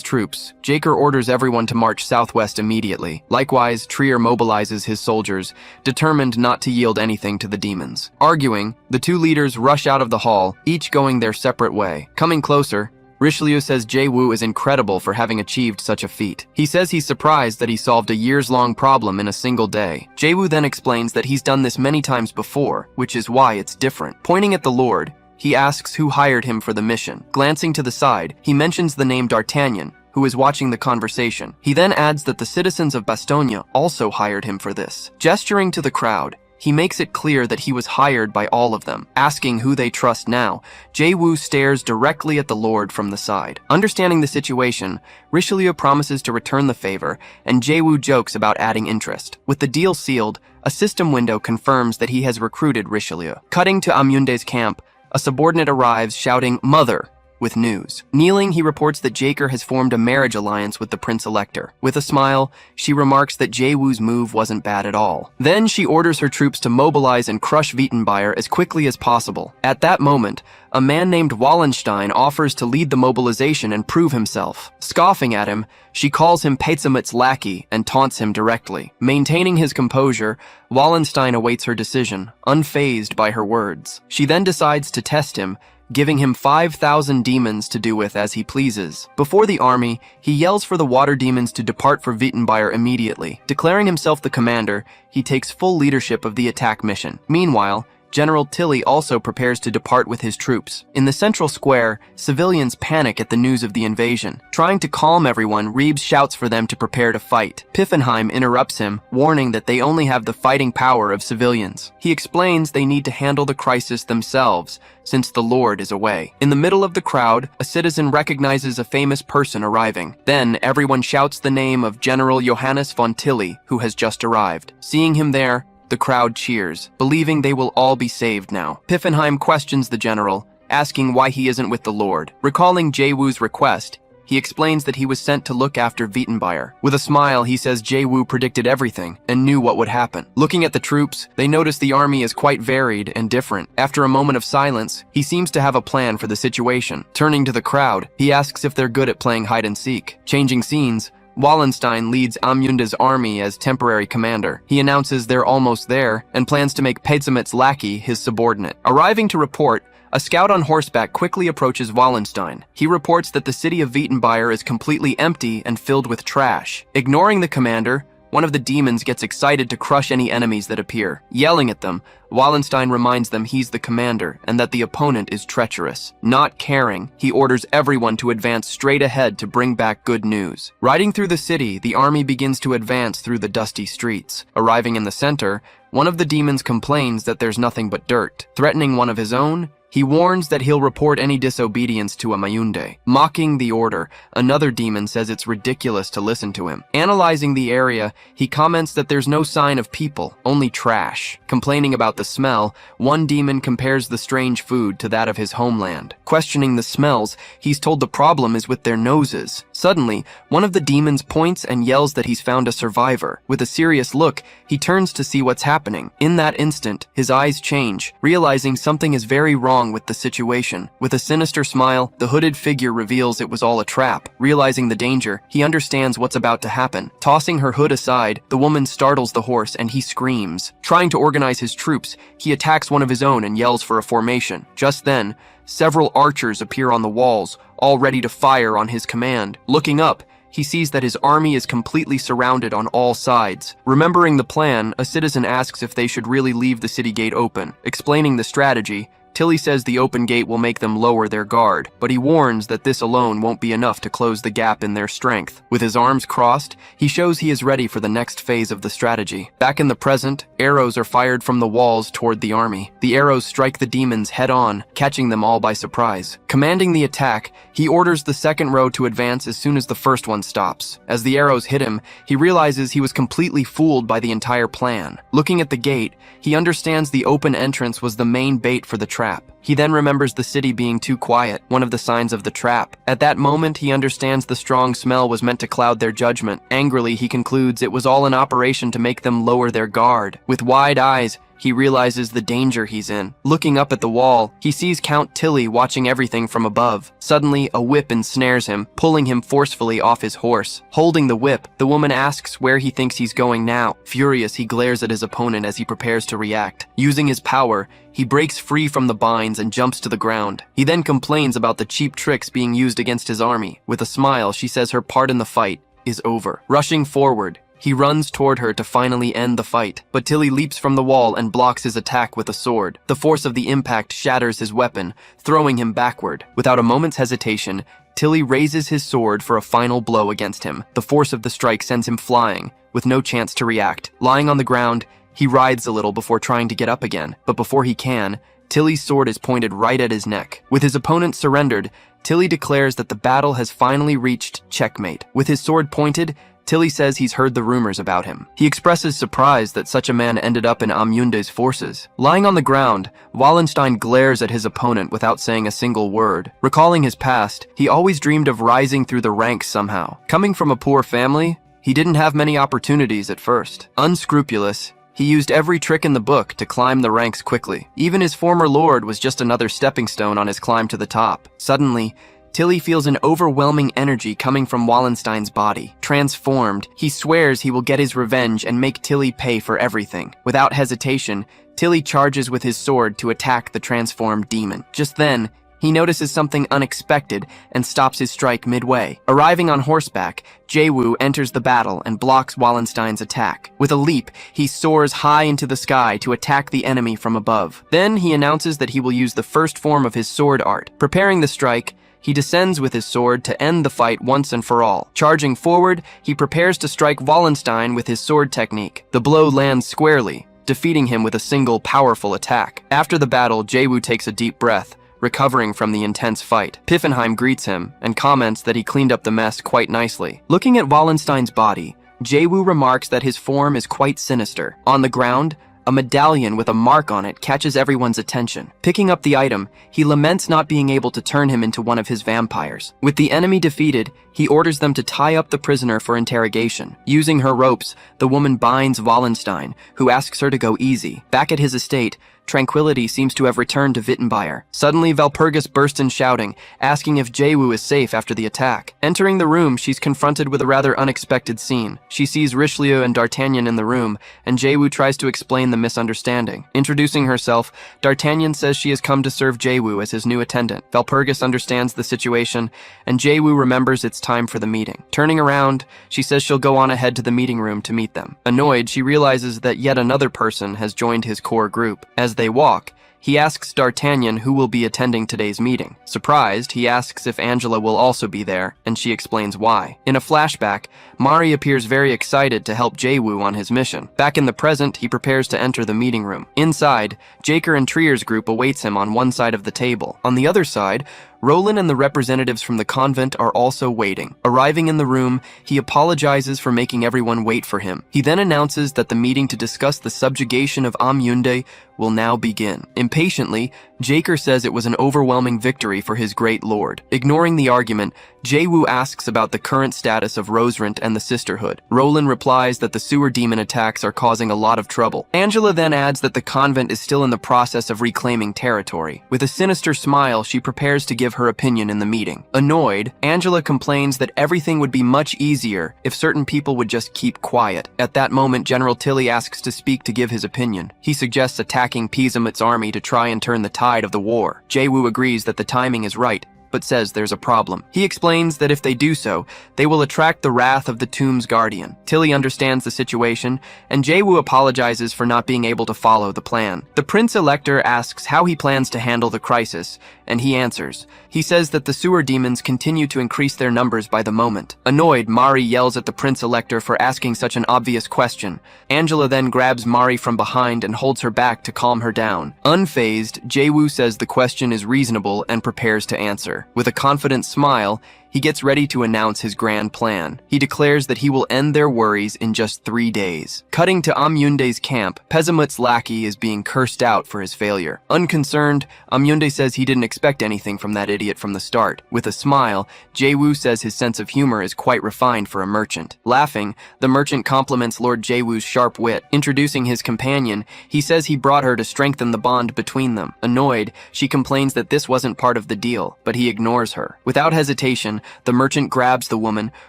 troops, Jaker orders everyone to march southwest immediately. Likewise, Trier mobilizes his soldiers, determined not to yield anything to the demons. Arguing, the two leaders rush out of the hall, each going their separate way. Coming closer, Richelieu says Jae-woo is incredible for having achieved such a feat. He says he's surprised that he solved a years-long problem in a single day. Jae-woo then explains that he's done this many times before, which is why it's different. Pointing at the Lord, he asks who hired him for the mission. Glancing to the side, he mentions the name D'Artagnan, who is watching the conversation. He then adds that the citizens of Bastogne also hired him for this. Gesturing to the crowd, he makes it clear that he was hired by all of them. Asking who they trust now, Jae-woo stares directly at the Lord from the side. Understanding the situation, Richelieu promises to return the favor, and Jae-woo jokes about adding interest. With the deal sealed, a system window confirms that he has recruited Richelieu. Cutting to Amyunde's camp, a subordinate arrives shouting, "Mother!" with news. Kneeling, he reports that Jaker has formed a marriage alliance with the Prince Elector. With a smile, she remarks that Jae-woo's move wasn't bad at all. Then she orders her troops to mobilize and crush Wittenbeier as quickly as possible. At that moment, a man named Wallenstein offers to lead the mobilization and prove himself. Scoffing at him, she calls him Peitsamit's lackey and taunts him directly. Maintaining his composure, Wallenstein awaits her decision, unfazed by her words. She then decides to test him, giving him 5,000 demons to do with as he pleases. Before the army, he yells for the water demons to depart for Wittenbeier immediately. Declaring himself the commander, he takes full leadership of the attack mission. Meanwhile, General Tilly also prepares to depart with his troops. In the central square, civilians panic at the news of the invasion. Trying to calm everyone, Reeves shouts for them to prepare to fight. Piffenheim interrupts him, warning that they only have the fighting power of civilians. He explains they need to handle the crisis themselves, since the Lord is away. In the middle of the crowd, a citizen recognizes a famous person arriving. Then, everyone shouts the name of General Johannes von Tilly, who has just arrived. Seeing him there, the crowd cheers, believing they will all be saved now. Piffenheim questions the general, asking why he isn't with the Lord. Recalling Jae-woo's request, he explains that he was sent to look after Wittenbeier. With a smile, he says Jae-woo predicted everything and knew what would happen. Looking at the troops, they notice the army is quite varied and different. After a moment of silence, he seems to have a plan for the situation. Turning to the crowd, he asks if they're good at playing hide-and-seek. Changing scenes, Wallenstein leads Amyunde's army as temporary commander. He announces they're almost there and plans to make Peitsamit's lackey his subordinate. Arriving to report, A scout on horseback quickly approaches Wallenstein. He reports that the city of Wittenbayr is completely empty and filled with trash. Ignoring the commander, one of the demons gets excited to crush any enemies that appear. Yelling at them, Wallenstein reminds them he's the commander and that the opponent is treacherous. Not caring, he orders everyone to advance straight ahead to bring back good news. Riding through the city, the army begins to advance through the dusty streets. Arriving in the center, one of the demons complains that there's nothing but dirt. Threatening one of his own, he warns that he'll report any disobedience to a Mayunde. Mocking the order, another demon says it's ridiculous to listen to him. Analyzing the area, he comments that there's no sign of people, only trash. Complaining about the smell, one demon compares the strange food to that of his homeland. Questioning the smells, he's told the problem is with their noses. Suddenly, one of the demons points and yells that he's found a survivor. With a serious look, he turns to see what's happening. In that instant, his eyes change, realizing something is very wrong with the situation. With a sinister smile, the hooded figure reveals it was all a trap. Realizing the danger, he understands what's about to happen. Tossing her hood aside, the woman startles the horse and he screams. Trying to organize his troops, he attacks one of his own and yells for a formation. Just then, several archers appear on the walls, all ready to fire on his command. Looking up, he sees that his army is completely surrounded on all sides. Remembering the plan, a citizen asks if they should really leave the city gate open. Explaining the strategy, Tilly says the open gate will make them lower their guard, but he warns that this alone won't be enough to close the gap in their strength. With his arms crossed, he shows he is ready for the next phase of the strategy. Back in the present, arrows are fired from the walls toward the army. The arrows strike the demons head-on, catching them all by surprise. Commanding the attack, he orders the second row to advance as soon as the first one stops. As the arrows hit him, he realizes he was completely fooled by the entire plan. Looking at the gate, he understands the open entrance was the main bait for the trap. He then remembers the city being too quiet, one of the signs of the trap. At that moment, he understands the strong smell was meant to cloud their judgment. Angrily, he concludes it was all an operation to make them lower their guard. With wide eyes, he realizes the danger he's in. Looking up at the wall, he sees Count Tilly watching everything from above. Suddenly, a whip ensnares him, pulling him forcefully off his horse. Holding the whip, the woman asks where he thinks he's going now. Furious, he glares at his opponent as he prepares to react. Using his power, he breaks free from the binds and jumps to the ground. He then complains about the cheap tricks being used against his army. With a smile, she says her part in the fight is over. Rushing forward, he runs toward her to finally end the fight, but Tilly leaps from the wall and blocks his attack with a sword. The force of the impact shatters his weapon, throwing him backward. Without a moment's hesitation, Tilly raises his sword for a final blow against him. The force of the strike sends him flying, with no chance to react. Lying on the ground, he writhes a little before trying to get up again, but before he can, Tilly's sword is pointed right at his neck. With his opponent surrendered, Tilly declares that the battle has finally reached checkmate. With his sword pointed, Tilly says he's heard the rumors about him. He expresses surprise that such a man ended up in Amunde's forces. Lying on the ground, Wallenstein glares at his opponent without saying a single word. Recalling his past, he always dreamed of rising through the ranks somehow. Coming from a poor family, he didn't have many opportunities at first. Unscrupulous, he used every trick in the book to climb the ranks quickly. Even his former lord was just another stepping stone on his climb to the top. Suddenly, Tilly feels an overwhelming energy coming from Wallenstein's body. Transformed, he swears he will get his revenge and make Tilly pay for everything. Without hesitation, Tilly charges with his sword to attack the transformed demon. Just then, he notices something unexpected and stops his strike midway. Arriving on horseback, Jae-woo enters the battle and blocks Wallenstein's attack. With a leap, he soars high into the sky to attack the enemy from above. Then he announces that he will use the first form of his sword art. Preparing the strike, he descends with his sword to end the fight once and for all. Charging forward, he prepares to strike Wallenstein with his sword technique. The blow lands squarely, defeating him with a single powerful attack. After the battle, Jae-woo takes a deep breath, recovering from the intense fight. Piffenheim greets him and comments that he cleaned up the mess quite nicely. Looking at Wallenstein's body, Jae-woo remarks that his form is quite sinister. On the ground, a medallion with a mark on it catches everyone's attention. Picking up the item, he laments not being able to turn him into one of his vampires. With the enemy defeated, He orders them to tie up the prisoner for interrogation. Using her ropes, the woman binds Wallenstein, who asks her to go easy. Back at his estate, tranquility seems to have returned to Wittenbeier. Suddenly, Walpurgis bursts in shouting, asking if Jae-woo is safe after the attack. Entering the room, she's confronted with a rather unexpected scene. She sees Richelieu and D'Artagnan in the room, and Jae-woo tries to explain the misunderstanding. Introducing herself, D'Artagnan says she has come to serve Jae-woo as his new attendant. Walpurgis understands the situation, and Jae-woo remembers it's time for the meeting. Turning around, she says she'll go on ahead to the meeting room to meet them. Annoyed, she realizes that yet another person has joined his core group. As they walk, he asks D'Artagnan who will be attending today's meeting. Surprised, he asks if Angela will also be there, and she explains why. In a flashback, Mari appears very excited to help Jae-woo on his mission. Back in the present, he prepares to enter the meeting room. Inside, Jaker and Trier's group awaits him on one side of the table. On the other side, Roland and the representatives from the convent are also waiting. Arriving in the room, he apologizes for making everyone wait for him. He then announces that the meeting to discuss the subjugation of Amunde will now begin. Impatiently, Jaker says it was an overwhelming victory for his great lord. Ignoring the argument, Jae-woo asks about the current status of Roserant and the Sisterhood. Roland replies that the sewer demon attacks are causing a lot of trouble. Angela then adds that the convent is still in the process of reclaiming territory. With a sinister smile, she prepares to give her opinion in the meeting. Annoyed, Angela complains that everything would be much easier if certain people would just keep quiet. At that moment, General Tilly asks to speak to give his opinion. He suggests attacking Pizamit's army to try and turn the tide of the war. Jae-woo agrees that the timing is right, but says there's a problem. He explains that if they do so, they will attract the wrath of the tomb's guardian. Tilly understands the situation, and Jae-woo apologizes for not being able to follow the plan. The Prince Elector asks how he plans to handle the crisis, and he answers. He says that the sewer demons continue to increase their numbers by the moment. Annoyed, Mari yells at the Prince Elector for asking such an obvious question. Angela then grabs Mari from behind and holds her back to calm her down. Unfazed, Jae-woo says the question is reasonable and prepares to answer. With a confident smile, he gets ready to announce his grand plan. He declares that he will end their worries in just 3 days. Cutting to Amunde's camp, Pezamut's lackey is being cursed out for his failure. Unconcerned, Amunde says he didn't expect anything from that idiot from the start. With a smile, Jae-woo says his sense of humor is quite refined for a merchant. Laughing, the merchant compliments Lord Jae-woo's sharp wit. Introducing his companion, he says he brought her to strengthen the bond between them. Annoyed, she complains that this wasn't part of the deal, but he ignores her. Without hesitation, the merchant grabs the woman,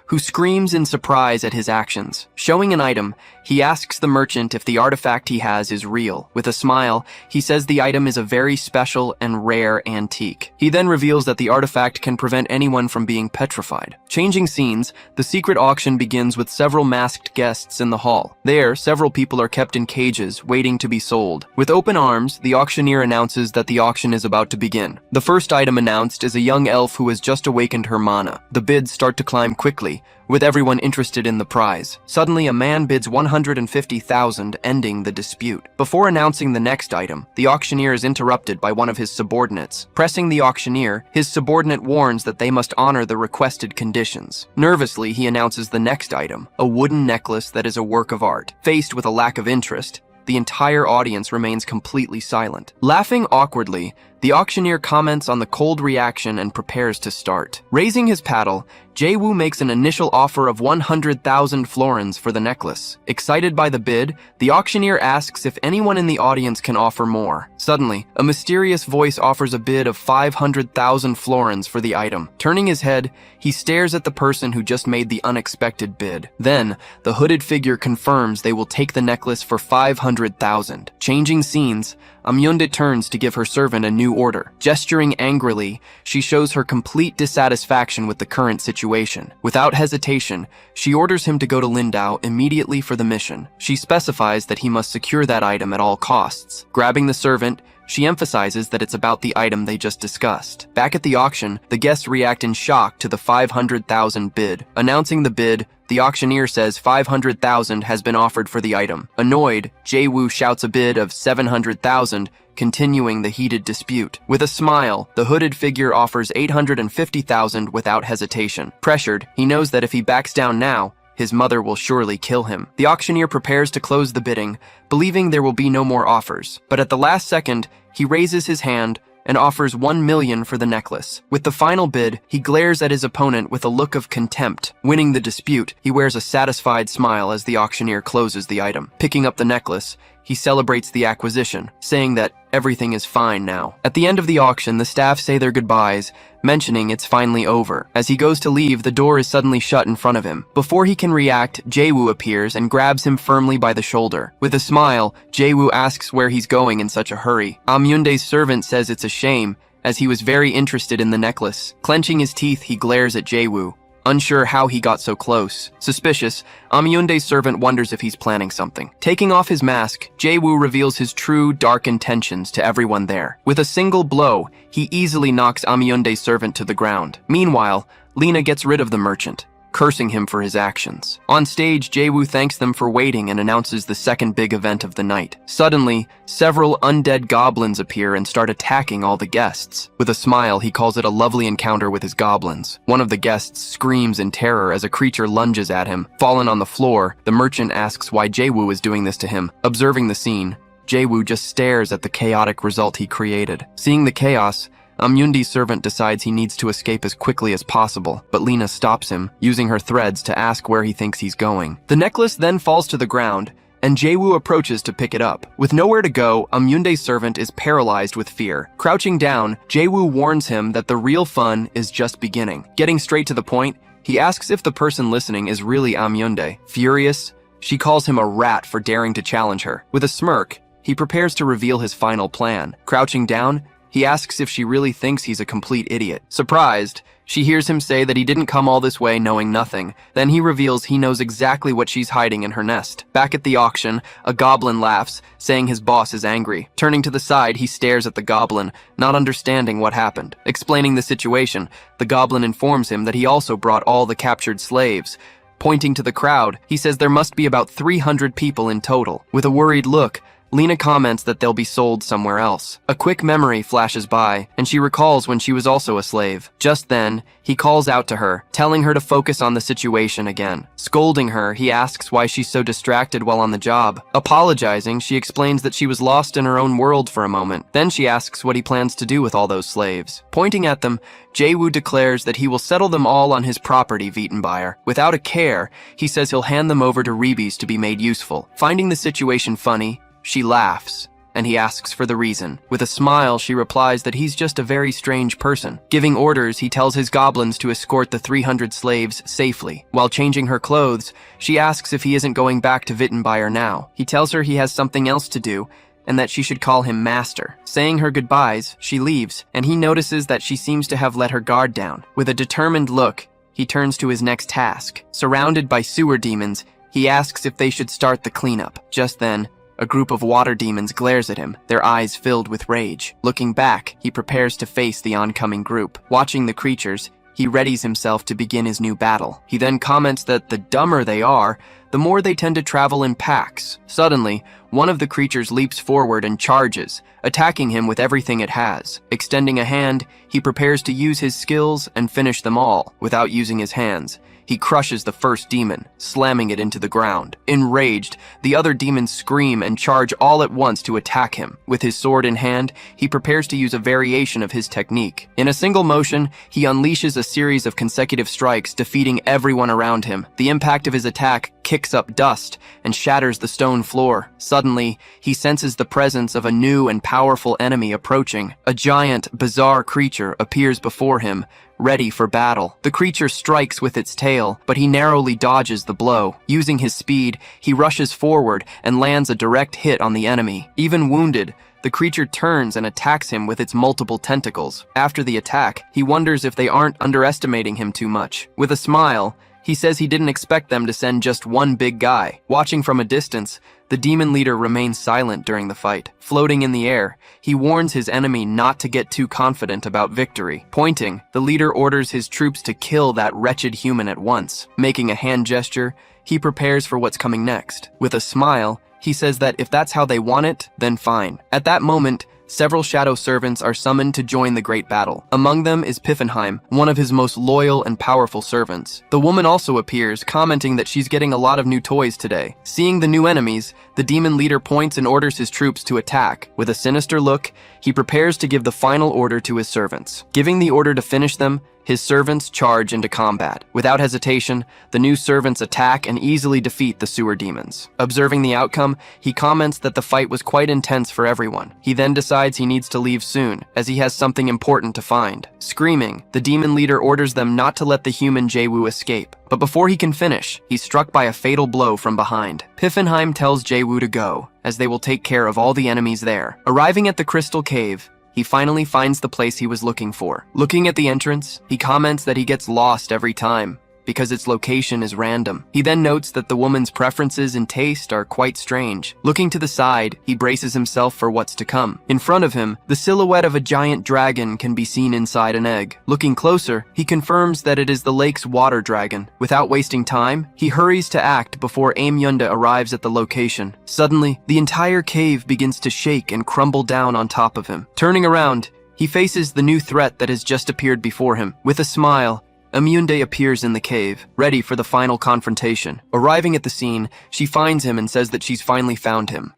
who screams in surprise at his actions. Showing an item, he asks the merchant if the artifact he has is real. With a smile, he says the item is a very special and rare antique. He then reveals that the artifact can prevent anyone from being petrified. Changing scenes, the secret auction begins with several masked guests in the hall. There, several people are kept in cages, waiting to be sold. With open arms, the auctioneer announces that the auction is about to begin. The first item announced is a young elf who has just awakened her mana. The bids start to climb quickly, with everyone interested in the prize. Suddenly, a man bids 150,000, ending the dispute. Before announcing the next item, the auctioneer is interrupted by one of his subordinates. Pressing the auctioneer, his subordinate warns that they must honor the requested conditions. Nervously, he announces the next item, a wooden necklace that is a work of art. Faced with a lack of interest, the entire audience remains completely silent. Laughing awkwardly, the auctioneer comments on the cold reaction and prepares to start. Raising his paddle, Jae-woo makes an initial offer of 100,000 florins for the necklace. Excited by the bid, the auctioneer asks if anyone in the audience can offer more. Suddenly, a mysterious voice offers a bid of 500,000 florins for the item. Turning his head, he stares at the person who just made the unexpected bid. Then, the hooded figure confirms they will take the necklace for 500,000. Changing scenes, Amunde turns to give her servant a new order. Gesturing angrily, she shows her complete dissatisfaction with the current situation. Without hesitation, she orders him to go to Lindau immediately for the mission. She specifies that he must secure that item at all costs. Grabbing the servant, she emphasizes that it's about the item they just discussed. Back at the auction, the guests react in shock to the 500,000 bid. Announcing the bid, the auctioneer says 500,000 has been offered for the item. Annoyed, Jae-woo shouts a bid of 700,000, continuing the heated dispute. With a smile, the hooded figure offers 850,000 without hesitation. Pressured, he knows that if he backs down now, his mother will surely kill him. The auctioneer prepares to close the bidding, believing there will be no more offers. But at the last second, he raises his hand, and offers 1 million for the necklace. With the final bid, he glares at his opponent with a look of contempt. Winning the dispute, he wears a satisfied smile as the auctioneer closes the item. Picking up the necklace, he celebrates the acquisition, saying that everything is fine now. At the end of the auction, the staff say their goodbyes, mentioning it's finally over. As he goes to leave, the door is suddenly shut in front of him. Before he can react, Jae-woo appears and grabs him firmly by the shoulder. With a smile, Jae-woo asks where he's going in such a hurry. Amyunde's servant says it's a shame, as he was very interested in the necklace. Clenching his teeth, he glares at Jae-woo, unsure how he got so close. Suspicious, Amyunde's servant wonders if he's planning something. Taking off his mask, Jae-woo reveals his true, dark intentions to everyone there. With a single blow, he easily knocks Amyunde's servant to the ground. Meanwhile, Lena gets rid of the merchant, cursing him for his actions. On stage, Jae-woo thanks them for waiting and announces the second big event of the night. Suddenly, several undead goblins appear and start attacking all the guests. With a smile, he calls it a lovely encounter with his goblins. One of the guests screams in terror as a creature lunges at him. Fallen on the floor, the merchant asks why Jae-woo is doing this to him. Observing the scene, Jae-woo just stares at the chaotic result he created. Seeing the chaos, Amyunde's servant decides he needs to escape as quickly as possible, but Lena stops him, using her threads to ask where he thinks he's going. The necklace then falls to the ground, and Jae-woo approaches to pick it up. With nowhere to go, Amyunde's servant is paralyzed with fear. Crouching down, Jae-woo warns him that the real fun is just beginning. Getting straight to the point, he asks if the person listening is really Amyunde. Furious, she calls him a rat for daring to challenge her. With a smirk, he prepares to reveal his final plan. Crouching down, he asks if she really thinks he's a complete idiot. Surprised, she hears him say that he didn't come all this way knowing nothing. Then he reveals he knows exactly what she's hiding in her nest. Back at the auction, a goblin laughs, saying his boss is angry. Turning to the side, he stares at the goblin, not understanding what happened. Explaining the situation, the goblin informs him that he also brought all the captured slaves. Pointing to the crowd, he says there must be about 300 people in total. With a worried look, Lena comments that they'll be sold somewhere else. A quick memory flashes by, and she recalls when she was also a slave. Just then, he calls out to her, telling her to focus on the situation again. Scolding her, he asks why she's so distracted while on the job. Apologizing, she explains that she was lost in her own world for a moment. Then she asks what he plans to do with all those slaves. Pointing at them, Jae-woo declares that he will settle them all on his property, Wittenbayer. Without a care, he says he'll hand them over to Rebes to be made useful. Finding the situation funny, she laughs, and he asks for the reason. With a smile, she replies that he's just a very strange person. Giving orders, he tells his goblins to escort the 300 slaves safely. While changing her clothes, she asks if he isn't going back to Wittenbayer now. He tells her he has something else to do, and that she should call him master. Saying her goodbyes, she leaves, and he notices that she seems to have let her guard down. With a determined look, he turns to his next task. Surrounded by sewer demons, he asks if they should start the cleanup. Just then, a group of water demons glares at him, their eyes filled with rage. Looking back, he prepares to face the oncoming group. Watching the creatures, he readies himself to begin his new battle. He then comments that the dumber they are, the more they tend to travel in packs. Suddenly, one of the creatures leaps forward and charges, attacking him with everything it has. Extending a hand, he prepares to use his skills and finish them all. Without using his hands, he crushes the first demon, slamming it into the ground. Enraged, the other demons scream and charge all at once to attack him. With his sword in hand, he prepares to use a variation of his technique. In a single motion, he unleashes a series of consecutive strikes, defeating everyone around him. The impact of his attack kicks up dust and shatters the stone floor. Suddenly, he senses the presence of a new and powerful enemy approaching. A giant, bizarre creature appears before him, ready for battle. The creature strikes with its tail, but he narrowly dodges the blow. Using his speed, he rushes forward and lands a direct hit on the enemy. Even wounded, the creature turns and attacks him with its multiple tentacles. After the attack, he wonders if they aren't underestimating him too much. With a smile, he says he didn't expect them to send just one big guy. Watching from a distance, the demon leader remains silent during the fight. Floating in the air, he warns his enemy not to get too confident about victory. Pointing, the leader orders his troops to kill that wretched human at once. Making a hand gesture, he prepares for what's coming next. With a smile, he says that if that's how they want it, then fine. At that moment, several shadow servants are summoned to join the great battle. Among them is Piffenheim, one of his most loyal and powerful servants. The woman also appears, commenting that she's getting a lot of new toys today. Seeing the new enemies, the demon leader points and orders his troops to attack. With a sinister look, he prepares to give the final order to his servants. Giving the order to finish them, his servants charge into combat. Without hesitation, the new servants attack and easily defeat the sewer demons. Observing the outcome, he comments that the fight was quite intense for everyone. He then decides he needs to leave soon, as he has something important to find. Screaming, the demon leader orders them not to let the human Jaewoo escape. But before he can finish, he's struck by a fatal blow from behind. Piffenheim tells Jaewoo to go, as they will take care of all the enemies there. Arriving at the Crystal Cave, he finally finds the place he was looking for. Looking at the entrance, he comments that he gets lost every time, because its location is random. He then notes that the woman's preferences and taste are quite strange. Looking to the side, he braces himself for what's to come. In front of him, the silhouette of a giant dragon can be seen inside an egg. Looking closer, he confirms that it is the lake's water dragon. Without wasting time, he hurries to act before Aemyunda arrives at the location. Suddenly, the entire cave begins to shake and crumble down on top of him. Turning around, he faces the new threat that has just appeared before him. With a smile, Aemyunda appears in the cave, ready for the final confrontation. Arriving at the scene, she finds him and says that she's finally found him.